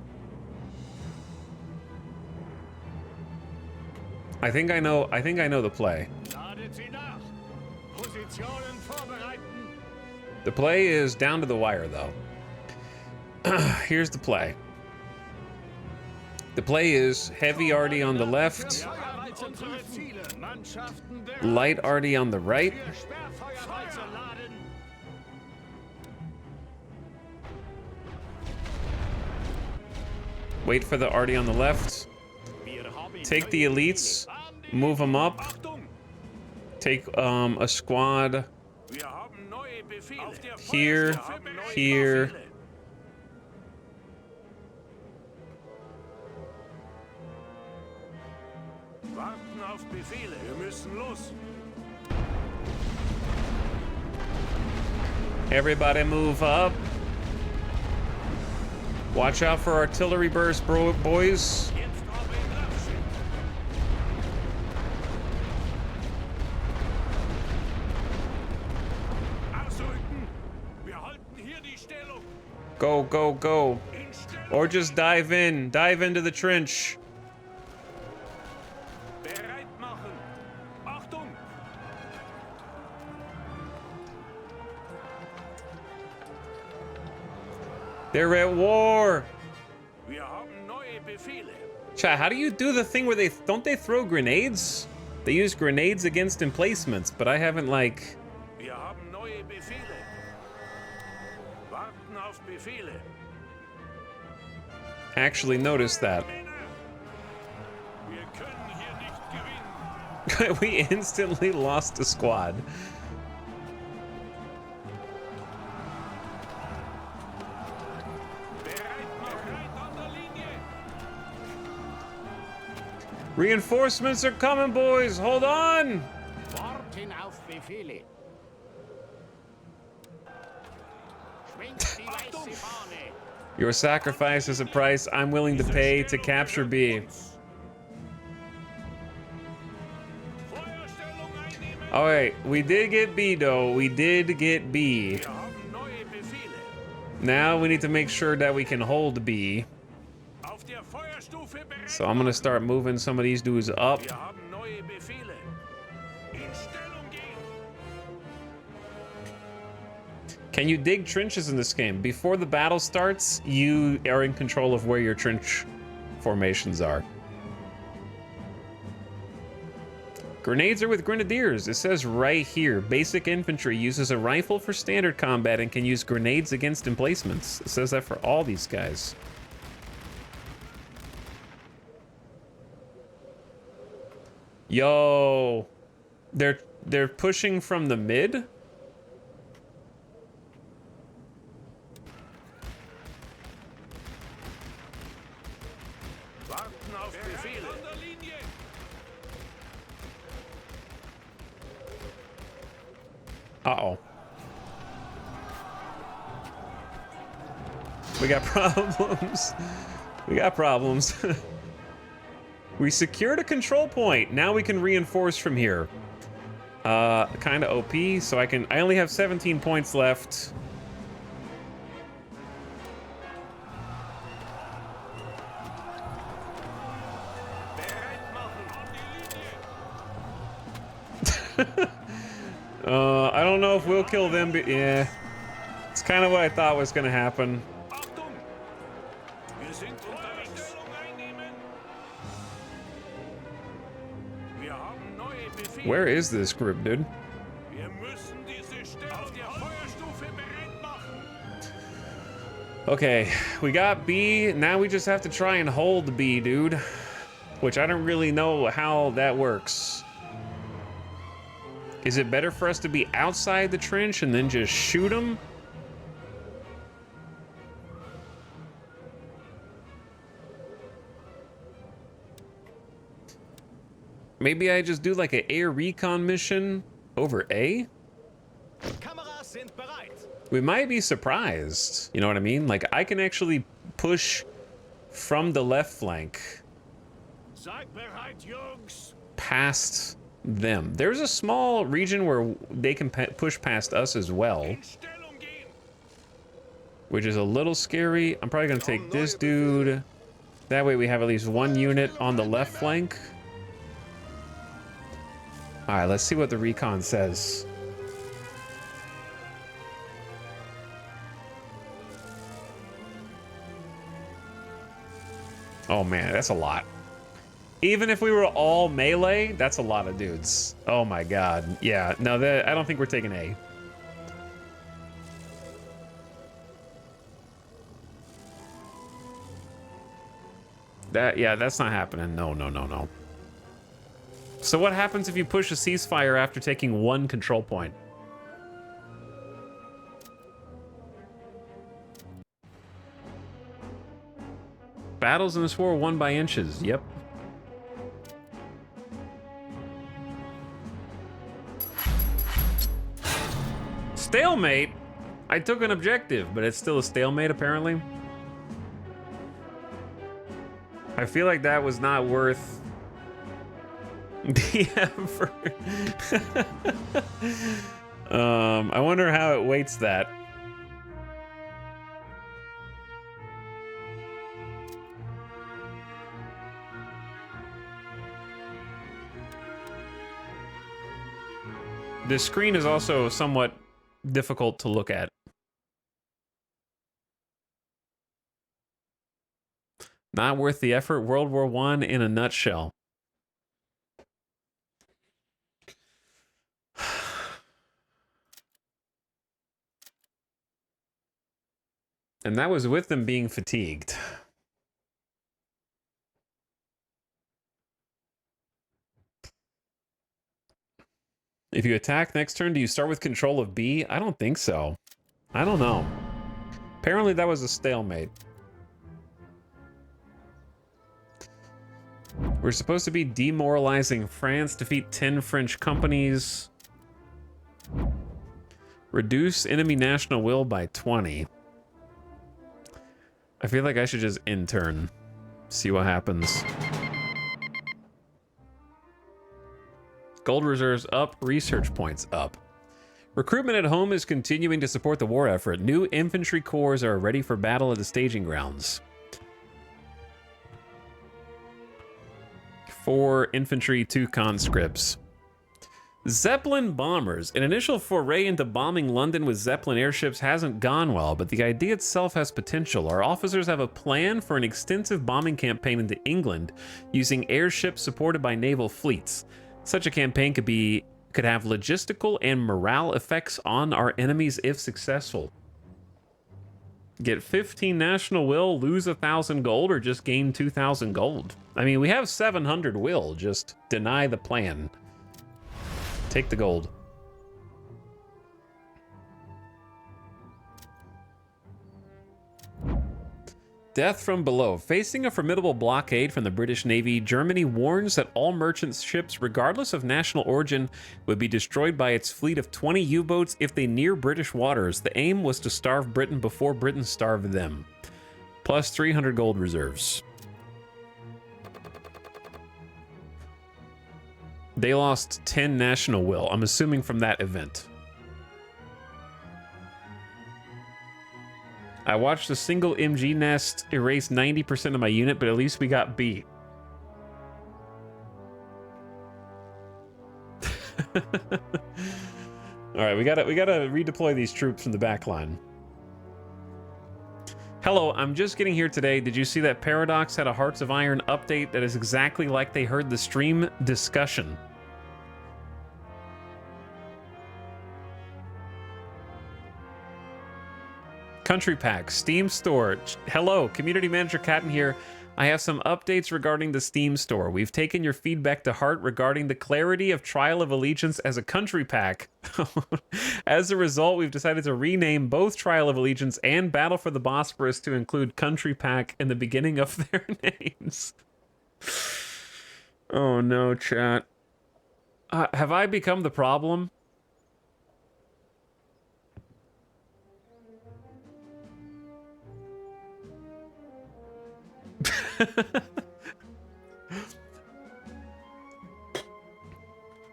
I think I know the play. Ladet sie nach. Positionen vorbereiten. The play is down to the wire, though. Here's the play. The play is heavy arty on the left, Unsere Ziele. Mannschaften bereit. light arty on the right. Für Sperrfeuerwalze laden. Wait for the arty on the left. Take the elites, move them up. Achtung. Take a squad Wir haben neue Befehle. Auf der here, Feuerwehr haben neue here. Befehle. Warten auf Befehle. Wir müssen los. Everybody move up. Watch out for artillery burst, boys. Jetzt aber in Laufschritt. Ausrücken. Wir halten hier die Stellung. Go, go, go. In Stellung. Or just dive in. Dive into the trench. Bereit machen. Achtung. They're at war. Wir haben neue Befehle. Chat, how do you do the thing where don't they throw grenades? They use grenades against emplacements, but I haven't like... Wir haben neue Befehle. Warten auf Befehle. actually noticed that. Männer. Wir können hier nicht gewinnen. We instantly lost a squad. Bereit an der Linie. Reinforcements are coming, boys. Hold on. Warten auf Befehle. Schwenkt die weiße Fahne. Your sacrifice is a price I'm willing to pay to capture B. Feuerstellung einnehmen. Alright, we did get B though. We did get B. Wir haben neue Befehle. Now we need to make sure that we can hold B. Auf der Feuerstufe bereit. So I'm gonna start moving some of these dudes up. Wir haben neue Befehle. In Stellung gehen. Can you dig trenches in this game? Before the battle starts, you are in control of where your trench formations are. Grenades are with grenadiers. It says right here, basic infantry uses a rifle for standard combat and can use grenades against emplacements. It says that for all these guys. Yo, they're pushing from the mid. Warten auf Befehle. An der Linie. Uh-oh. We got problems. We got problems. We secured a control point. Now we can reinforce from here. Kind of OP, so I only have 17 points left. Bereit machen. An die Linie. I don't know if we'll kill them, but yeah. It's kind of what I thought was gonna happen. Achtung. Wir sind unterwegs. Stellung einnehmen. Wir haben neue Befehle. Where is this group, dude? Wir müssen diese Stellung auf der Feuerstufe bereit machen. Okay, we got B. Now we just have to try and hold B, dude. Which I don't really know how that works. Is it better for us to be outside the trench and then just shoot them? Maybe I just do like an air recon mission over A? Kameras sind bereit. We might be surprised. You know what I mean? Like, I can actually push from the left flank Seid bereit, Jungs. past them. There's a small region where they can push past us as well, In Stellung gehen. which is a little scary. I'm probably gonna take this dude. That way we have at least one unit on the left flank. All right, let's see what the recon says. Oh man, that's a lot. Even if we were all melee, that's a lot of dudes. Oh my god. Yeah, no, I don't think we're taking A. Yeah, that's not happening. No, no, no, no. So what happens if you push a ceasefire after taking one control point? Battles in this war won by inches. Yep. Stalemate? I took an objective, but it's still a stalemate apparently. I feel like that was not worth the effort. I wonder how it weights that. The screen is also somewhat difficult to look at. Not worth the effort. World War I in a nutshell. And that was with them being fatigued. If you attack next turn, do you start with control of B? I don't think so. I don't know. Apparently that was a stalemate. We're supposed to be demoralizing France, defeat 10 French companies, reduce enemy national will by 20. I feel like I should just intern, see what happens. Gold reserves up, research points up. Recruitment at home is continuing to support the war effort. New infantry corps are ready for battle at the staging grounds. 4 infantry, 2 conscripts. Zeppelin bombers. An initial foray into bombing London with Zeppelin airships hasn't gone well, but the idea itself has potential. Our officers have a plan for an extensive bombing campaign into England using airships supported by naval fleets. Such a campaign could have logistical and morale effects on our enemies if successful. Get 15 national will, lose 1,000 gold, or just gain 2,000 gold. I mean, we have 700 will, just deny the plan. Take the gold. Death from below. Facing a formidable blockade from the British Navy, Germany warns that all merchant ships, regardless of national origin, would be destroyed by its fleet of 20 U-boats if they near British waters. The aim was to starve Britain before Britain starved them. Plus 300 gold reserves. They lost 10 national will, I'm assuming from that event. I watched a single MG nest erase 90% of my unit, but at least we got B. All right, we gotta redeploy these troops from the back line. Hello, I'm just getting here today. Did you see that Paradox had a Hearts of Iron update that is exactly like they heard the stream discussion? Country Pack, Steam Store. Hello, Community Manager Catton here. I have some updates regarding the Steam Store. We've taken your feedback to heart regarding the clarity of Trial of Allegiance as a country pack. As a result, we've decided to rename both Trial of Allegiance and Battle for the Bosphorus to include country pack in the beginning of their names. Oh no, chat. Have I become the problem?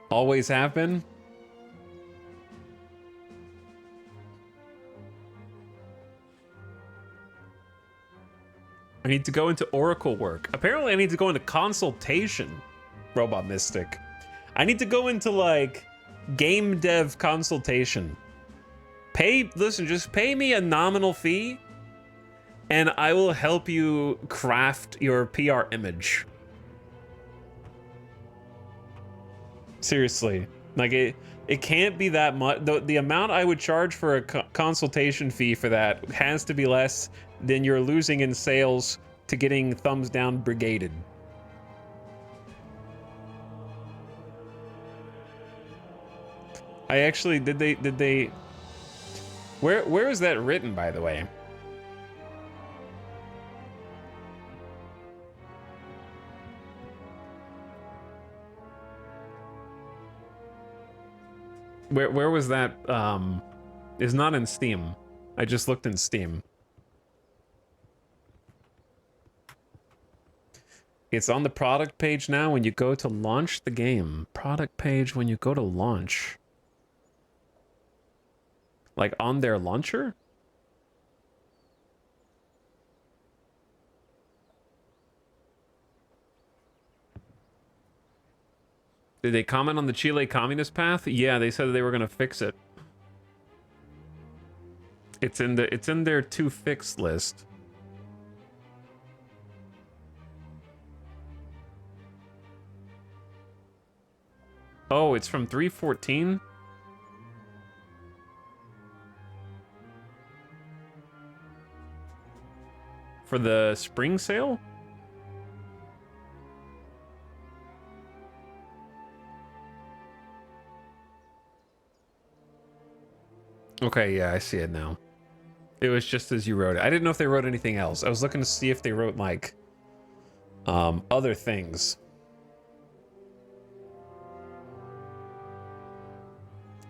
Always have been. I need to go into Oracle work. Apparently I need to go into consultation, Robot Mystic. I need to go into like game dev consultation. Listen, just pay me a nominal fee and I will help you craft your PR image. Seriously, like it can't be that much. The amount I would charge for a consultation fee for that has to be less than you're losing in sales to getting thumbs down brigaded. I actually did they where is that written, by the way? Where was that? It's not in Steam. I just looked in Steam. It's on the product page now when you go to launch the game. Product page when you go to launch. Like on their launcher? Did they comment on the Chile communist path? Yeah, they said they were gonna fix it. It's in their to fix list. Oh, it's from 314? For the spring sale? Okay, yeah, I see it now. It was just as you wrote it. I didn't know if they wrote anything else. I was looking to see if they wrote, like, other things.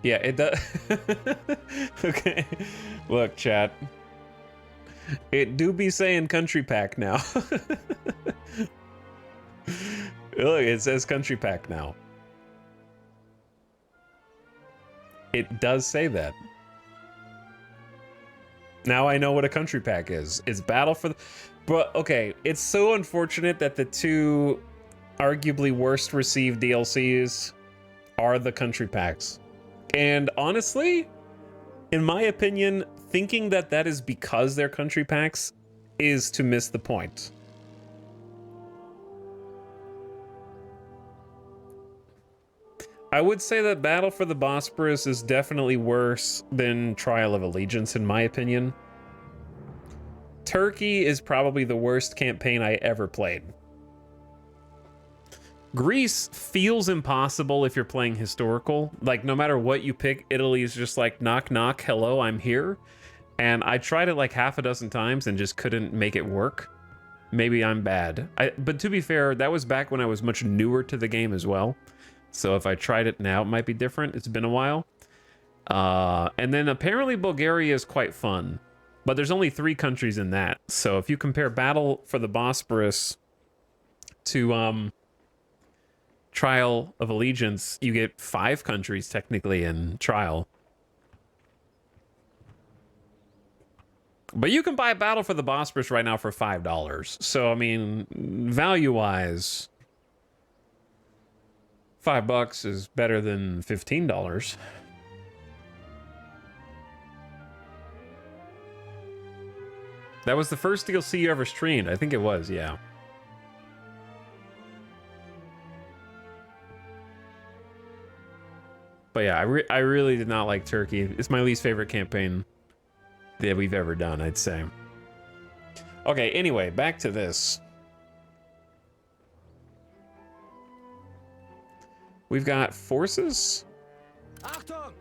Yeah, it does. Okay. Look, chat. It do be saying country pack now. Look, it says country pack now. It does say that. Now I know what a country pack is. It's battle for the... But, okay, it's so unfortunate that the two arguably worst received DLCs are the country packs. And honestly, in my opinion, thinking that that is because they're country packs is to miss the point. I would say that Battle for the Bosporus is definitely worse than Trial of Allegiance, in my opinion. Turkey is probably the worst campaign I ever played. Greece feels impossible if you're playing historical. Like, no matter what you pick, Italy is just like, knock, knock, hello, I'm here. And I tried it like half a dozen times and just couldn't make it work. Maybe I'm bad. But to be fair, that was back when I was much newer to the game as well. So if I tried it now, it might be different. It's been a while. And then apparently Bulgaria is quite fun. But there's only 3 countries in that. So if you compare Battle for the Bosporus to Trial of Allegiance, you get 5 countries technically in Trial. But you can buy Battle for the Bosporus right now for $5. So, I mean, value-wise, $5 is better than $15. That was the first DLC you ever streamed. I think it was, yeah. But yeah, I really did not like Turkey. It's my least favorite campaign that we've ever done, I'd say. Okay, anyway, back to this. We've got forces Achtung!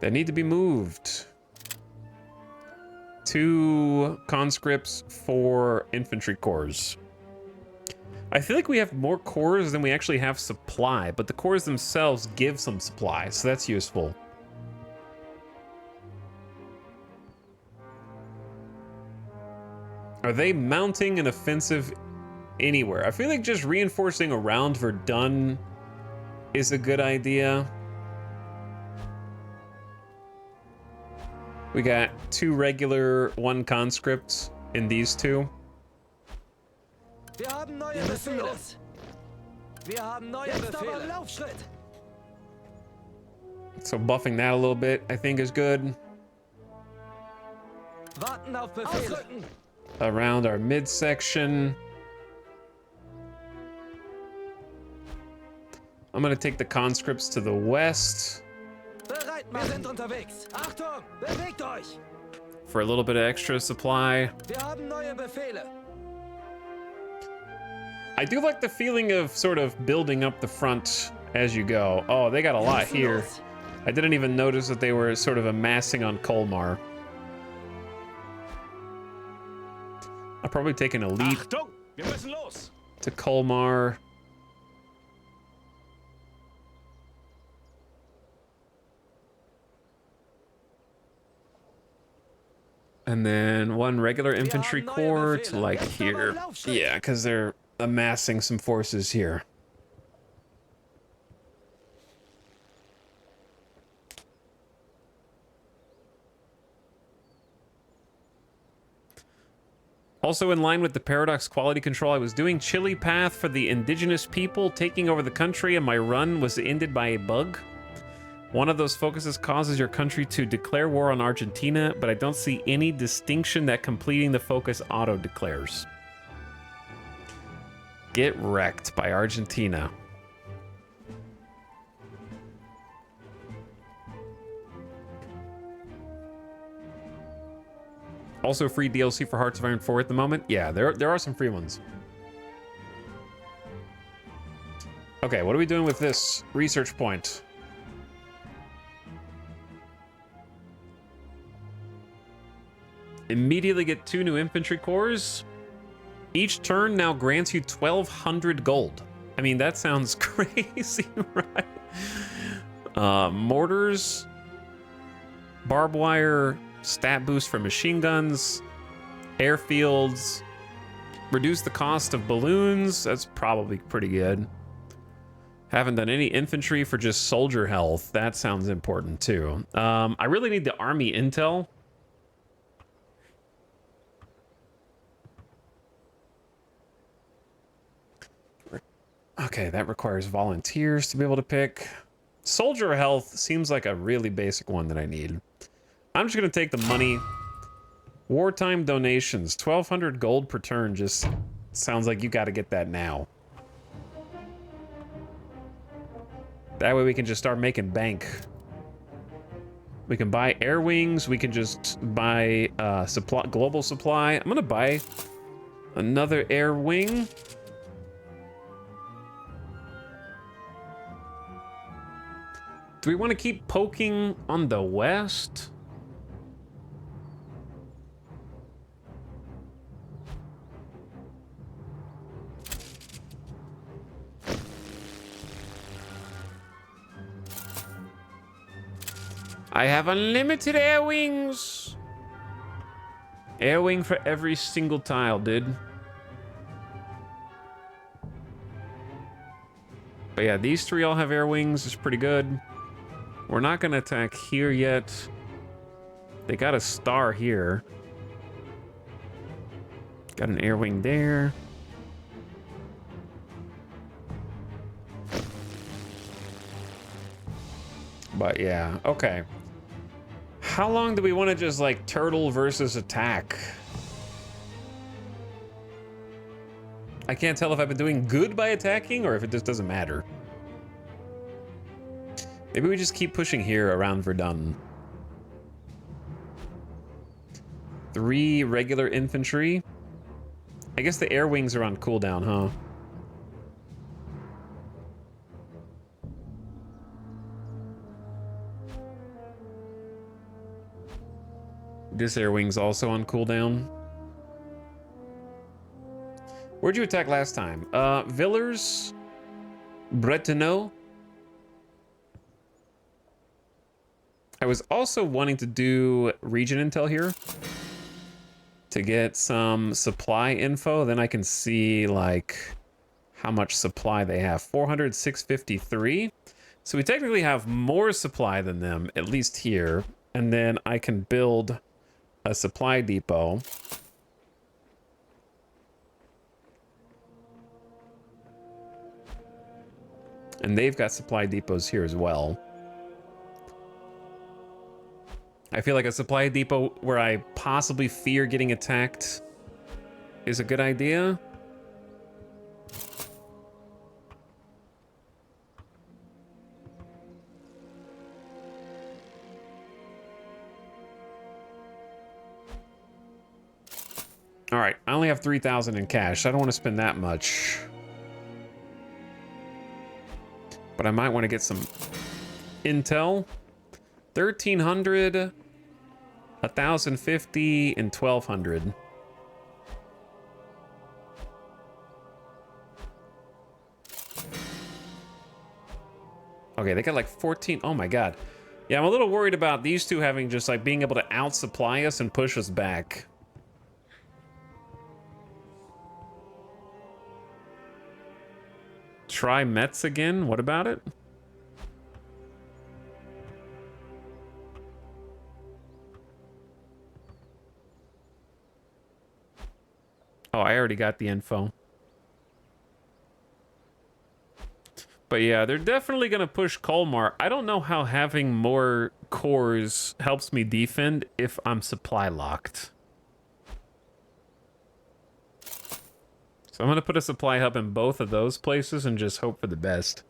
that need to be moved. 2 conscripts, 4 infantry corps. I feel like we have more cores than we actually have supply, but the cores themselves give some supply, so that's useful. Are they mounting an offensive anywhere? I feel like just reinforcing around Verdun is a good idea. We got 2 regular, 1 conscript in these 2. Wir haben neue Befehle. Wir haben neue Befehle. Laufschritt. So buffing that a little bit, I think, is good. Warten auf Befehle. Around our midsection. I'm gonna take the conscripts to the west. Bereit, wir sind unterwegs. Achtung, bewegt euch. For a little bit of extra supply. Wir haben neue Befehle. I do like the feeling of sort of building up the front as you go. Oh, they got a lot here. I didn't even notice that they were sort of amassing on Colmar. I'll probably take an elite Achtung, wir müssen los. to Colmar. And then one regular infantry neue corps to Befehle. like Jetzt aber here. Laufschritt. Yeah, because they're amassing some forces here. Also in line with the Paradox quality control, I was doing Chili Path for the indigenous people taking over the country, and my run was ended by a bug. One of those focuses causes your country to declare war on Argentina, but I don't see any distinction that completing the focus auto-declares. Get wrecked by Argentina. Also free DLC for Hearts of Iron 4 at the moment. Yeah, there are some free ones. Okay, what are we doing with this research point? Immediately get 2 new infantry corps. Each turn now grants you 1,200 gold. I mean, that sounds crazy, right? Mortars, barbed wire, stat boost for machine guns, airfields, reduce the cost of balloons. That's probably pretty good. Haven't done any infantry for just soldier health. That sounds important too. I really need the army intel. Okay, that requires volunteers to be able to pick. Soldier health seems like a really basic one that I need. I'm just gonna take the money. Wartime donations, 1,200 gold per turn. Just sounds like you got to get that now. That way we can just start making bank. We can buy air wings. We can just buy global supply. I'm gonna buy another air wing. Do we want to keep poking on the west? I have unlimited air wings. Air wing for every single tile, dude. But yeah, these 3 all have air wings. It's pretty good. We're not gonna attack here yet. They got a star here. Got an air wing there. But yeah, okay. How long do we want to just like turtle versus attack? I can't tell if I've been doing good by attacking or if it just doesn't matter. Maybe we just keep pushing here around Verdun. 3 regular infantry. I guess the air wings are on cooldown, huh? This air wing's also on cooldown. Where'd you attack last time? Villers? Bretonneau? I was also wanting to do region intel here to get some supply info. Then I can see like how much supply they have. 400, 653. So we technically have more supply than them, at least here. And then I can build a supply depot. And they've got supply depots here as well. I feel like a supply depot where I possibly fear getting attacked is a good idea. All right, I only have 3,000 in cash. I don't want to spend that much. But I might want to get some intel. 1,300, 1,050, and 1,200. Okay, they got like 14. Oh my god. Yeah, I'm a little worried about these two having just like being able to outsupply us and push us back. Try Metz again? What about it? Oh, I already got the info. But yeah, they're definitely going to push Colmar. I don't know how having more cores helps me defend if I'm supply locked. So I'm going to put a supply hub in both of those places and just hope for the best.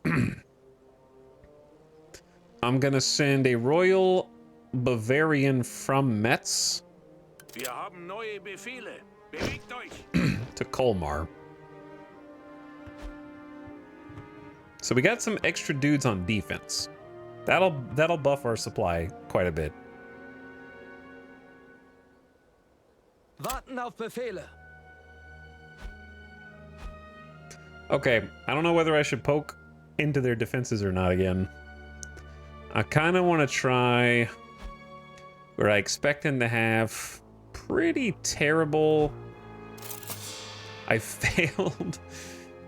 I'm going to send a Royal Bavarian from Metz Wir haben neue Befehle. Bewegt euch. to Colmar. So we got some extra dudes on defense. That'll buff our supply quite a bit. Warten auf Befehle. Okay, I don't know whether I should poke into their defenses or not again. I kind of want to try where I expect them to have pretty terrible... I failed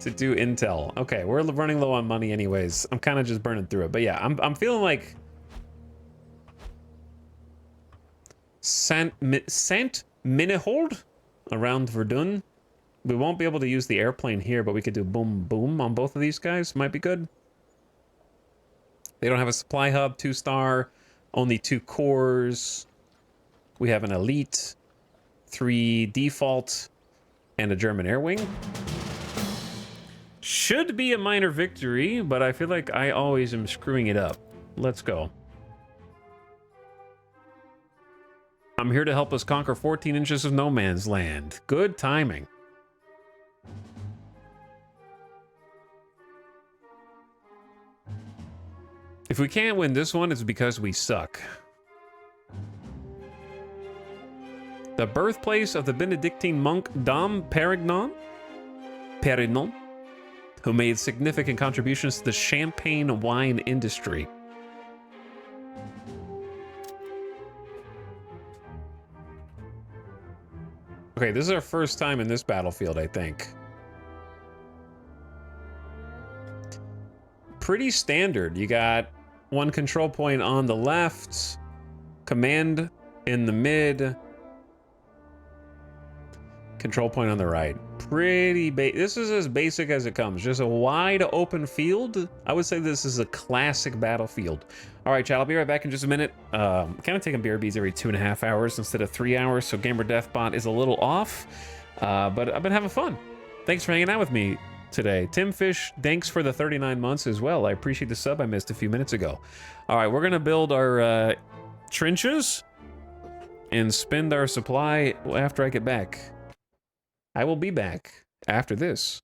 to do intel. Okay, we're running low on money anyways. I'm kind of just burning through it. But yeah, I'm feeling like Saint Minihold around Verdun. We won't be able to use the airplane here, but we could do boom boom on both of these guys. Might be good. They don't have a supply hub, 2-star, only 2 cores. We have an elite, 3 default, and a German air wing. Should be a minor victory, but I feel like I always am screwing it up. Let's go. I'm here to help us conquer 14 inches of no man's land. Good timing. If we can't win this one, it's because we suck. The birthplace of the Benedictine monk Dom Perignon, who made significant contributions to the champagne wine industry. Okay, this is our first time in this battlefield, I think. Pretty standard. You got 1 control point on the left, command in the mid, control point on the right. Pretty this is as basic as it comes. Just a wide open field. I would say this is a classic battlefield. All right, chat, I'll be right back in just a minute. I'm kind of taking BRBs every 2.5 hours instead of 3 hours, so Gamer Deathbot is a little off, but I've been having fun. Thanks for hanging out with me today. Tim Fish, thanks for the 39 months as well. I appreciate the sub I missed a few minutes ago. All right, we're gonna build our trenches and spend our supply after I get back. I will be back after this.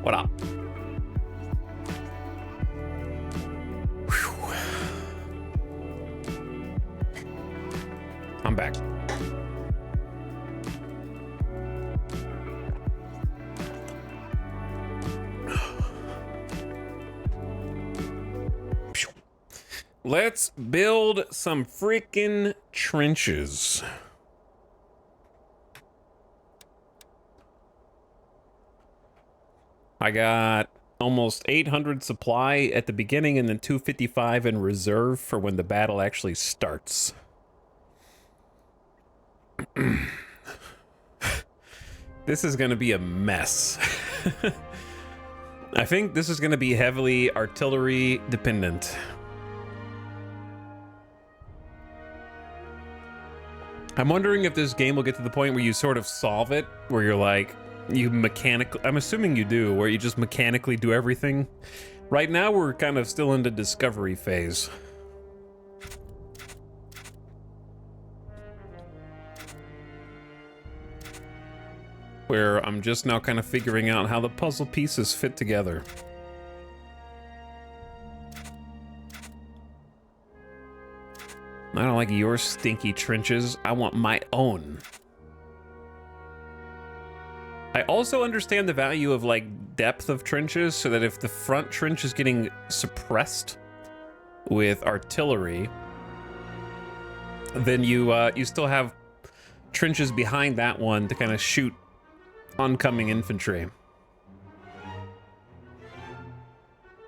What up? Whew. I'm back. Let's build some freaking trenches. I got almost 800 supply at the beginning and then 255 in reserve for when the battle actually starts. This is going to be a mess. I think this is going to be heavily artillery dependent. I'm wondering if this game will get to the point where you sort of solve it, where you're like, you mechanically, I'm assuming you do, where you just mechanically do everything. Right now, we're kind of still in the discovery phase. Where I'm just now kind of figuring out how the puzzle pieces fit together. I don't like your stinky trenches. I want my own. I also understand the value of like depth of trenches, so that if the front trench is getting suppressed with artillery, then you still have trenches behind that one to kind of shoot oncoming infantry.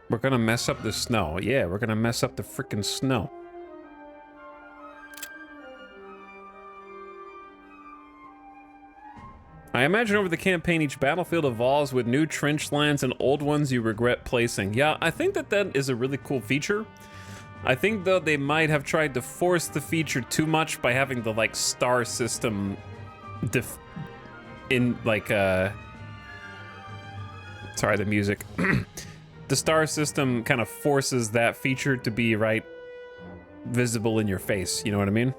We're gonna mess up the snow. Yeah, we're gonna mess up the frickin' snow. I imagine over the campaign, each battlefield evolves with new trench lines and old ones you regret placing. Yeah, I think that that is a really cool feature. I think, though, they might have tried to force the feature too much by having the, like, star system sorry, the music. The star system kind of forces that feature to be, right, visible in your face, you know what I mean?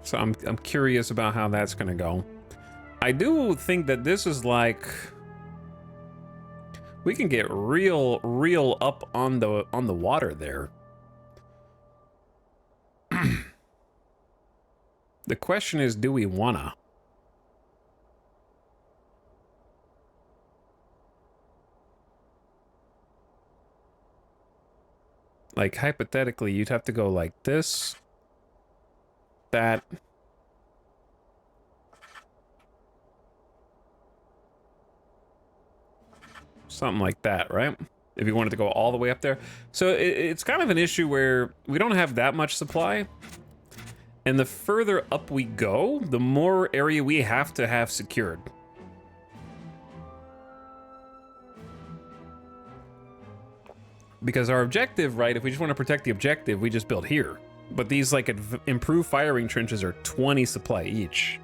So I'm curious about how that's gonna go. I do think that this is like, we can get real up on the water there. The question is, do we wanna? Like, hypothetically, you'd have to go like this, that, something like that, right? If you wanted to go all the way up there. So it's kind of an issue where we don't have that much supply. And the further up we go, the more area we have to have secured. Because our objective, right, if we just want to protect the objective, we just build here. But these, like, improved firing trenches are 20 supply each.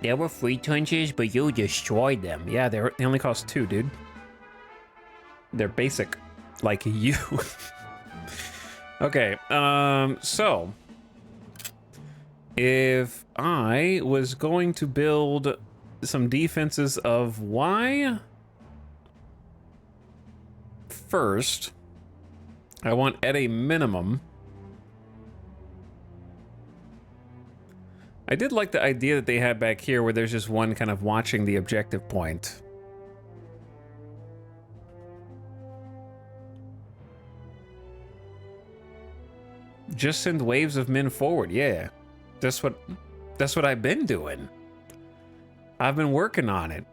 There were 3 trenches, but you destroyed them. Yeah, they only cost 2, dude. They're basic, like you. Okay, so if I was going to build some defenses of Y, first, I want at a minimum. I did like the idea that they had back here where there's just one kind of watching the objective point. Just send waves of men forward, yeah. That's what I've been doing. I've been working on it.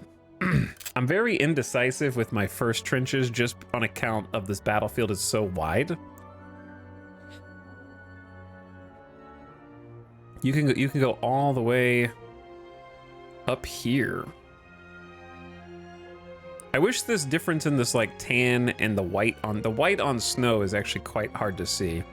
I'm very indecisive with my first trenches just on account of this battlefield is so wide. You can go all the way up here. I wish this difference in this like tan and the white on snow is actually quite hard to see.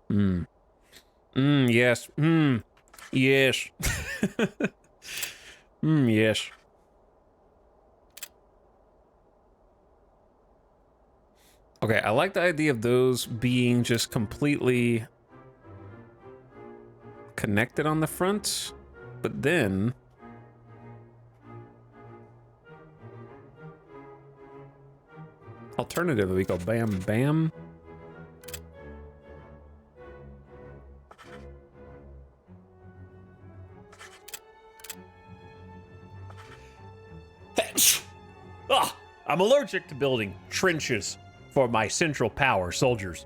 Yes. Yes. Yes. Okay, I like the idea of those being just completely connected on the front, but then alternatively we go bam bam. Ah, I'm allergic to building trenches for my central power soldiers.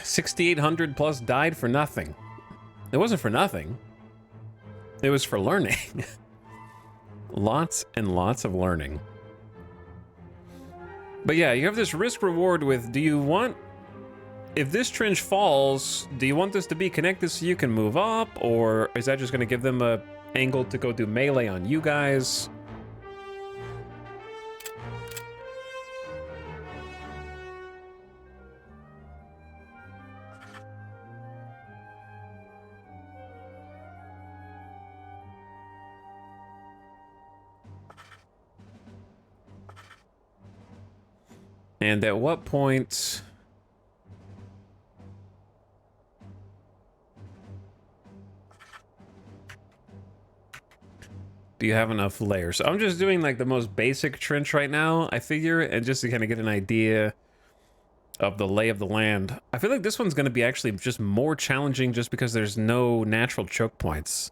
6,800 plus died for nothing. It wasn't for nothing. It was for learning. Lots and lots of learning. But yeah, you have this risk reward with, do you want, if this trench falls, do you want this to be connected so you can move up? Or is that just going to give them a angle to go do melee on you guys? And at what point do you have enough layers? So I'm just doing like the most basic trench right now, I figure, and just to kind of get an idea of the lay of the land. I feel like this one's going to be actually just more challenging just because there's no natural choke points.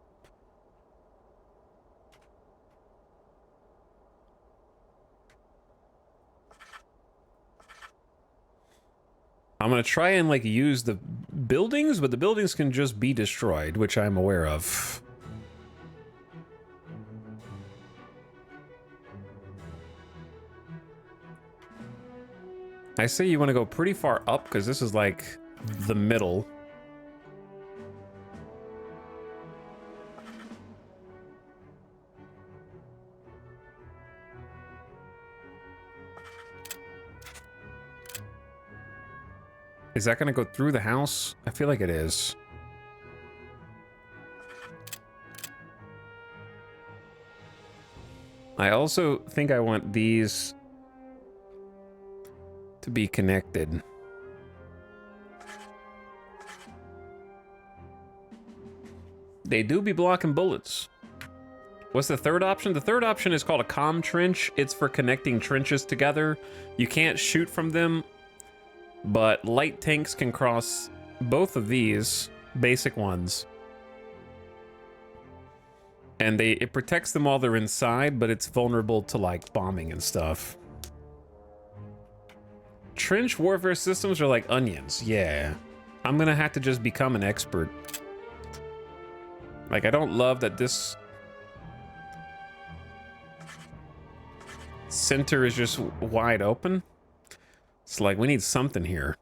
I'm going to try and like use the buildings, but the buildings can just be destroyed, which I'm aware of. I say you want to go pretty far up because this is like the middle. Is that going to go through the house? I feel like it is. I also think I want these to be connected. They do be blocking bullets. What's the third option? The third option is called a comm trench. It's for connecting trenches together. You can't shoot from them, but light tanks can cross both of these basic ones. And it protects them while they're inside, but it's vulnerable to like bombing and stuff. Trench warfare systems are like onions. Yeah. I'm gonna have to just become an expert. Like, I don't love that this center is just wide open. It's like, we need something here.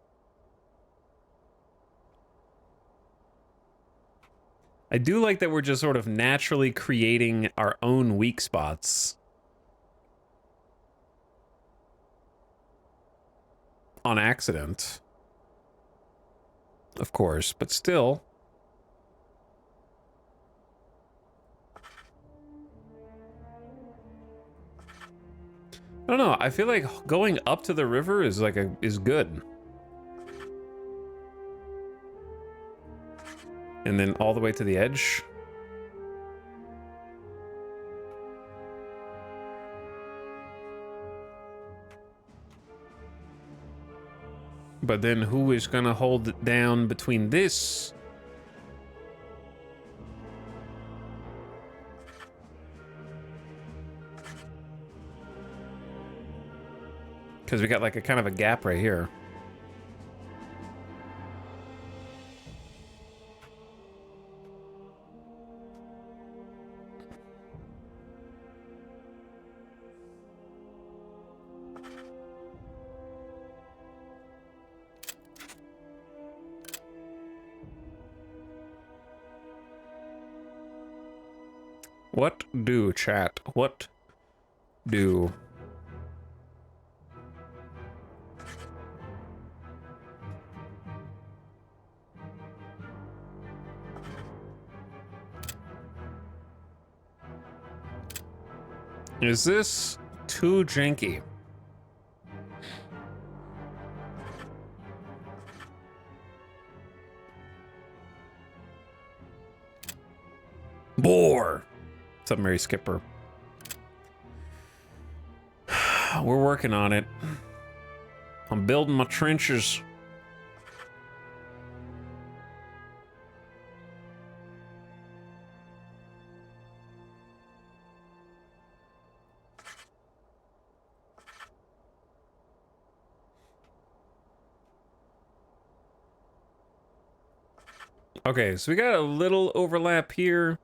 I do like that we're just sort of naturally creating our own weak spots. On accident. Of course, but still. I don't know, I feel like going up to the river is like is good. And then all the way to the edge. But then who is gonna hold it down between this? Because we got like a kind of a gap right here. What do, chat? What do? Is this too janky? Boar! What's up, Mary Skipper? We're working on it. I'm building my trenches. Okay, so we got a little overlap here.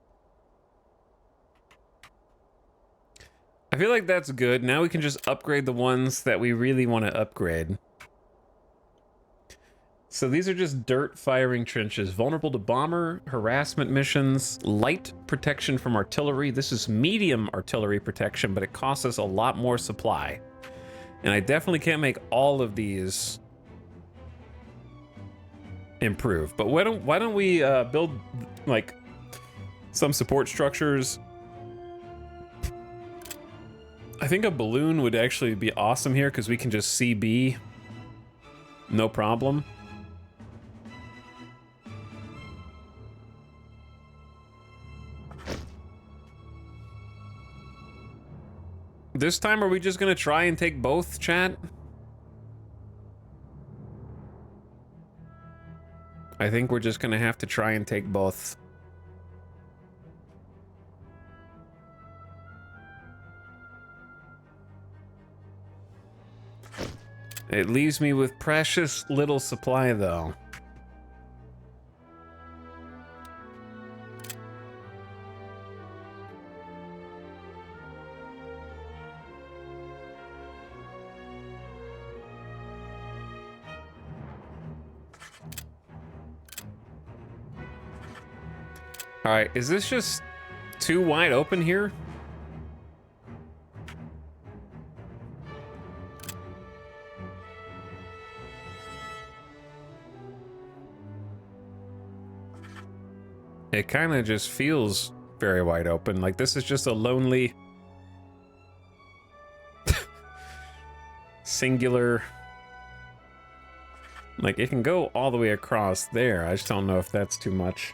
I feel like that's good. Now we can just upgrade the ones that we really want to upgrade. So these are just dirt firing trenches, vulnerable to bomber, harassment missions, light protection from artillery. This is medium artillery protection, but it costs us a lot more supply. And I definitely can't make all of these improve. But why don't we build like some support structures? I think a balloon would actually be awesome here because we can just CB, no problem. This time, are we just gonna try and take both, chat? I think we're just gonna have to try and take both. It leaves me with precious little supply, though. All right, is this just too wide open here? It kind of just feels very wide open. Like this is just a lonely, singular. Like it can go all the way across there. I just don't know if that's too much.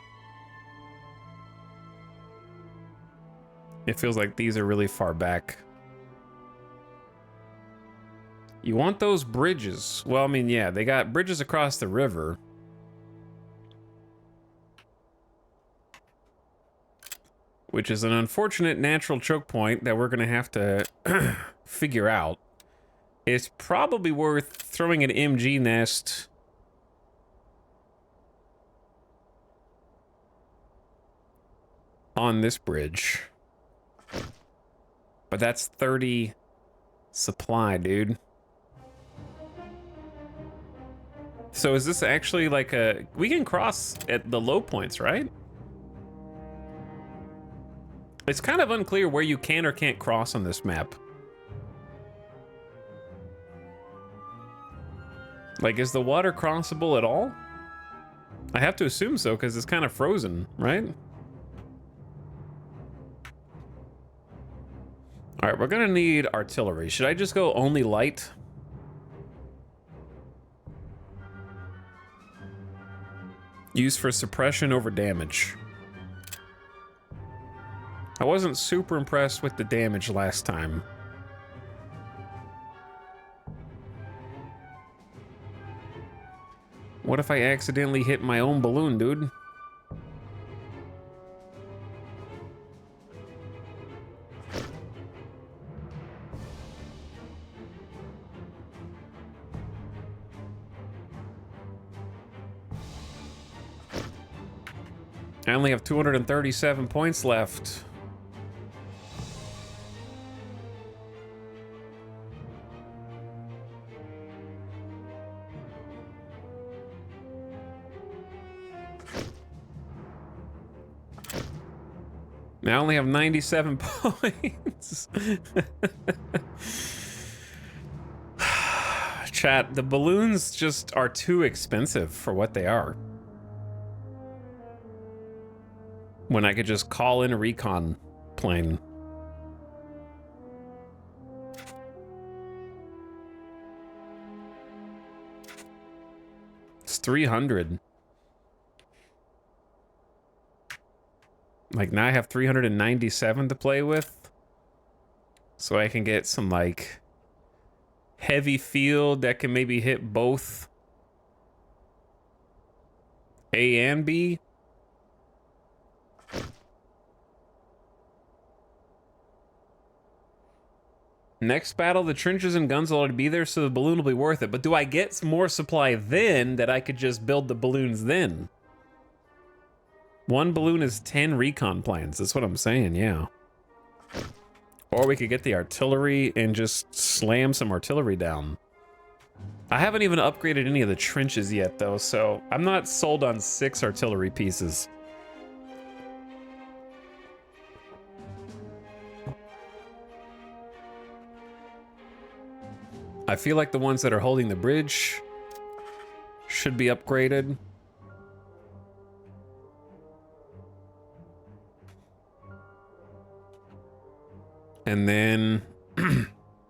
It feels like these are really far back. You want those bridges? Well, I mean, yeah, they got bridges across the river. Which is an unfortunate natural choke point that we're gonna have to figure out. It's probably worth throwing an MG nest on this bridge. But that's 30 supply, dude. So is this actually like a... We can cross at the low points, right? It's kind of unclear where you can or can't cross on this map. Like, is the water crossable at all? I have to assume so, because it's kind of frozen, right? All right, we're gonna need artillery. Should I just go only light? Used for suppression over damage. I wasn't super impressed with the damage last time. What if I accidentally hit my own balloon, dude? I only have 237 points left. I only have 97 points. Chat, the balloons just are too expensive for what they are. When I could just call in a recon plane. 300. Like, now I have 397 to play with. So I can get some, like, heavy field that can maybe hit both A and B. Next battle, the trenches and guns will already be there, so the balloon will be worth it. But do I get more supply then that I could just build the balloons then? One balloon is 10 recon planes. That's what I'm saying, yeah. Or we could get the artillery and just slam some artillery down. I haven't even upgraded any of the trenches yet, though, so I'm not sold on 6 artillery pieces. I feel like the ones that are holding the bridge should be upgraded. And then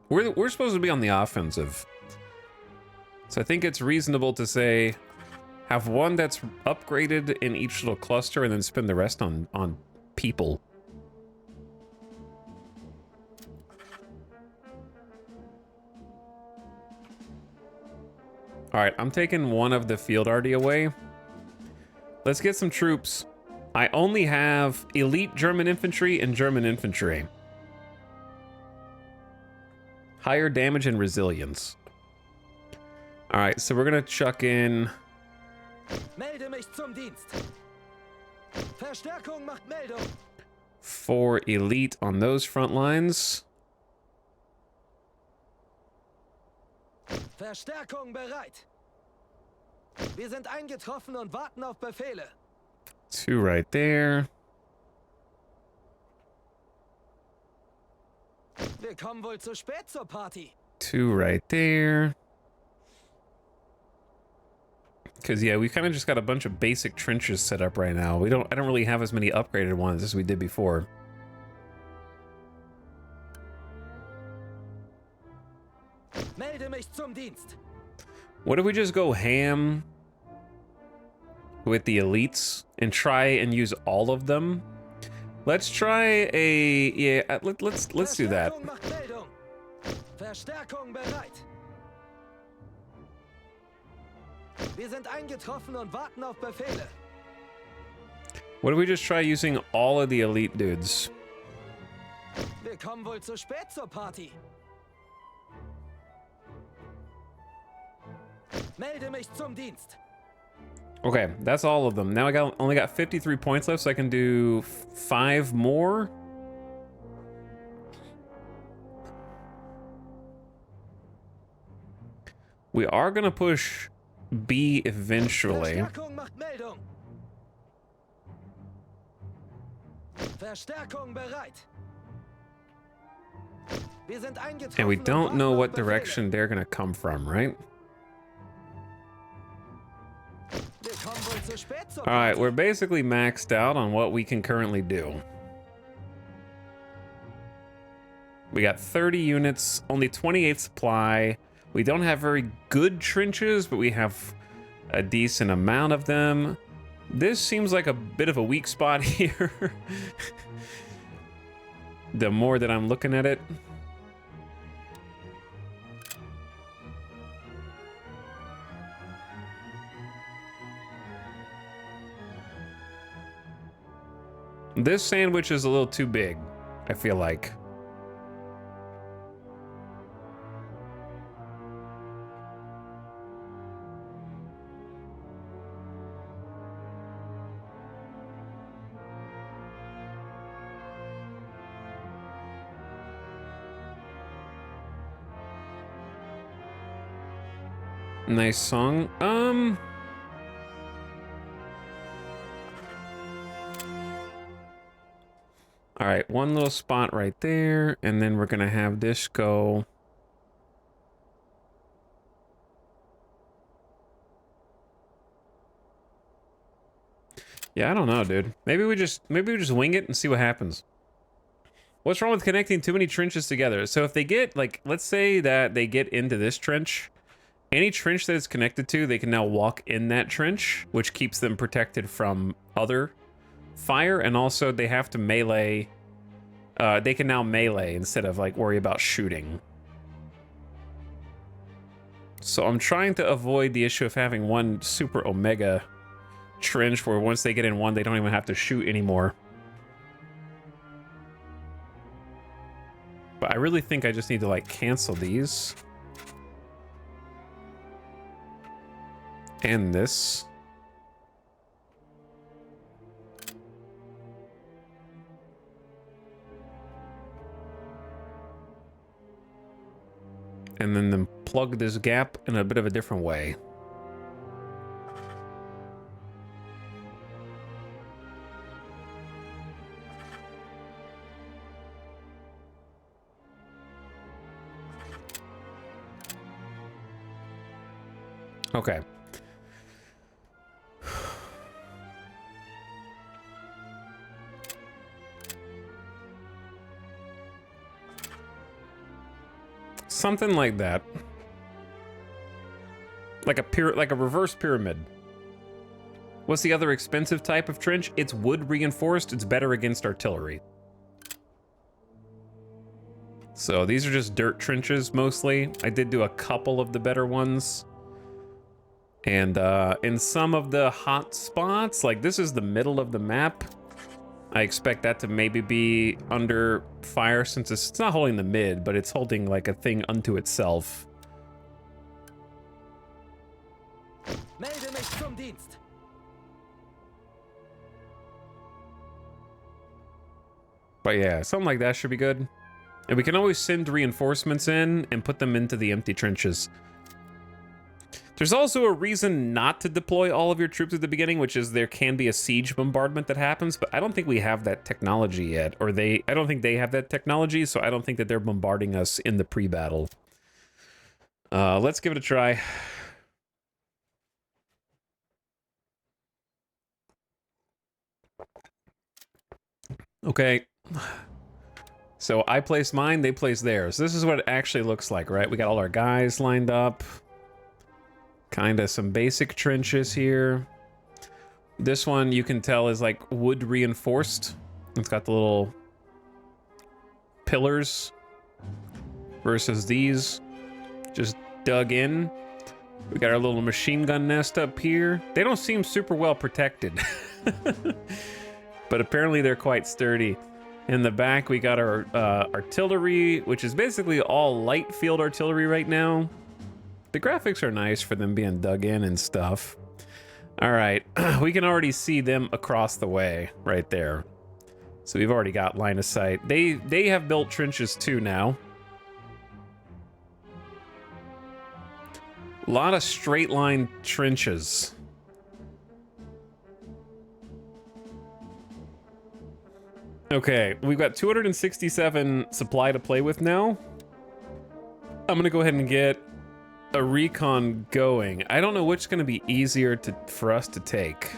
we're supposed to be on the offensive. So I think it's reasonable to say have one that's upgraded in each little cluster and then spend the rest on people. All right, I'm taking one of the field arty away. Let's get some troops. I only have elite German infantry and German infantry. Higher damage and resilience. All right, so we're gonna chuck in. Melde mich zum Dienst. Verstärkung macht Meldung. 4 elite on those front lines. Verstärkung bereit. Wir sind eingetroffen und warten auf Befehle. 2 right there. Wir kommen wohl zu spät zur Party. 2 right there. Because yeah, we kind of just got a bunch of basic trenches set up right now. I don't really have as many upgraded ones as we did before. Melde mich zum Dienst. What if we just go ham with the elites and try and use all of them? Let's try a let's do that. Verstärkung macht Meldung. Verstärkung bereit. Wir sind eingetroffen und warten auf Befehle. What if we just try using all of the elite dudes? Wir kommen wohl zu spät zur Party. Melde mich zum Dienst. Okay, that's all of them. Now I only got 53 points left, so I can do 5 more. We are gonna push B eventually. Verstärkung macht Meldung. Verstärkung bereit. Wir sind eingetroffen And we und don't warten know auf what Befehle. direction they're gonna come from, right? Wir kommen wohl zu spät zur All right, Party. we're basically maxed out on what we can currently do. We got 30 units, only 28 supply. We don't have very good trenches, but we have a decent amount of them. This seems like a bit of a weak spot here. The more that I'm looking at it. This sandwich is a little too big, I feel like. Nice song. All right, one little spot right there, and then we're gonna have this go. Yeah, I don't know, dude. Maybe we just wing it and see what happens. What's wrong with connecting too many trenches together? So if they get, like, let's say that they get into this trench, Any trench that it's connected to, they can now walk in that trench, which keeps them protected from other fire, and also they have to melee. They can now melee instead of like worry about shooting. So I'm trying to avoid the issue of having one super omega trench where once they get in one, they don't even have to shoot anymore. But I really think I just need to like cancel these. And this. And then plug this gap in a bit of a different way. Okay. Something like that. Like a reverse pyramid. What's the other expensive type of trench? It's wood reinforced. It's better against artillery. So these are just dirt trenches mostly. I did do a couple of the better ones. And in some of the hot spots, like this is the middle of the map, I expect that to maybe be under fire since it's not holding the mid, but it's holding like a thing unto itself. Melde mich zum Dienst. But yeah, something like that should be good. And we can always send reinforcements in and put them into the empty trenches. There's also a reason not to deploy all of your troops at the beginning, which is there can be a siege bombardment that happens, but I don't think we have that technology yet, or I don't think they have that technology, so I don't think that they're bombarding us in the pre-battle. Let's give it a try. Okay. So I placed mine, they placed theirs. This is what it actually looks like, right? We got all our guys lined up. Kinda some basic trenches here. This one you can tell is like wood reinforced. It's got the little pillars versus these just dug in. We got our little machine gun nest up here. They don't seem super well protected, but apparently they're quite sturdy. In the back we got our artillery, which is basically all light field artillery right now. The graphics are nice for them being dug in and stuff. All right, we can already see them across the way right there. So we've already got line of sight. They have built trenches too now. A lot of straight line trenches. Okay, we've got 267 supply to play with now. I'm gonna go ahead and get a recon going. I don't know which's gonna be easier for us to take.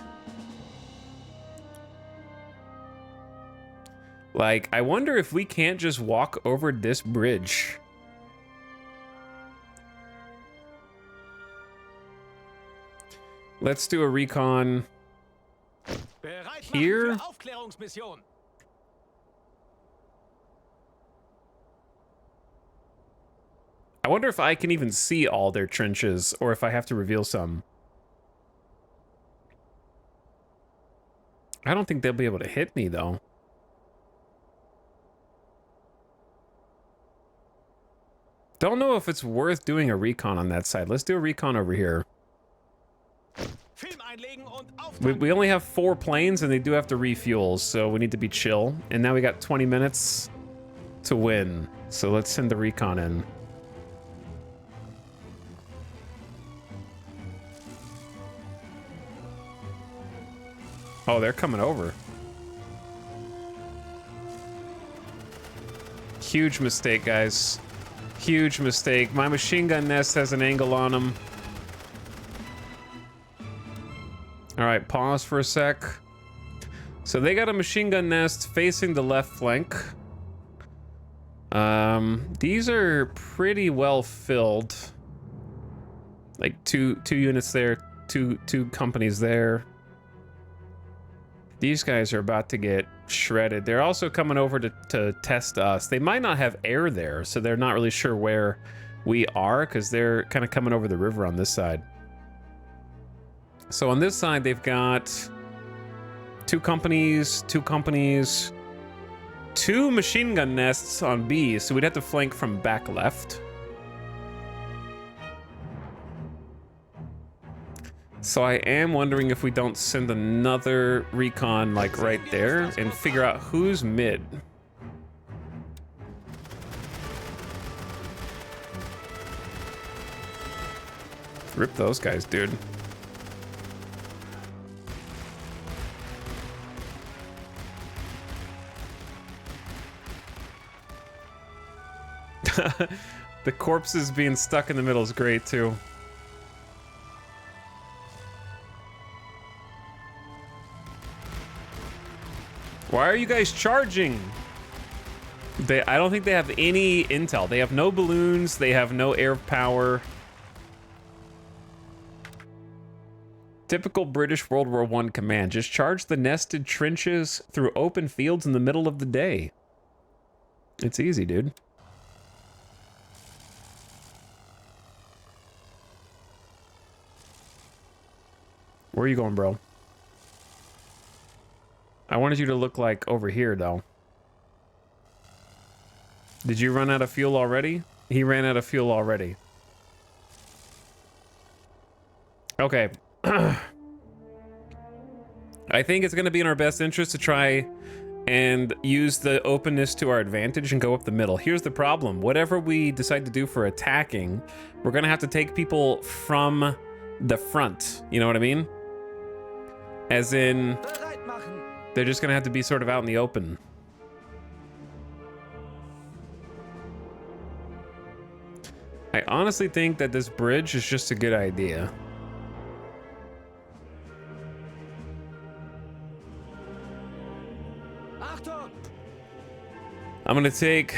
Like, I wonder if we can't just walk over this bridge. Let's do a recon here. I wonder if I can even see all their trenches, or if I have to reveal some. I don't think they'll be able to hit me, though. Don't know if it's worth doing a recon on that side. Let's do a recon over here. We only have 4 planes, and they do have to refuel, so we need to be chill. And now we got 20 minutes to win, so let's send the recon in. Oh, they're coming over. Huge mistake, guys. Huge mistake. My machine gun nest has an angle on them. All right, pause for a sec. So they got a machine gun nest facing the left flank. These are pretty well filled. Like two units there, two companies there. These guys are about to get shredded. They're also coming over to test us. They might not have air there, so they're not really sure where we are because they're kind of coming over the river on this side. So on this side, they've got two companies, two machine gun nests on B, so we'd have to flank from back left. So I am wondering if we don't send another recon like right there and figure out who's mid. Rip those guys, dude. The corpses being stuck in the middle is great too. Why are you guys charging? I don't think they have any intel. They have no balloons. They have no air power. Typical British World War I command. Just charge the nested trenches through open fields in the middle of the day. It's easy, dude. Where are you going, bro? I wanted you to look like over here, though. Did you run out of fuel already? He ran out of fuel already. Okay. I think it's going to be in our best interest to try and use the openness to our advantage and go up the middle. Here's the problem. Whatever we decide to do for attacking, we're going to have to take people from the front. You know what I mean? As in, they're just going to have to be sort of out in the open. I honestly think that this bridge is just a good idea. I'm gonna take...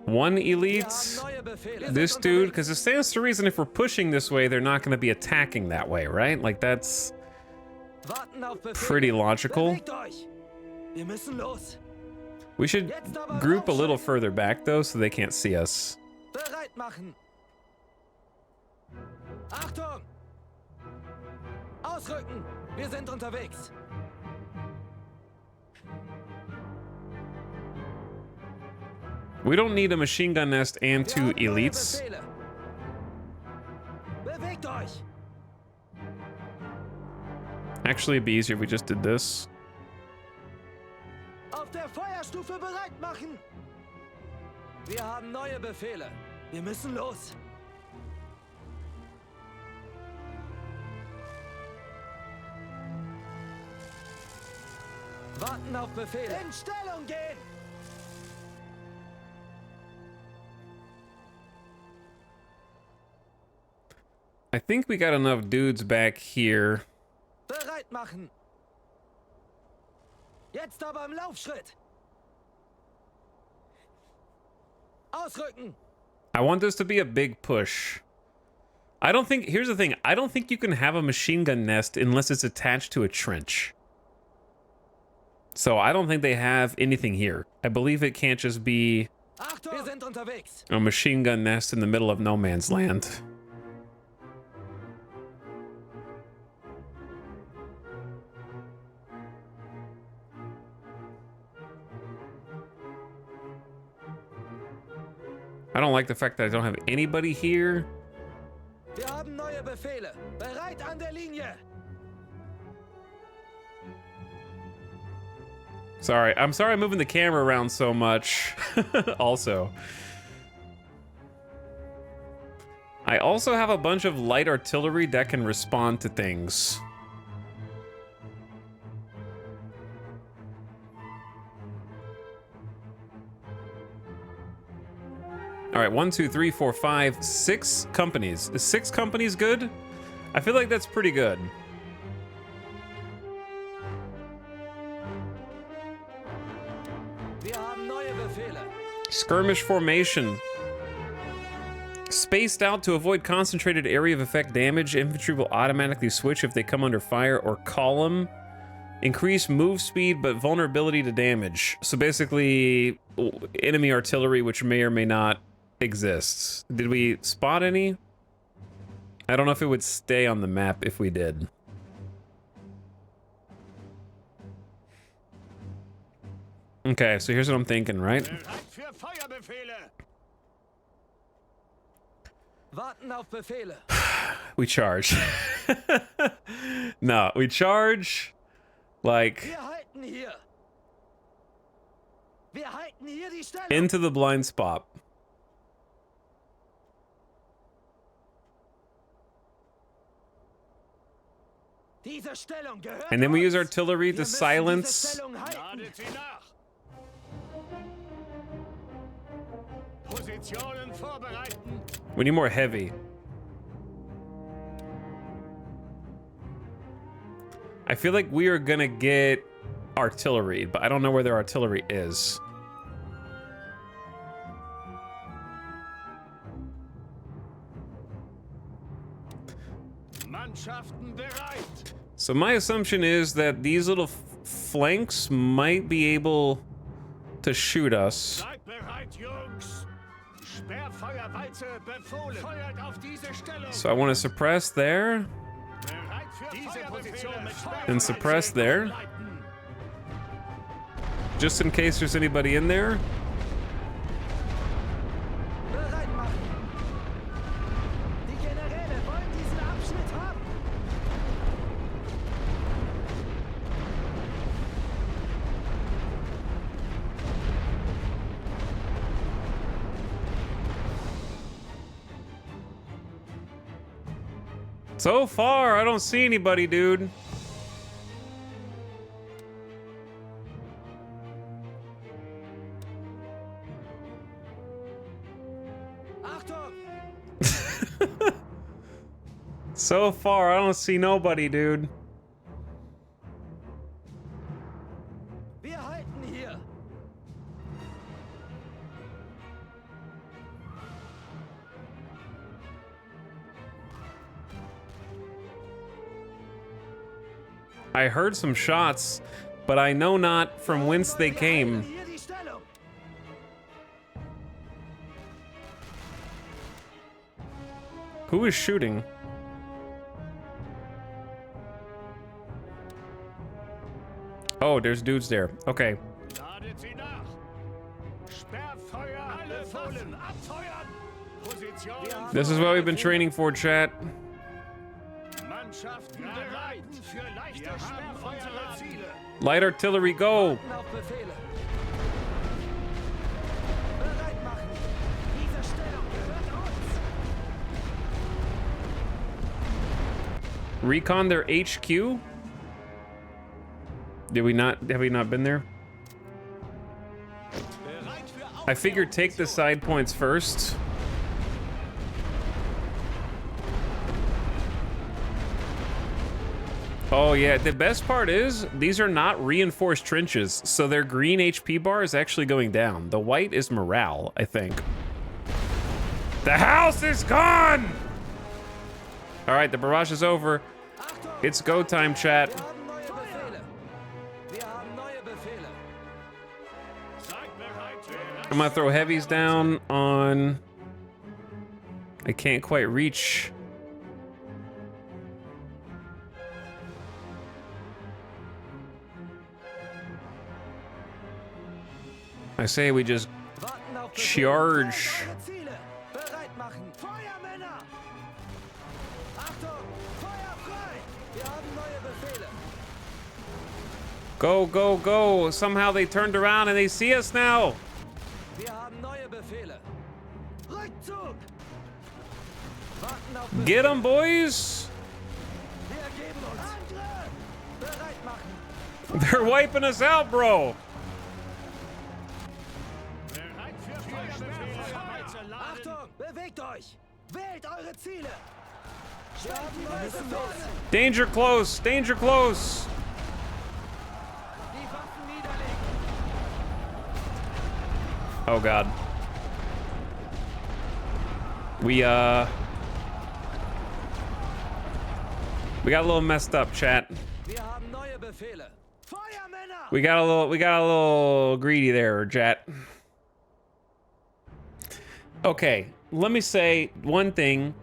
one elite, this dude, because it stands to reason if we're pushing this way, they're not gonna be attacking that way, right? Like, that's pretty logical. We should group a little further back, though, so they can't see us. Achtung! Ausrücken! Wir sind unterwegs. We don't need a machine gun nest and two elites. Bewegt euch! Actually, it'd be easier if we just did this. Auf der Feuerstufe bereit machen! Wir haben neue Befehle. Wir müssen los. Warten auf Befehle. In Stellung gehen! I think we got enough dudes back here. Bereit machen! Jetzt aber im Laufschritt! Ausrücken! I want this to be a big push. I don't think... Here's the thing. I don't think you can have a machine gun nest unless it's attached to a trench. So I don't think they have anything here. I believe it can't just be a machine gun nest in the middle of no man's land. I don't like the fact that I don't have anybody here. Wir haben neue Befehle. Bereit an der Linie. Sorry, I'm sorry I'm moving the camera around so much. Also. I also have a bunch of light artillery that can respond to things. All right, 1, 2, 3, 4, 5, 6 companies. Is 6 companies good? I feel like that's pretty good. Befehle. Skirmish formation. Spaced out to avoid concentrated area of effect damage. Infantry will automatically switch if they come under fire, or column. Increase move speed but vulnerability to damage. So basically, enemy artillery which may or may not exist. Did we spot any? I don't know if it would stay on the map if we did. Okay, so here's what I'm thinking, right? Bereit für Feuerbefehle. Warten auf Befehle. We charge. No, we charge like Wir halten hier. Wir halten hier die Stellung. into the blind spot. Diese Stellung gehört And then we use uns. artillery Wir to müssen diese silence. Stellung halten. Ladet sie nach. Positionen vorbereiten. We need more heavy. I feel like we are gonna get artillery, but I don't know where their artillery is. Mannschaften bereit. So my assumption is that these little flanks might be able to shoot us. Seid bereit, Jungs. Sperrfeuerwalze befohlen. Feuert auf diese Stellung. So I want to suppress there Bereit für diese Position mit and suppress Sperrfeuerwalze there, leiten. just in case there's anybody in there. Bereit machen. Die Generäle wollen diesen Abschnitt haben. So far, I don't see anybody, dude. Achtung! So far, I don't see nobody, dude. Wir halten hier. I heard some shots, but I know not from whence they Wir halten came. hier die Stellung. Who is shooting? Oh, there's dudes there. Okay. Ladet sie nach. Sperrfeuer alle Waffen abfeuern. Positionen This is what we've been training for, chat. Mannschaften bereit für leichte Sperrfeuerziele. Light artillery, go! Warten auf Befehle. Bereit machen. Diese Stellung gehört uns. Recon their HQ? Did we not? Have we not been there? Bereit für I figured take the side points first. Oh yeah, the best part is these are not reinforced trenches, so their green HP bar is actually going down. The white is morale, I think. The house is gone! All right, the barrage is over. Achtung! It's go time, chat. Wir haben neue Befehle. Wir haben neue Befehle. Seid bereit. I'm gonna throw heavies down on... I can't quite reach. I say we just Warten auf Befehle. charge. Wählt eure Ziele. Bereit machen. Feuermänner! Achtung! Feuer frei! Wir haben neue Befehle. Go, go, go. Somehow they turned around and they see us now. Wir haben neue Befehle. Rückzug! Warten auf Befehle. Get them, boys. Wir ergeben uns. Angriff! Bereit machen. They're wiping us out, bro. Bereit für Feuerbefehle. Achtung! Bewegt euch! Wählt eure Ziele! Wir haben neue Befehle. Danger close, danger close. Die Waffen niederlegen! Oh god. We got a little messed up, chat. Wir haben neue Befehle. Feuermänner! We got a little greedy there, chat. Okay, let me say one thing.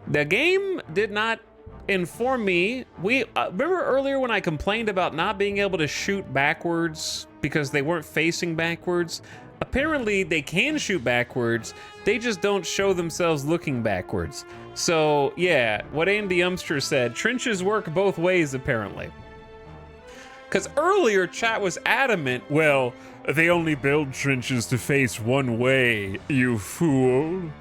The game did not inform me. We remember earlier when I complained about not being able to shoot backwards because they weren't facing backwards? Apparently they can shoot backwards, they just don't show themselves looking backwards. So yeah, what Andy Umster said, trenches work both ways apparently. Because earlier chat was adamant, well, they only build trenches to face one way, you fool.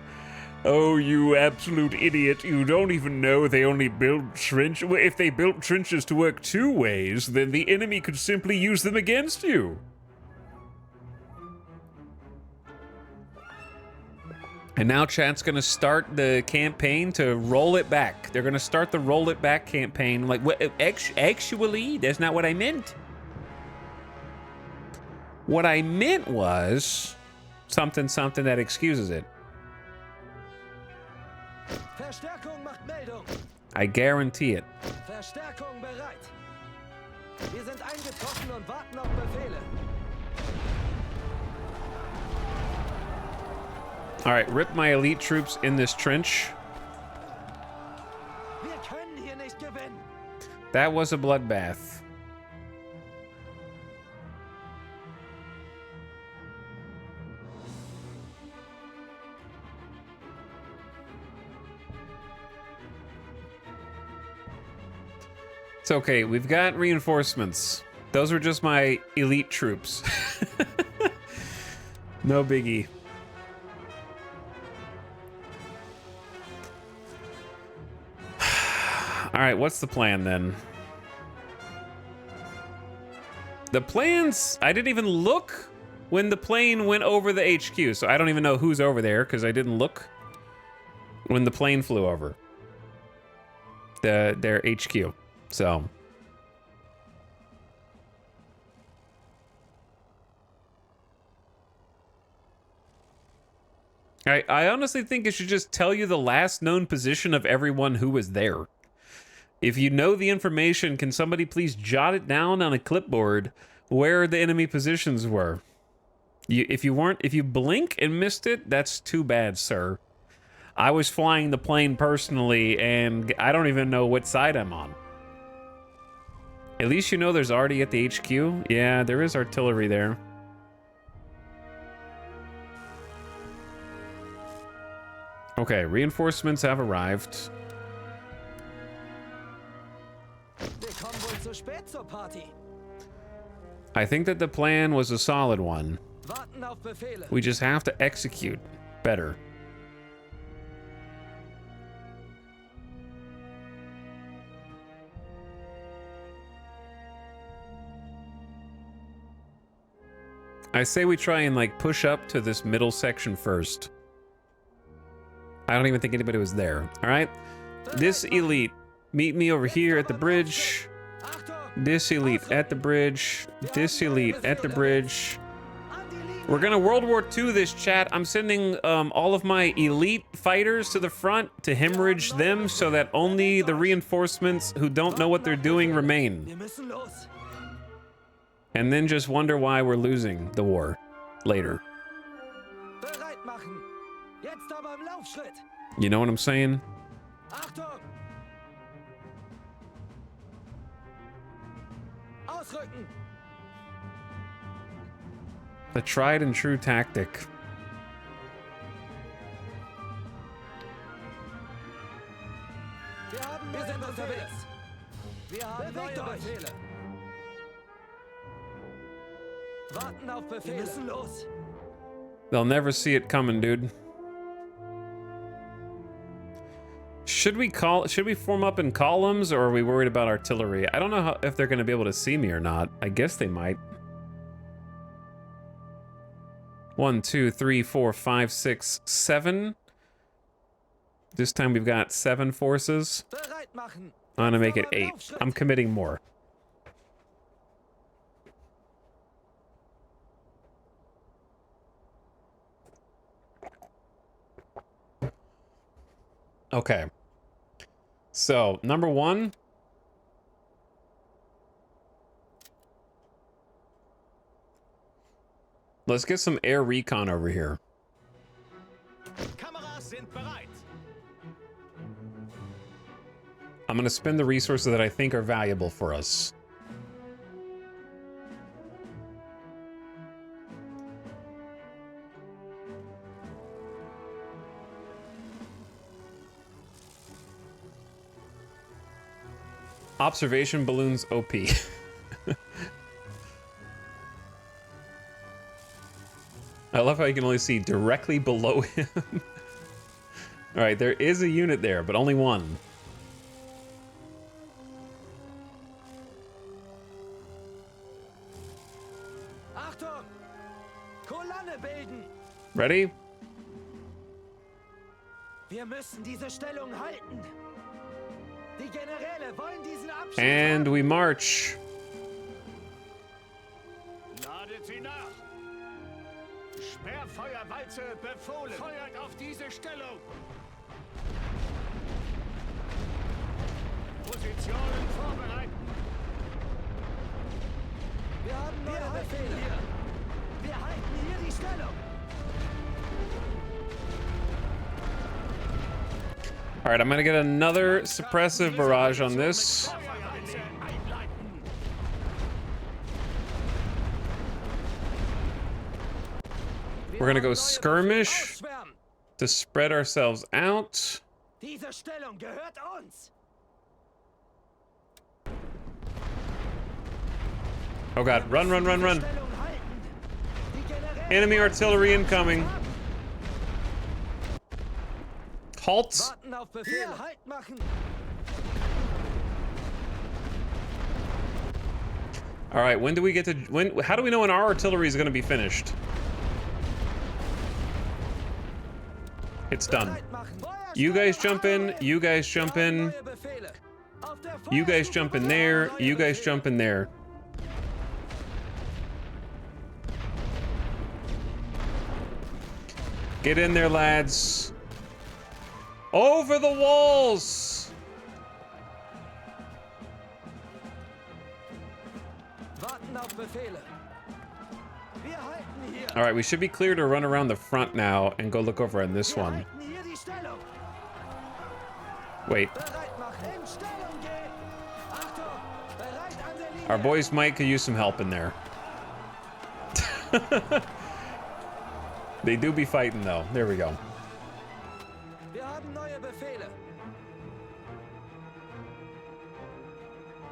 Oh, you absolute idiot, you don't even know they only build trenches. If they built trenches to work two ways, then the enemy could simply use them against you. And now chat's gonna start the campaign to roll it back. They're gonna start the roll it back campaign. Like, what? Actually, that's not what I meant. What I meant was something that excuses it. Verstärkung macht Meldung. I guarantee it. Verstärkung bereit. Wir sind eingetroffen und warten auf Befehle. All right, rip my elite troops in this trench. Wir können hier nicht gewinnen. That was a bloodbath. It's okay, we've got reinforcements. Those were just my elite troops. No biggie. All right, what's the plan then? The plans, I didn't even look when the plane went over the HQ, so I don't even know who's over there because I didn't look when the plane flew over their HQ. So I honestly think it should just tell you the last known position of everyone who was there. If you know the information, can somebody please jot it down on a clipboard where the enemy positions were? If you blink and missed it, that's too bad, sir. I was flying the plane personally, and I don't even know what side I'm on. At least you know there's already at the HQ. Yeah, there is artillery there. Okay, reinforcements have arrived. I think that the plan was a solid one. We just have to execute better. I say we try and like push up to this middle section first. I don't even think anybody was there. All right, this elite, meet me over here at the bridge. This elite at the bridge. This elite at the bridge. We're gonna World War II this, chat. I'm sending all of my elite fighters to the front to hemorrhage them so that only the reinforcements who don't know what they're doing remain. And then just wonder why we're losing the war later. You know what I'm saying? The tried and true tactic. They'll never see it coming, dude. Should we form up in columns, or are we worried about artillery? I don't know if they're going to be able to see me or not. I guess they might. 1, 2, 3, 4, 5, 6, 7. This time we've got 7 forces. I'm gonna make it 8. I'm committing more. Okay. So, number one. Let's get some air recon over here. Kameras sind bereit. I'm going to spend the resources that I think are valuable for us. Observation balloons OP. I love how you can only see directly below him. All right, there is a unit there, but only one. Achtung! Kolonne bilden! Ready? Wir müssen diese Stellung halten. Die Generäle wollen diesen Abschnitt And haben. we march. Ladet sie nach. Sperrfeuerwalze befohlen. Feuert auf diese Stellung. Positionen vorbereiten. Wir haben neue Befehle. Wir halten hier die Stellung. All right, I'm gonna get another suppressive barrage on this. Feuerwalze einleiten. We're gonna go Wir haben neue skirmish Befehle. Ausschwärmen. to spread ourselves out. Diese Stellung gehört uns. Oh god, run, run, run, run. Stellung halten. Die Generäle Enemy wollen artillery diesen Abschnitt incoming. haben. Halt. Warten auf Befehl. Halt machen. All right, when do we get to, how do we know when our artillery is gonna be finished? It's done. Bereit machen. You guys jump in, you guys jump in, Neue Befehle. Auf der you guys Feuerstufe jump in bereit. there, Neue you guys Befehle. jump in there. Get in there, lads. Over the walls! Warten auf Befehle. Wir halten hier. All right, we should be clear to run around the front now and go look over on this Wir one. halten hier die Stellung. Wait, Bereit machen. In Stellung gehen. Achtung. Bereit an der Linie. our boys might could use some help in there. They do be fighting though. There we go. Wir haben neue Befehle.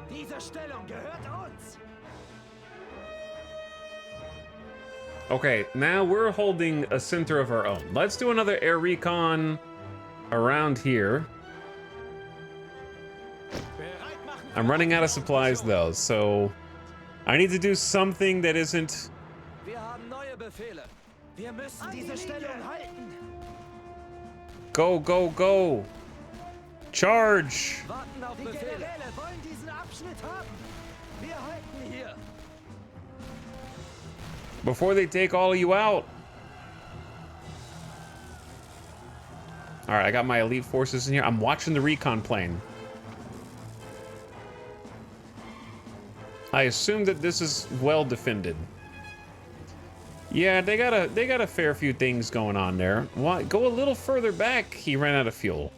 Diese Stellung gehört uns. Okay, now we're holding a center of our own. Let's do another air recon around here. Bereit machen. I'm running out of supplies though, so I need to do something that isn't... Wir haben neue Befehle. Wir müssen diese Stellung halten. Go, go, go! Charge! Warten auf Befehle. Die Generäle wollen diesen Abschnitt haben. Wir halten hier. Before they take all of you out. All right, I got my elite forces in here. I'm watching the recon plane. I assume that this is well defended. Yeah, they got a fair few things going on there. Why go a little further back? He ran out of fuel.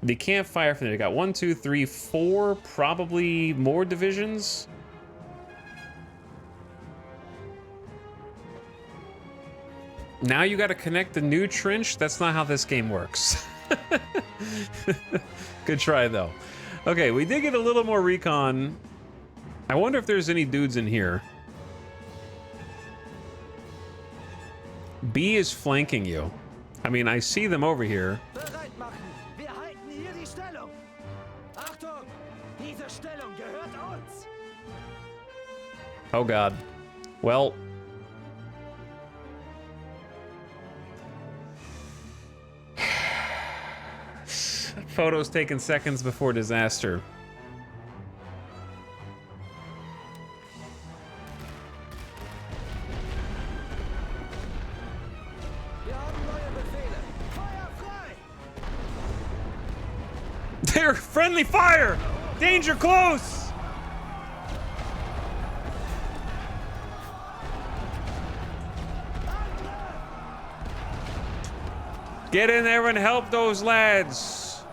They can't fire from there. They got 1, 2, 3, 4, probably more divisions. Now you got to connect the new trench? That's not how this game works. Good try, though. Okay, we did get a little more recon. I wonder if there's any dudes in here. B is flanking you. I mean, I see them over here. Bereit machen. Wir halten hier die Stellung. Achtung. Diese Stellung gehört uns. Oh, God. Well... Photos taken seconds before disaster. Wir haben neue Befehle. Feuer frei. Fire! Friendly fire! Danger close! Get in there and help those lads.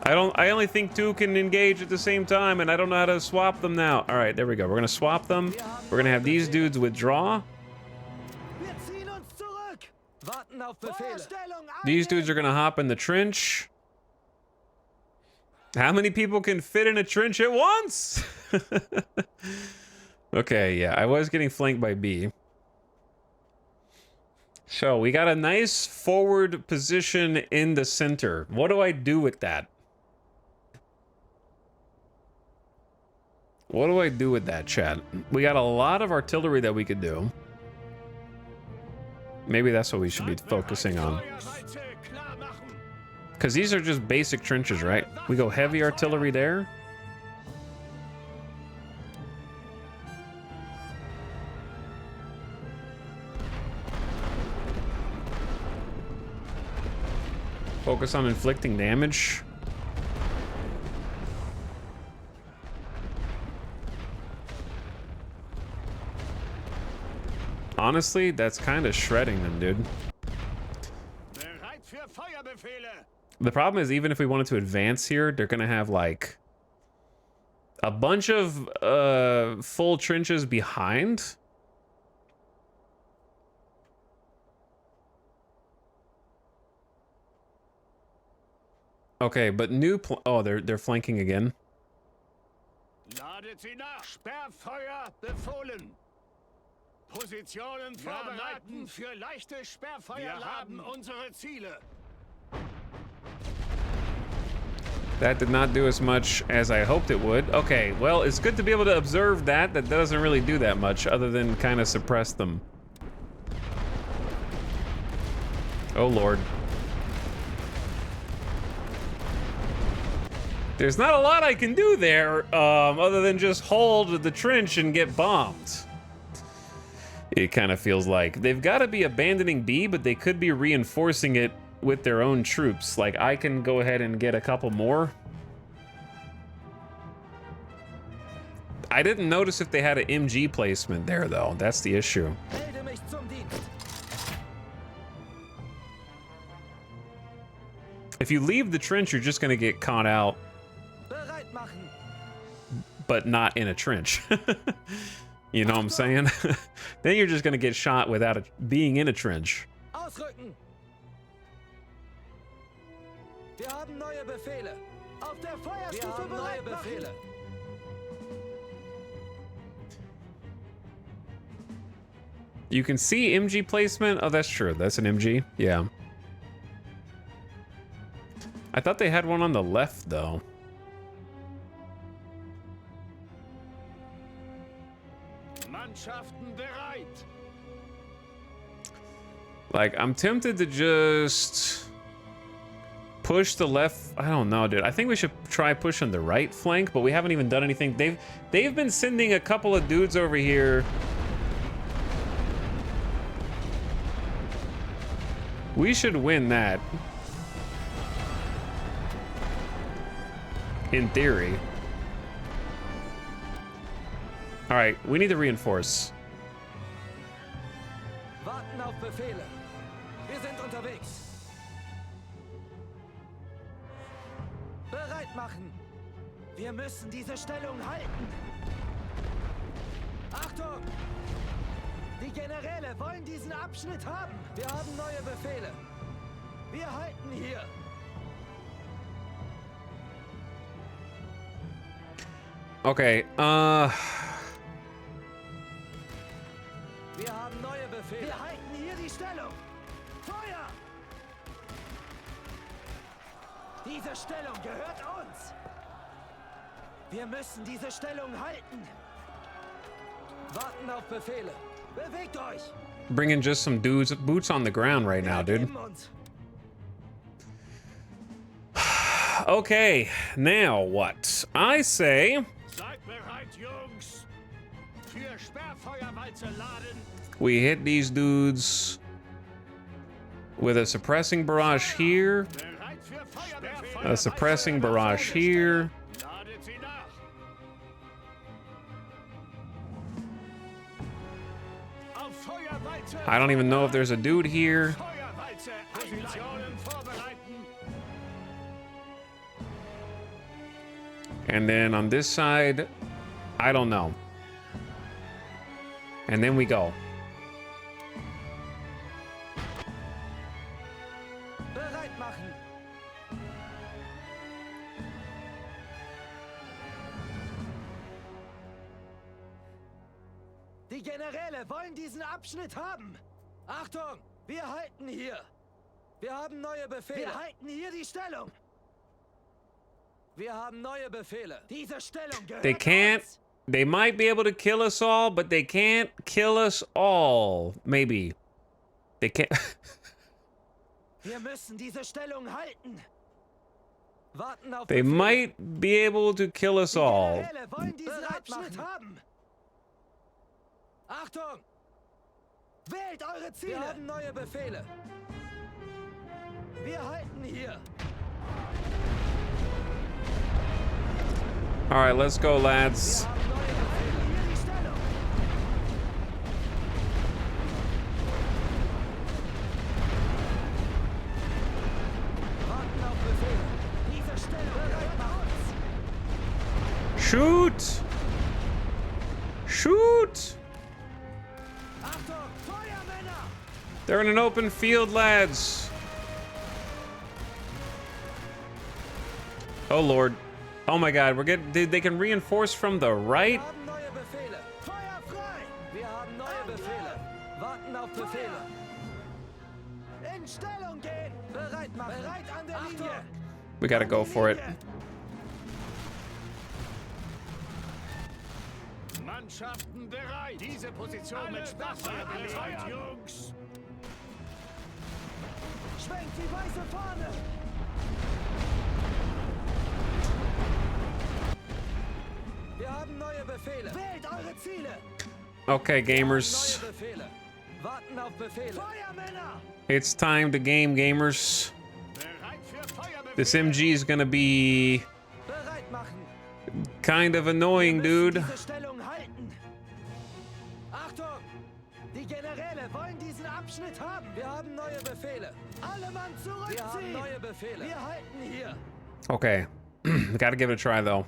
I only think two can engage at the same time, and I don't know how to swap them now. All right, there we go. We're gonna swap them. We're gonna have these dudes withdraw. These dudes are gonna hop in the trench. How many people can fit in a trench at once? Okay, yeah, I was getting flanked by B. So we got a nice forward position in the center. What do I do with that? What do I do with that, chat? We got a lot of artillery that we could do. Maybe that's what we should be focusing on. Because these are just basic trenches, right? We go heavy artillery there. Focus on inflicting damage. Honestly, that's kind of shredding them, dude. The problem is, even if we wanted to advance here, they're gonna have like a bunch of full trenches behind. Okay, but new oh, they're flanking again. Ladet sie nach. Sperrfeuer befohlen. Positionen vorbereiten für leichte Sperrfeuer. Wir haben unsere Ziele. That did not do as much as I hoped it would. Okay, well, it's good to be able to observe that. That doesn't really do that much other than kind of suppress them. Oh, Lord. There's not a lot I can do there other than just hold the trench and get bombed. It kind of feels like they've got to be abandoning B, but they could be reinforcing it with their own troops. Like, I can go ahead and get a couple more. I didn't notice if they had an MG placement there, though. That's the issue. If you leave the trench, you're just going to get caught out, but not in a trench. You know what I'm saying? Then you're just going to get shot without being in a trench. Wir haben neue Befehle. Auf der Feuerstufe bereit machen. You can see MG placement. Oh, that's true. That's an MG. Yeah. I thought they had one on the left, though. Mannschaften bereit. Like, I'm tempted to just push the left. I don't know, dude. I think we should try pushing the right flank, but we haven't even done anything. They've been sending a couple of dudes over here. We should win that. In theory. All right, we need to reinforce. Warten auf Befehle. Wir sind unterwegs. Bereit machen. Wir müssen diese Stellung halten. Achtung! Die Generäle wollen diesen Abschnitt haben. Wir haben neue Befehle. Wir halten hier. Okay, Wir haben neue Befehle. Wir halten hier die Stellung. Feuer! Diese Stellung gehört uns. Wir müssen diese Stellung halten. Warten auf Befehle. Bewegt euch. bringing just some dudes, boots on the ground right now, dude. Okay, now what? I say we hit these dudes with a suppressing barrage here. für Feuerbefehle. A suppressing barrage here. Ladet sie nach. Auf Feuerwalze. I don't even know if there's a dude here. Feuerwalze. Positionen vorbereiten. And then on this side, I don't know. And then we go. Bereit machen. Die Generäle wollen diesen Abschnitt haben. Achtung, wir halten hier. Wir haben neue Befehle. Wir halten hier die Stellung. Wir haben neue Befehle. Diese Stellung gehört They can't. uns. They might be able to kill us all, but they can't kill us all. Maybe. They can't. Wir müssen diese Stellung halten. Warten auf They Befehle. might be able to kill us Die all. Generäle wollen diesen Abschnitt haben. Achtung! Wählt eure Ziele! Wir haben neue Befehle. Wir halten hier. All right, let's go, lads. Wir haben neue Befehle. Hier die Stellung. Warten auf Befehle. Diese Stellung bereit machen. Shoot! Shoot! Achtung! Feuermänner! They're in an open field, lads. Oh Lord. Oh my God, we're getting. They can reinforce from the right. Wir haben neue Befehle. Feuer frei! Wir haben neue Befehle. Warten auf Befehle. In Stellung gehen! Bereit machen! Bereit an der Linie! We gotta go for it. Mannschaften bereit. Diese Position mit Sperrfeuer belegt, Jungs. Schwenkt die weiße Fahne! Wir haben neue Befehle. Wählt eure Ziele! Okay, gamers. Neue Befehle. Warten auf Befehle. Feuermänner! It's time to game, gamers. Bereit für Feuerbefehle. This MG is gonna be Bereit machen! kind of annoying, Wir müssen dude. diese Stellung halten. Achtung! Die Generäle wollen diesen Abschnitt haben. Wir haben neue Befehle. Alle Mann zurückziehen! Wir haben neue Befehle. Wir halten hier. Okay. Gotta give it a try, though.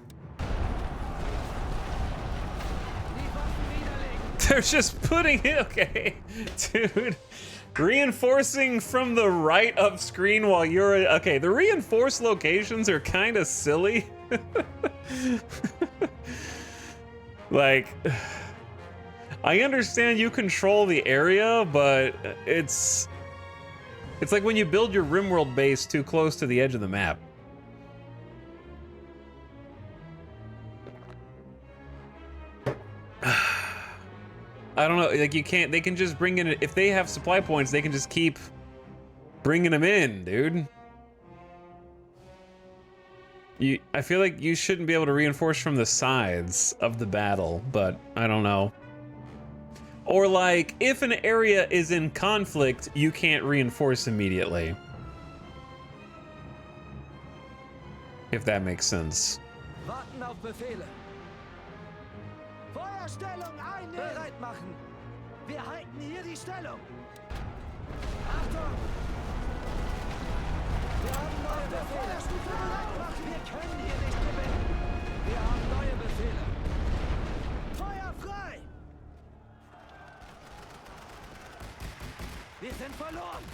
Die Waffen niederlegen. They're just putting it. Okay. Dude. Reinforcing from the right of screen while you're. Okay, the reinforced locations are kind of silly. Like. I understand you control the area, but it's like when you build your RimWorld base too close to the edge of the map. I don't know, like you can't, they can just bring in, if they have supply points, they can just keep bringing them in, dude. I feel like you shouldn't be able to reinforce from the sides of the battle, but I don't know. Or like, if an area is in conflict, you can't reinforce immediately. If that makes sense. Warten auf Befehle. Feuerstellung einnehmen! Bereit machen! Wir halten hier die Stellung. Achtung! Wir haben neue Befehle. Bereit machen! Wir können hier nicht gewinnen. Wir haben neue Befehle. Feuer frei! Wir sind verloren!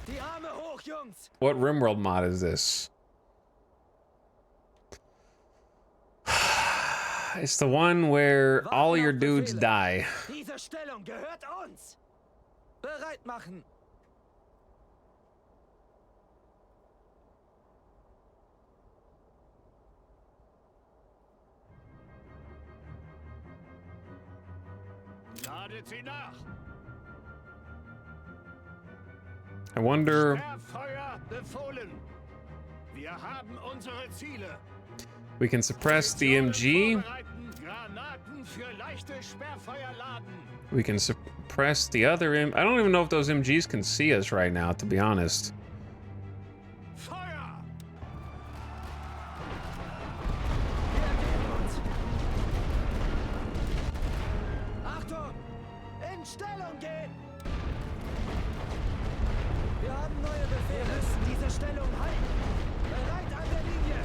Die Arme hoch, Jungs! What RimWorld mod is this? It's the one where all your dudes die. Diese Stellung gehört uns! Bereit machen! Ladet sie nach. I wonder. Sperrfeuer befohlen. Wir haben unsere Ziele. We can suppress the MG. Vorbereiten, Granaten für leichte Sperrfeuer laden. We can suppress the other I don't even know if those MGs can see us right now, to be honest. In Stellung gehen! Wir haben neue Befehle. Wir müssen diese Stellung halten. Bereit an der Linie.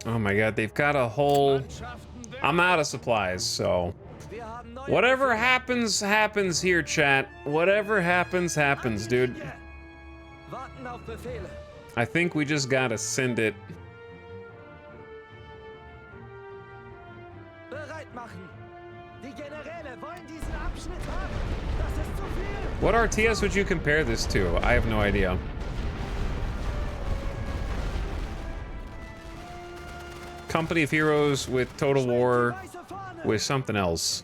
Oh my god, they've got a whole... I'm out of supplies, so... Whatever happens, happens here, chat. Whatever happens, happens, dude. Warten auf Befehle. I think we just gotta send it. Bereit machen. Die Generäle wollen diesen Abschnitt haben. Das ist zu viel. What RTS would you compare this to? I have no idea. Company of Heroes with Total War with something else.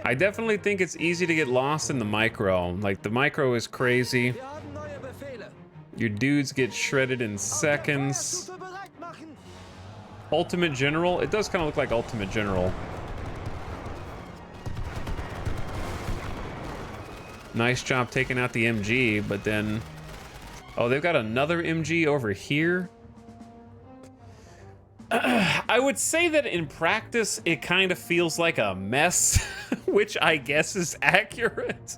I definitely think it's easy to get lost in the micro. Like, the micro is crazy. Your dudes get shredded in seconds. Ultimate General? It does kind of look like Ultimate General. Nice job taking out the MG, but then... Oh, they've got another MG over here. I would say that in practice, it kind of feels like a mess, which I guess is accurate.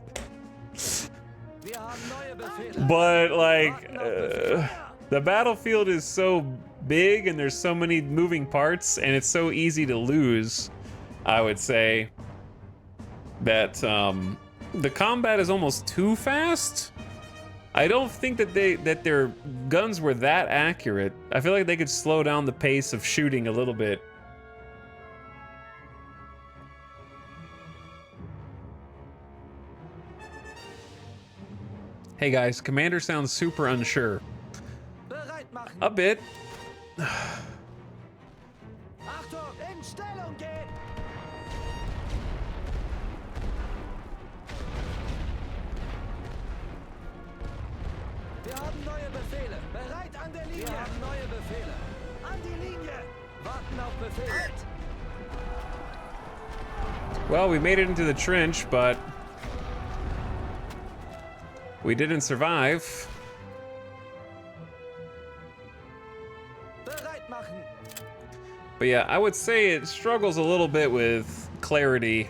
But, like, the battlefield is so big and there's so many moving parts and it's so easy to lose, I would say, that the combat is almost too fast. I don't think that their guns were that accurate. I feel like they could slow down the pace of shooting a little bit. Hey guys, Commander sounds super unsure. A bit. Wir haben neue Befehle. Bereit an der Linie. Wir haben neue Befehle. An die Linie. Warten auf Befehl. Well, we made it into the trench, but we didn't survive. Bereit machen. But yeah, I would say it struggles a little bit with clarity.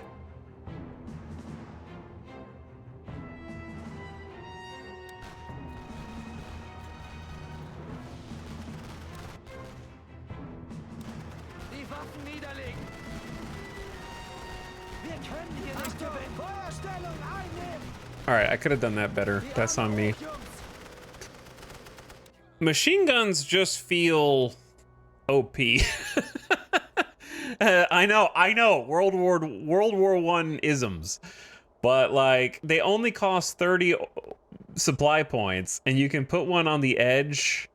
All right, I could have done that better. That's on me. Machine guns just feel OP. I know. World War I isms, but like they only cost 30 supply points, and you can put one on the edge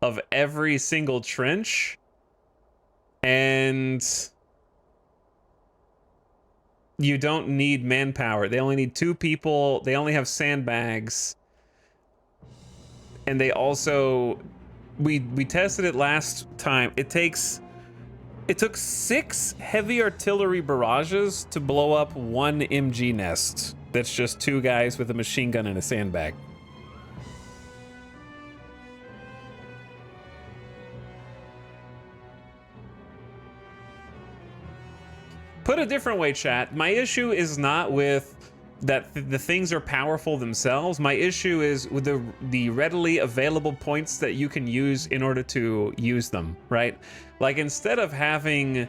of every single trench, and you don't need manpower. They only need 2 people. They only have sandbags. And they also... We tested it last time. It took 6 heavy artillery barrages to blow up 1 MG nest. That's just 2 guys with a machine gun and a sandbag. Put a different way, chat. My issue is not with that the things are powerful themselves. My issue is with the readily available points that you can use in order to use them, right? Like, instead of having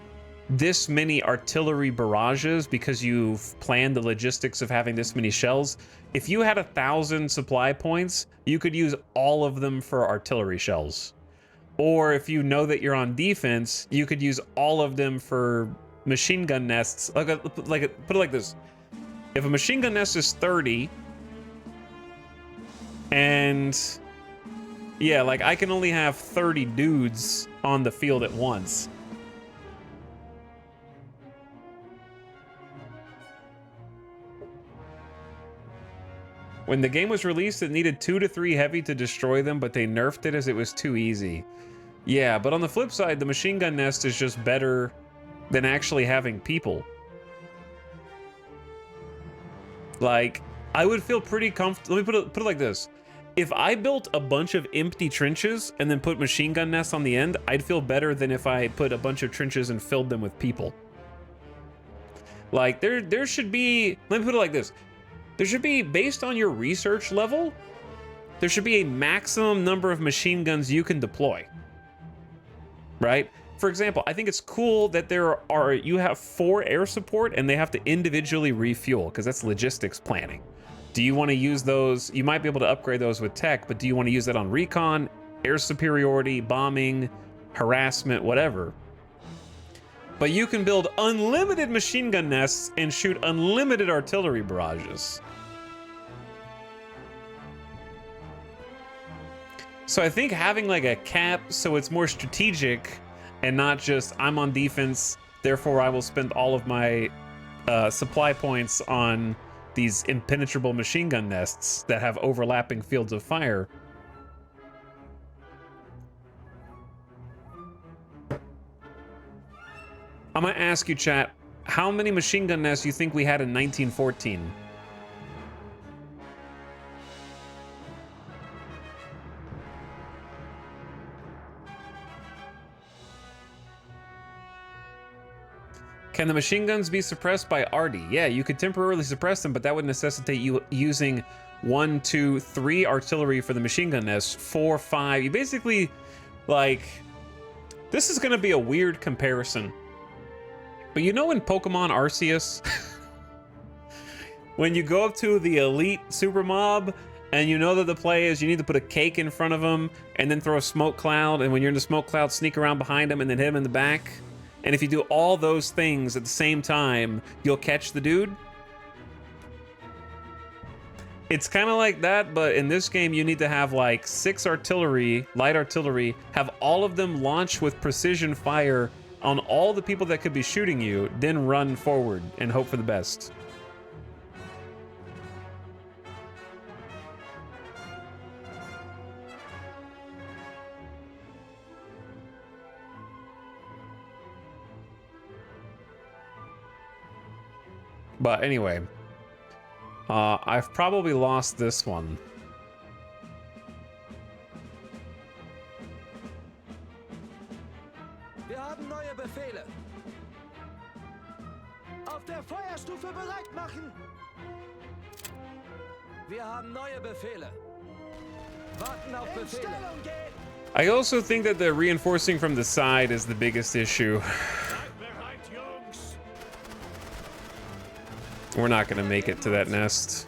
this many artillery barrages because you've planned the logistics of having this many shells, if you had 1,000 supply points, you could use all of them for artillery shells. Or if you know that you're on defense, you could use all of them for machine gun nests. Put it like this: if a machine gun nest is 30, and yeah, like I can only have 30 dudes on the field at once. When the game was released, it needed 2 to 3 heavy to destroy them, but they nerfed it as it was too easy. Yeah, but on the flip side, the machine gun nest is just better than actually having people. Like, I would feel pretty comfortable. Let me put it like this: if I built a bunch of empty trenches and then put machine gun nests on the end, I'd feel better than if I put a bunch of trenches and filled them with people. Like, there should be, let me put it like this. There should be, based on your research level, there should be a maximum number of machine guns you can deploy, right? For example, I think it's cool that you have 4 air support and they have to individually refuel, because that's logistics planning. Do you want to use those? You might be able to upgrade those with tech, but do you want to use that on recon, air superiority, bombing, harassment, whatever? But you can build unlimited machine gun nests and shoot unlimited artillery barrages. So I think having like a cap so it's more strategic and not just I'm on defense, therefore I will spend all of my supply points on these impenetrable machine gun nests that have overlapping fields of fire. I'm gonna ask you, chat, how many machine gun nests you think we had in 1914? Can the machine guns be suppressed by Arty? Yeah, you could temporarily suppress them, but that would necessitate you using 1, 2, 3 artillery for the machine gun nests, 4, 5. You basically, like, this is gonna be a weird comparison. But you know in Pokemon Arceus, when you go up to the elite super mob, and you know that the play is you need to put a cake in front of them, and then throw a smoke cloud, and when you're in the smoke cloud, sneak around behind them, and then hit him in the back. And if you do all those things at the same time, you'll catch the dude. It's kind of like that, but in this game, you need to have like 6 artillery, light artillery, have all of them launch with precision fire on all the people that could be shooting you, then run forward and hope for the best. But anyway, I've probably lost this one. Wir haben neue Befehle. Auf der Feuerstufe bereit machen. Wir haben neue Befehle. Warten auf Befehle. I also think that the reinforcing from the side is the biggest issue. We're not gonna make it to that nest.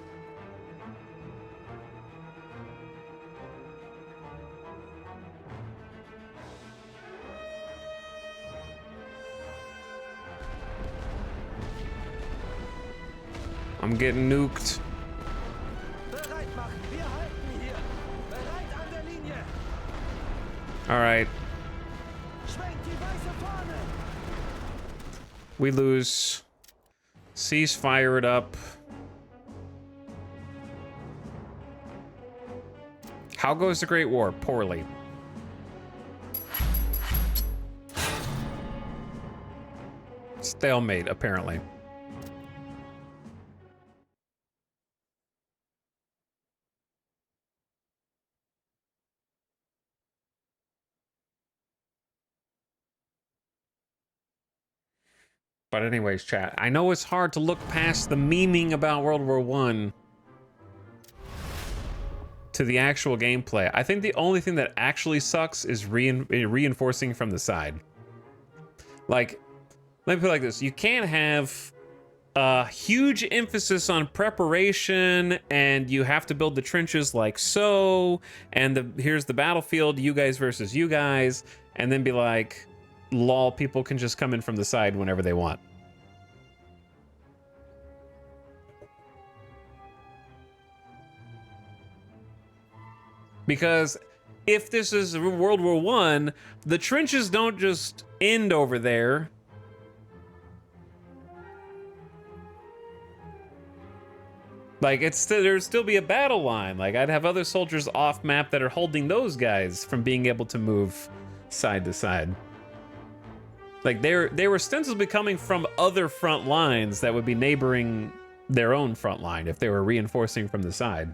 I'm getting nuked. All right. We lose. Cease fire it up. How goes the Great War? Poorly. Stalemate, apparently. But anyways, chat, I know it's hard to look past the memeing about World War I to the actual gameplay. I think the only thing that actually sucks is reinforcing from the side. Like, let me put it like this. You can't have a huge emphasis on preparation and you have to build the trenches like so, and here's the battlefield, you guys versus you guys, and then be like, lol, people can just come in from the side whenever they want. Because if this is World War I, the trenches don't just end over there. Like, there'd still be a battle line. Like, I'd have other soldiers off map that are holding those guys from being able to move side to side. Like, they were ostensibly coming from other front lines that would be neighboring their own front line if they were reinforcing from the side.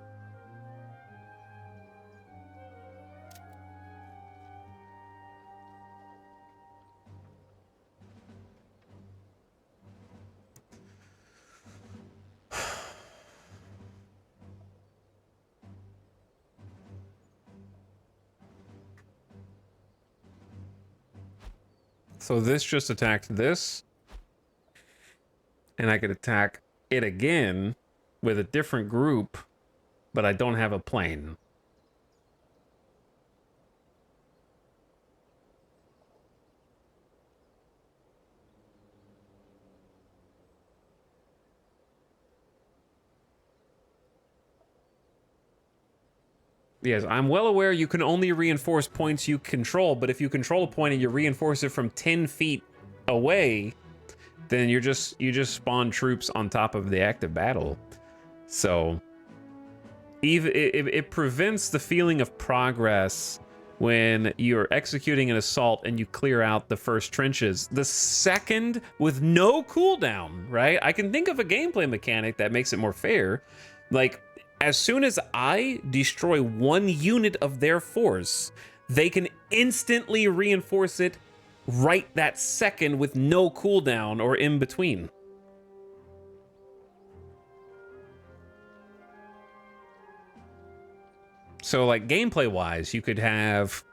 So this just attacked this. And I could attack it again with a different group, but I don't have a plane. Yes, I'm well aware you can only reinforce points you control, but if you control a point and you reinforce it from 10 feet away, then you just spawn troops on top of the active battle. So even it prevents the feeling of progress when you're executing an assault and you clear out the first trenches. The second, with no cooldown, right? I can think of a gameplay mechanic that makes it more fair. Like, as soon as I destroy one unit of their force, they can instantly reinforce it right that second with no cooldown or in between. So, like, gameplay-wise, you could have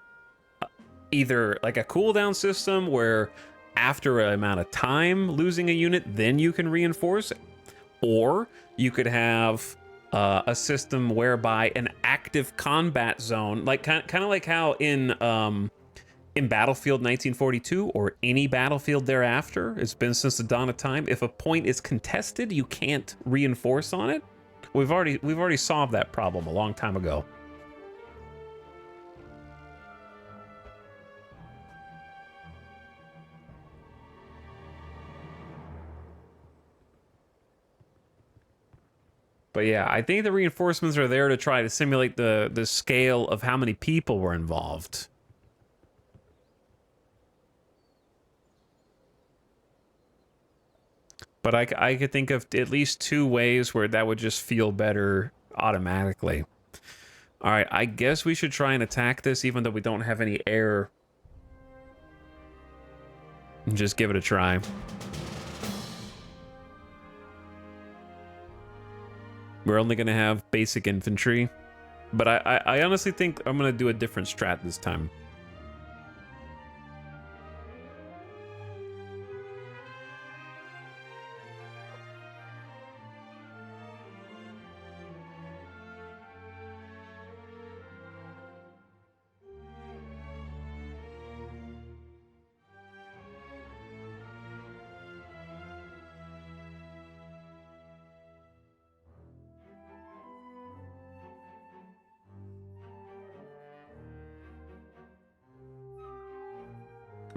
either, like, a cooldown system where after an amount of time losing a unit, then you can reinforce it. Or you could have a system whereby an active combat zone, like kind of like how in Battlefield 1942 or any battlefield thereafter, it's been since the dawn of time. If a point is contested, you can't reinforce on it. We've already solved that problem a long time ago. But yeah, I think the reinforcements are there to try to simulate the scale of how many people were involved. But I could think of at least 2 ways where that would just feel better automatically. All right, I guess we should try and attack this even though we don't have any air. And just give it a try. We're only going to have basic infantry. But I honestly think I'm going to do a different strat this time.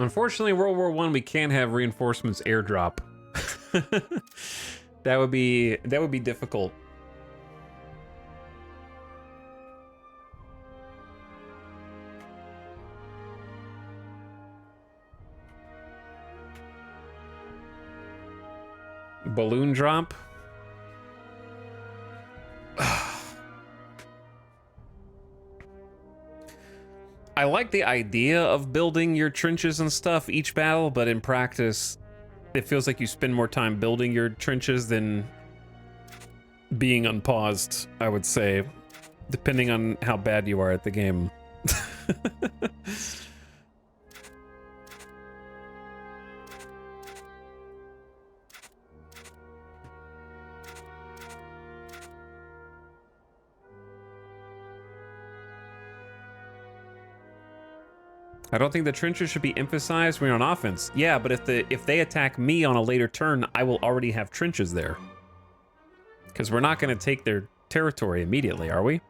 Unfortunately, World War I, we can't have reinforcements airdrop. That would be difficult. Balloon drop. I like the idea of building your trenches and stuff each battle, but in practice, it feels like you spend more time building your trenches than being unpaused, I would say, depending on how bad you are at the game. I don't think the trenches should be emphasized when you're on offense. Yeah, but if they attack me on a later turn, I will already have trenches there. Because we're not going to take their territory immediately, are we?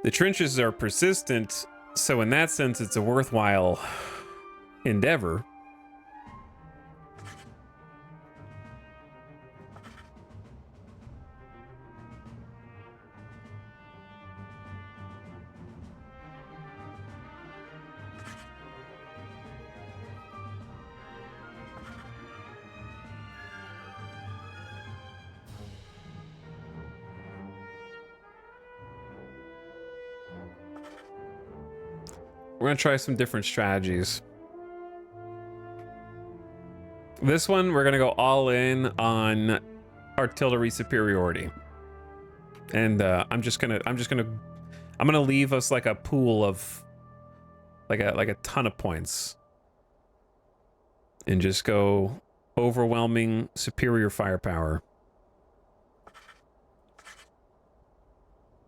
The trenches are persistent, so in that sense, it's a worthwhile endeavor. We're gonna try some different strategies. This one, we're gonna go all in on artillery superiority, and I'm gonna leave us like a pool of like a ton of points, and just go overwhelming superior firepower.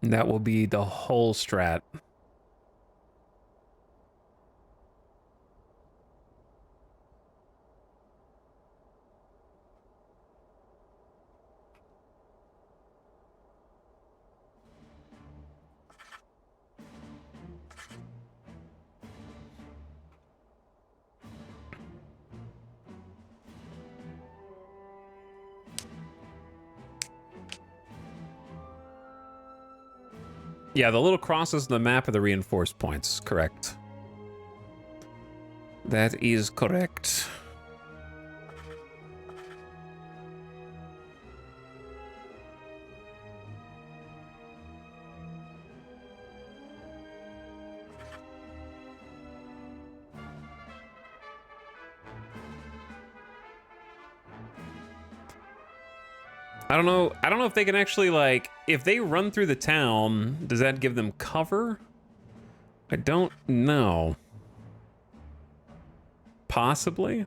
And that will be the whole strat. Yeah, the little crosses on the map are the reinforced points. Correct. That is correct. I don't know if they can actually, like, if they run through the town, does that give them cover? I don't know. Possibly.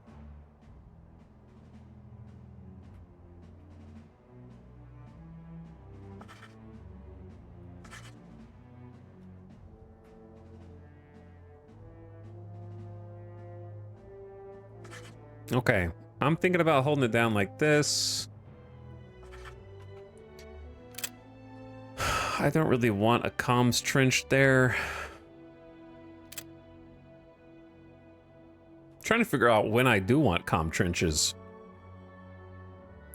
Okay, I'm thinking about holding it down like this. I don't really want a comms trench there. I'm trying to figure out when I do want comm trenches.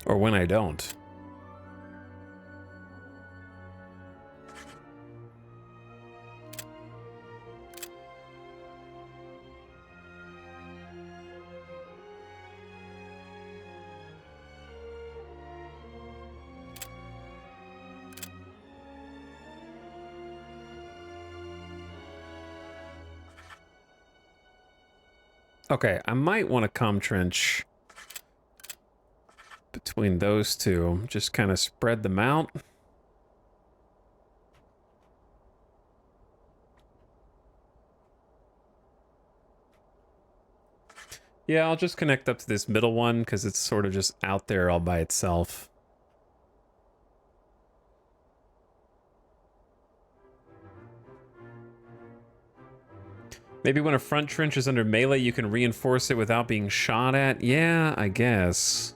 Or when I don't. Okay, I might want a comm trench between those two. Just kind of spread them out. Yeah, I'll just connect up to this middle one because it's sort of just out there all by itself. Maybe when a front trench is under melee, you can reinforce it without being shot at? Yeah, I guess.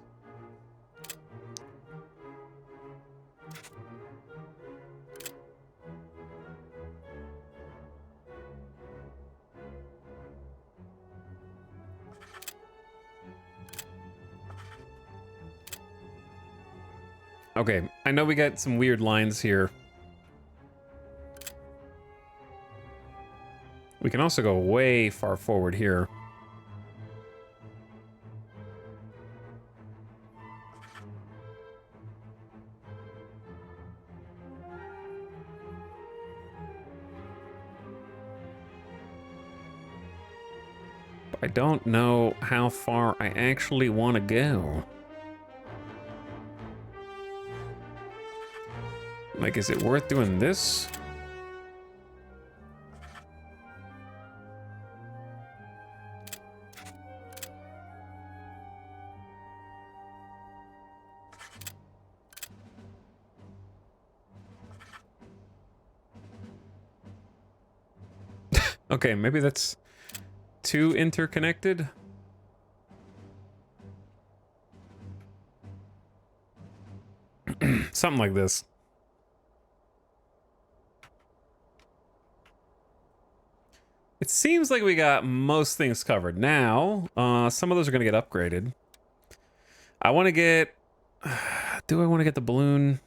Okay, I know we got some weird lines here. We can also go way far forward here. I don't know how far I actually want to go. Like, is it worth doing this? Okay, maybe that's too interconnected. Something like this. It seems like we got most things covered. Now, some of those are going to get upgraded. I want to get... Do I want to get the balloon?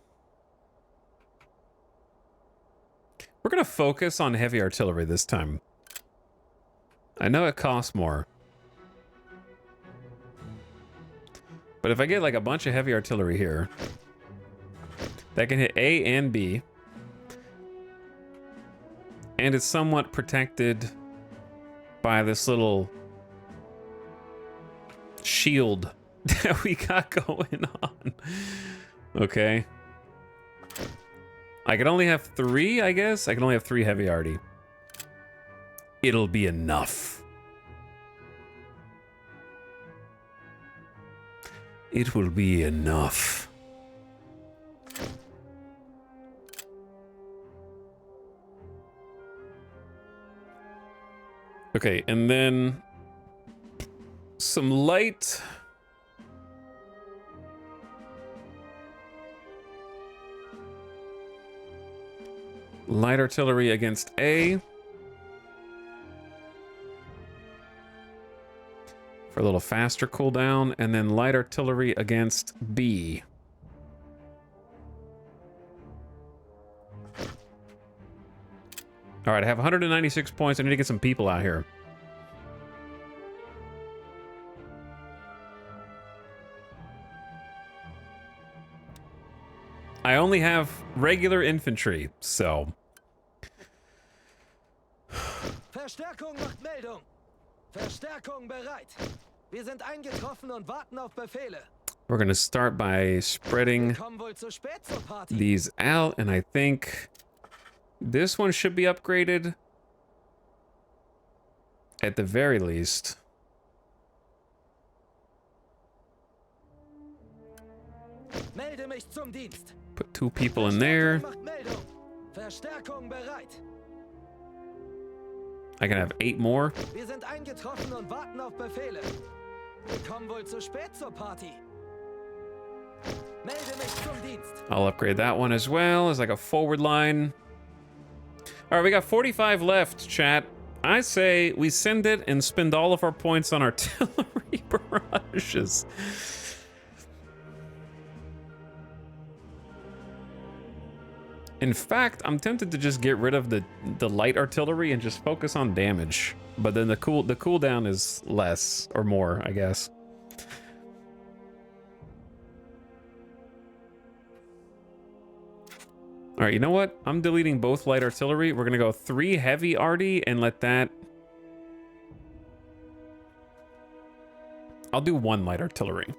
We're going to focus on heavy artillery this time. I know it costs more. But if I get like a bunch of heavy artillery here, that can hit A and B. And it's somewhat protected by this little shield that we got going on. Okay. I can only have 3, I guess. I can only have 3 heavy arty. It'll be enough. It will be enough. Okay, and then some light. Light artillery against A. For a little faster cooldown, and then light artillery against B. All right, I have 196 points. I need to get some people out here. I only have regular infantry, so... Verstärkung macht Meldung. Verstärkung bereit. Wir sind eingetroffen und warten auf Befehle. We're going to start by spreading Kommen wohl zu spät zur Party. these out, and I think this one should be upgraded at the very least. Melde mich zum Dienst. Put 2 people in there. Macht Meldung. Verstärkung bereit. I can have 8 more. Wir sind eingetroffen und warten auf Befehle. Wir kommen wohl zu spät zur Party. Melde mich zum Dienst. I'll upgrade that one as well as like a forward line. All right, we got 45 left, chat. I say we send it and spend all of our points on artillery barrages. In fact, I'm tempted to just get rid of the light artillery and just focus on damage. But then the cooldown is less or more, I guess. All right, you know what? I'm deleting both light artillery. We're gonna go 3 heavy arty and let that... I'll do 1 light artillery.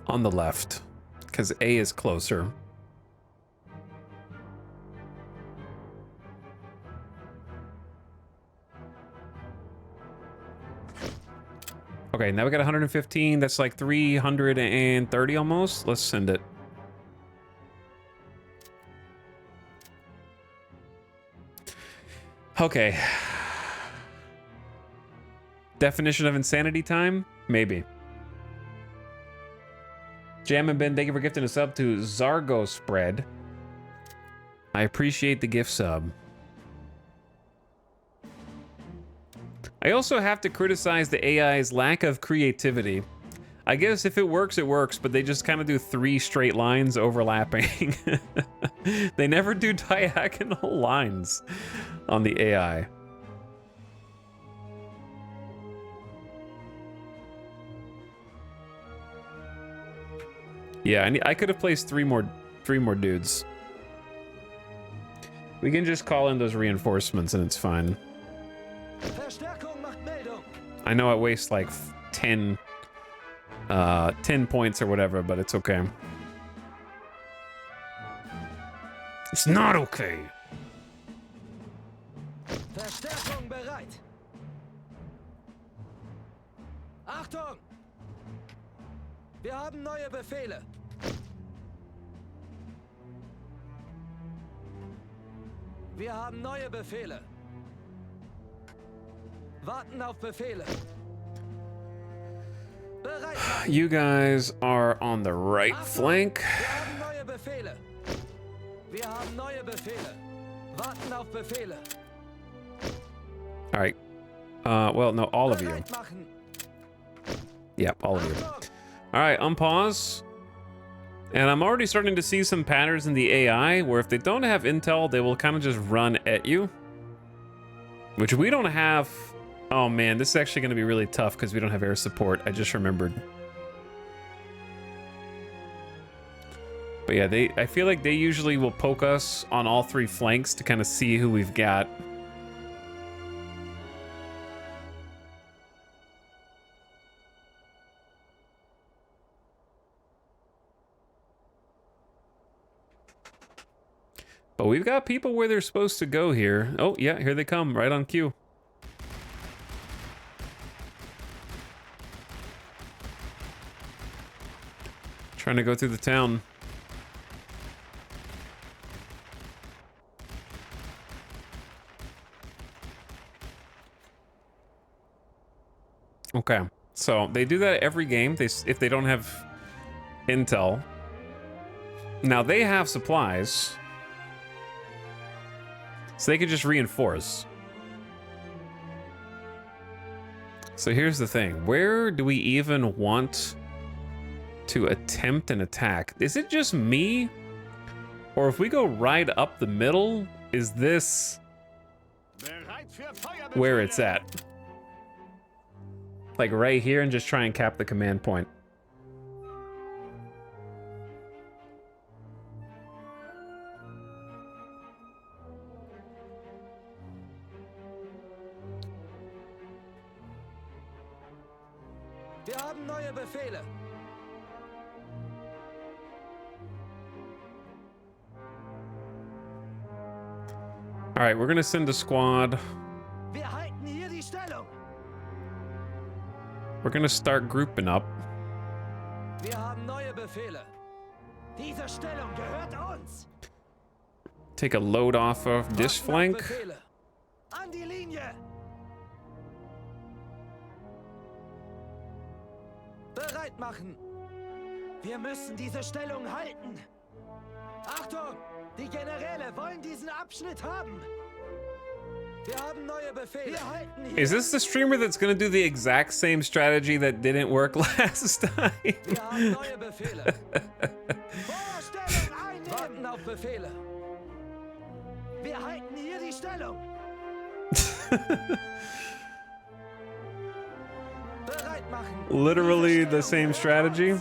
On the left, because A is closer. Okay, now we got 115. That's like 330 almost. Let's send it. Okay. Definition of insanity time? Maybe. Jam and Ben, thank you for gifting a sub to Zargo Spread. I appreciate the gift sub. I also have to criticize the AI's lack of creativity. I guess if it works, but they just kind of do 3 straight lines overlapping. They never do diagonal lines on the AI. Yeah, I could have placed 3 more dudes. We can just call in those reinforcements and it's fine. I know it wastes like 10 points or whatever, but it's okay. It's not okay. Verstärkung bereit. Achtung! Wir haben neue Befehle. Wir haben neue Befehle. Warten auf Befehle. Bereit. You guys are on the right flank. Wir haben neue Befehle. Wir haben neue Befehle. Warten auf Befehle. All right. Well, no, all of you. Bereit machen. Yep, all of you. All right, unpause. And I'm already starting to see some patterns in the AI where if they don't have intel, they will kind of just run at you. Which we don't have. Oh man, this is actually going to be really tough because we don't have air support. I just remembered. But yeah, I feel like they usually will poke us on all 3 flanks to kind of see who we've got. But we've got people where they're supposed to go here. Oh, yeah, here they come, right on cue. Trying to go through the town. Okay, so they do that every game. If they don't have intel. Now they have supplies, so they could just reinforce. So here's the thing: where do we even want to attempt an attack? Is it just me, or if we go right up the middle, is this where it's at? Like right here, and just try and cap the command point. Wir haben neue Befehle. All right, we're gonna send a squad. Wir halten hier die Stellung. We're gonna start grouping up. Wir haben neue Befehle. Diese Stellung gehört uns. Take a load off of this flank. Befehle. An die Linie. Bereit machen. Wir müssen diese Stellung halten. Achtung! Die Generäle wollen diesen Abschnitt haben. Wir haben neue Befehle. Wir halten hier. Is this the streamer that's gonna do the exact same strategy that didn't work last time? Wir haben neue Befehle. Vorstellung einnehmen. Warten auf Befehle. Wir halten hier die Stellung. Bereit machen. Literally the same strategy.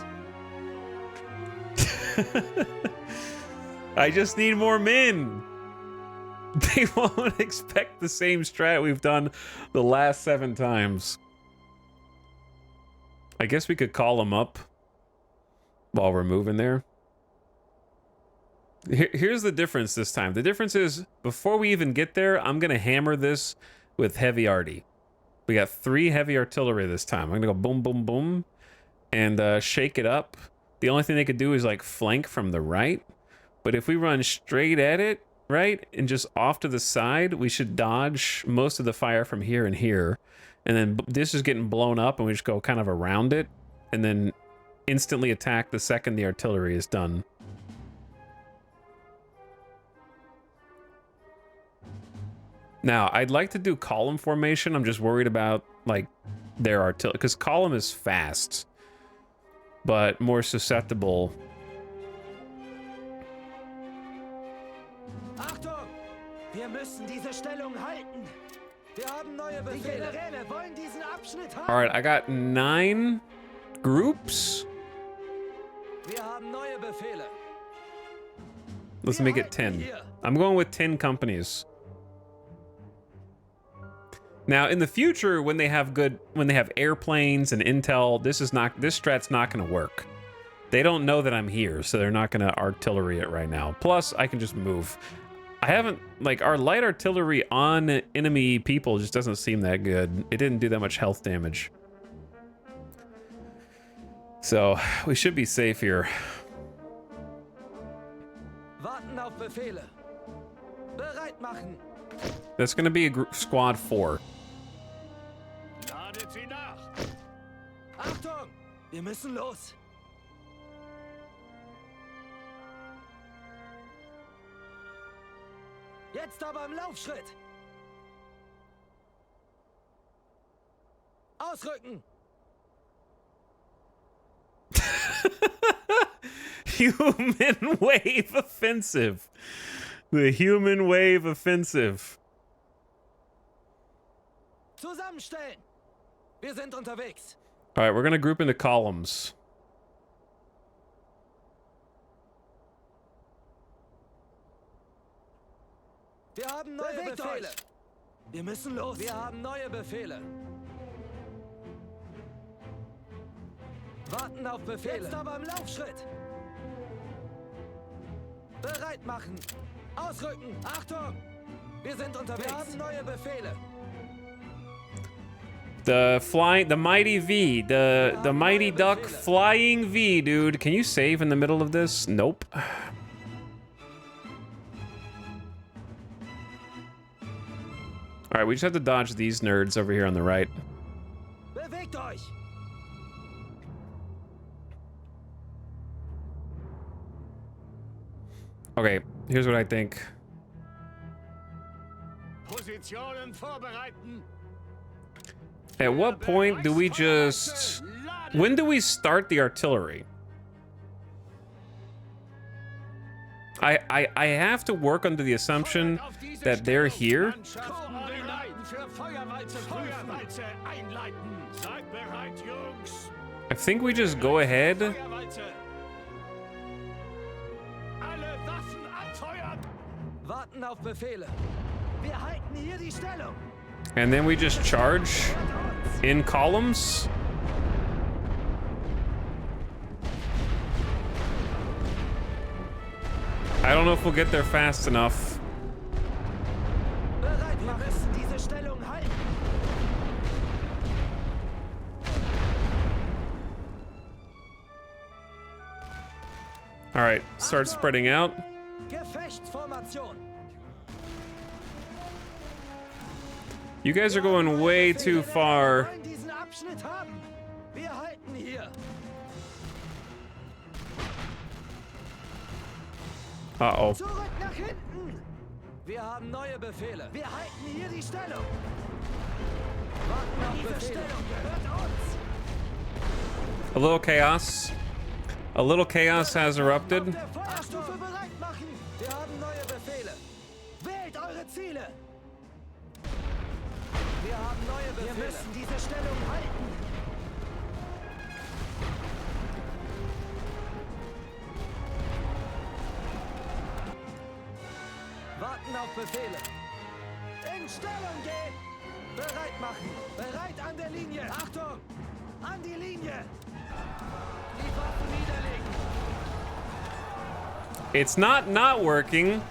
I just need more men. They won't expect the same strat we've done the last 7 times. I guess we could call them up while we're moving there. Here's the difference this time. The difference is, before we even get there, I'm going to hammer this with heavy arty. We got 3 heavy artillery this time. I'm going to go boom, boom, boom, and shake it up. The only thing they could do is like flank from the right. But if we run straight at it, right, and just off to the side, we should dodge most of the fire from here and here. And then this is getting blown up, and we just go kind of around it, and then instantly attack the second the artillery is done. Now, I'd like to do column formation. I'm just worried about, like, their artillery, because column is fast, but more susceptible. Achtung! Wir müssen diese Stellung halten. Wir haben neue Befehle. Die Generäle wollen diesen Abschnitt haben. All right, I got 9 groups. Wir haben neue Befehle. Let's make it 10. I'm going with 10 companies. Now, in the future, when they have airplanes and intel, this strat's not going to work. They don't know that I'm here, so they're not going to artillery it right now. Plus, I can just move. I haven't, like, our light artillery on enemy people just doesn't seem that good. It didn't do that much health damage. So, we should be safe here. Warten auf Befehle. Bereit machen. That's going to be a squad 4. Ladet sie nach. Achtung! Wir müssen los. Jetzt aber im Laufschritt. Ausrücken. Human wave offensive. The human wave offensive. Zusammenstellen. Wir sind unterwegs. All right, we're going to group into columns. Wir haben neue Befehle. Wir müssen los. Wir haben neue Befehle. Warten auf Befehle. Jetzt aber im Laufschritt. Bereit machen. Ausrücken! Achtung! Wir sind unterwegs. Wir haben neue Befehle. The mighty V, the mighty duck flying V, dude. Can you save in the middle of this? Nope. All right, we just have to dodge these nerds over here on the right. Bewegt euch! Okay, here's what I think. Positionen vorbereiten. At what point do we just... When do we start the artillery? I have to work under the assumption that they're here. I think we just go ahead. Warten auf Befehle. Wir halten hier die Stellung. And then we just charge in columns. I don't know if we'll get there fast enough. Bereit, wir müssen diese Stellung halten. All right, start spreading out. Gefechtsformation. You guys are going way too far. Wir wollen diesen Abschnitt haben. Wir halten hier. Uh-oh. Zurück nach hinten. Wir haben neue Befehle. Wir halten hier die Stellung. Warten auf Befehle. Diese Stellung gehört uns. A little chaos. A little chaos has erupted. Auf der Feuerstufe bereit machen. Wir haben neue Befehle. Wählt eure Ziele. Wir haben neue Befehle. Wir müssen diese Stellung halten. Warten auf Befehle. In Stellung gehen. Bereit machen. Bereit an der Linie. Achtung. An die Linie. Die Waffen niederlegen. It's not working.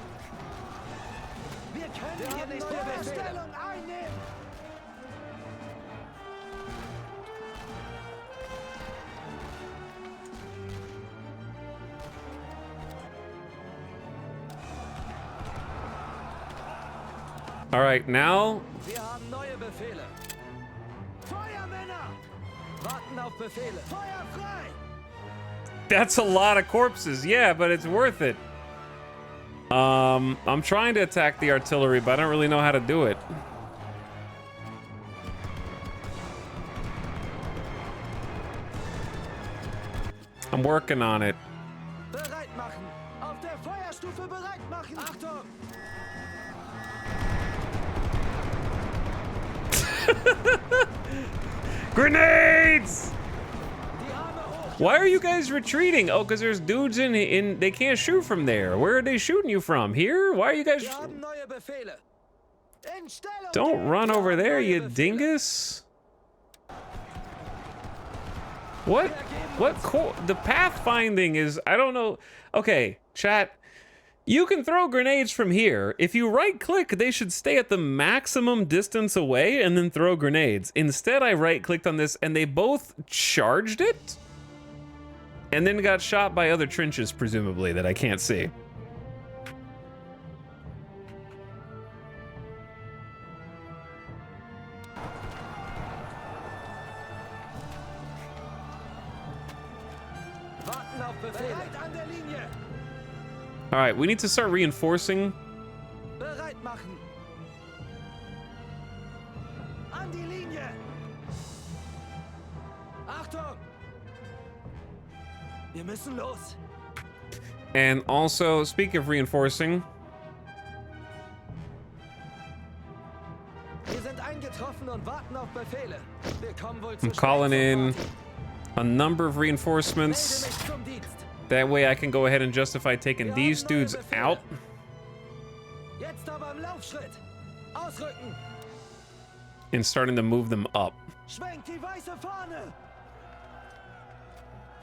Wir können hier nicht mehr Stellung einnehmen. All right, now Wir haben neue Befehle. Feuermänner! Warten auf Befehle. Feuer frei! that's a lot of corpses. Yeah, but it's worth it. I'm trying to attack the artillery, but I don't really know how to do it. I'm working on it. Bereit machen! Auf der Feuerstufe bereit machen! Achtung! Grenades! Die Arme hoch! Why are you guys retreating? Oh, because there's dudes in. They can't shoot from there. Where are they shooting you from? Here? Why are you guys? Wir haben neue Befehle. In Stellung Don't gehen. run Wir over haben there, neue you Befehle. dingus. The pathfinding is, I don't know. Okay, chat. You can throw grenades from here. If you right click, they should stay at the maximum distance away and then throw grenades. Instead, I right clicked on this and they both charged it and then got shot by other trenches, presumably, that I can't see. Warten auf Befehle. Bereit an der Linie. All right, we need to start reinforcing. Bereit machen. An die Linie. Achtung! Wir müssen los. And also, speak of reinforcing, Wir sind eingetroffen und warten auf Befehle. Wir kommen wohl zu I'm spät calling zum in Party. a number of Melde reinforcements. mich zum Dienst. That way I can go ahead and justify taking these dudes out. Jetzt aber im Laufschritt. Ausrücken. And starting to move them up. Schwenkt die weiße Fahne.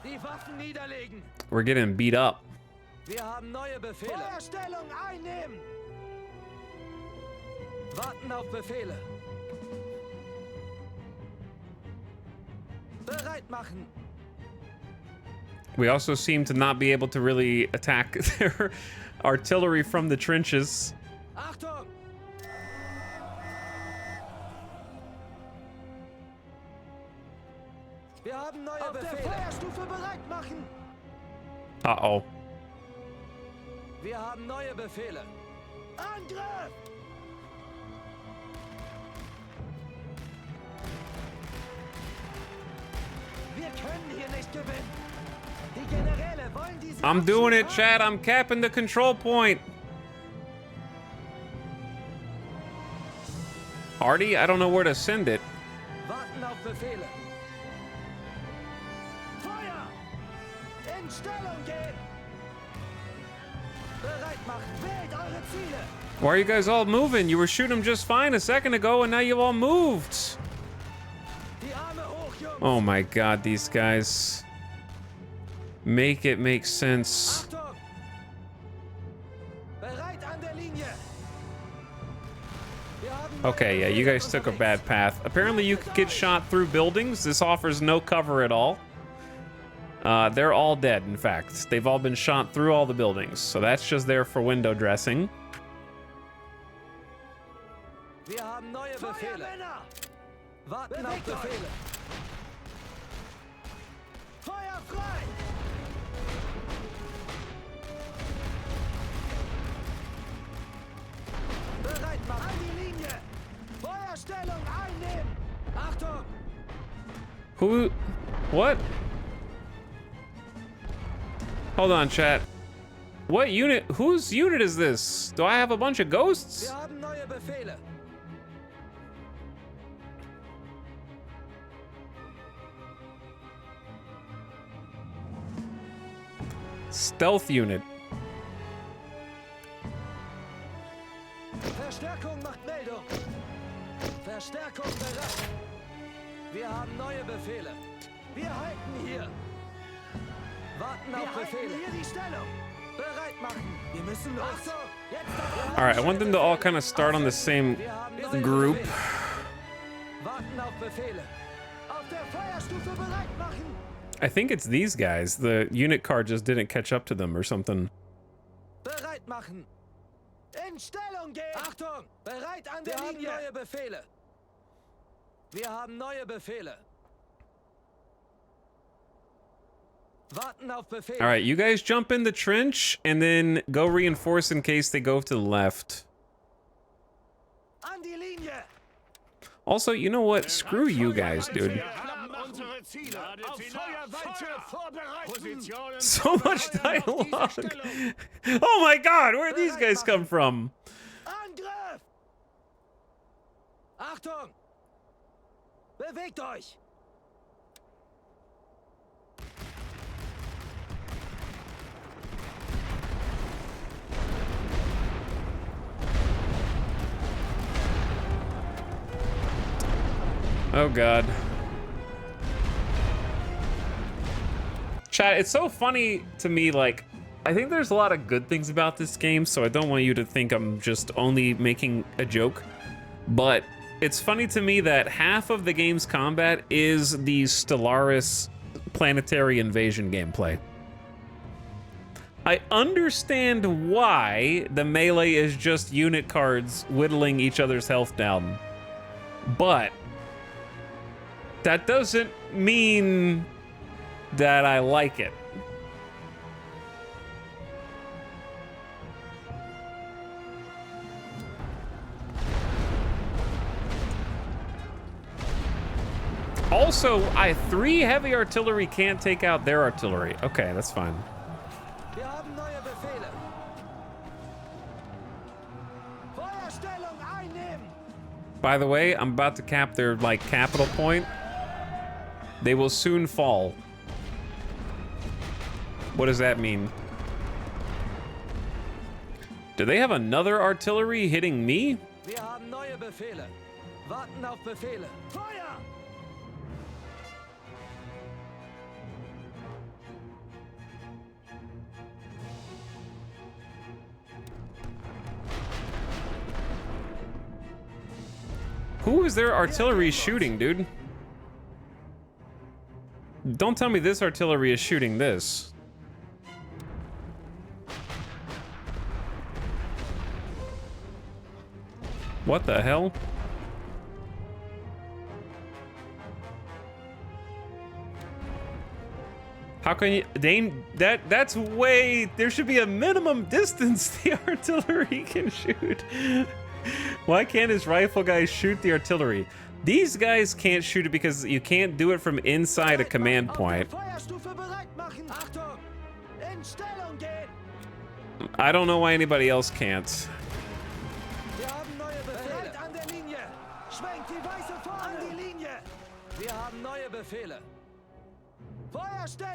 Die Waffen niederlegen. We're getting beat up. Wir haben neue Befehle. Feuerstellung einnehmen! Warten auf Befehle. Bereit machen. We also seem to not be able to really attack their artillery from the trenches. Achtung! Wir haben neue Auf der Befehle. Feuerstufe bereit machen! Uh-oh. Wir haben neue Befehle. Angriff! Wir können hier nicht gewinnen. Die Generäle wollen diese... I'm doing it, Chad. I'm capping the control point. Artie, I don't know where to send it. Warten auf Befehle. Feuer! In Stellung gehen! Bereit machen. Wählt eure Ziele! Why are you guys all moving? You were shooting them just fine a second ago, and now you all moved. Die Arme hoch, Jungs! Oh my god, these guys. Make it make sense. Achtung! Bereit an der Linie. Wir haben neue Okay, yeah, you Befehle guys took a unterwegs. bad path. Apparently you could get shot through buildings. This offers no cover at all. They're all dead, in fact. They've all been shot through all the buildings. So that's just there for window dressing. Wir haben neue Befehle. Feuermänner! Warten auf Bewegt euch! Befehle. Feuer frei! Bereit machen. An die Linie! Feuerstellung einnehmen! Achtung! Who? What? Hold on, chat. What unit? Whose unit is this? Do I have a bunch of ghosts? Wir haben neue Befehle. Stealth unit. Verstärkung macht Meldung. Verstärkung bereit. Wir haben neue Befehle. Wir halten hier! Warten Wir auf halten Befehle. hier die Stellung! Bereit machen. Wir müssen los. Achtung! Jetzt aber! All right, I want them to all kind of start on the same Wir haben neue group. Befehle. Warten auf Befehle. Auf der Feuerstufe bereit machen! I think it's these guys. The unit card just didn't catch up to them or something. Bereit machen. In Stellung gehen! Achtung! Bereit an Wir der haben Linie! neue Befehle. Wir haben neue Befehle. Warten auf Befehle. All right, you guys jump in the trench and then go reinforce in case they go to the left. An die Linie! Also, you know what? Screw you guys, dude. Wir haben unsere Ziele. Auf Feuerweite vorbereiten. Positionen So much vorbereiten auf diese dialogue. Stellung. Oh my god, where did these guys come from? Angriff! Achtung! Bewegt euch! Oh god. Chat, it's so funny to me, like, I think there's a lot of good things about this game, so I don't want you to think I'm just only making a joke. But it's funny to me that half of the game's combat is the Stellaris planetary invasion gameplay. I understand why the melee is just unit cards whittling each other's health down, but that doesn't mean that I like it. Also, 3 heavy artillery can't take out their artillery. Okay, that's fine. Wir haben neue Befehle. Feuerstellung einnehmen! By the way, I'm about to cap their, like, capital point. They will soon fall. What does that mean? Do they have another artillery hitting me? Wir haben neue Befehle. Warten auf Befehle. Feuer! Who is their artillery shooting, dude? Don't tell me this artillery is shooting this. What the hell? How can you, Dane, that's way, there should be a minimum distance the artillery can shoot. Why can't his rifle guys shoot the artillery? These guys can't shoot it because you can't do it from inside a command point. I don't know why anybody else can't.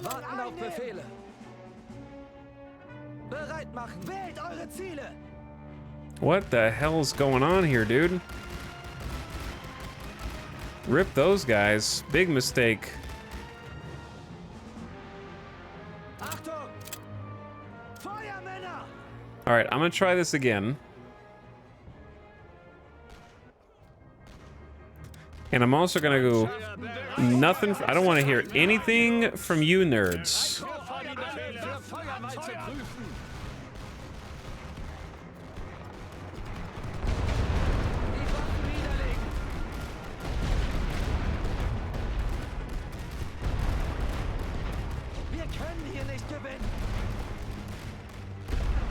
Warten auf Befehle. Bereit machen. Wählt eure Ziele. What the hell's going on here, dude? Rip those guys. Big mistake. Achtung! Feuermänner! All right, I'm gonna try this again. And I'm also gonna go nothing. I don't want to hear anything from you nerds.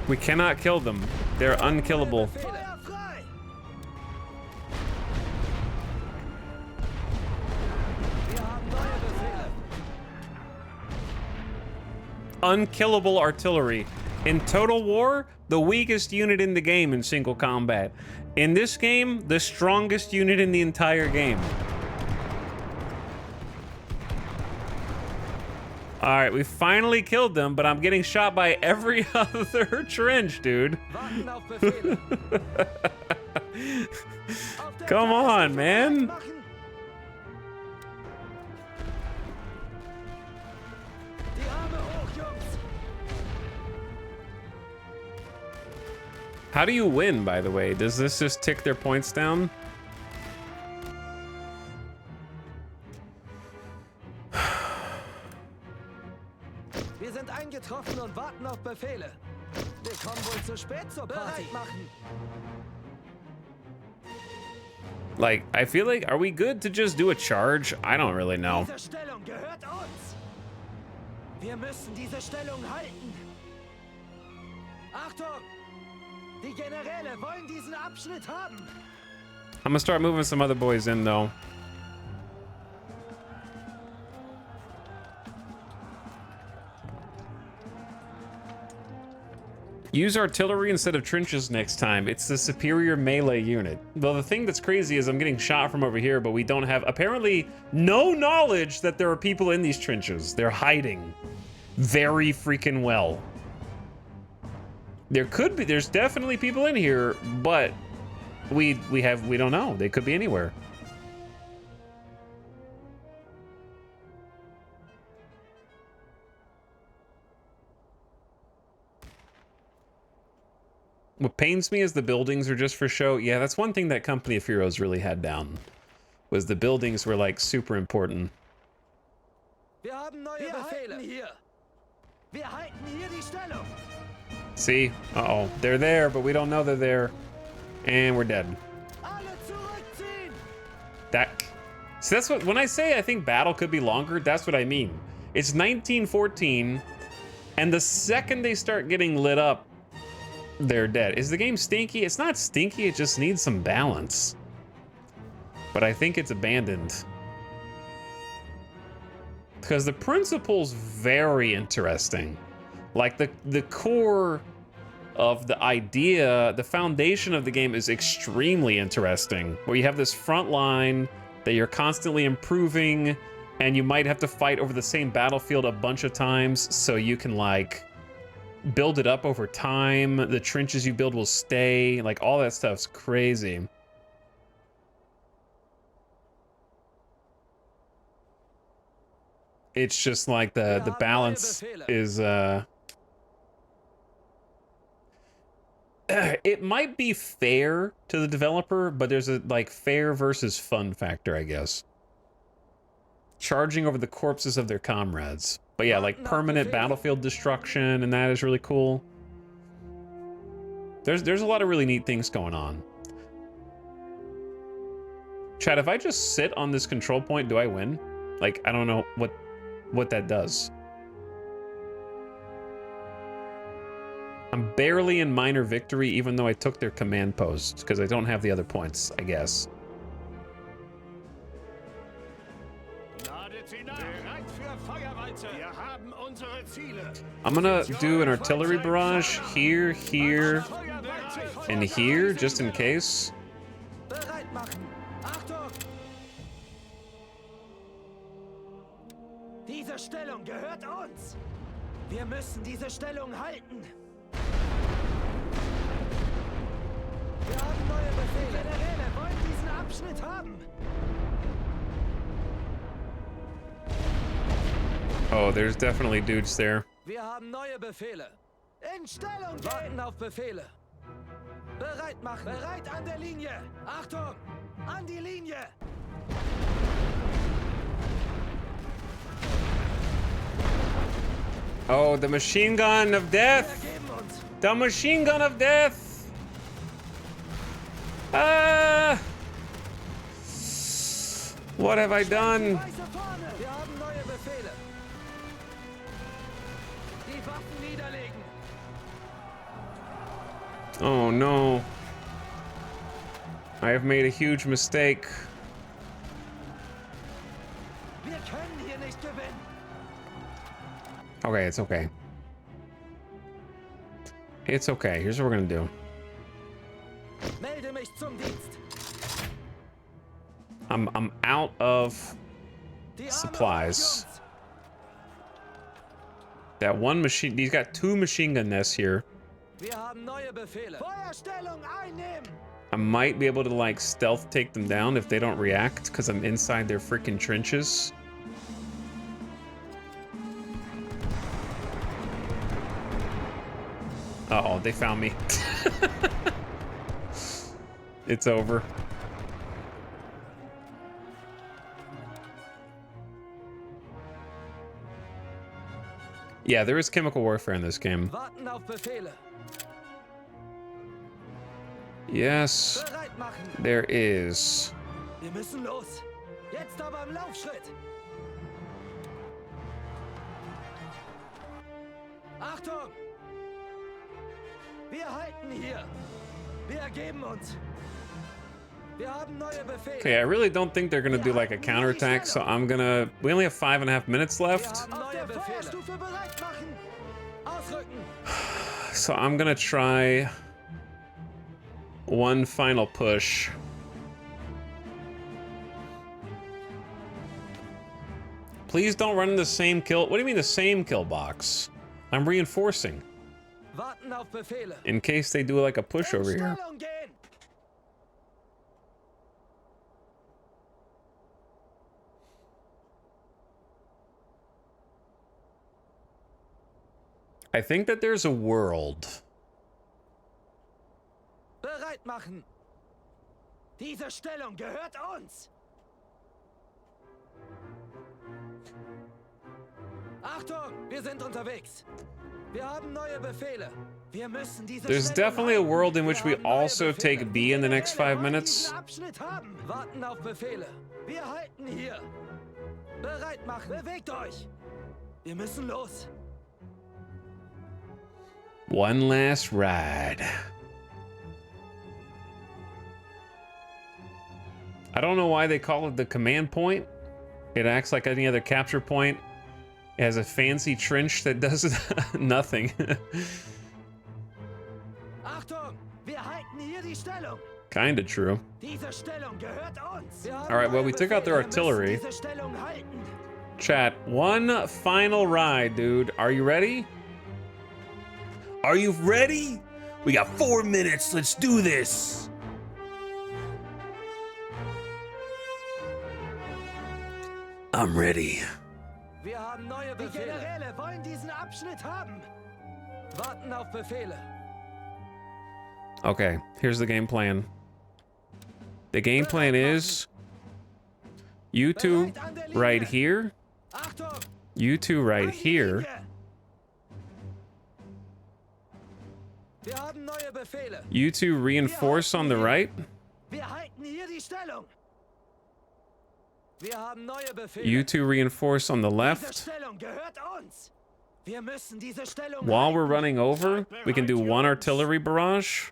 We cannot kill them. They're unkillable. Unkillable artillery. In Total War, the weakest unit in the game in single combat. In this game, the strongest unit in the entire game. All right, we finally killed them, but I'm getting shot by every other trench, dude. Come on, man. How do you win, by the way? Does this just tick their points down? Wir sind eingetroffen und warten auf Befehle. Wir kommen wohl zu spät zur Party. Bereit machen. Like, I feel like, are we good to just do a charge? I don't really know. Diese Stellung gehört uns. Wir müssen diese Stellung halten. Achtung! Die Generäle wollen diesen Abschnitt haben. I'm gonna start moving some other boys in, though. Use artillery instead of trenches next time. It's the superior melee unit. Though the thing that's crazy is I'm getting shot from over here, but we don't have, apparently, no knowledge that there are people in these trenches. They're hiding very freaking well. There could be, there's definitely people in here, but we don't know. They could be anywhere. What pains me is the buildings are just for show. Yeah, that's one thing that Company of Heroes really had down, was the buildings were like super important. Wir haben neue Befehle hier. Wir halten hier die Stellung. See? Uh-oh. They're there, but we don't know they're there. And we're dead. So that's what, when I say I think battle could be longer, that's what I mean. It's 1914, and the second they start getting lit up, they're dead. Is the game stinky? It's not stinky, it just needs some balance. But I think it's abandoned. Because the principle's very interesting. Like the core of the idea, the foundation of the game is extremely interesting. Where you have this front line that you're constantly improving, and you might have to fight over the same battlefield a bunch of times, so you can like build it up over time. The trenches you build will stay. Like all that stuff's crazy. It's just like the balance is it might be fair to the developer, but there's a like fair versus fun factor, I guess. Charging over the corpses of their comrades. But yeah, like permanent battlefield destruction, and that is really cool. There's a lot of really neat things going on. Chat, if I just sit on this control point, do I win? Like, I don't know what that does. I'm barely in minor victory, even though I took their command post, because I don't have the other points, I guess. I'm gonna do an artillery barrage here, here, and here, just in case. Bereit machen. Achtung! Diese Stellung gehört uns. Wir müssen diese Stellung halten. Wir haben neue Befehle. Generäle wollen diesen Abschnitt haben. Oh, there's definitely dudes there. Wir haben neue Befehle. In Stellung gehen. Warten auf Befehle. Bereit machen. Bereit an der Linie. Achtung! An die Linie. Oh, the machine gun of Wir death! geben uns. The machine gun of death! Ah! What have I done? Weiße Fahne. Wir haben neue Befehle. Die Waffen niederlegen. Oh no. I have made a huge mistake. Wir können hier nicht gewinnen. Okay, it's okay. It's okay. Here's what we're gonna do. Melde mich zum Dienst. I'm out of Die Arme supplies. auf uns. That one machine, he's got 2 machine gun nests here. Wir haben neue Befehle. Feuerstellung einnehmen. I might be able to like stealth take them down if they don't react because I'm inside their freaking trenches. Uh-oh, they found me. It's over. Yeah, there is chemical warfare in this game. Warten auf Befehle. Yes, Bereit machen. there is. Wir müssen los. Jetzt aber im Laufschritt. Achtung! Wir halten hier. Wir ergeben uns. Wir haben neue Befehle. Okay, I really don't think they're gonna do like a counterattack, so I'm gonna... We only have 5.5 minutes Wir left, haben neue Befehle. Bereit machen. Ausrücken. so I'm gonna try one final push. Please don't run in the same kill... What do you mean the same kill box? I'm reinforcing. Warten auf Befehle. In case they do like a push over here. Stellung gehen. I think that there's a world. Bereit machen. Diese Stellung gehört uns. Achtung, wir sind unterwegs. Wir haben neue Befehle. Wir müssen diese There's Stellung definitely a halten. world in which we Wir haben neue also Befehle. take B in the next 5 Wollen minutes. diesen Abschnitt haben. Warten auf Befehle. Wir halten hier. Bereit machen. Bewegt euch. Wir müssen los. One last ride. I don't know why they call it the command point. It acts like any other capture point. It has a fancy trench that does nothing. Achtung, wir halten hier die Stellung. Kinda true. Diese Stellung gehört uns. All right, well, we took out their artillery. Wir müssen diese Stellung halten. Chat, one final ride, dude. Are you ready? Are you ready? We got 4 minutes. Let's do this. I'm ready. Wir haben neue Befehle. Die Generäle wollen diesen Abschnitt haben. Warten auf Befehle. Okay, here's the game plan. The game plan is you two right here, Achtung! you two right An die here, Linie! Wir haben neue Befehle. you two reinforce on the right, Wir halten hier die Stellung. Wir haben neue Befehle. you two reinforce on the Diese left. Stellung gehört uns. Wir müssen diese Stellung While we're halten. running over, we can do one artillery barrage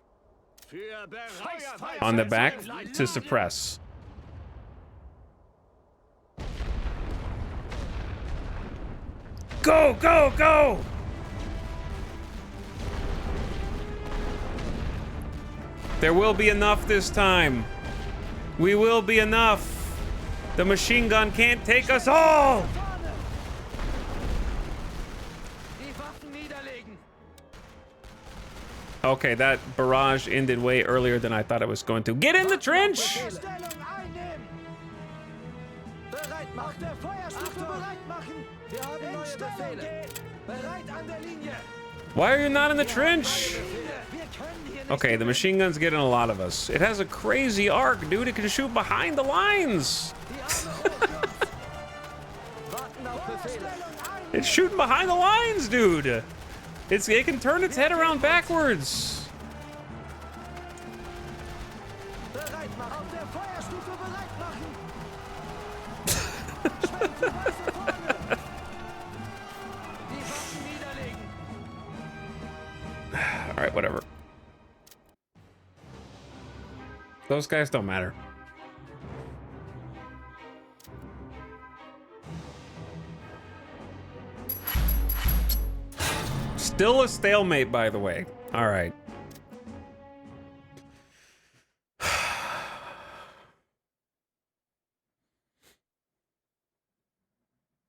Für bereit. on the back to suppress. Go, go, go! There will be enough this time. We will be enough. The machine gun can't take us all! Vorne! Die Waffen niederlegen. Okay, that barrage ended way earlier than I thought it was going to. Get in the trench! Stellung einnehmen. Bereit machen. Auf der Feuerstufe bereit machen. Wir haben neue Befehle. Bereit an der Linie. Why are you not in the trench? Wir können hier nicht Okay, the machine gun's getting a lot of us. It has a crazy arc, dude. It can shoot behind the lines. die Arme hoch, Jungs. Warten auf Befehle. It's shooting behind the lines, dude. It can turn its head around backwards. Bereit machen. Auf der Feuerstufe bereit machen. Schwenken Weiße vorne. Die Waffen niederlegen. All right, whatever. Those guys don't matter. Still a stalemate, by the way. All right.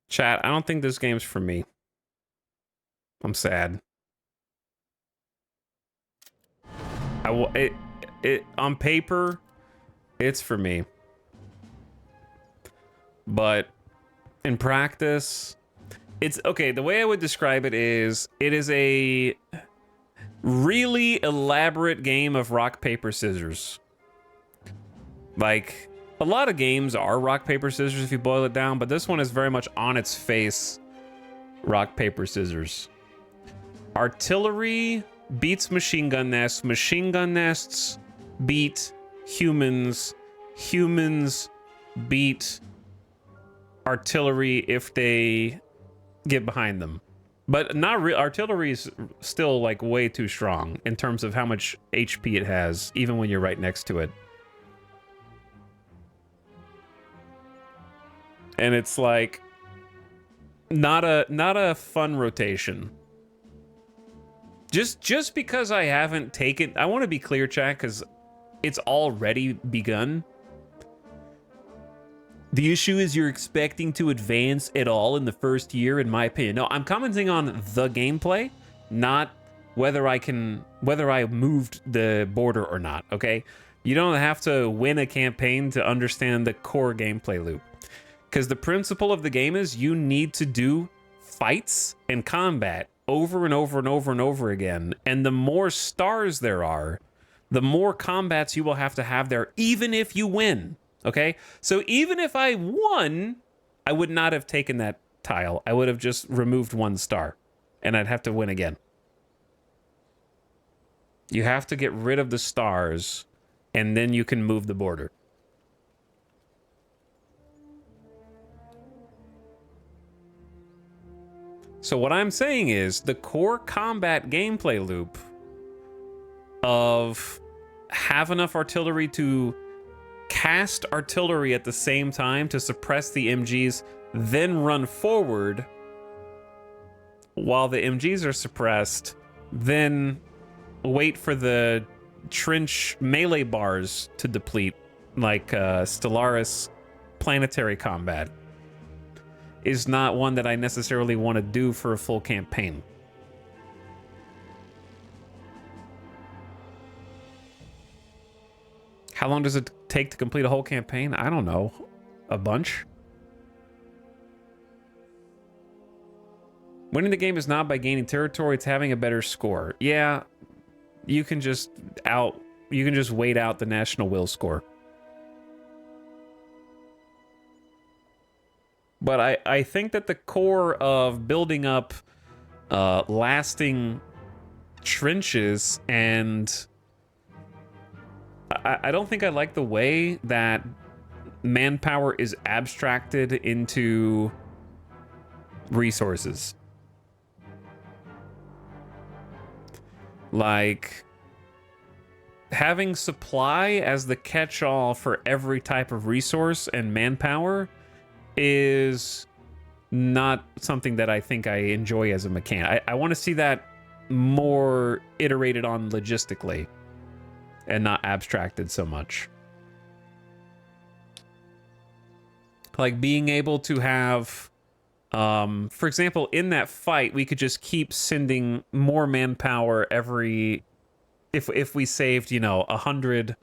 Chat, I don't think this game's for me. I'm sad. It on paper, it's for me. But in practice, it's okay. The way I would describe it is a really elaborate game of rock, paper, scissors. Like, a lot of games are rock, paper, scissors if you boil it down, but this one is very much on its face rock, paper, scissors. Artillery beats machine gun nests beat humans, humans beat artillery if they get behind them. But not artillery is still like way too strong in terms of how much HP it has, even when you're right next to it. And it's like not a fun rotation. Just because I haven't taken, I want to be clear, chat, because it's already begun. The issue is you're expecting to advance at all in the first year, in my opinion. No, I'm commenting on the gameplay, not whether I moved the border or not, okay? You don't have to win a campaign to understand the core gameplay loop. Because the principle of the game is you need to do fights and combat over and over and over and over again. And the more stars there are, the more combats you will have to have there, even if you win. Okay? So even if I won, I would not have taken that tile. I would have just removed one star. And I'd have to win again. You have to get rid of the stars, and then you can move the border. So what I'm saying is the core combat gameplay loop of have enough artillery to cast artillery at the same time to suppress the MGs, then run forward while the MGs are suppressed, then wait for the trench melee bars to deplete, like Stellaris planetary combat, is not one that I necessarily want to do for a full campaign. How long does it take to complete a whole campaign? I don't know. A bunch? Winning the game is not by gaining territory, it's having a better score. Yeah, you can just wait out the national will score. But I think that the core of building up lasting trenches, and I don't think I like the way that manpower is abstracted into resources. Like, having supply as the catch-all for every type of resource and manpower is not something that I think I enjoy as a mechanic. I want to see that more iterated on logistically and not abstracted so much. Like being able to have, for example, in that fight, we could just keep sending more manpower every, if we saved, 100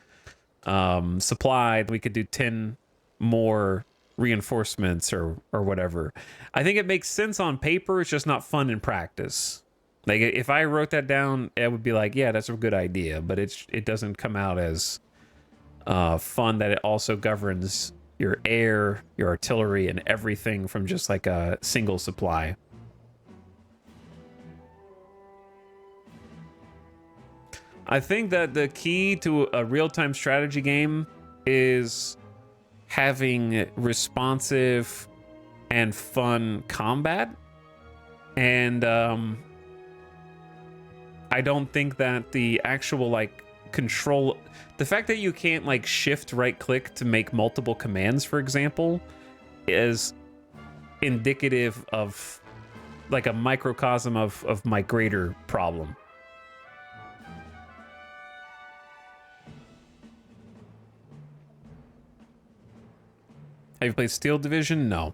supply, we could do 10 more reinforcements or whatever. I think it makes sense on paper. It's just not fun in practice. Like if I wrote that down, it would be like, yeah, that's a good idea, but it doesn't come out as fun that it also governs your air, your artillery, and everything from just like a single supply. I think that the key to a real-time strategy game is having responsive and fun combat. And I don't think that the actual like control, the fact that you can't like shift right click to make multiple commands, for example, is indicative of like a microcosm of my greater problem. Have you played Steel Division? No.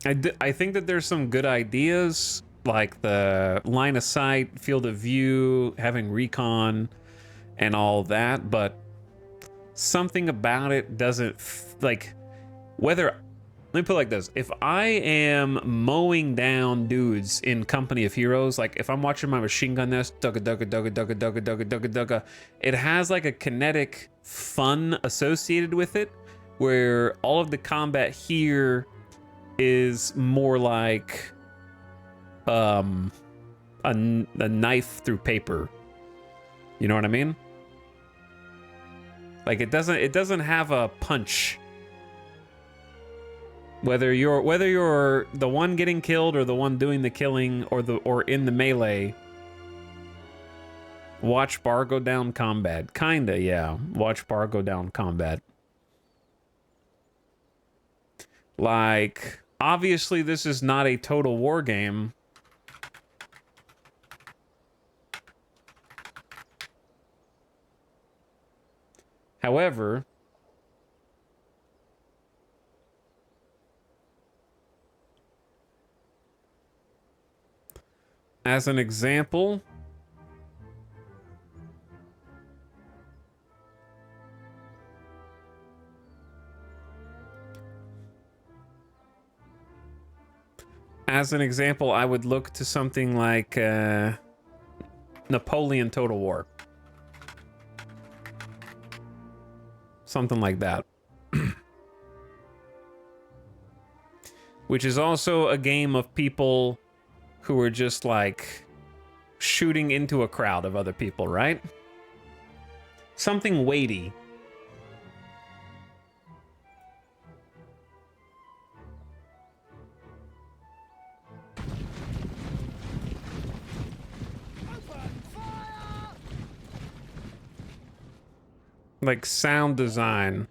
I think that there's some good ideas, like the line of sight, field of view, having recon, and all that, but something about it doesn't, like, whether... Let me put it like this. If I am mowing down dudes in Company of Heroes, like if I'm watching my machine gun nest, dugga dugga dugga dugga dugga dugga dugga dugga, it has like a kinetic fun associated with it, where all of the combat here is more like a knife through paper. You know what I mean? Like it doesn't have a punch. Whether you're the one getting killed or the one doing the killing or in the melee, watch bar go down combat. Kinda, yeah. Watch bar go down combat. Like, obviously this is not a Total War game. However, as an example, I would look to something like Napoleon Total War. Something like that. Which is also a game of people who are just like shooting into a crowd of other people, right? Something weighty. Like sound design.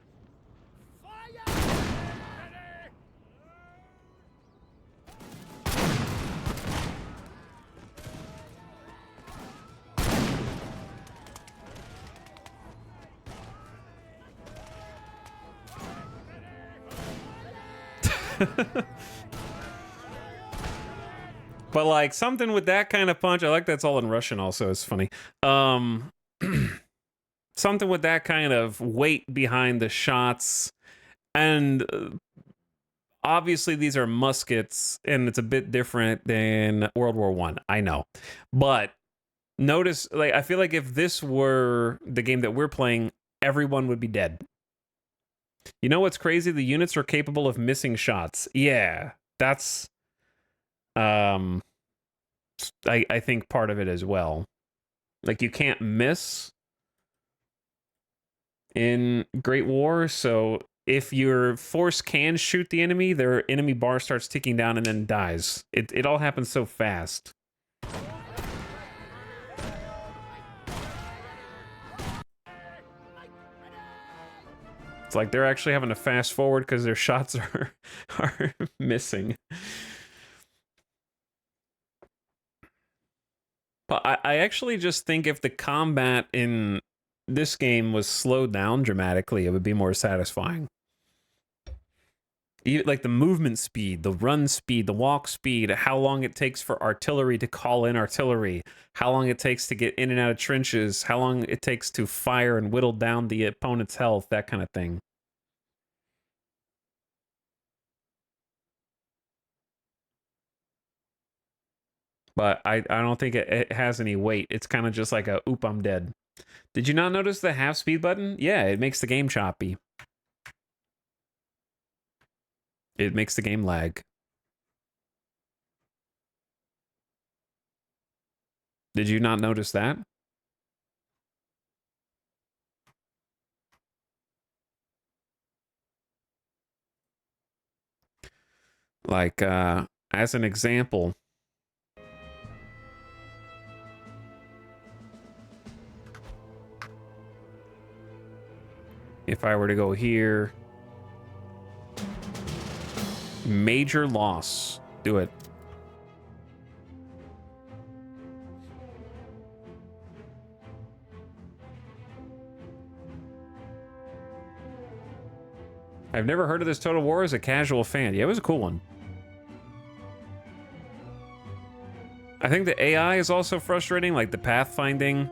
But like something with that kind of punch. I like that's all in Russian also. It's funny. Something with that kind of weight behind the shots. And obviously these are muskets, and it's a bit different than World War One. I know, but notice, like, I feel like if this were the game that we're playing, everyone would be dead. You know what's crazy? The units are capable of missing shots. Yeah, that's I think part of it as well. Like, you can't miss in Great War, so if your force can shoot the enemy, their enemy bar starts ticking down and then dies. It all happens so fast. It's like they're actually having to fast forward because their shots are missing. But I actually just think if the combat in this game was slowed down dramatically, it would be more satisfying. Even like the movement speed, the run speed, the walk speed, how long it takes for artillery to call in artillery, how long it takes to get in and out of trenches, how long it takes to fire and whittle down the opponent's health, that kind of thing. But I don't think it has any weight. It's kind of just like a, oop, I'm dead. Did you not notice the half speed button? Yeah, it makes the game choppy. It makes the game lag. Did you not notice that? Like, as an example, if I were to go here, major loss, do it. I've never heard of this Total War as a casual fan. Yeah, it was a cool one. I think the AI is also frustrating, like the pathfinding.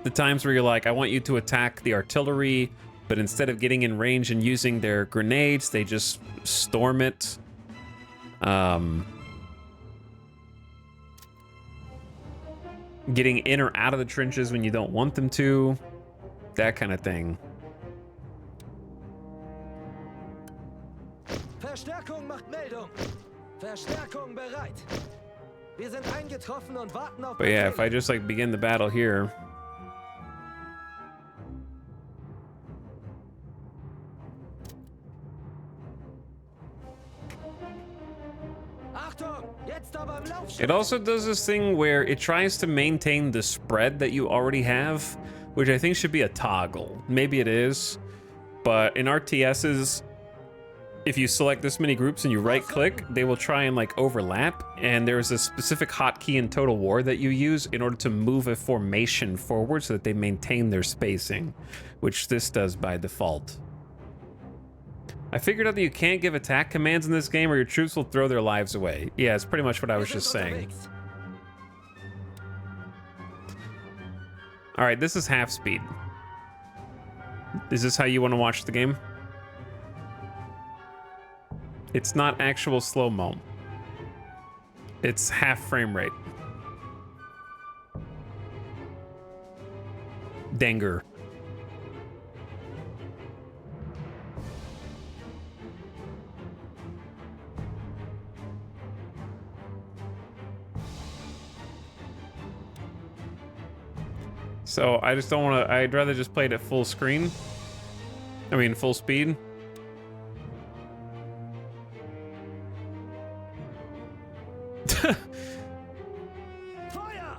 The times where you're like, I want you to attack the artillery, but instead of getting in range and using their grenades, they just storm it. Getting in or out of the trenches when you don't want them to. That kind of thing. Verstärkung macht Meldung. Verstärkung bereit. Wir sind eingetroffen und warten auf. But yeah, if I just like begin the battle here. It also does this thing where it tries to maintain the spread that you already have, which I think should be a toggle. Maybe it is, but in RTSs, if you select this many groups and you right-click, they will try and like overlap, and there's a specific hotkey in Total War that you use in order to move a formation forward so that they maintain their spacing, which this does by default. I figured out that you can't give attack commands in this game or your troops will throw their lives away. Yeah, it's pretty much what I was just saying. All right, this is half speed. Is this how you want to watch the game? It's not actual slow-mo. It's half frame rate. Danger. So I just don't want to, I'd rather just play it at full screen. I mean, full speed. Feuer!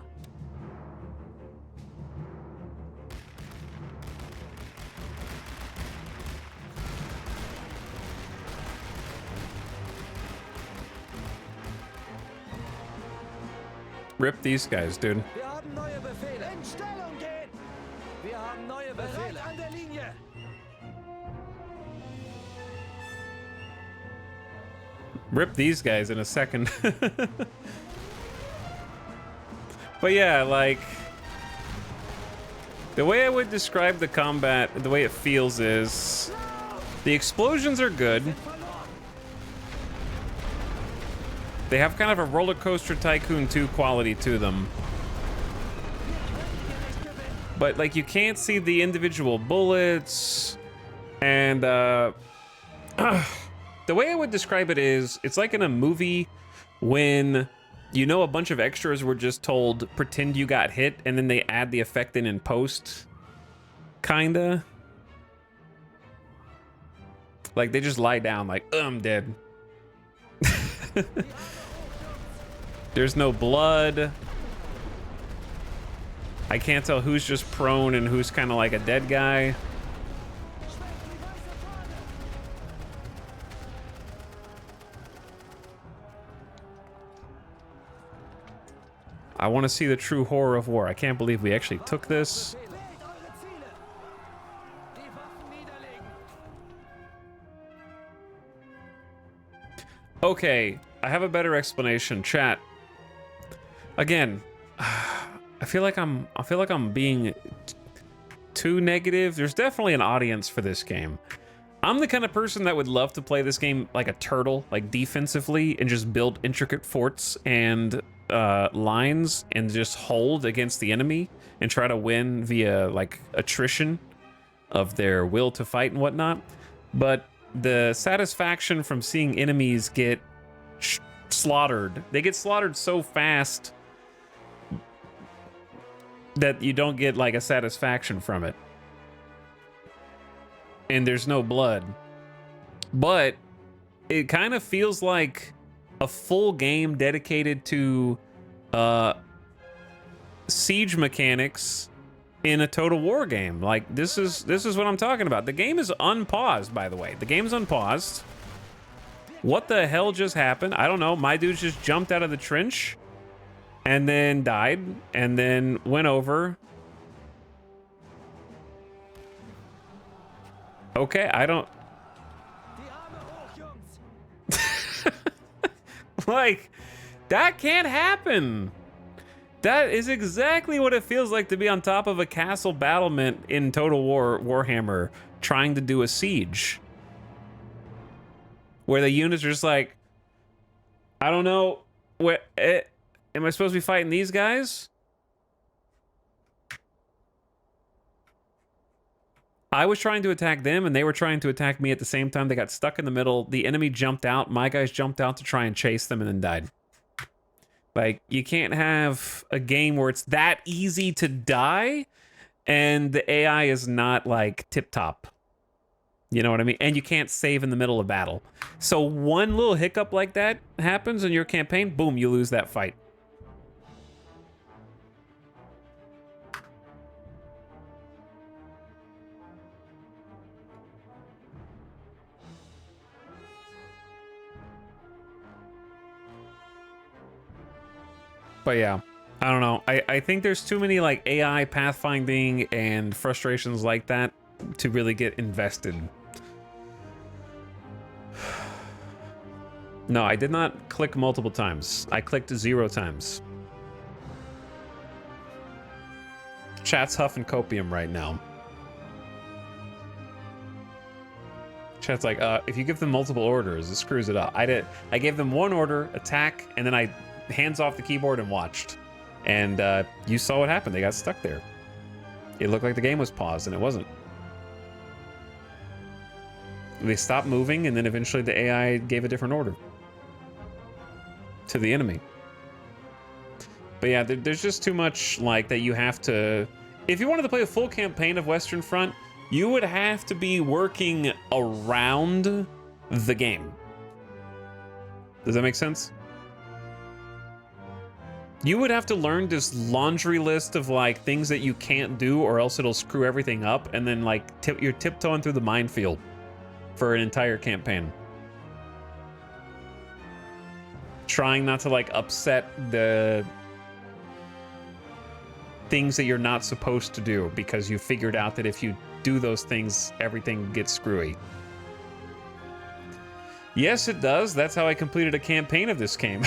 Rip these guys, dude. Wir haben neue Befehle. In Stellung gehen! Wir haben neue Befehle. An der Linie! Rip these guys in a second. But yeah, like, the way I would describe the combat, the way it feels is, the explosions are good. They have kind of a Roller Coaster Tycoon 2 quality to them. But, like, you can't see the individual bullets. And, the way I would describe it is, it's like in a movie when, you know, a bunch of extras were just told, pretend you got hit, and then they add the effect in post. Kinda. Like, they just lie down like, I'm dead. There's no blood. I can't tell who's just prone and who's kind of like a dead guy. I want to see the true horror of war. I can't believe we actually took this. Okay, I have a better explanation, chat. Again, I feel like I'm being too negative. There's definitely an audience for this game. I'm the kind of person that would love to play this game like a turtle, like defensively, and just build intricate forts and lines and just hold against the enemy and try to win via like attrition of their will to fight and whatnot. But the satisfaction from seeing enemies get slaughtered, they get slaughtered so fast that you don't get like a satisfaction from it. And there's no blood. But it kind of feels like a full game dedicated to siege mechanics in a Total War game. Like, this is what I'm talking about. The game is unpaused, by the way. The game's unpaused. What the hell just happened? I don't know. My dude just jumped out of the trench and then died and then went over. Okay, I don't... Like, that can't happen. That is exactly what it feels like to be on top of a castle battlement in Total War Warhammer trying to do a siege. Where the units are just like, I don't know, am I supposed to be fighting these guys? I was trying to attack them and they were trying to attack me at the same time. They got stuck in the middle. The enemy jumped out. My guys jumped out to try and chase them and then died. Like, you can't have a game where it's that easy to die and the AI is not like tip-top. You know what I mean? And you can't save in the middle of battle. So one little hiccup like that happens in your campaign, boom, you lose that fight. But yeah, I don't know. I think there's too many like AI pathfinding and frustrations like that to really get invested. No, I did not click multiple times. I clicked 0 times. Chat's huffing copium right now. Chat's like, if you give them multiple orders, it screws it up. I gave them one order, attack, and then I hands off the keyboard and watched. And you saw what happened. They got stuck there. It looked like the game was paused, and it wasn't. They stopped moving, and then eventually the AI gave a different order to the enemy. But yeah, there's just too much like that you have to... If you wanted to play a full campaign of Western Front, you would have to be working around the game. Does that make sense? You would have to learn this laundry list of like things that you can't do or else it'll screw everything up, and then like you're tiptoeing through the minefield for an entire campaign. Trying not to like upset the things that you're not supposed to do because you figured out that if you do those things, everything gets screwy. Yes, it does. That's how I completed a campaign of this game.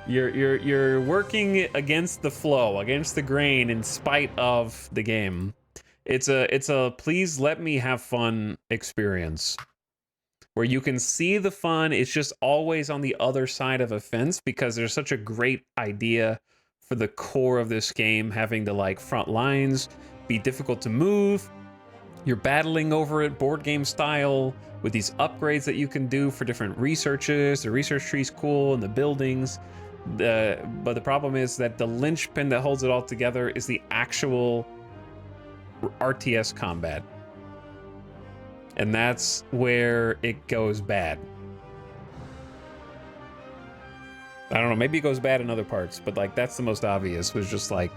You're working against the flow, against the grain, in spite of the game. It's a please let me have fun experience where you can see the fun. It's just always on the other side of a fence because there's such a great idea for the core of this game, having the like front lines be difficult to move. You're battling over it board game style with these upgrades that you can do for different researches. The research tree's cool and the buildings. But the problem is that the linchpin that holds it all together is the actual RTS combat. And that's where it goes bad. I don't know, maybe it goes bad in other parts, but like that's the most obvious, was just like,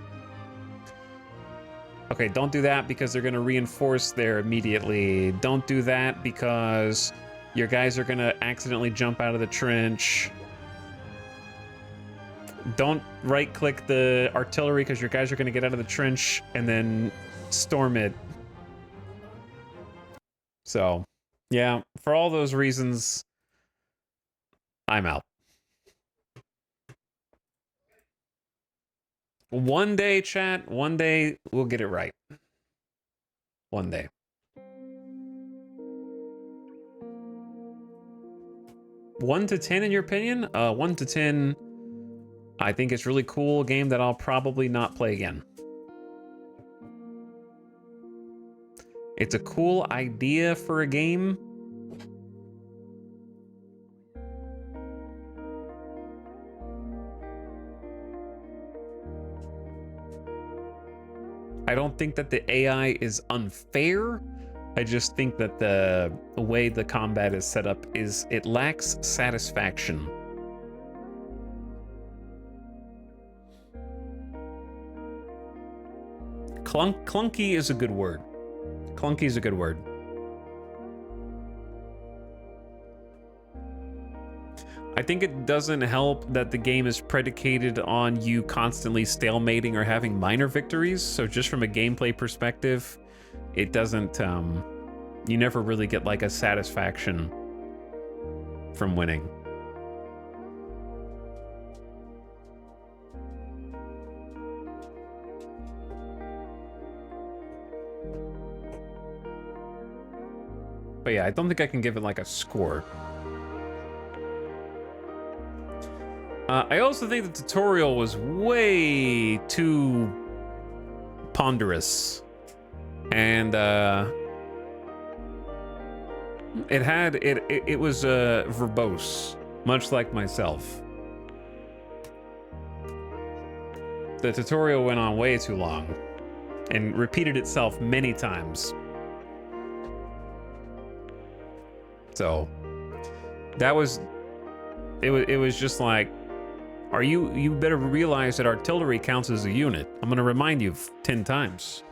okay, don't do that because they're gonna reinforce there immediately. Don't do that because your guys are gonna accidentally jump out of the trench. Don't right-click the artillery because your guys are gonna get out of the trench and then storm it. So, yeah, for all those reasons, I'm out. One day, chat, one day we'll get it right. One day. One to 10 in your opinion? 1 to 10, I think it's really cool. A game that I'll probably not play again. It's a cool idea for a game. I don't think that the AI is unfair. I just think that the way the combat is set up is it lacks satisfaction. Clunky is a good word. Clunky is a good word. I think it doesn't help that the game is predicated on you constantly stalemating or having minor victories. So just from a gameplay perspective, it doesn't, you never really get like a satisfaction from winning. But yeah, I don't think I can give it like a score. I also think the tutorial was way too ponderous. And it was verbose, much like myself. The tutorial went on way too long and repeated itself many times. So that was it was just like, you better realize that artillery counts as a unit. I'm gonna remind you 10 times.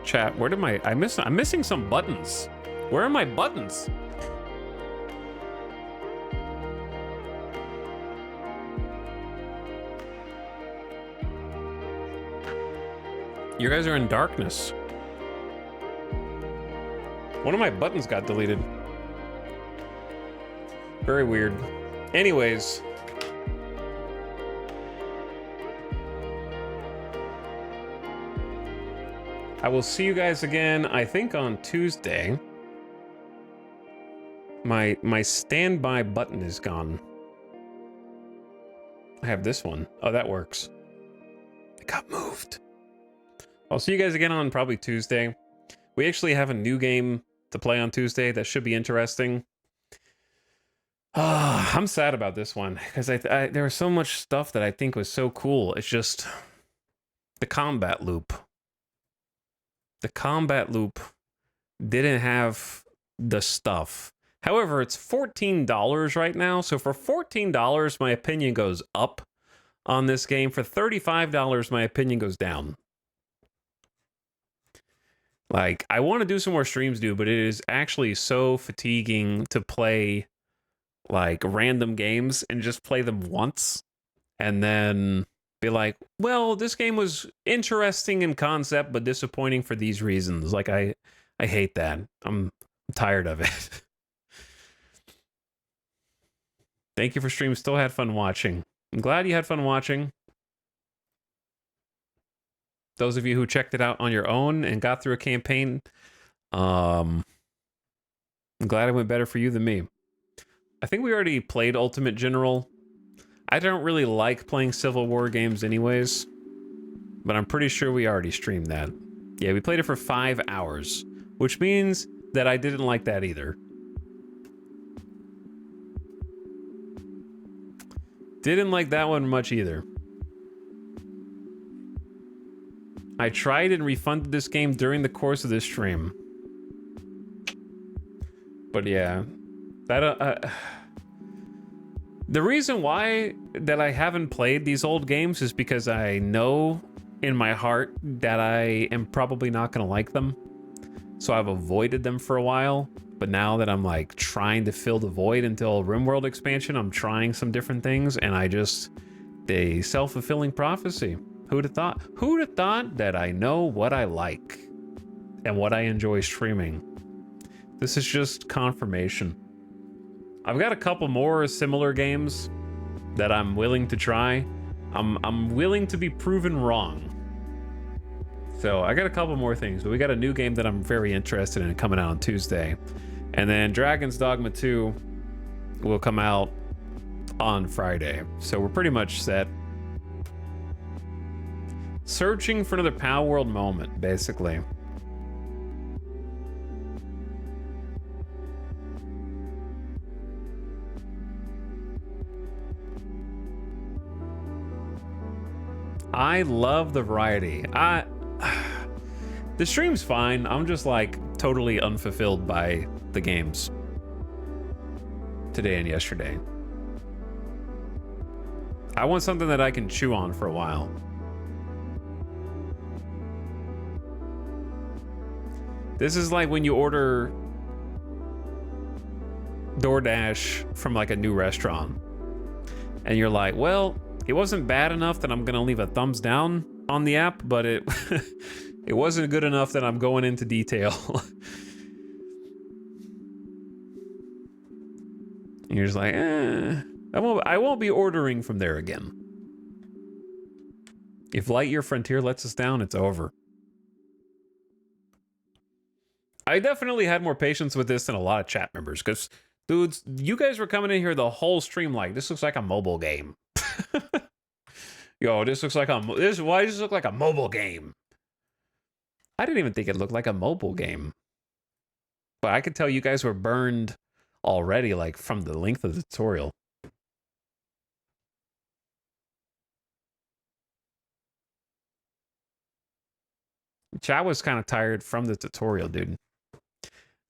Chat, where did I'm missing some buttons. Where are my buttons? You guys are in darkness. One of my buttons got deleted. Very weird. Anyways. I will see you guys again, I think on Tuesday. My standby button is gone. I have this one. Oh, that works. It got moved. I'll see you guys again on probably Tuesday. We actually have a new game to play on Tuesday that should be interesting. I'm sad about this one because there was so much stuff that I think was so cool. It's just the combat loop. The combat loop didn't have the stuff. However, it's $14 right now. So for $14, my opinion goes up on this game. For $35, my opinion goes down. Like, I want to do some more streams, dude, but it is actually so fatiguing to play, like, random games and just play them once and then be like, well, this game was interesting in concept, but disappointing for these reasons. Like, I hate that. I'm tired of it. Thank you for stream. Still had fun watching. I'm glad you had fun watching. Those of you who checked it out on your own and got through a campaign, I'm glad it went better for you than me. I think we already played Ultimate General. I don't really like playing Civil War games anyways, but I'm pretty sure we already streamed that. Yeah, we played it for 5 hours, which means that I didn't like that either. Didn't like that one much either. I tried and refunded this game during the course of this stream. But yeah, that the reason why that I haven't played these old games is because I know in my heart that I am probably not going to like them. So I've avoided them for a while. But now that I'm like trying to fill the void until RimWorld expansion, I'm trying some different things, and a self-fulfilling prophecy. Who'd have thought? Who'd have thought that I know what I like and what I enjoy streaming? This is just confirmation. I've got a couple more similar games that I'm willing to try. I'm willing to be proven wrong. So I got a couple more things, but we got a new game that I'm very interested in coming out on Tuesday. And then Dragon's Dogma 2 will come out on Friday. So we're pretty much set. Searching for another Palworld moment, basically. I love the variety. The stream's fine. I'm just like totally unfulfilled by the games today and yesterday. I want something that I can chew on for a while. This is like when you order DoorDash from like a new restaurant and you're like, well, it wasn't bad enough that I'm gonna leave a thumbs down on the app, but it it wasn't good enough that I'm going into detail. And you're just like, I won't be ordering from there again. If Lightyear Frontier lets us down, it's over. I definitely had more patience with this than a lot of chat members, because, dudes, you guys were coming in here the whole stream like, this looks like a mobile game. Yo, this looks like why does this look like a mobile game? I didn't even think it looked like a mobile game. But I could tell you guys were burned already, like, from the length of the tutorial. Chat was kind of tired from the tutorial, dude.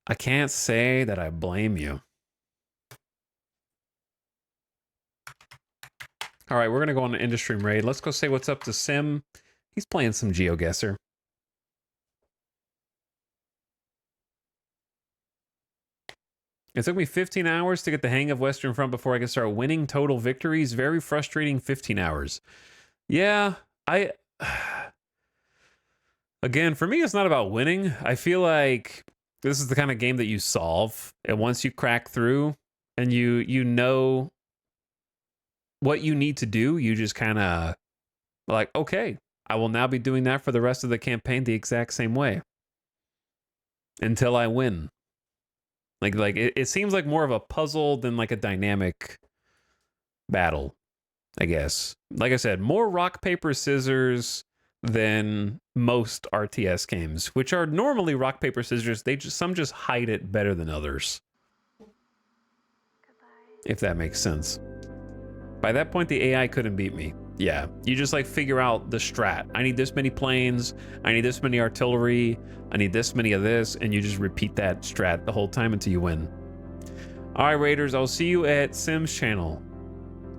I can't say that I blame you. All right, we're going to go on an industry raid. Let's go say what's up to Sim. He's playing some GeoGuessr. It took me 15 hours to get the hang of Western Front before I could start winning total victories. Very frustrating 15 hours. Yeah, Again, for me, it's not about winning. I feel like this is the kind of game that you solve. And once you crack through and you know what you need to do, you just kind of like, okay, I will now be doing that for the rest of the campaign the exact same way until I win. Like it seems like more of a puzzle than like a dynamic battle, I guess. Like I said, more rock, paper, scissors than most RTS games, which are normally rock, paper, scissors. Some just hide it better than others. If that makes sense. By that point, the AI couldn't beat me. Yeah, you just like figure out the strat. I need this many planes. I need this many artillery. I need this many of this. And you just repeat that strat the whole time until you win. All right, Raiders, I'll see you at Sim's channel.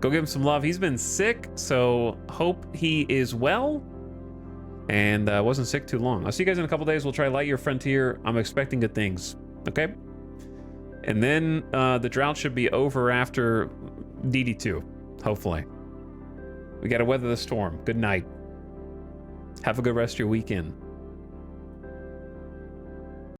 Go give him some love. He's been sick, so hope he is well. And wasn't sick too long. I'll see you guys in a couple days. We'll try Lightyear Frontier. I'm expecting good things. Okay? And then the drought should be over after DD2. Hopefully. We got to weather the storm. Good night. Have a good rest of your weekend.